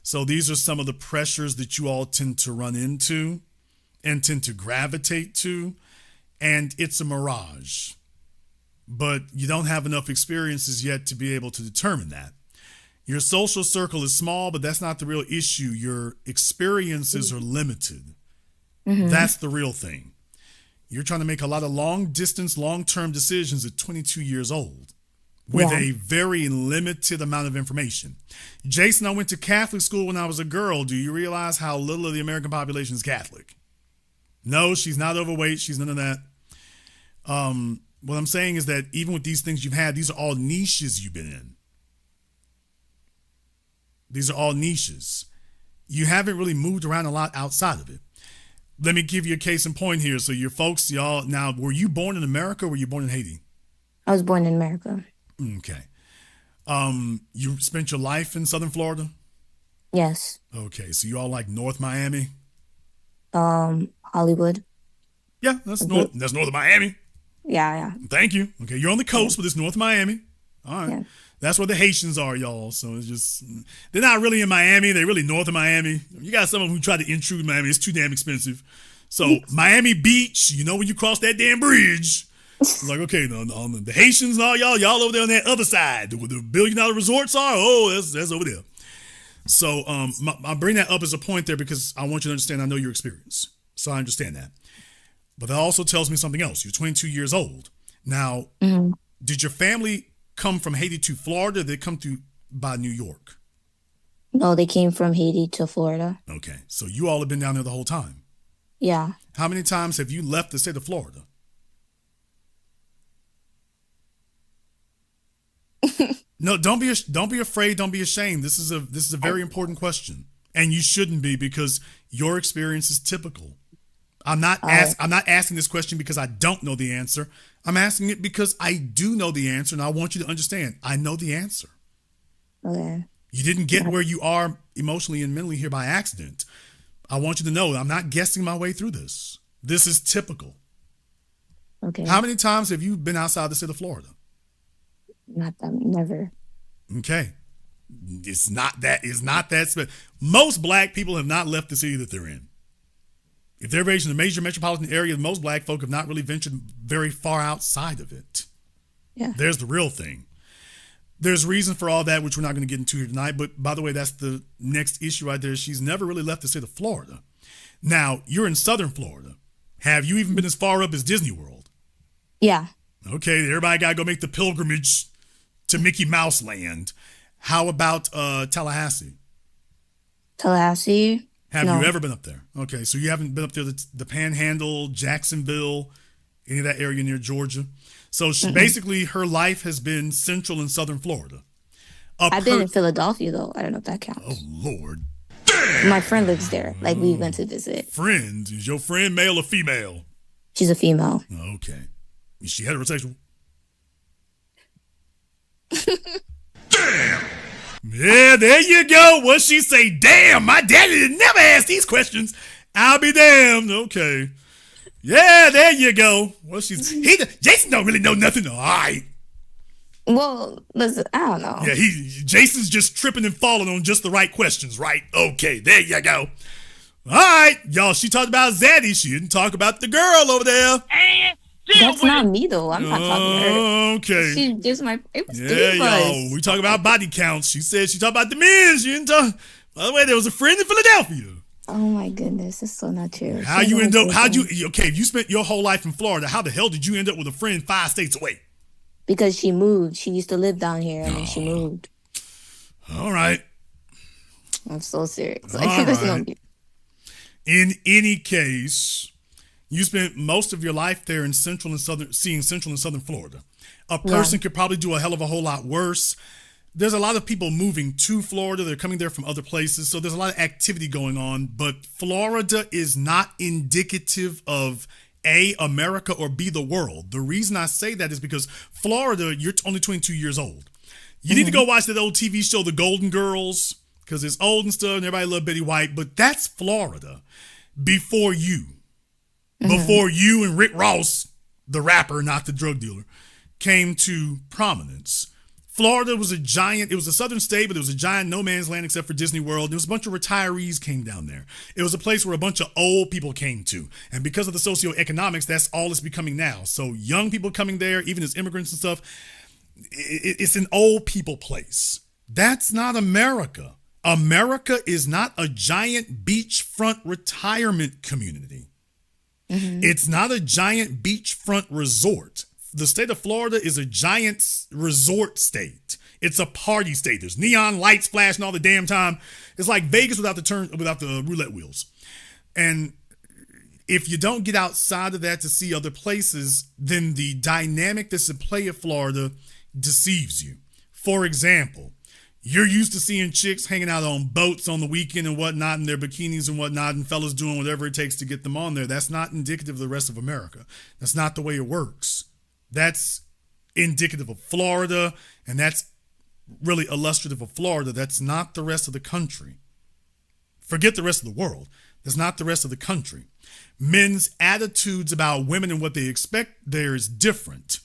So these are some of the pressures that you all tend to run into and tend to gravitate to. And it's a mirage. But you don't have enough experiences yet to be able to determine that. Your social circle is small, but that's not the real issue. Your experiences are limited. Mm-hmm. That's the real thing. You're trying to make a lot of long-distance, long-term decisions at 22 years old with a very limited amount of information. Jason, I went to Catholic school when I was a girl. Do you realize how little of the American population is Catholic? No, she's not overweight. She's none of that. What I'm saying is that even with these things you've had, these are all niches you've been in. These are all niches. You haven't really moved around a lot outside of it. Let me give you a case in point here. So your folks, y'all, now, were you born in America or were you born in Haiti? I was born in America. Okay. You spent your life in Southern Florida? Yes. Okay. So you all like North Miami? Hollywood. Yeah, that's north of Miami. Yeah. Thank you. Okay. You're on the coast, but it's North Miami. All right. Yeah. That's where the Haitians are, y'all. So it's just, they're not really in Miami. They're really north of Miami. You got some of them who try to intrude Miami. It's too damn expensive. So Miami Beach, you know, when you cross that damn bridge, it's like, okay, the Haitians and all y'all over there on that other side where the billion-dollar resorts are. Oh, that's over there. So I bring that up as a point there because I want you to understand I know your experience. So I understand that. But that also tells me something else. You're 22 years old. Now, did your family come from Haiti to Florida? Or did they come through by New York? No, they came from Haiti to Florida. Okay. So you all have been down there the whole time? Yeah. How many times have you left the state of Florida? No, don't be afraid. Don't be ashamed. This is a very important question, and you shouldn't be because your experience is typical. I'm not asking this question because I don't know the answer. I'm asking it because I do know the answer, and I want you to understand. I know the answer. Okay. You didn't get where you are emotionally and mentally here by accident. I want you to know I'm not guessing my way through this. This is typical. Okay. How many times have you been outside the state of Florida? Never. Okay. It's not that. Most black people have not left the city that they're in. If they're raised in a major metropolitan area, most black folk have not really ventured very far outside of it. Yeah. There's the real thing. There's reason for all that, which we're not going to get into here tonight. But by the way, that's the next issue right there. She's never really left the state of Florida. Now, you're in Southern Florida. Have you even been as far up as Disney World? Yeah. Okay, everybody got to go make the pilgrimage to Mickey Mouse Land. How about Tallahassee? Tallahassee? Have you ever been up there? Okay, so you haven't been up there, the Panhandle, Jacksonville, any of that area near Georgia. So basically her life has been Central and Southern Florida. I've been in Philadelphia, though. I don't know if that counts. Oh, Lord. My friend lives there. Like, we went to visit. Friend? Is your friend male or female? She's a female. Okay. Is she heterosexual? Damn. Yeah, there you go. What she say? Damn, my daddy did never ask these questions. I'll be damned. Okay. Yeah, there you go. Well, Jason don't really know nothing. All right. Well, listen, I don't know. Yeah, Jason's just tripping and falling on just the right questions, right? Okay, there you go. All right, y'all. She talked about Zaddy. She didn't talk about the girl over there. That's not me, though. I'm not talking to her. Okay. She's just it was y'all. We talk about body counts. She said she talked about the men. She didn't talk. By the way, there was a friend in Philadelphia. Oh my goodness, that's so not true. If you spent your whole life in Florida, how the hell did you end up with a friend 5 states away? Because she moved. She used to live down here and then she moved. All right. I'm so serious. All right. In any case, you spent most of your life there in Central and Southern Florida. A person could probably do a hell of a whole lot worse. there's a lot of people moving to Florida. They're coming there from other places. So there's a lot of activity going on. But Florida is not indicative of A, America, or B, the world. The reason I say that is because Florida, you're only 22 years old. You need to go watch that old TV show, The Golden Girls, because it's old and stuff and everybody love Betty White. But that's Florida before you. Before you and Rick Ross, the rapper, not the drug dealer, came to prominence. Florida was a giant, it was a southern state, but it was a giant no man's land except for Disney World. There was a bunch of retirees came down there. It was a place where a bunch of old people came to. And because of the socioeconomics, that's all it's becoming now. So young people coming there, even as immigrants and stuff, it's an old people place. That's not America. America is not a giant beachfront retirement community. It's not a giant beachfront resort. The state of Florida is a giant resort state. It's a party state. There's neon lights flashing all the damn time. It's like Vegas without the roulette wheels. And if you don't get outside of that to see other places, then the dynamic that's at play at Florida deceives you. For example, you're used to seeing chicks hanging out on boats on the weekend and whatnot in their bikinis and whatnot, and fellas doing whatever it takes to get them on there. That's not indicative of the rest of America. That's not the way it works. That's indicative of Florida, and that's really illustrative of Florida. That's not the rest of the country. Forget the rest of the world. That's not the rest of the country. Men's attitudes about women and what they expect there is different.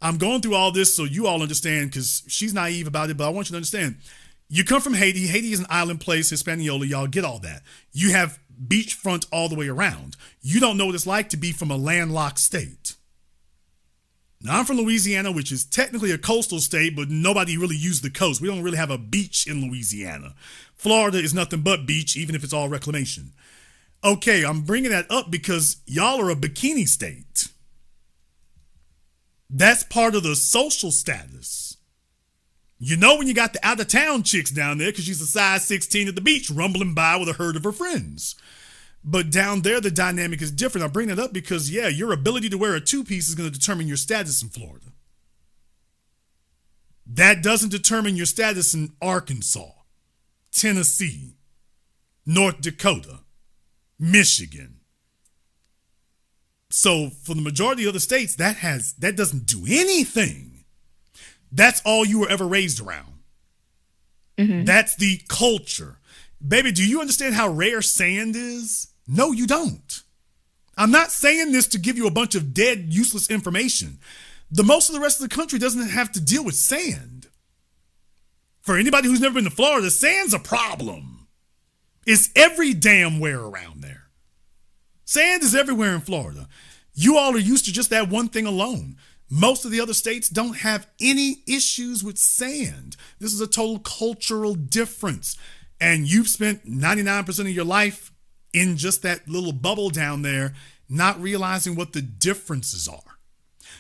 I'm going through all this so you all understand, because she's naive about it, but I want you to understand. You come from Haiti. Haiti is an island place, Hispaniola. Y'all get all that. You have beachfront all the way around. You don't know what it's like to be from a landlocked state. Now, I'm from Louisiana, which is technically a coastal state, but nobody really used the coast. We don't really have a beach in Louisiana. Florida is nothing but beach, even if it's all reclamation. Okay, I'm bringing that up because y'all are a bikini state. That's part of the social status. You know when you got the out-of-town chicks down there because she's a size 16 at the beach rumbling by with a herd of her friends. But down there, the dynamic is different. I bring that up because, yeah, your ability to wear a two-piece is going to determine your status in Florida. That doesn't determine your status in Arkansas, Tennessee, North Dakota, Michigan. So for the majority of the states, that doesn't do anything. That's all you were ever raised around. That's the culture. Baby, do you understand how rare sand is? No, you don't. I'm not saying this to give you a bunch of dead, useless information. Most of the rest of the country doesn't have to deal with sand. For anybody who's never been to Florida, sand's a problem. It's every damn where around there. Sand is everywhere in Florida. You all are used to just that one thing alone. Most of the other states don't have any issues with sand. This is a total cultural difference. And you've spent 99% of your life in just that little bubble down there, not realizing what the differences are.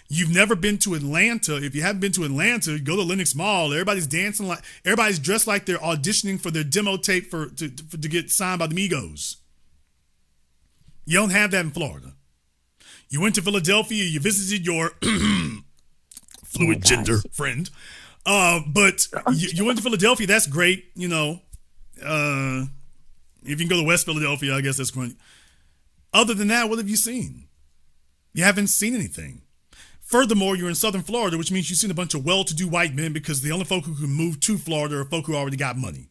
You've never been to Atlanta. If you haven't been to Atlanta, go to Lenox Mall. Everybody's dancing like, everybody's dressed like they're auditioning for their demo tape to get signed by the Migos. You don't have that in Florida. You went to Philadelphia, you visited your fluid gender friend. But you went to Philadelphia, that's great, you know. If you can go to West Philadelphia, I guess that's great. Other than that, what have you seen? You haven't seen anything. Furthermore, you're in Southern Florida, which means you've seen a bunch of well-to-do white men because the only folk who can move to Florida are folk who already got money.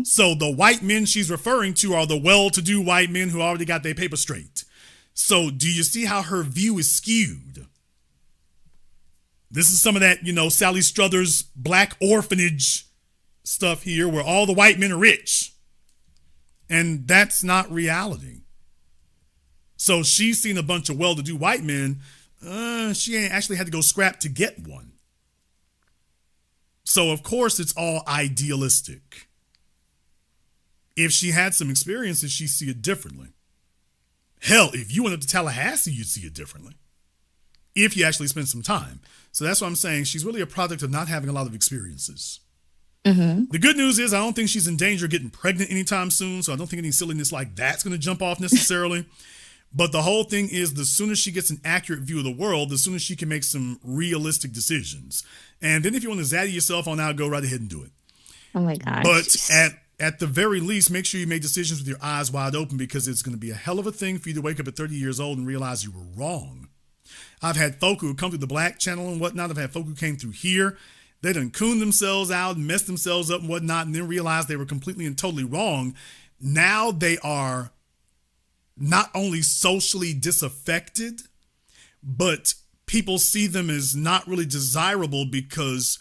So the white men she's referring to are the well-to-do white men who already got their paper straight. So do you see how her view is skewed? This is some of that, you know, Sally Struthers black orphanage stuff here where all the white men are rich. And that's not reality. So she's seen a bunch of well-to-do white men. She ain't actually had to go scrap to get one. So of course it's all idealistic. If she had some experiences, she'd see it differently. Hell, if you went up to Tallahassee, you'd see it differently. If you actually spent some time. So that's what I'm saying. She's really a product of not having a lot of experiences. The good news is I don't think she's in danger of getting pregnant anytime soon. So I don't think any silliness like that's going to jump off necessarily. But the whole thing is, the sooner she gets an accurate view of the world, the sooner she can make some realistic decisions. And then if you want to zaddy yourself on out, go right ahead and do it. Oh my gosh. But at the very least, make sure you make decisions with your eyes wide open, because it's going to be a hell of a thing for you to wake up at 30 years old and realize you were wrong. I've had folk who come through the Black channel and whatnot. I've had folk who came through here. They done cooned themselves out and messed themselves up and whatnot, and then realized they were completely and totally wrong. Now they are not only socially disaffected, but people see them as not really desirable, because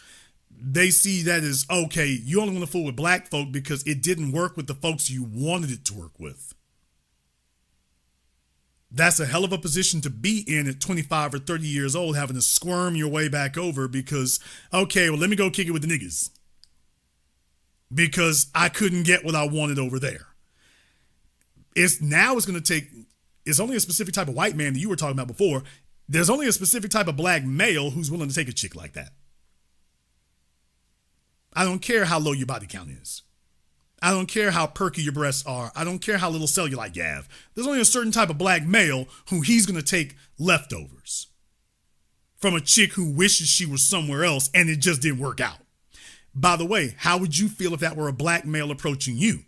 they see that as, okay, you only want to fool with Black folk because it didn't work with the folks you wanted it to work with. That's a hell of a position to be in at 25 or 30 years old, having to squirm your way back over because, okay, well, let me go kick it with the niggas because I couldn't get what I wanted over there. It's going to take, it's only a specific type of white man that you were talking about before. There's only a specific type of Black male who's willing to take a chick like that. I don't care how low your body count is. I don't care how perky your breasts are. I don't care how little cellulite you have. There's only a certain type of Black male who he's going to take leftovers from a chick who wishes she was somewhere else and it just didn't work out. By the way, how would you feel if that were a Black male approaching you?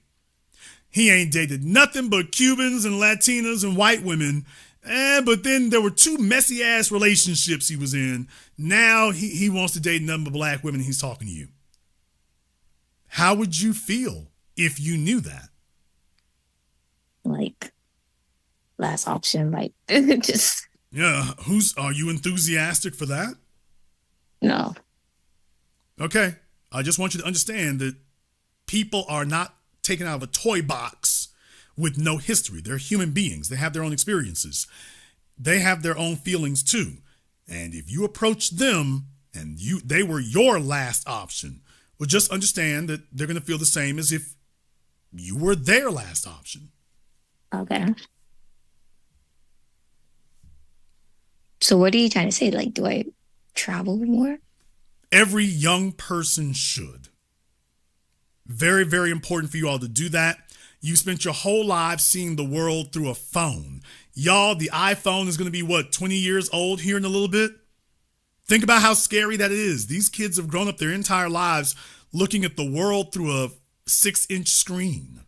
He ain't dated nothing but Cubans and Latinas and white women. But then there were 2 messy ass relationships he was in. Now he wants to date nothing but Black women and he's talking to you. How would you feel if you knew that? Like, last option, like, just. Yeah, are you enthusiastic for that? No. Okay, I just want you to understand that people are not taken out of a toy box with no history. They're human beings. They have their own experiences. They have their own feelings too. And if you approach them and they were your last option, well, just understand that they're going to feel the same as if you were their last option. Okay. So what are you trying to say? Like, do I travel more? Every young person should. Very, very important for you all to do that. You spent your whole lives seeing the world through a phone. Y'all, the iPhone is going to be, 20 years old here in a little bit? Think about how scary that is. These kids have grown up their entire lives looking at the world through a 6-inch screen,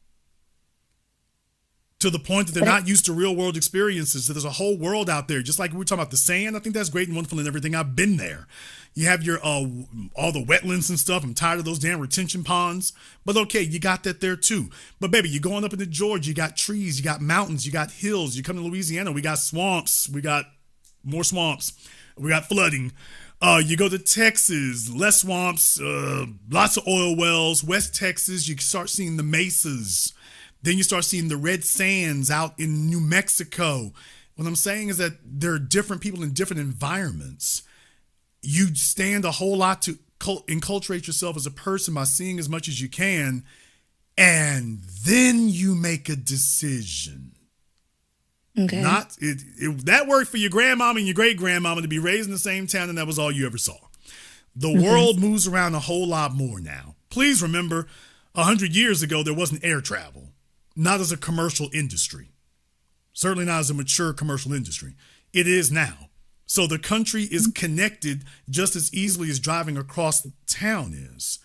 to the point that they're not used to real world experiences. So there's a whole world out there. Just like we were talking about the sand. I think that's great and wonderful and everything. I've been there. You have your all the wetlands and stuff. I'm tired of those damn retention ponds. But okay, you got that there too. But baby, you're going up into Georgia. You got trees. You got mountains. You got hills. You come to Louisiana. We got swamps. We got more swamps. We got flooding. You go to Texas, less swamps, lots of oil wells. West Texas, you start seeing the mesas. Then you start seeing the red sands out in New Mexico. What I'm saying is that there are different people in different environments. You stand a whole lot to enculturate yourself as a person by seeing as much as you can, and then you make a decision. Okay. That worked for your grandmama and your great-grandmama to be raised in the same town, and that was all you ever saw. The world moves around a whole lot more now. Please remember, 100 years ago, there wasn't air travel. Not as a commercial industry. Certainly not as a mature commercial industry. It is now. So the country is connected just as easily as driving across the town is.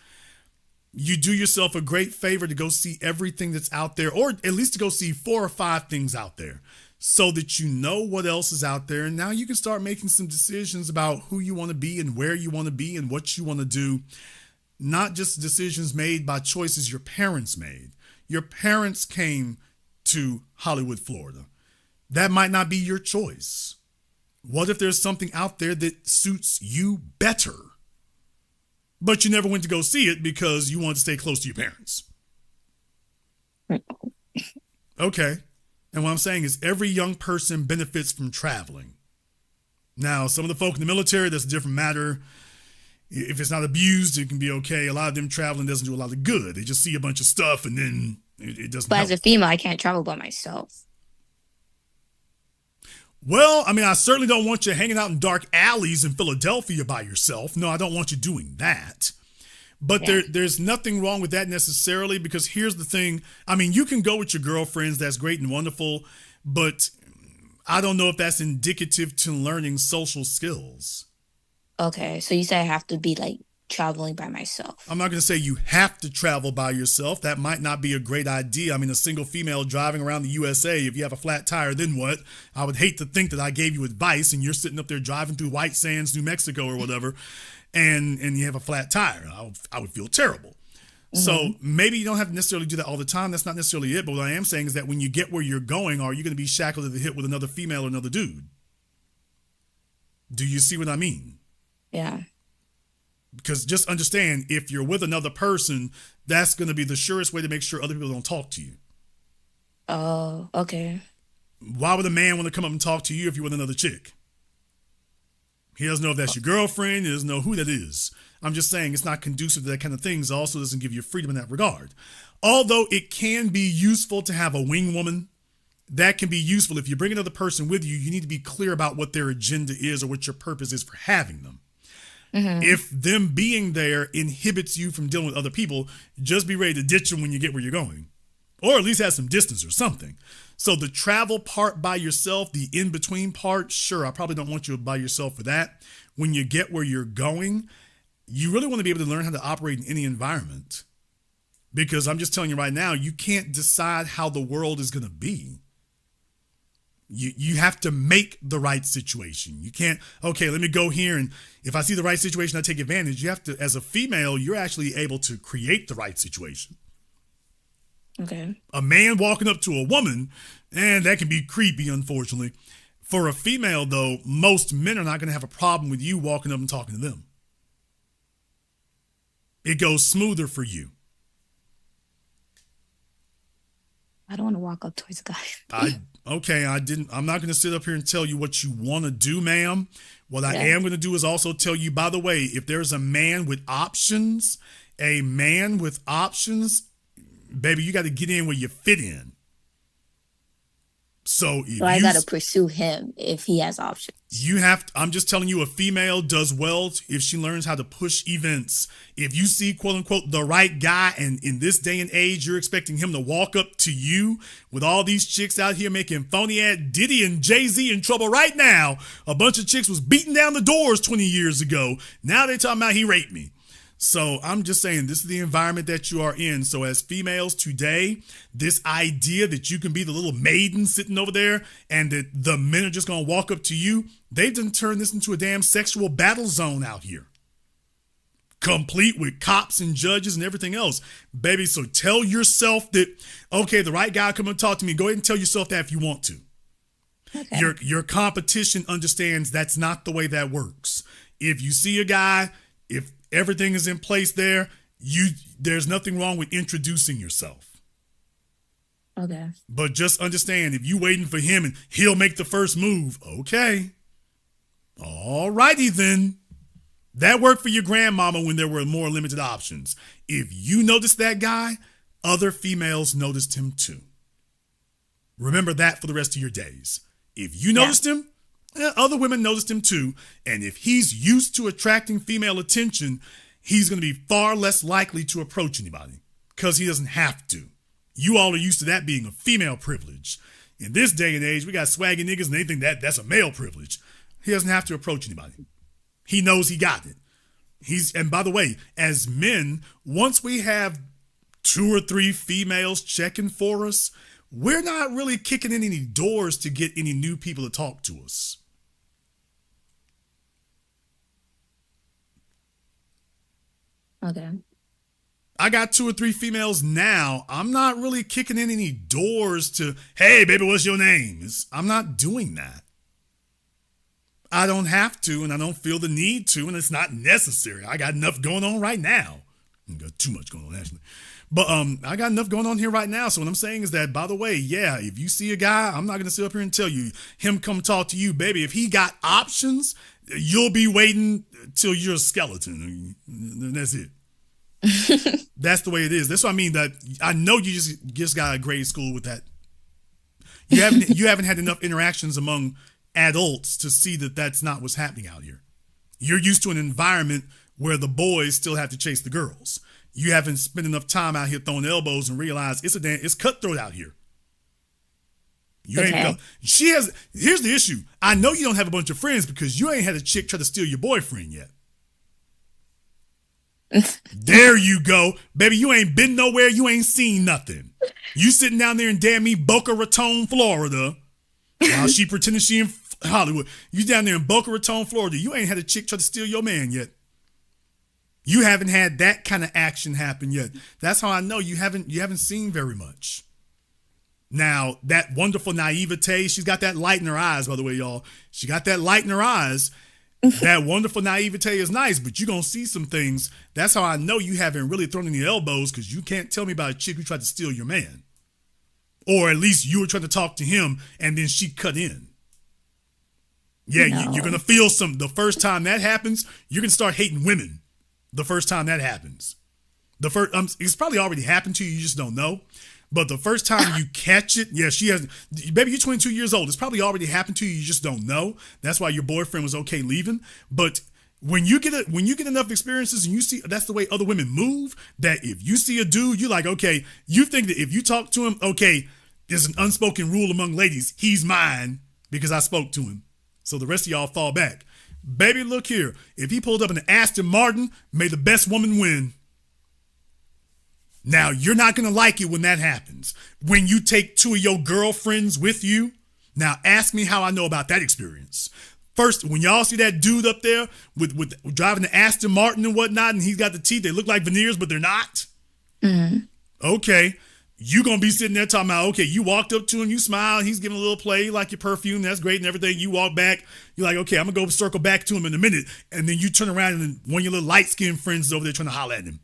You do yourself a great favor to go see everything that's out there, or at least to go see 4 or 5 things out there, so that you know what else is out there. And now you can start making some decisions about who you want to be and where you want to be and what you want to do. Not just decisions made by choices your parents made. Your parents came to Hollywood, Florida. That might not be your choice. What if there's something out there that suits you better, but you never went to go see it because you wanted to stay close to your parents? Okay. And what I'm saying is every young person benefits from traveling. Now, some of the folk in the military, that's a different matter. If it's not abused, it can be okay. A lot of them traveling doesn't do a lot of good. They just see a bunch of stuff and then it doesn't But help. as a female, I can't travel by myself. Well, I mean, I certainly don't want you hanging out in dark alleys in Philadelphia by yourself. No, I don't want you doing that. But there's nothing wrong with that necessarily, because here's the thing. I mean, you can go with your girlfriends. That's great and wonderful. But I don't know if that's indicative to learning social skills. Okay, so you say I have to be like traveling by myself. I'm not going to say you have to travel by yourself. That might not be a great idea. I mean, a single female driving around the USA, if you have a flat tire, then what? I would hate to think that I gave you advice and you're sitting up there driving through White Sands, New Mexico or whatever, and you have a flat tire. I would feel terrible. So maybe you don't have to necessarily do that all the time. That's not necessarily it. But what I am saying is that when you get where you're going, are you going to be shackled at the hip with another female or another dude? Do you see what I mean? Yeah. Because just understand, if you're with another person, that's going to be the surest way to make sure other people don't talk to you. Oh, okay. Why would a man want to come up and talk to you if you're with another chick? He doesn't know if that's your girlfriend. He doesn't know who that is. I'm just saying it's not conducive to that kind of things. It also doesn't give you freedom in that regard. Although it can be useful to have a wing woman, that can be useful. If you bring another person with you, you need to be clear about what their agenda is or what your purpose is for having them. If them being there inhibits you from dealing with other people, just be ready to ditch them when you get where you're going. Or at least have some distance or something. So the travel part by yourself, the in-between part, sure, I probably don't want you by yourself for that. When you get where you're going, you really want to be able to learn how to operate in any environment. Because I'm just telling you right now, you can't decide how the world is going to be. You have to make the right situation. You can't, okay, let me go here, and if I see the right situation, I take advantage. You have to, as a female, you're actually able to create the right situation. Okay. A man walking up to a woman, and that can be creepy, unfortunately. For a female, though, most men are not going to have a problem with you walking up and talking to them. It goes smoother for you. I don't want to walk up towards a guy. I'm not going to sit up here and tell you what you want to do, ma'am. What I am going to do is also tell you, by the way, if there's a man with options, baby, you got to get in where you fit in. So I got to pursue him if he has options. I'm just telling you, a female does well if she learns how to push events. If you see, quote unquote, the right guy, and in this day and age, you're expecting him to walk up to you with all these chicks out here making phony ass Diddy and Jay-Z in trouble right now. A bunch of chicks was beating down the doors 20 years ago. Now they're talking about he raped me. So I'm just saying, this is the environment that you are in. So as females today, this idea that you can be the little maiden sitting over there and that the men are just going to walk up to you, they've done turned this into a damn sexual battle zone out here. Complete with cops and judges and everything else. Baby, so tell yourself that, okay, the right guy come and talk to me. Go ahead and tell yourself that if you want to. Okay. Your competition understands that's not the way that works. If you see a guy, if everything is in place there, there's nothing wrong with introducing yourself. Okay. But just understand, if you waiting for him and he'll make the first move, okay. All righty then. That worked for your grandmama when there were more limited options. If you noticed that guy, other females noticed him too. Remember that for the rest of your days. If you noticed him, other women noticed him too. And if he's used to attracting female attention, he's going to be far less likely to approach anybody because he doesn't have to. You all are used to that being a female privilege. In this day and age, we got swaggy niggas and they think that's a male privilege. He doesn't have to approach anybody. He knows he got it. And by the way, as men, once we have 2 or 3 females checking for us, we're not really kicking in any doors to get any new people to talk to us. Okay. I got 2 or 3 females now. I'm not really kicking in any doors to, hey, baby, what's your name? I'm not doing that. I don't have to, and I don't feel the need to, and it's not necessary. I got enough going on right now. I got too much going on, actually. But I got enough going on here right now. So what I'm saying is that, by the way, yeah, if you see a guy, I'm not going to sit up here and tell you, him come talk to you, baby. If he got options, you'll be waiting till you're a skeleton. That's it. That's the way it is. That's what I mean. That I know you just got out of grade school with that. You haven't had enough interactions among adults to see that that's not what's happening out here. You're used to an environment where the boys still have to chase the girls. You haven't spent enough time out here throwing elbows and realize it's cutthroat out here. You ain't felt. She has. Here's the issue. I know you don't have a bunch of friends because you ain't had a chick try to steal your boyfriend yet. There you go, baby. You ain't been nowhere. You ain't seen nothing. You sitting down there in damn me Boca Raton, Florida, while she pretending she in Hollywood. You down there in Boca Raton, Florida. You ain't had a chick try to steal your man yet. You haven't had that kind of action happen yet. That's how I know you haven't seen very much. Now, that wonderful naivete, she's got that light in her eyes, by the way, y'all. She got that light in her eyes. That wonderful naivete is nice, but you're going to see some things. That's how I know you haven't really thrown any elbows, because you can't tell me about a chick who tried to steal your man. Or at least you were trying to talk to him, and then she cut in. Yeah, no. You're going to feel the first time that happens, you're going to start hating women the first time that happens. It's probably already happened to you just don't know. But the first time you catch it, yeah, she has, baby, you're 22 years old. It's probably already happened to you. You just don't know. That's why your boyfriend was okay leaving. But when you get enough experiences and you see that's the way other women move, that if you see a dude, you're like, okay, you think that if you talk to him, okay, there's an unspoken rule among ladies. He's mine because I spoke to him. So the rest of y'all fall back. Baby, look here. If he pulled up in an Aston Martin, may the best woman win. Now, you're not going to like it when that happens. When you take two of your girlfriends with you. Now, ask me how I know about that experience. First, when y'all see that dude up there with driving the Aston Martin and whatnot, and he's got the teeth, they look like veneers, but they're not. Mm-hmm. Okay. You going to be sitting there talking about, okay, you walked up to him, you smiled, he's giving a little play, like your perfume, that's great and everything. You walk back, you're like, okay, I'm going to go circle back to him in a minute. And then you turn around and one of your little light-skinned friends is over there trying to holler at him.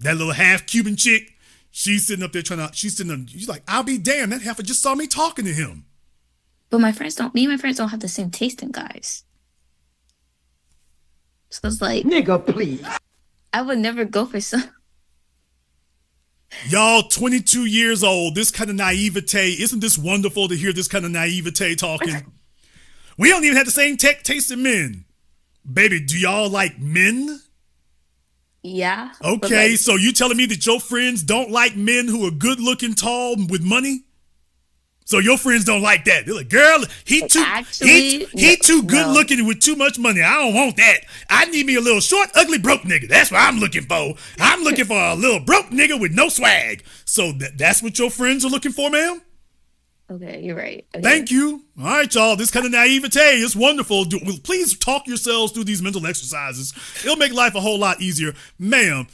That little half Cuban chick, she's sitting up there she's like, I'll be damned, that heifer just saw me talking to him. But me and my friends don't have the same taste in guys. So it's like, nigga, please. I would never go for some. Y'all 22 years old, this kind of naivete, isn't this wonderful to hear this kind of naivete talking? We don't even have the same taste in men. Baby, do y'all like men? Yeah. Okay, so you telling me that your friends don't like men who are good looking, tall, with money? So your friends don't like that. They're like, girl, he too good looking with too much money. I don't want that. I need me a little short, ugly, broke nigga. That's what I'm looking for. I'm looking for a little broke nigga with no swag. So that's what your friends are looking for, ma'am? Okay, you're right. Okay. Thank you. All right, y'all. This kind of naivete is wonderful. Please talk yourselves through these mental exercises. It'll make life a whole lot easier. Ma'am,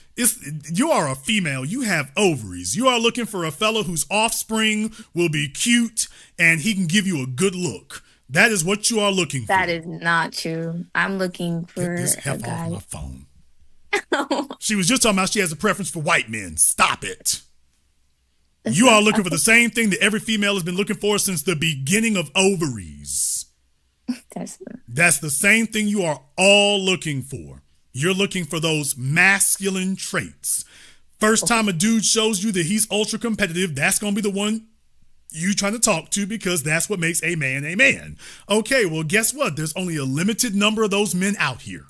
you are a female. You have ovaries. You are looking for a fellow whose offspring will be cute and he can give you a good look. That is what you are looking for. That is not true. I'm looking for this a guy. off my phone. She was just talking about she has a preference for white men. Stop it. You are looking for the same thing that every female has been looking for since the beginning of ovaries. That's the same thing you are all looking for. You're looking for those masculine traits. First time a dude shows you that he's ultra competitive, that's going to be the one you trying to talk to because that's what makes a man a man. Okay, well, guess what? There's only a limited number of those men out here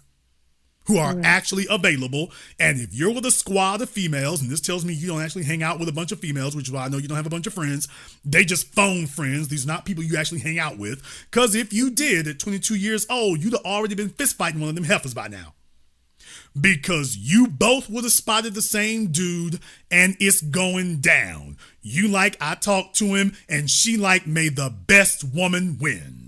who are actually available. And if you're with a squad of females, and this tells me you don't actually hang out with a bunch of females, which is why I know you don't have a bunch of friends. They just phone friends. These are not people you actually hang out with. Because if you did at 22 years old, you'd have already been fist fighting one of them heifers by now. Because you both would have spotted the same dude and it's going down. You like, I talked to him, and she like, may the best woman win.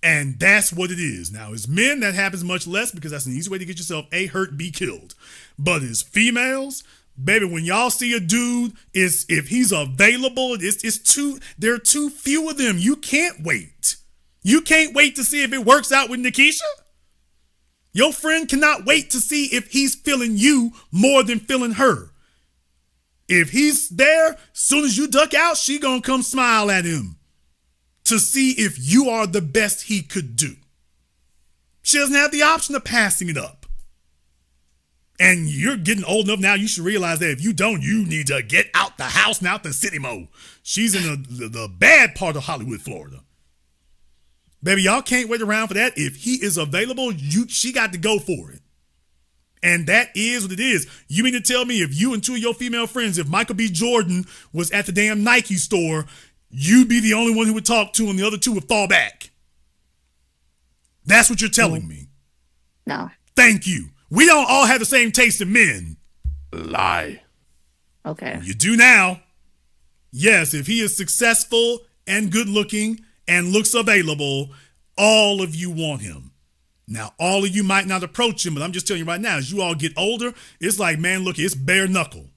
And that's what it is. Now, as men, that happens much less because that's an easy way to get yourself A, hurt, B, killed. But as females, baby, when y'all see a dude, if he's available, there are too few of them. You can't wait. You can't wait to see if it works out with Nikisha. Your friend cannot wait to see if he's feeling you more than feeling her. If he's there, soon as you duck out, she gonna come smile at him to see if you are the best he could do. She doesn't have the option of passing it up. And you're getting old enough now, you should realize that if you don't, you need to get out the house and out the city mo. She's in the bad part of Hollywood, Florida. Baby, y'all can't wait around for that. If he is available, she got to go for it. And that is what it is. You mean to tell me if you and two of your female friends, if Michael B. Jordan was at the damn Nike store, you'd be the only one who would talk to and the other two would fall back. That's what you're telling me. No. Thank you. We don't all have the same taste in men. Lie. Okay. You do now. Yes, if he is successful and good looking and looks available, all of you want him. Now, all of you might not approach him, but I'm just telling you right now, as you all get older, it's like, man, look, it's bare knuckle.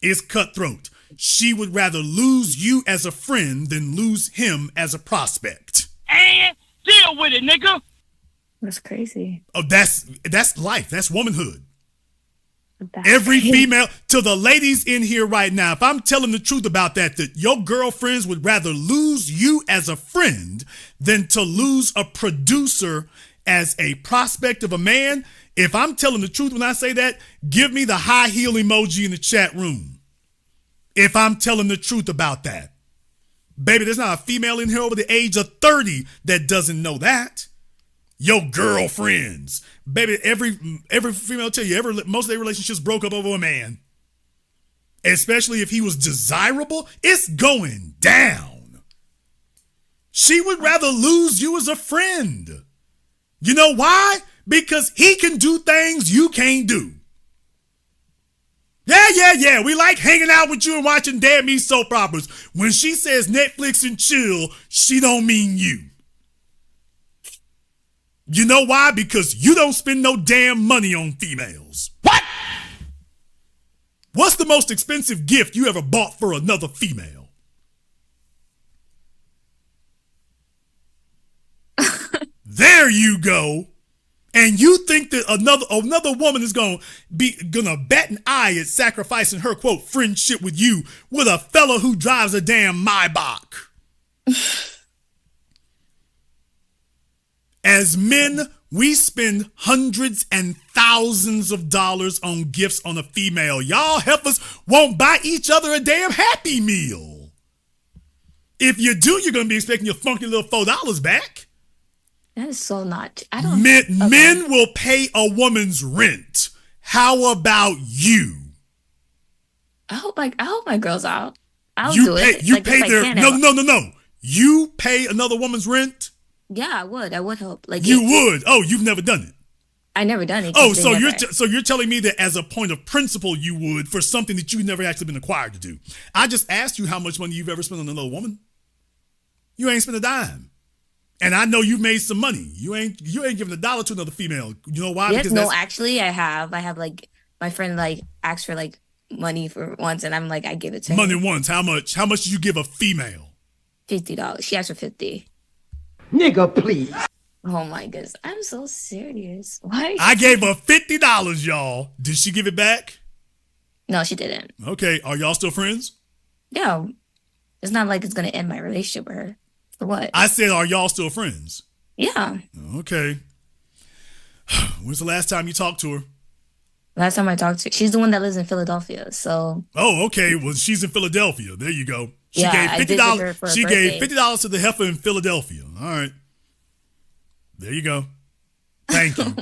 It's cutthroat. She would rather lose you as a friend than lose him as a prospect. And deal with it, nigga. That's crazy. Oh, that's life. That's womanhood. That's Every crazy. female, to the ladies in here right now, if I'm telling the truth about that your girlfriends would rather lose you as a friend than to lose a producer as a prospect of a man, if I'm telling the truth when I say that, give me the high heel emoji in the chat room. If I'm telling the truth about that. Baby, there's not a female in here over the age of 30 that doesn't know that. Your girlfriends. Baby, every female will tell you, most of their relationships broke up over a man. Especially if he was desirable, it's going down. She would rather lose you as a friend. You know why? Because he can do things you can't do. Yeah. We like hanging out with you and watching damn me soap operas. When she says Netflix and chill, she don't mean you. You know why? Because you don't spend no damn money on females. What? What's the most expensive gift you ever bought for another female? There you go. And you think that another woman is gonna bat an eye at sacrificing her, quote, friendship with you with a fella who drives a damn Maybach. As men, we spend hundreds and thousands of dollars on gifts on a female. Y'all heifers won't buy each other a damn Happy Meal. If you do, you're going to be expecting your funky little $4 back. That is so not. I don't. Men will pay a woman's rent. How about you? I hope my girls out. I'll You do pay, it. You Like, pay if I their can, no. You pay another woman's rent. Yeah, I would. I would help. Like You would. Oh, you've never done it. I never done it. Oh, 'cause so they you're never- so you're telling me that as a point of principle you would for something that you've never actually been required to do. I just asked you how much money you've ever spent on another woman. You ain't spent a dime. And I know you've made some money. You ain't giving $1 to another female. You know why? Yes, Because no, actually, I have like my friend like asked for like money for once, and I'm like, I give it to money him. once. How much? How much did you give a female? $50. She asked for 50. Nigga, please. Oh my goodness, I'm so serious. Why? I gave her $50, y'all. Did she give it back? No, she didn't. Okay. Are y'all still friends? No, it's not like it's gonna end my relationship with her. For what? I said, are y'all still friends? Yeah. Okay. When's the last time you talked to her? Last time I talked to her, she's the one that lives in Philadelphia. So. Oh, okay. Well, she's in Philadelphia. There you go. She Yeah, gave I visited her for her She gave birthday. $50 to the heifer in Philadelphia. All right. There you go. Thank you.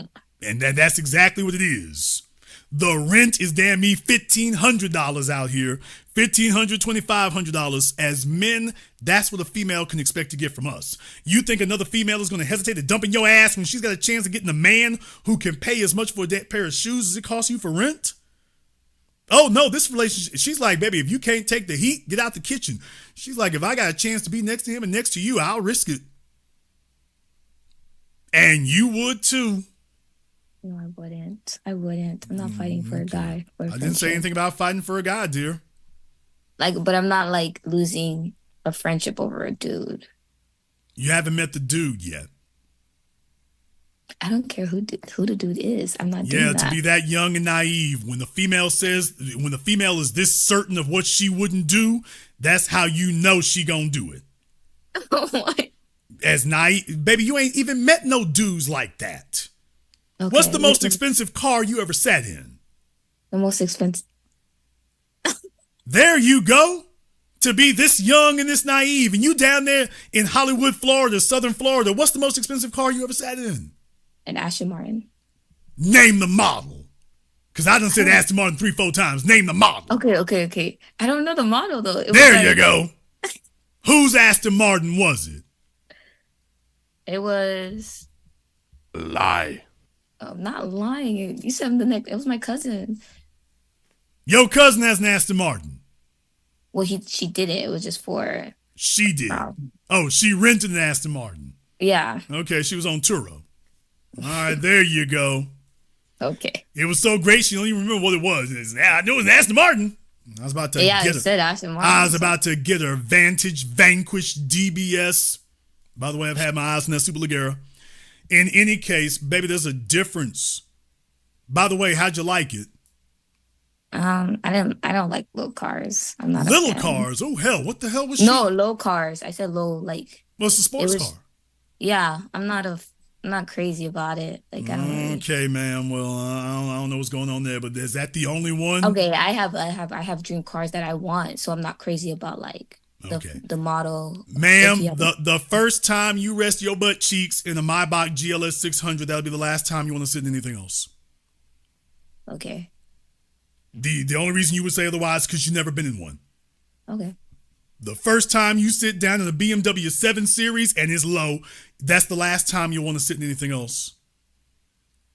And that's exactly what it is. The rent is damn me $1,500 out here. $1,500, $2,500. As men, that's what a female can expect to get from us. You think another female is going to hesitate to dump in your ass when she's got a chance of getting a man who can pay as much for a pair of shoes as it costs you for rent? Oh, no, this relationship, she's like, baby, if you can't take the heat, get out the kitchen. She's like, if I got a chance to be next to him and next to you, I'll risk it. And you would too. No, I wouldn't. I'm not fighting for a guy. For a I didn't say friendship. anything about fighting for a guy, dear. Like, but I'm not like losing a friendship over a dude. You haven't met the dude yet. I don't care who the dude is. I'm not doing Yeah, that. to be that young and naive. When the female is this certain of what she wouldn't do, that's how you know she gonna do it. What? As naive, baby, you ain't even met no dudes like that. Okay, What's the most listen, expensive car you ever sat in? The most expensive. There you go. To be this young and this naive, and you down there in Hollywood, Florida, Southern Florida, what's the most expensive car you ever sat in? An Aston Martin. Name the model. Because I done said Aston Martin 3-4 times. Name the model. Okay. I don't know the model though. There you go. Whose Aston Martin was it? It was. Lie. I'm not lying. You said the next. It was my cousin. Your cousin has an Aston Martin. Well, she did it. It was just for. She did. Oh, she rented an Aston Martin. Yeah. Okay, she was on Turo. All right, there you go. Okay. It was so great, she don't even remember what it was. I knew it was an Aston Martin. I was about to get her. Said Aston Martin. I was about to get her Vantage, Vanquish, DBS. By the way, I've had my eyes on that Super Ligera. In any case, baby, there's a difference. By the way, how'd you like it? I don't like little cars. I'm not little cars. Oh hell, what the hell was she? No, low cars. I said low, like. Well, it's a sports car. Yeah, I'm not crazy about it. Like I don't. Okay, ma'am. Well, I don't know what's going on there, but is that the only one? Okay, I have dream cars that I want, so I'm not crazy about like the model. Ma'am, the first time you rest your butt cheeks in a Maybach GLS 600, that'll be the last time you want to sit in anything else. Okay. The only reason you would say otherwise is because you've never been in one. Okay. The first time you sit down in a BMW 7 Series and it's low, that's the last time you'll want to sit in anything else.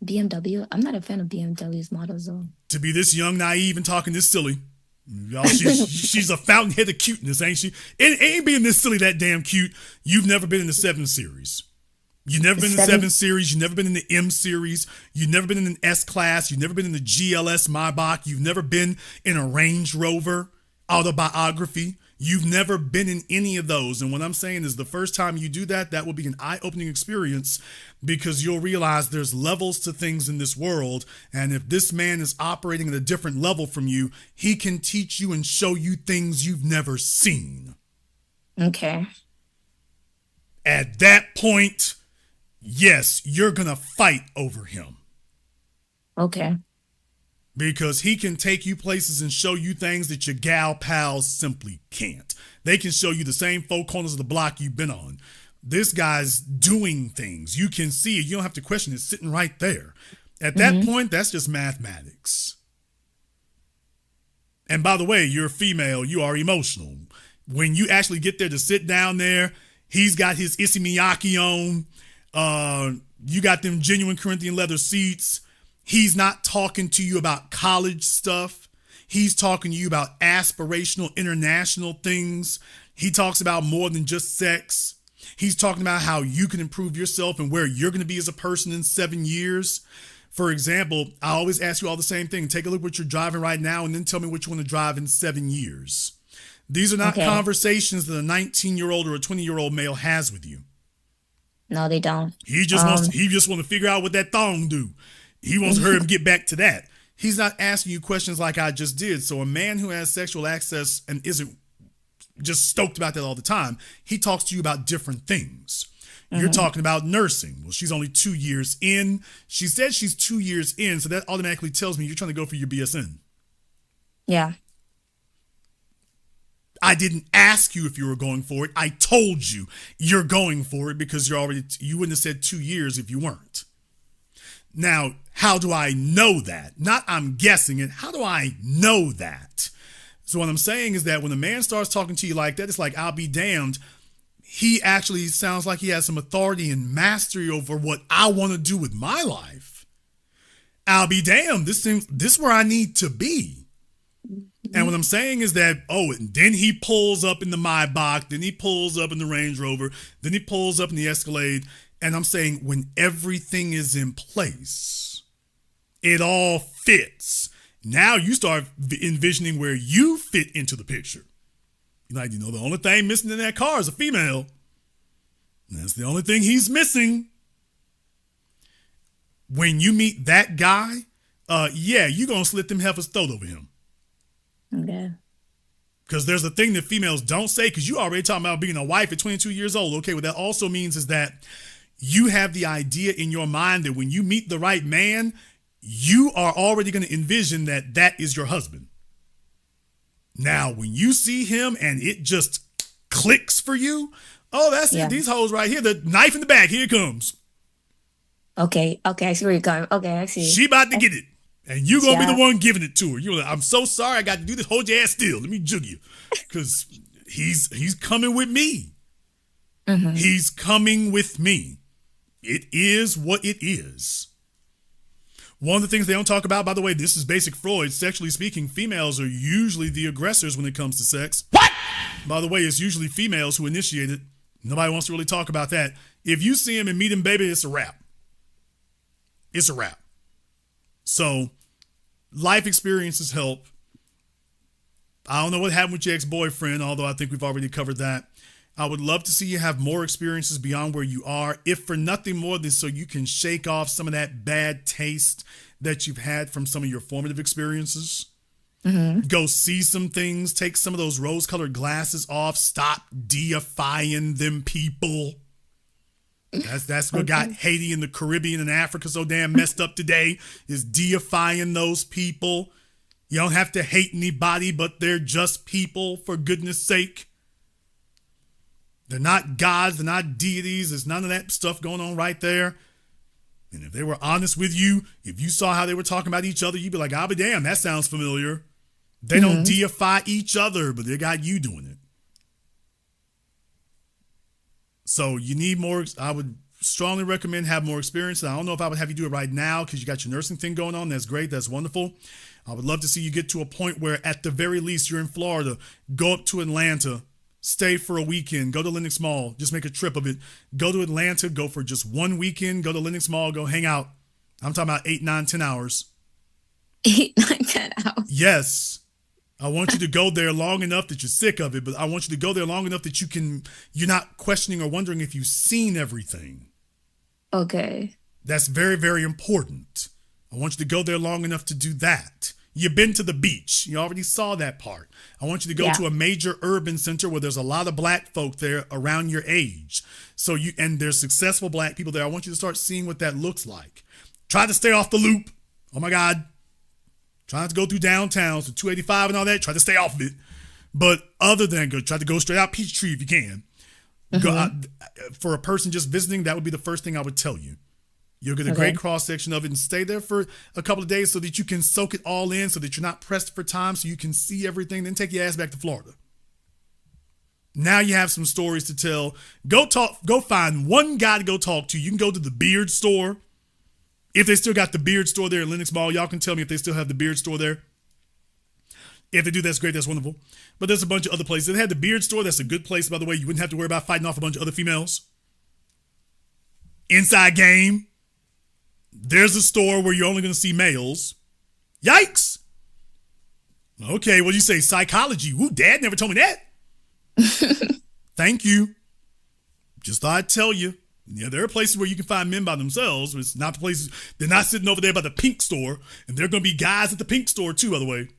BMW? I'm not a fan of BMW's models though. To be this young, naive, and talking this silly. Y'all, she's a fountainhead of cuteness, ain't she? It ain't being this silly that damn cute. You've never been in the 7 Series. You've never been in the 7 Series. You've never been in the M Series. You've never been in an S-Class. You've never been in the GLS Maybach. You've never been in a Range Rover autobiography. You've never been in any of those. And what I'm saying is the first time you do that, that will be an eye-opening experience because you'll realize there's levels to things in this world. And if this man is operating at a different level from you, he can teach you and show you things you've never seen. Okay. At that point, yes, you're going to fight over him. Okay. Because he can take you places and show you things that your gal pals simply can't. They can show you the same 4 corners of the block you've been on. This guy's doing things. You can see it. You don't have to question it. It's sitting right there. At that point, that's just mathematics. And by the way, you're female. You are emotional. When you actually get there to sit down there, he's got his Issey Miyake on. You got them genuine Corinthian leather seats. He's not talking to you about college stuff. He's talking to you about aspirational international things. He talks about more than just sex. He's talking about how you can improve yourself and where you're going to be as a person in 7 years. For example, I always ask you all the same thing. Take a look at what you're driving right now and then tell me what you want to drive in 7 years. These are not conversations that a 19-year-old or a 20-year-old male has with you. No, they don't. He just wants to figure out what that thong do. He wants to hurry and get back to that. He's not asking you questions like I just did. So a man who has sexual access and isn't just stoked about that all the time, he talks to you about different things. You're talking about nursing. Well, she's only 2 years in. She said she's 2 years in, so that automatically tells me you're trying to go for your BSN. Yeah. I didn't ask you if you were going for it. I told you you're going for it because you wouldn't have said 2 years if you weren't. Now, how do I know that? Not I'm guessing it. How do I know that? So what I'm saying is that when a man starts talking to you like that, it's like, I'll be damned. He actually sounds like he has some authority and mastery over what I want to do with my life. I'll be damned. This is where I need to be. And what I'm saying is that, and then he pulls up in the Maybach, then he pulls up in the Range Rover, then he pulls up in the Escalade. And I'm saying when everything is in place, it all fits. Now you start envisioning where you fit into the picture. You're like, the only thing missing in that car is a female. That's the only thing he's missing. When you meet that guy, you're going to slit them heifer's throat over him. Okay. Because there's a thing that females don't say, because you already talking about being a wife at 22 years old. Okay, what that also means is that you have the idea in your mind that when you meet the right man, you are already going to envision that that is your husband. Now, when you see him and it just clicks for you, that's it. These hoes right here, the knife in the back, here it comes. Okay, I see where you're going. Okay, I see. She about to get it. And you're going to be the one giving it to her. You're like, I'm so sorry I got to do this. Hold your ass still. Let me jug you. Because he's coming with me. Mm-hmm. He's coming with me. It is what it is. One of the things they don't talk about, by the way, this is basic Freud. Sexually speaking, females are usually the aggressors when it comes to sex. What? By the way, it's usually females who initiate it. Nobody wants to really talk about that. If you see him and meet him, baby, it's a wrap. It's a wrap. So, life experiences help. I don't know what happened with your ex-boyfriend, although I think we've already covered that. I would love to see you have more experiences beyond where you are, if for nothing more than so you can shake off some of that bad taste that you've had from some of your formative experiences. Mm-hmm. Go see some things, take some of those rose-colored glasses off, stop deifying them people. That's what got Haiti and the Caribbean and Africa so damn messed up today, is deifying those people. You don't have to hate anybody, but they're just people, for goodness sake. They're not gods, they're not deities, there's none of that stuff going on right there. And if they were honest with you, if you saw how they were talking about each other, you'd be like, I'll be damned, that sounds familiar. They don't deify each other, but they got you doing it. So you need more. I would strongly recommend have more experience. I don't know if I would have you do it right now because you got your nursing thing going on. That's great. That's wonderful. I would love to see you get to a point where at the very least you're in Florida. Go up to Atlanta. Stay for a weekend. Go to Lenox Mall. Just make a trip of it. Go to Atlanta. Go for just one weekend. Go to Lenox Mall. Go hang out. I'm talking about 8, 9, 10 hours. 8, 9, 10 hours. Yes. I want you to go there long enough that you're sick of it, but I want you to go there long enough that you're not questioning or wondering if you've seen everything. Okay. That's very, very important. I want you to go there long enough to do that. You've been to the beach. You already saw that part. I want you to go to a major urban center where there's a lot of black folk there around your age. And there's successful black people there. I want you to start seeing what that looks like. Try to stay off the loop. Oh my God. Try not to go through downtown, so 285 and all that. Try to stay off of it. But other than try to go straight out Peachtree if you can. Go out, for a person just visiting, that would be the first thing I would tell you. You'll get a great cross section of it and stay there for a couple of days so that you can soak it all in, so that you're not pressed for time, so you can see everything. Then take your ass back to Florida. Now you have some stories to tell. Go find one guy to go talk to. You can go to the beard store. If they still got the beard store there at Lenox Mall, y'all can tell me if they still have the beard store there. If they do, that's great. That's wonderful. But there's a bunch of other places. If they had the beard store, that's a good place, by the way. You wouldn't have to worry about fighting off a bunch of other females. Inside Game. There's a store where you're only going to see males. Yikes. Okay, what do you say? Psychology. Ooh, Dad never told me that. Thank you. Just thought I'd tell you. Yeah, there are places where you can find men by themselves. It's not the places. They're not sitting over there by the pink store. And there are going to be guys at the pink store too, by the way.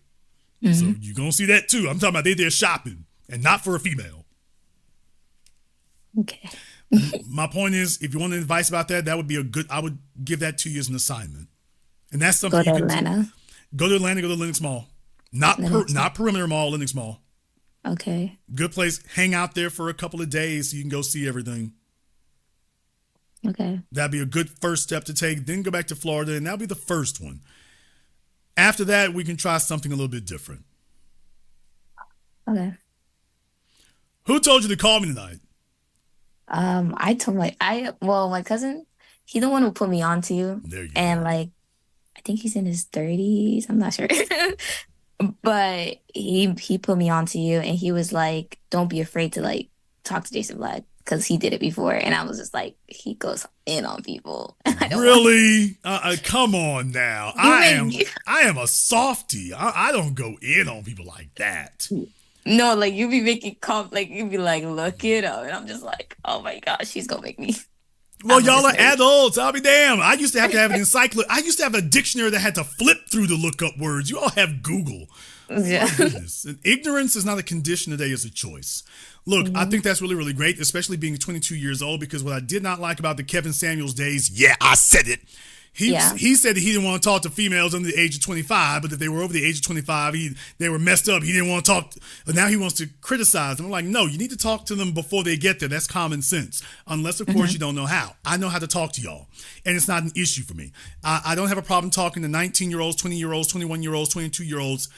So you're going to see that too. I'm talking about they're there shopping and not for a female. Okay. My point is, if you want advice about that, that would be I would give that to you as an assignment. And that's something go to Atlanta. Go to Atlanta, go to Lenox Mall. Not Perimeter Mall, Lenox Mall. Okay. Good place. Hang out there for a couple of days so you can go see everything. Okay. That'd be a good first step to take. Then go back to Florida, and that'll be the first one. After that, we can try something a little bit different. Okay. Who told you to call me tonight? I told my cousin, he's the one who put me on to you. There you and go. I think he's in his 30s. I'm not sure. But he put me on to you, and he was like, don't be afraid to talk to Jason Vlad, because he did it before. And I was just like, he goes in on people. Really? Come on now. I am a softie. I don't go in on people like that. No, you be making you be like, look it up. And I'm just like, oh my gosh, she's gonna make me. Well, y'all are adults. I'll be damned. I used to have an encyclopedia. I used to have a dictionary that had to flip through to look up words. You all have Google. Yeah. My goodness. And ignorance is not a condition today, it's a choice. Look, I think that's really, really great, especially being 22 years old, because what I did not like about the Kevin Samuels days, I said it. He said that he didn't want to talk to females under the age of 25, but if they were over the age of 25, they were messed up. He didn't want to talk. But now he wants to criticize them. I'm like, no, you need to talk to them before they get there. That's common sense. Unless, of course, you don't know how. I know how to talk to y'all, and it's not an issue for me. I don't have a problem talking to 19-year-olds, 20-year-olds, 21-year-olds, 22-year-olds.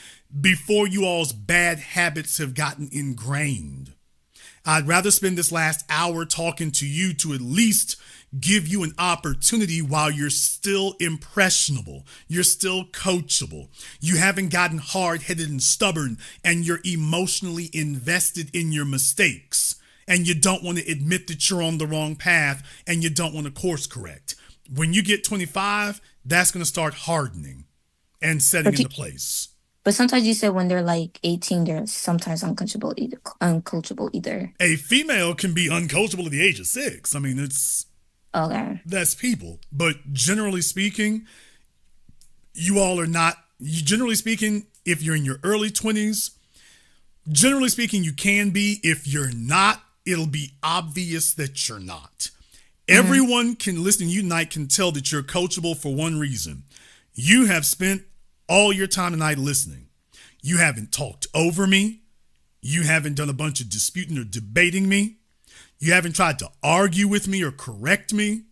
before you all's bad habits have gotten ingrained. I'd rather spend this last hour talking to you to at least give you an opportunity while you're still impressionable. You're still coachable. You haven't gotten hard-headed and stubborn, and you're emotionally invested in your mistakes. And you don't want to admit that you're on the wrong path, and you don't want to course correct. When you get 25, that's going to start hardening and setting into place. But sometimes you said when they're like 18, they're sometimes uncoachable either. A female can be uncoachable at the age of 6. I mean, that's people. But generally speaking, you all are not, generally speaking, if you're in your early 20s, generally speaking, you can be. If you're not, it'll be obvious that you're not. Everyone can listen to you tonight can tell that you're coachable for one reason. You have spent all your time tonight listening. You haven't talked over me. You haven't done a bunch of disputing or debating me. You haven't tried to argue with me or correct me.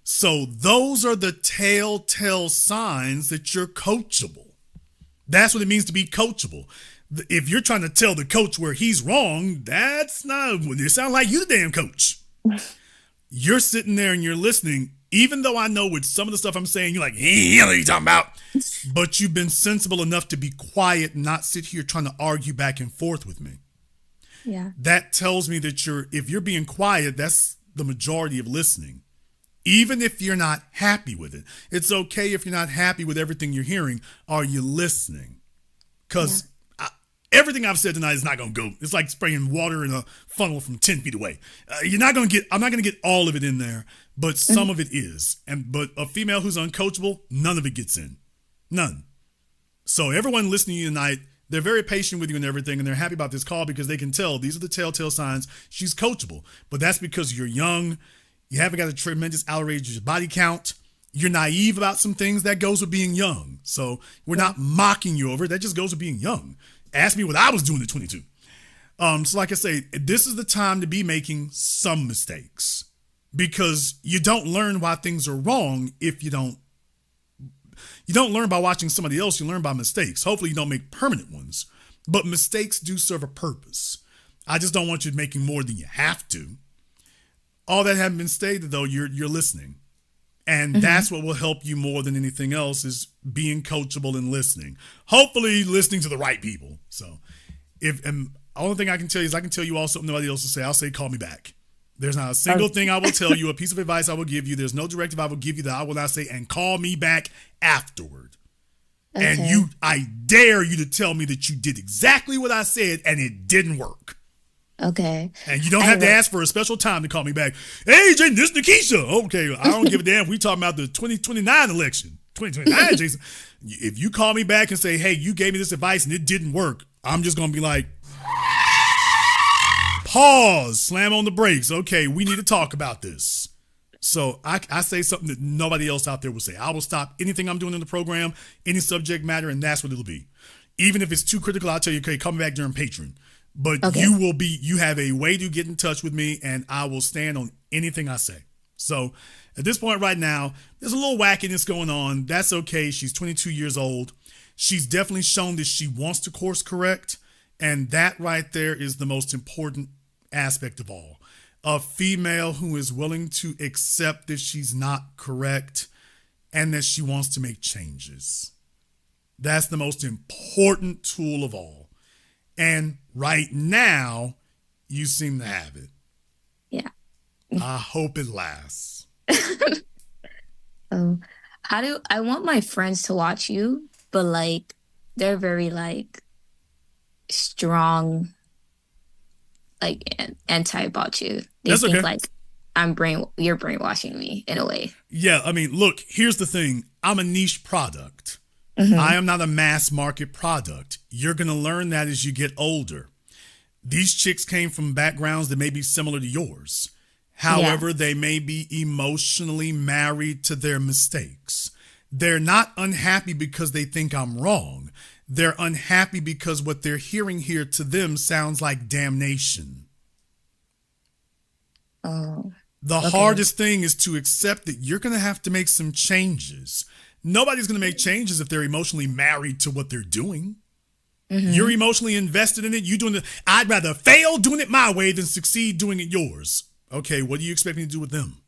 So those are the telltale signs that you're coachable. That's what it means to be coachable. If you're trying to tell the coach where he's wrong, that's not, it sounds like you the damn coach. You're sitting there and you're listening. Even though I know with some of the stuff I'm saying, you're like, hey, what are you talking about? But you've been sensible enough to be quiet and not sit here trying to argue back and forth with me. Yeah. That tells me that if you're being quiet, that's the majority of listening. Even if you're not happy with it. It's okay if you're not happy with everything you're hearing. Are you listening? Because everything I've said tonight is not going to go. It's like spraying water in a funnel from 10 feet away. I'm not going to get all of it in there, but some of it is. But a female who's uncoachable, none of it gets in. None. So everyone listening to you tonight, they're very patient with you and everything, and they're happy about this call because they can tell these are the telltale signs she's coachable. But that's because you're young. You haven't got a tremendous outrageous body count. You're naive about some things. That goes with being young. So we're not mocking you over it. That just goes with being young. Ask me what I was doing at 22. So like I say, this is the time to be making some mistakes because you don't learn why things are wrong if you don't learn by watching somebody else. You learn by mistakes. Hopefully you don't make permanent ones, but mistakes do serve a purpose. I just don't want you making more than you have to. All that having been stated though, you're listening. And that's what will help you more than anything else is being coachable and listening. Hopefully listening to the right people. So the only thing I can tell you is I can tell you all something nobody else will say. I'll say, call me back. There's not a single thing I will tell you, a piece of advice I will give you. There's no directive I will give you that I will not say, and call me back afterward. Okay. And I dare you to tell me that you did exactly what I said and it didn't work. Okay. And you don't have to ask for a special time to call me back. Hey, Jason, this is Nikisha. Okay, I don't give a damn if we talking about the 2029 election. 2029, Jason. If you call me back and say, hey, you gave me this advice and it didn't work, I'm just going to be like, pause, slam on the brakes. Okay, we need to talk about this. So I say something that nobody else out there will say. I will stop anything I'm doing in the program, any subject matter, and that's what it'll be. Even if it's too critical, I'll tell you, okay, call me back during Patreon. But you have a way to get in touch with me and I will stand on anything I say. So at this point right now, there's a little wackiness going on. That's okay. She's 22 years old. She's definitely shown that she wants to course correct. And that right there is the most important aspect of all. A female who is willing to accept that she's not correct and that she wants to make changes. That's the most important tool of all. And right now, you seem to have it. Yeah. I hope it lasts. I want my friends to watch you, but like they're very like strong, like anti about you. They That's think okay. like you're brainwashing me in a way. Yeah, I mean, look, here's the thing. I'm a niche product. I am not a mass market product. You're going to learn that as you get older. These chicks came from backgrounds that may be similar to yours. However, they may be emotionally married to their mistakes. They're not unhappy because they think I'm wrong. They're unhappy because what they're hearing here to them sounds like damnation. The hardest thing is to accept that you're going to have to make some changes. Nobody's going to make changes if they're emotionally married to what they're doing. You're emotionally invested in it. You doing it. I'd rather fail doing it my way than succeed doing it yours. Okay, what do you expect me to do with them?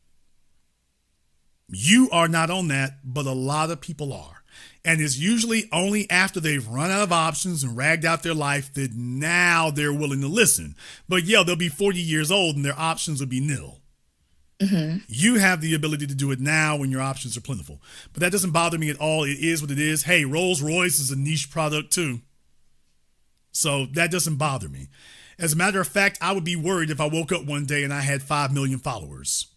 You are not on that, but a lot of people are. And it's usually only after they've run out of options and ragged out their life that now they're willing to listen. But yeah, they'll be 40 years old and their options will be nil. You have the ability to do it now when your options are plentiful. But that doesn't bother me at all. It is what it is. Hey, Rolls Royce is a niche product too. So that doesn't bother me. As a matter of fact, I would be worried if I woke up one day and I had 5 million followers.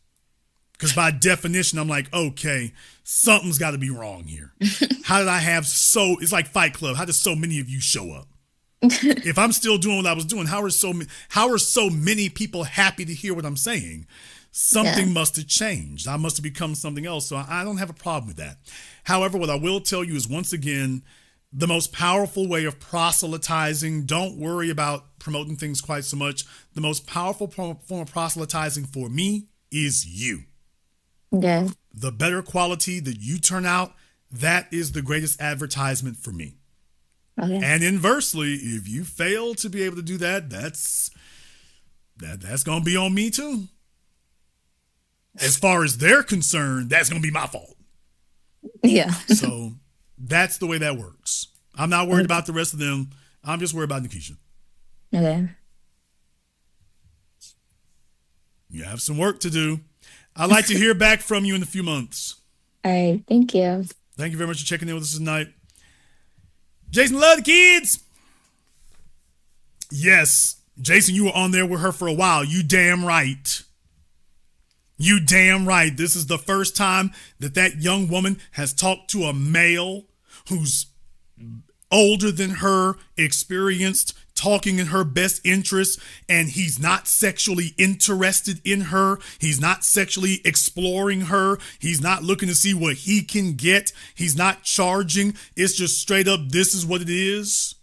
Because by definition, I'm like, okay, something's got to be wrong here. How did I have it's like Fight Club. How did so many of you show up? If I'm still doing what I was doing, how are so many people happy to hear what I'm saying? Something must have changed. I must have become something else. So I don't have a problem with that. However, what I will tell you is, once again, the most powerful way of proselytizing, don't worry about promoting things quite so much. The most powerful form of proselytizing for me is you. Okay. The better quality that you turn out, that is the greatest advertisement for me. Okay. And inversely, if you fail to be able to do that, that's going to be on me too. As far as they're concerned, that's going to be my fault. Yeah. So that's the way that works. I'm not worried about the rest of them. I'm just worried about Nikisha. Okay. You have some work to do. I'd like to hear back from you in a few months. All right. Thank you. Thank you very much for checking in with us tonight. Jason, love the kids. Yes, Jason, you were on there with her for a while. You damn right. You damn right. This is the first time that young woman has talked to a male who's older than her, experienced, talking in her best interest, and he's not sexually interested in her. He's not sexually exploring her. He's not looking to see what he can get. He's not charging. It's just straight up, this is what it is.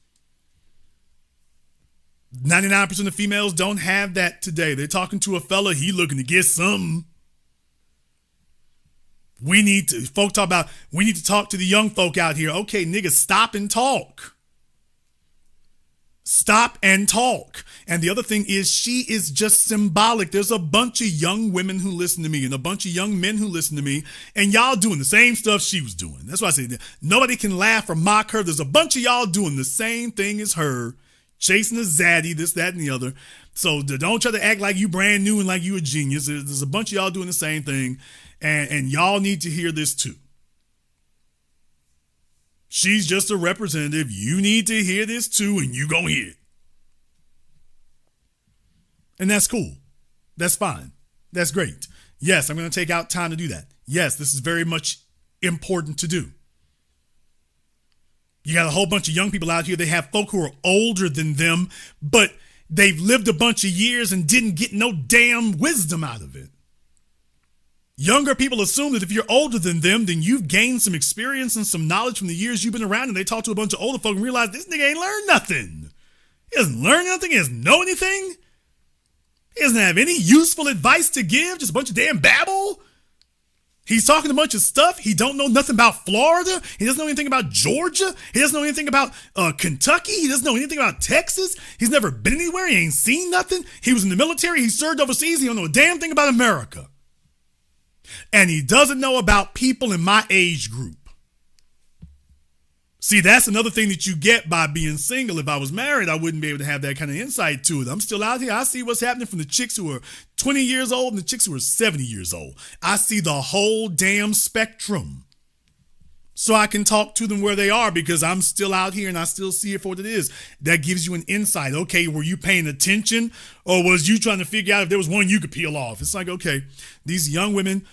99% of females don't have that today. They're talking to a fella, he looking to get something. We need to talk to the young folk out here. Okay, nigga, stop and talk. Stop and talk. And the other thing is, she is just symbolic. There's a bunch of young women who listen to me and a bunch of young men who listen to me, and y'all doing the same stuff she was doing. That's why I say nobody can laugh or mock her. There's a bunch of y'all doing the same thing as her, chasing a zaddy, this, that, and the other. So don't try to act like you brand new and like you a genius. There's a bunch of y'all doing the same thing, and y'all need to hear this too. She's just a representative. You need to hear this too, and you gonna hear it. And that's cool. That's fine. That's great. Yes, I'm going to take out time to do that. Yes, this is very much important to do. You got a whole bunch of young people out here. They have folk who are older than them, but they've lived a bunch of years and didn't get no damn wisdom out of it. Younger people assume that if you're older than them, then you've gained some experience and some knowledge from the years you've been around, and they talk to a bunch of older folk and realize this nigga ain't learned nothing. He doesn't learn nothing. He doesn't know anything. He doesn't have any useful advice to give, just a bunch of damn babble. He's talking a bunch of stuff. He don't know nothing about Florida. He doesn't know anything about Georgia. He doesn't know anything about Kentucky. He doesn't know anything about Texas. He's never been anywhere. He ain't seen nothing. He was in the military. He served overseas. He don't know a damn thing about America. And he doesn't know about people in my age group. See, that's another thing that you get by being single. If I was married, I wouldn't be able to have that kind of insight to it. I'm still out here. I see what's happening from the chicks who are 20 years old and the chicks who are 70 years old. I see the whole damn spectrum. So I can talk to them where they are because I'm still out here and I still see it for what it is. That gives you an insight. Okay, were you paying attention, or was you trying to figure out if there was one you could peel off? It's like, okay, these young women,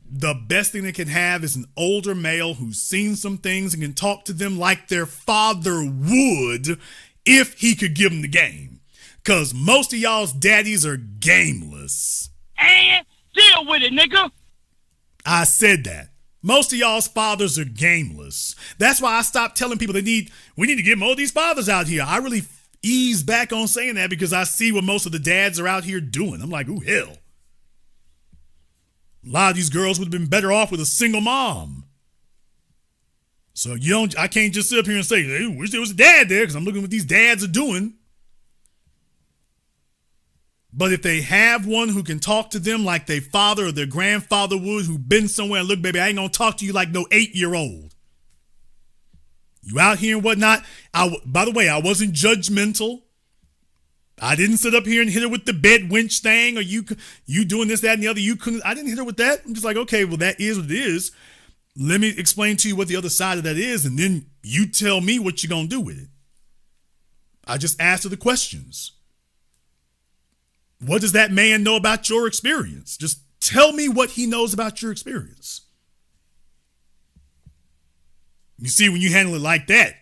the best thing they can have is an older male who's seen some things and can talk to them like their father would if he could give them the game. Because most of y'all's daddies are gameless. And deal with it, nigga. I said that. Most of y'all's fathers are gameless. That's why I stopped telling people we need to get more of these fathers out here. I really ease back on saying that because I see what most of the dads are out here doing. I'm like, ooh, hell. A lot of these girls would have been better off with a single mom. So I can't just sit up here and say, hey, wish there was a dad there, because I'm looking at what these dads are doing. But if they have one who can talk to them like their father or their grandfather would, who've been somewhere, and look, baby, I ain't gonna talk to you like no 8-year-old. You out here and whatnot. By the way, I wasn't judgmental. I didn't sit up here and hit her with the bed winch thing, or you doing this, that, and the other. I didn't hit her with that. I'm just like, okay, well, that is what it is. Let me explain to you what the other side of that is, and then you tell me what you're gonna do with it. I just asked her the questions. What does that man know about your experience? Just tell me what he knows about your experience. You see, when you handle it like that,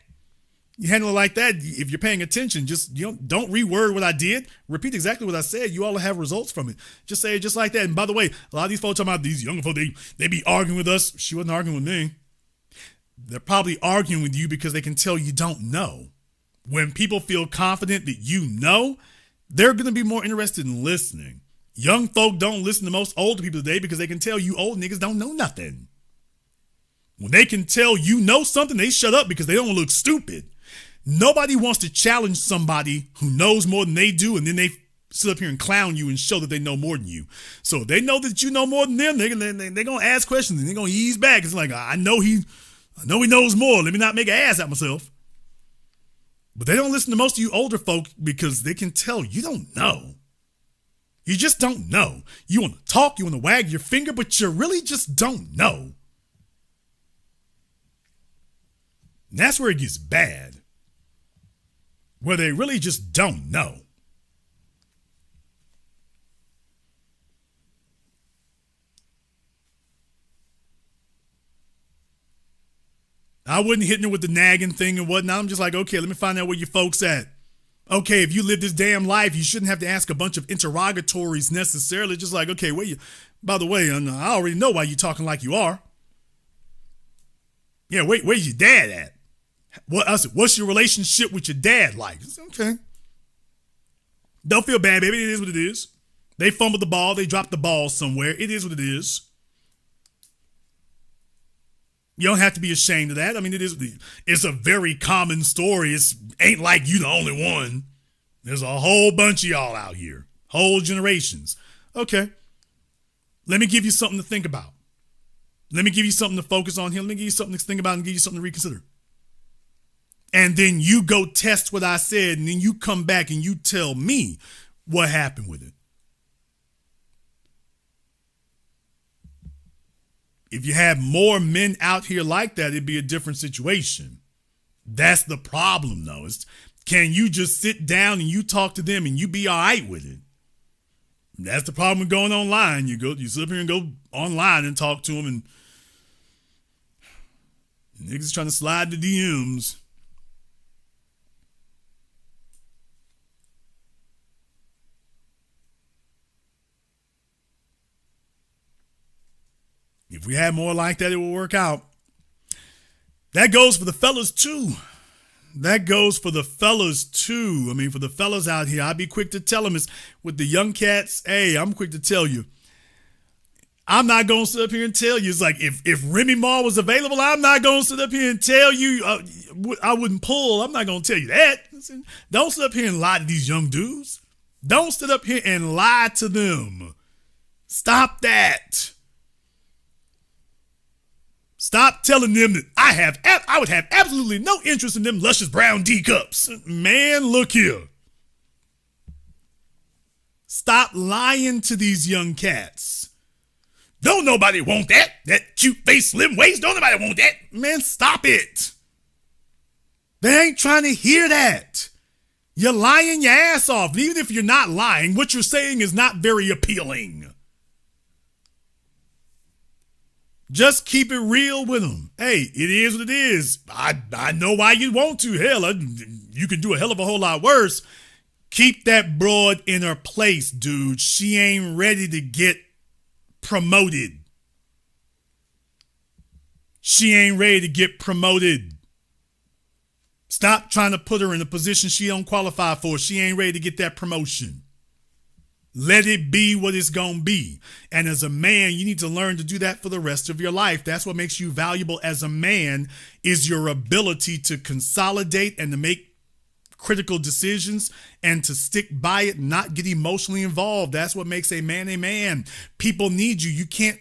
if you're paying attention, just don't reword what I did. Repeat exactly what I said. You all have results from it. Just say it just like that. And by the way, a lot of these folks talking about these young folks, they be arguing with us. She wasn't arguing with me. They're probably arguing with you because they can tell you don't know. When people feel confident that you know, they're going to be more interested in listening. Young folk don't listen to most older people today because they can tell you old niggas don't know nothing. When they can tell you know something, they shut up because they don't look stupid. Nobody wants to challenge somebody who knows more than they do, and then they sit up here and clown you and show that they know more than you. So if they know that you know more than them, they're going to ask questions and they're going to ease back. It's like, I know he knows more. Let me not make an ass out of myself. But they don't listen to most of you older folk because they can tell you don't know. You just don't know. You want to talk, you want to wag your finger, but you really just don't know. And that's where it gets bad. Where they really just don't know. I wasn't hitting her with the nagging thing and whatnot. I'm just like, okay, let me find out where your folks at. Okay, if you live this damn life, you shouldn't have to ask a bunch of interrogatories necessarily. Just like, okay, by the way, I already know why you're talking like you are. Yeah, where's your dad at? What's your relationship with your dad like? Okay. Don't feel bad, baby. It is what it is. They fumbled the ball. They dropped the ball somewhere. It is what it is. You don't have to be ashamed of that. I mean, it's a very common story. It ain't like you the only one. There's a whole bunch of y'all out here. Whole generations. Okay. Let me give you something to think about. Let me give you something to focus on here. Let me give you something to think about and give you something to reconsider. And then you go test what I said, and then you come back and you tell me what happened with it. If you had more men out here like that, it'd be a different situation. That's the problem, though. Can you just sit down and you talk to them and you be all right with it? That's the problem with going online. You sit up here and go online and talk to them, and niggas trying to slide the DMs. If we had more like that, it would work out. That goes for the fellas too. I mean, for the fellas out here, I'd be quick to tell them, is with the young cats, hey, I'm quick to tell you. I'm not going to sit up here and tell you. It's like, if Remy Ma was available, I'm not going to sit up here and tell you I wouldn't pull. I'm not going to tell you that. Don't sit up here and lie to these young dudes. Don't sit up here and lie to them. Stop that. Stop telling them that I would have absolutely no interest in them luscious brown D cups. Man, look here. Stop lying to these young cats. Don't nobody want that. That cute face, slim waist. Don't nobody want that. Man, stop it. They ain't trying to hear that. You're lying your ass off. Even if you're not lying, what you're saying is not very appealing. Just keep it real with them. Hey, it is what it is. I know why you want to. Hell, you can do a hell of a whole lot worse. Keep that broad in her place, dude. She ain't ready to get promoted. She ain't ready to get promoted. Stop trying to put her in a position she don't qualify for. She ain't ready to get that promotion. Let it be what it's going to be. And as a man, you need to learn to do that for the rest of your life. That's what makes you valuable as a man, is your ability to consolidate and to make critical decisions and to stick by it, not get emotionally involved. That's what makes a man a man. People need you. You can't,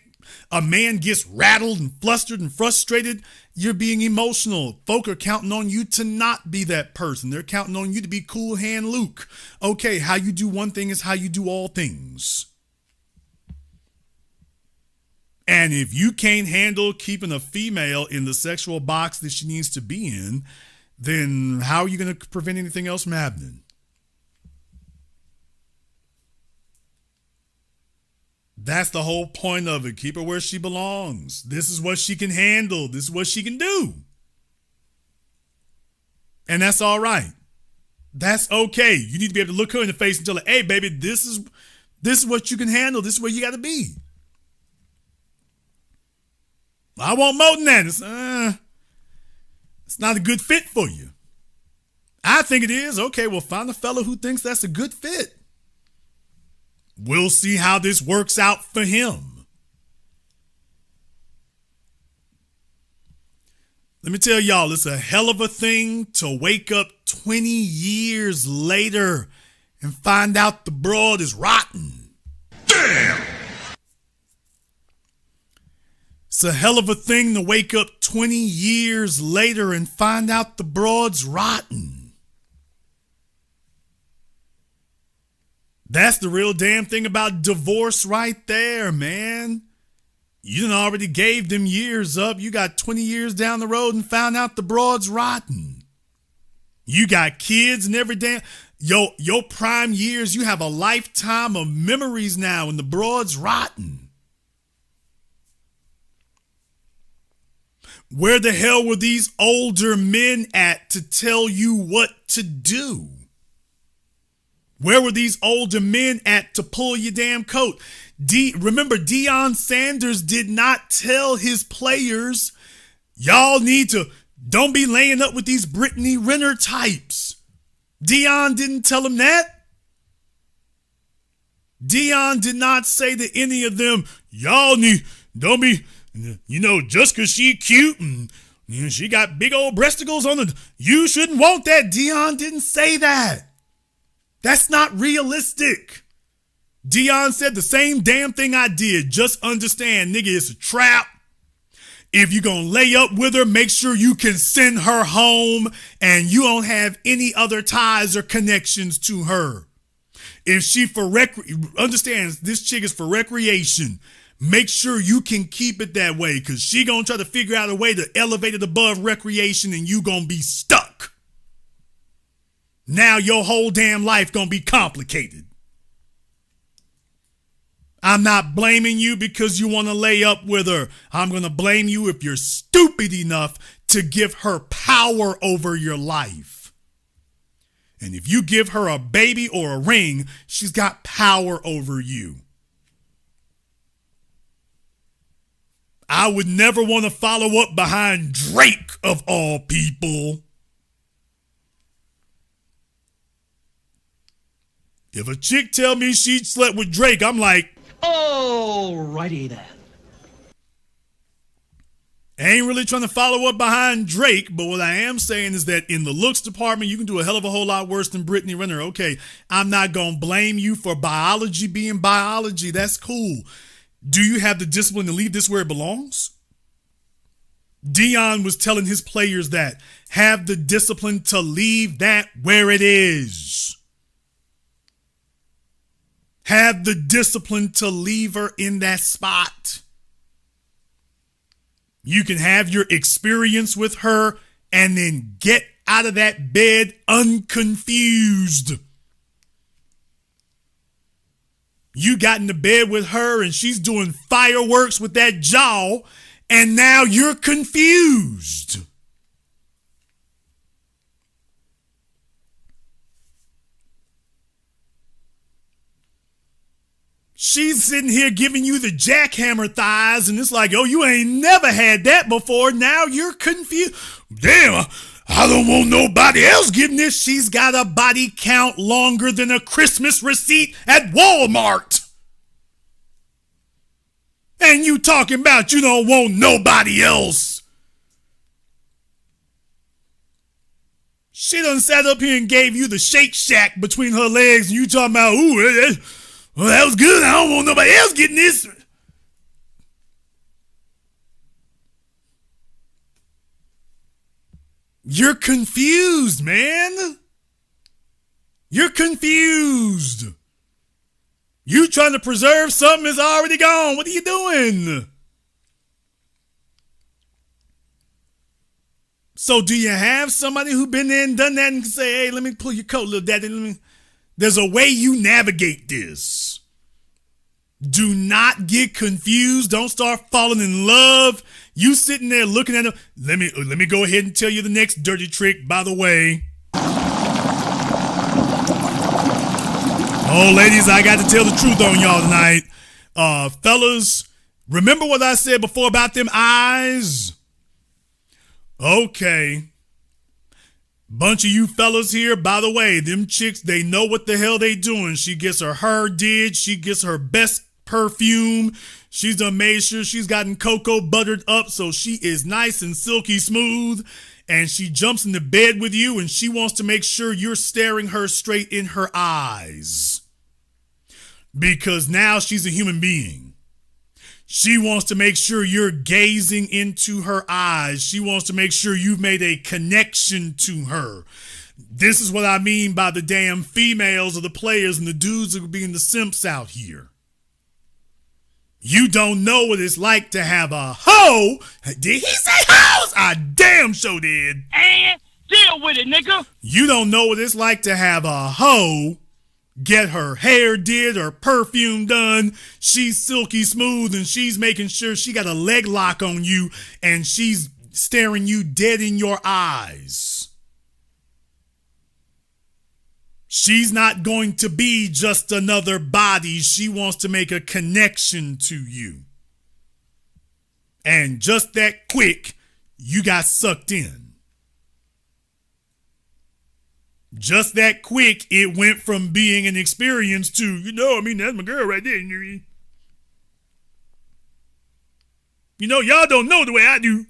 a man gets rattled and flustered and frustrated. You're being emotional. Folk are counting on you to not be that person. They're counting on you to be Cool Hand Luke. Okay, how you do one thing is how you do all things. And if you can't handle keeping a female in the sexual box that she needs to be in, then how are you going to prevent anything else from happening? That's the whole point of it. Keep her where she belongs. This is what she can handle. This is what she can do. And that's all right. That's okay. You need to be able to look her in the face and tell her, hey, baby, this is what you can handle. This is where you got to be. I want more than that. It's not a good fit for you. I think it is. Okay, well, find a fellow who thinks that's a good fit. We'll see how this works out for him. Let me tell y'all, it's a hell of a thing to wake up 20 years later and find out the broad is rotten. Damn! It's a hell of a thing to wake up 20 years later and find out the broad's rotten. That's the real damn thing about divorce right there, man. You done already gave them years up. You got 20 years down the road and found out the broad's rotten. You got kids and every damn... Your prime years, you have a lifetime of memories now and the broad's rotten. Where the hell were these older men at to tell you what to do? Where were these older men at to pull your damn coat? Remember, Deion Sanders did not tell his players, y'all need to, don't be laying up with these Brittany Renner types. Deion didn't tell them that. Deion did not say to any of them, y'all need, don't be, just because she cute and she got big old breasticles on the, you shouldn't want that. Deion didn't say that. That's not realistic. Deion said the same damn thing I did. Just understand, nigga, it's a trap. If you're going to lay up with her, make sure you can send her home and you don't have any other ties or connections to her. If she understands this chick is for recreation, make sure you can keep it that way because she going to try to figure out a way to elevate it above recreation and you going to be stuck. Now your whole damn life gonna be complicated. I'm not blaming you because you want to lay up with her. I'm gonna blame you if you're stupid enough to give her power over your life. And if you give her a baby or a ring, she's got power over you. I would never want to follow up behind Drake of all people. If a chick tell me she slept with Drake, I'm like, alrighty then. I ain't really trying to follow up behind Drake, but what I am saying is that in the looks department, you can do a hell of a whole lot worse than Brittany Renner. Okay, I'm not going to blame you for biology being biology. That's cool. Do you have the discipline to leave this where it belongs? Deion was telling his players that. Have the discipline to leave that where it is. Have the discipline to leave her in that spot. You can have your experience with her and then get out of that bed unconfused. You got into bed with her and she's doing fireworks with that jaw and now you're confused. She's sitting here giving you the jackhammer thighs and it's like, oh, you ain't never had that before. Now you're confused. Damn, I don't want nobody else getting this. She's got a body count longer than a Christmas receipt at Walmart. And you talking about you don't want nobody else. She done sat up here and gave you the Shake Shack between her legs, and you talking about, ooh, well, that was good. I don't want nobody else getting this. You're confused, man. You're confused. You trying to preserve something that's already gone. What are you doing? So do you have somebody who been there and done that and can say, hey, let me pull your coat, little daddy. There's a way you navigate this. Do not get confused. Don't start falling in love. You sitting there looking at him. Let me go ahead and tell you the next dirty trick, by the way. Oh, ladies, I got to tell the truth on y'all tonight. Fellas, remember what I said before about them eyes? Okay. Bunch of you fellas here, by the way, them chicks, they know what the hell they doing. She gets her hair did. She gets her best perfume. She's done made sure she's gotten cocoa buttered up so she is nice and silky smooth. And she jumps into bed with you and she wants to make sure you're staring her straight in her eyes. Because now she's a human being. She wants to make sure you're gazing into her eyes. She wants to make sure you've made a connection to her. This is what I mean by the damn females or the players and the dudes that are being the simps out here. You don't know what it's like to have a hoe. Did he say hoes? I damn sure did. And deal with it, nigga. You don't know what it's like to have a hoe get her hair did, her perfume done. She's silky smooth and she's making sure she got a leg lock on you and she's staring you dead in your eyes. She's not going to be just another body. She wants to make a connection to you. And just that quick, you got sucked in. Just that quick, it went from being an experience to, that's my girl right there. You know, y'all don't know the way I do.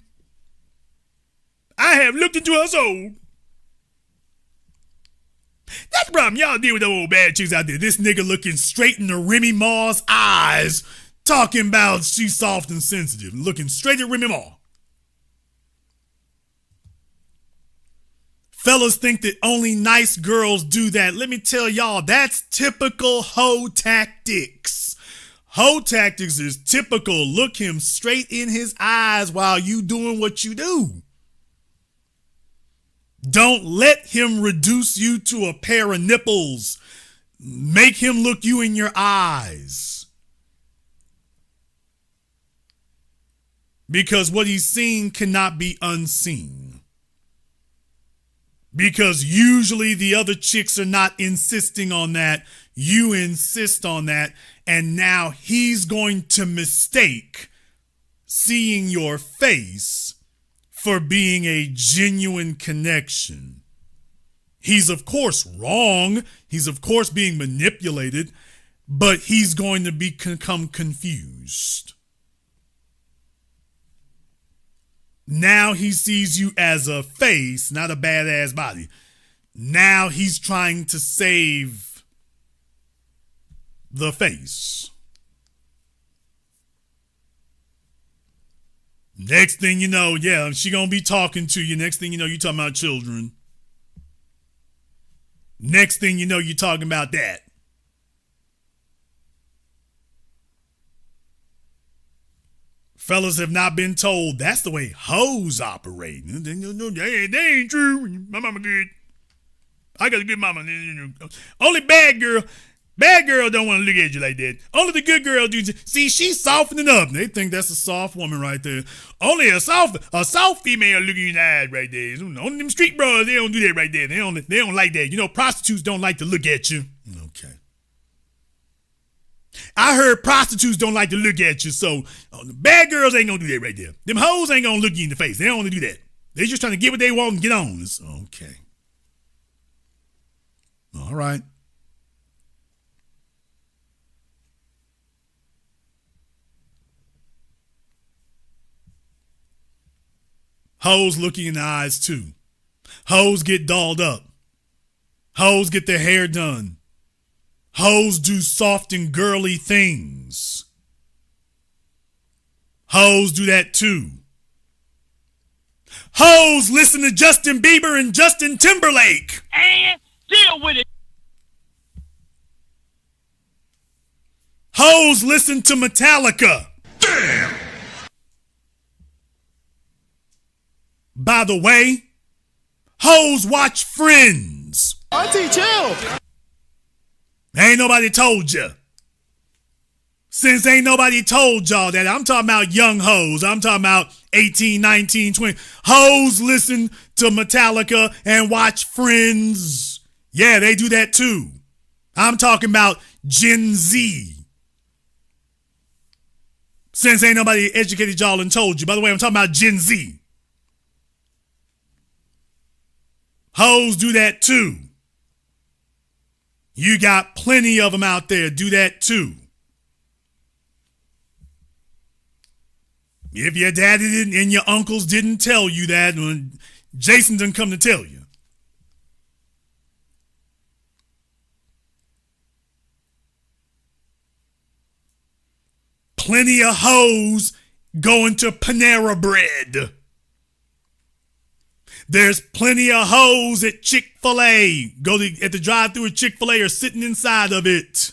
I have looked into her soul. That's the problem y'all deal with those old bad chicks out there. This nigga looking straight into Remy Ma's eyes, talking about she's soft and sensitive, looking straight at Remy Ma. Fellas think that only nice girls do that. Let me tell y'all, that's typical hoe tactics. Hoe tactics is typical. Look him straight in his eyes while you doing what you do. Don't let him reduce you to a pair of nipples. Make him look you in your eyes. Because what he's seen cannot be unseen. Because usually the other chicks are not insisting on that. You insist on that. And now he's going to mistake seeing your face for being a genuine connection. He's of course wrong. He's of course being manipulated, but he's going to become confused. Now he sees you as a face, not a badass body. Now he's trying to save the face. Next thing you know, yeah, she gonna be talking to you. Next thing you know, you talking about children. Next thing you know, you're talking about that. Fellas have not been told that's the way hoes operate. That ain't true. My mama good. I got a good mama. Only bad girl don't want to look at you like that. Only the good girl do. See, she's softening up. They think that's a soft woman right there. Only a soft female look you in the eyes right there. Only them street bros, they don't do that right there. They don't like that. Prostitutes don't like to look at you. Okay. I heard prostitutes don't like to look at you, so bad girls ain't gonna do that right there. Them hoes ain't gonna look you in the face. They don't want to do that. They're just trying to get what they want and get on. It's okay. All right. Hoes look you in the eyes too. Hoes get dolled up. Hoes get their hair done. Hoes do soft and girly things. Hoes do that too. Hoes listen to Justin Bieber and Justin Timberlake. And deal with it. Hoes listen to Metallica. Damn! By the way, hoes watch Friends. Auntie, chill. Ain't nobody told you. Since ain't nobody told y'all that, I'm talking about young hoes. I'm talking about 18, 19, 20. Hoes listen to Metallica and watch Friends. Yeah, they do that too. I'm talking about Gen Z. Since ain't nobody educated y'all and told you. By the way, I'm talking about Gen Z. Hoes do that too. You got plenty of them out there do that too. If your daddy didn't and your uncles didn't tell you that, Jason didn't come to tell you. Plenty of hoes going to Panera Bread. There's plenty of hoes at Chick-fil-A. At the drive-thru at Chick-fil-A or sitting inside of it.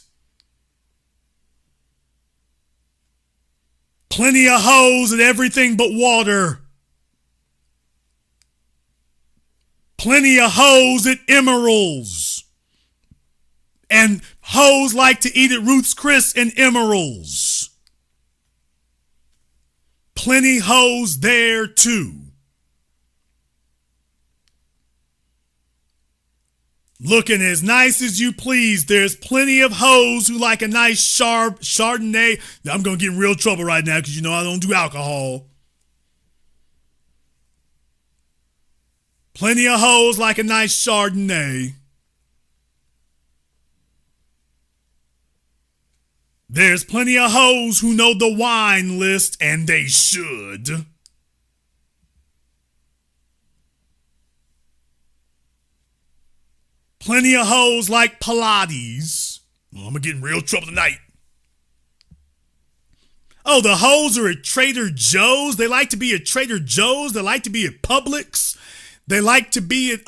Plenty of hoes at Everything But Water. Plenty of hoes at Emeralds. And hoes like to eat at Ruth's Chris and Emeralds. Plenty hoes there too. Looking as nice as you please, there's plenty of hoes who like a nice sharp Chardonnay. I'm going to get in real trouble right now because you know I don't do alcohol. Plenty of hoes like a nice Chardonnay. There's plenty of hoes who know the wine list, and they should. Plenty of hoes like Pilates. Well, I'm going to get in real trouble tonight. Oh, the hoes are at Trader Joe's. They like to be at Trader Joe's. They like to be at Publix. They like to be at,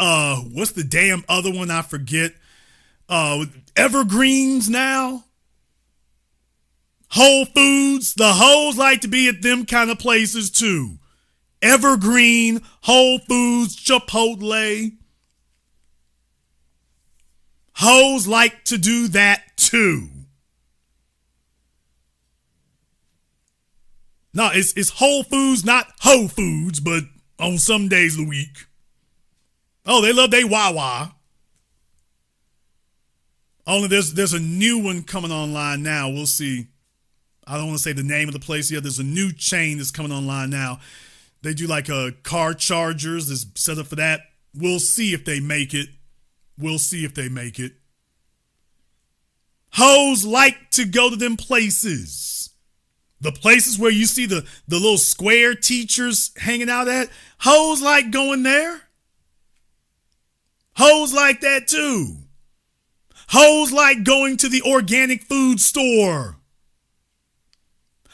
what's the damn other one? I forget. Evergreens now. Whole Foods. The hoes like to be at them kind of places too. Evergreen, Whole Foods, Chipotle. Hoes like to do that too. No, it's Whole Foods, not Whole Foods, but on some days of the week. Oh, they love they Wawa. Only there's a new one coming online now. We'll see. I don't want to say the name of the place yet. There's a new chain that's coming online now. They do like car chargers. That's set up for that. We'll see if they make it. We'll see if they make it. Hoes like to go to them places. The places where you see the little square teachers hanging out at. Hoes like going there. Hoes like that too. Hoes like going to the organic food store.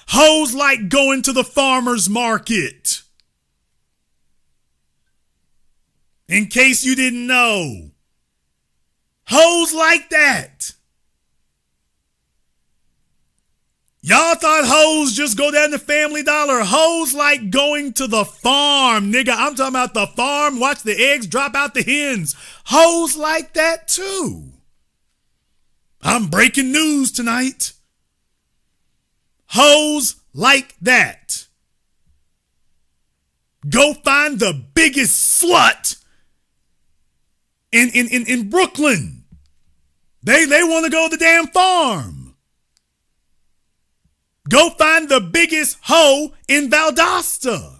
Hoes like going to the farmer's market. In case you didn't know. Hoes like that. Y'all thought hoes just go down to Family Dollar. Hoes like going to the farm, nigga. I'm talking about the farm. Watch the eggs drop out the hens. Hoes like that too. I'm breaking news tonight. Hoes like that. Go find the biggest slut in Brooklyn. They want to go to the damn farm. Go find the biggest hoe in Valdosta.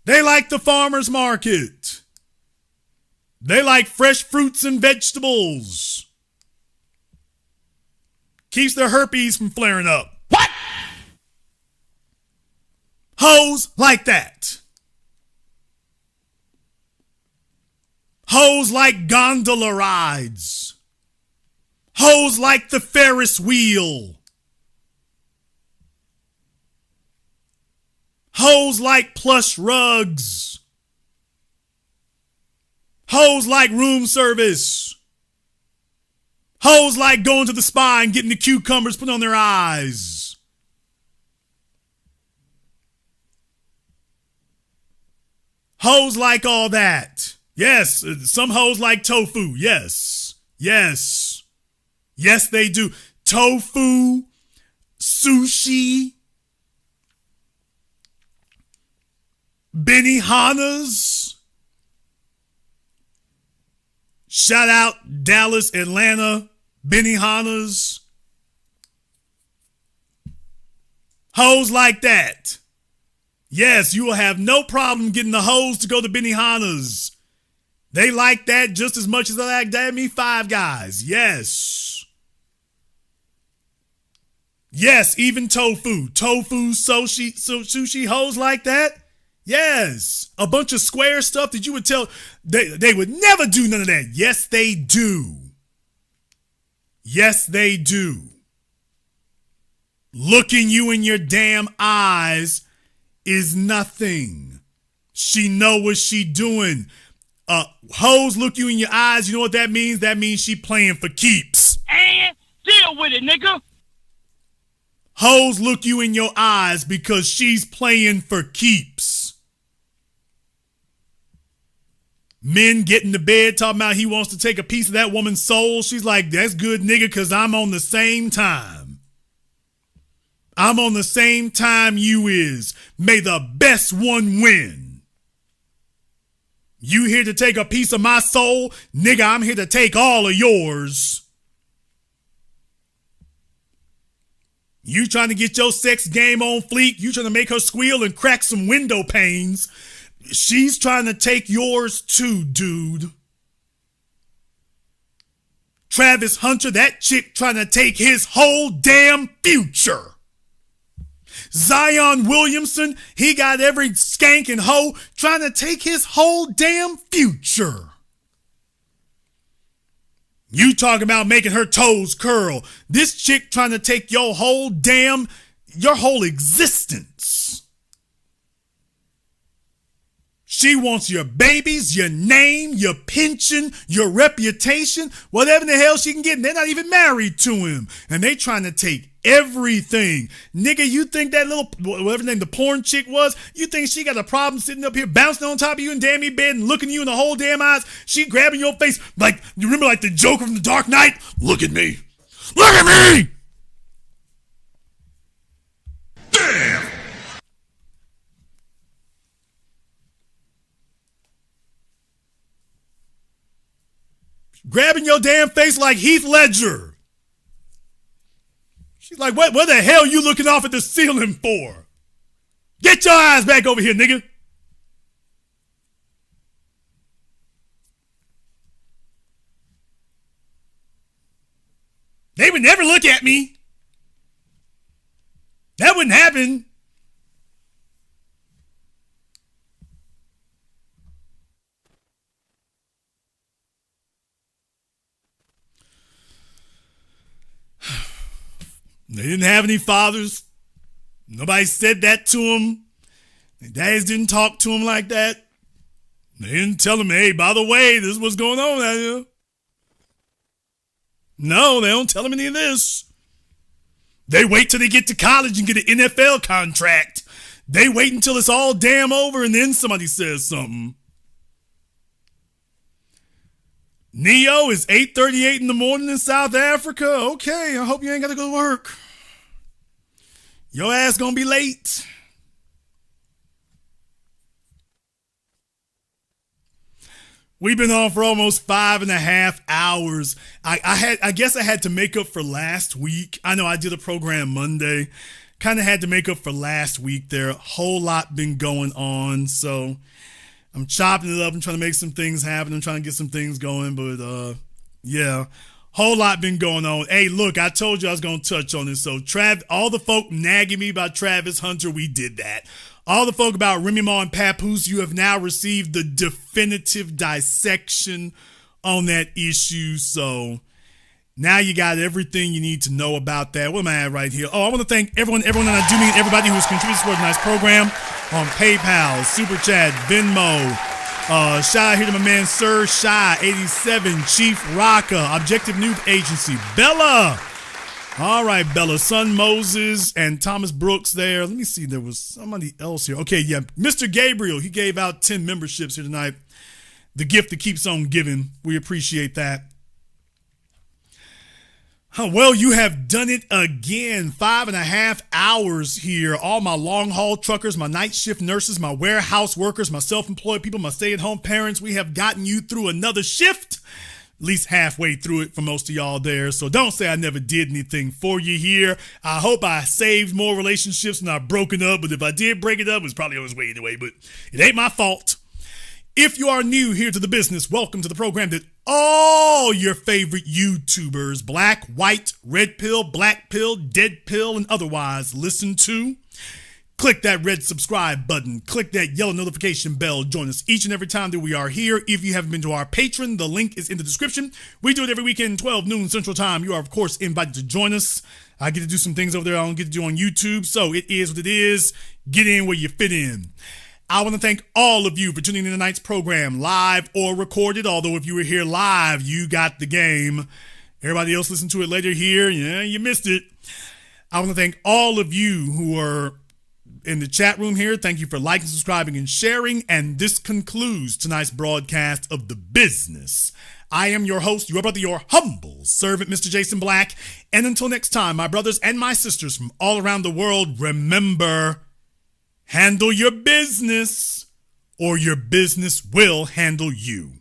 They like the farmer's market. They like fresh fruits and vegetables. Keeps their herpes from flaring up. What? Hoes like that. Hoes like gondola rides. Hoes like the Ferris wheel. Hoes like plush rugs. Hoes like room service. Hoes like going to the spa and getting the cucumbers put on their eyes. Hoes like all that. Yes, some hoes like tofu. Yes, yes. Yes, they do. Tofu, sushi, Benihanas. Shout out Dallas, Atlanta, Benihanas. Hoes like that. Yes, you will have no problem getting the hoes to go to Benihanas. They like that just as much as they like Damn Me Five Guys. Yes. Yes, even tofu. Tofu, sushi, hoes like that. Yes. A bunch of square stuff that you would tell they would never do none of that. Yes, they do. Yes, they do. Looking you in your damn eyes is nothing. She know what she doing. Hoes look you in your eyes, you know what that means? That means she playing for keeps. And deal with it, nigga. Hoes look you in your eyes because she's playing for keeps. Men get into bed talking about he wants to take a piece of that woman's soul. She's like, that's good, nigga, because I'm on the same time. I'm on the same time you is. May the best one win. You here to take a piece of my soul? Nigga, I'm here to take all of yours. You trying to get your sex game on fleek? You trying to make her squeal and crack some window panes? She's trying to take yours too, dude. Travis Hunter, that chick trying to take his whole damn future. Zion Williamson, he got every skank and hoe trying to take his whole damn future. You talking about making her toes curl. This chick trying to take your whole existence. She wants your babies, your name, your pension, your reputation, whatever the hell she can get. And they're not even married to him. And they trying to take everything. Nigga, you think that little, whatever name the porn chick was, you think she got a problem sitting up here bouncing on top of you in damn me bed and looking you in the whole damn eyes? She grabbing your face like, you remember like the Joker from The Dark Knight? Look at me. Look at me! Damn! Grabbing your damn face like Heath Ledger. She's like, what the hell you looking off at the ceiling for? Get your eyes back over here, nigga. They would never look at me. That wouldn't happen. They didn't have any fathers. Nobody said that to them. Their dads didn't talk to them like that. They didn't tell them, hey, by the way, this is what's going on out here. No, they don't tell them any of this. They wait till they get to college and get an NFL contract. They wait until it's all damn over and then somebody says something. Neo is 8:38 in the morning in South Africa. Okay, I hope you ain't got to go to work. Your ass gonna be late. We've been on for almost 5.5 hours. I guess I had to make up for last week. I know I did a program Monday. kind of had to make up for last week there. A whole lot been going on, so I'm chopping it up. I'm trying to make some things happen. I'm trying to get some things going, but yeah, whole lot been going on. Hey, look, I told you I was going to touch on this. So all the folk nagging me about Travis Hunter, we did that. All the folk about Remy Ma and Papoose, you have now received the definitive dissection on that issue. So now you got everything you need to know about that. What am I at right here? Oh, I want to thank everyone, and I do mean everybody who has contributed to a nice program on PayPal, Super Chat, Venmo. Shy here to my man Sir Shy 87, Chief Rocka, Objective News Agency, Bella. All right, Bella, Son Moses and Thomas Brooks there. Let me see, there was somebody else here. Okay, yeah, Mr. Gabriel, he gave out 10 memberships here tonight. The gift that keeps on giving. We appreciate that. Oh, well, you have done it again. 5.5 hours here. All my long haul truckers, my night shift nurses, my warehouse workers, my self-employed people, my stay-at-home parents, we have gotten you through another shift. At least halfway through it for most of y'all there. So don't say I never did anything for you here. I hope I saved more relationships than I've broken up. But if I did break it up, it was probably on its way anyway. But it ain't my fault. If you are new here to the business, welcome to the program that all your favorite YouTubers, black, white, red pill, black pill, dead pill, and otherwise listen to. Click that red subscribe button. Click that yellow notification bell. Join us each and every time that we are here. If you haven't been to our Patreon, the link is in the description. We do it every weekend, 12 noon Central Time. You are, of course, invited to join us. I get to do some things over there I don't get to do on YouTube, so it is what it is. Get in where you fit in. I want to thank all of you for tuning in tonight's program, live or recorded. Although if you were here live, you got the game. Everybody else listen to it later here. Yeah, you missed it. I want to thank all of you who are in the chat room here. Thank you for liking, subscribing, and sharing. And this concludes tonight's broadcast of The Business. I am your host, your brother, your humble servant, Mr. Jason Black. And until next time, my brothers and my sisters from all around the world, remember, handle your business or your business will handle you.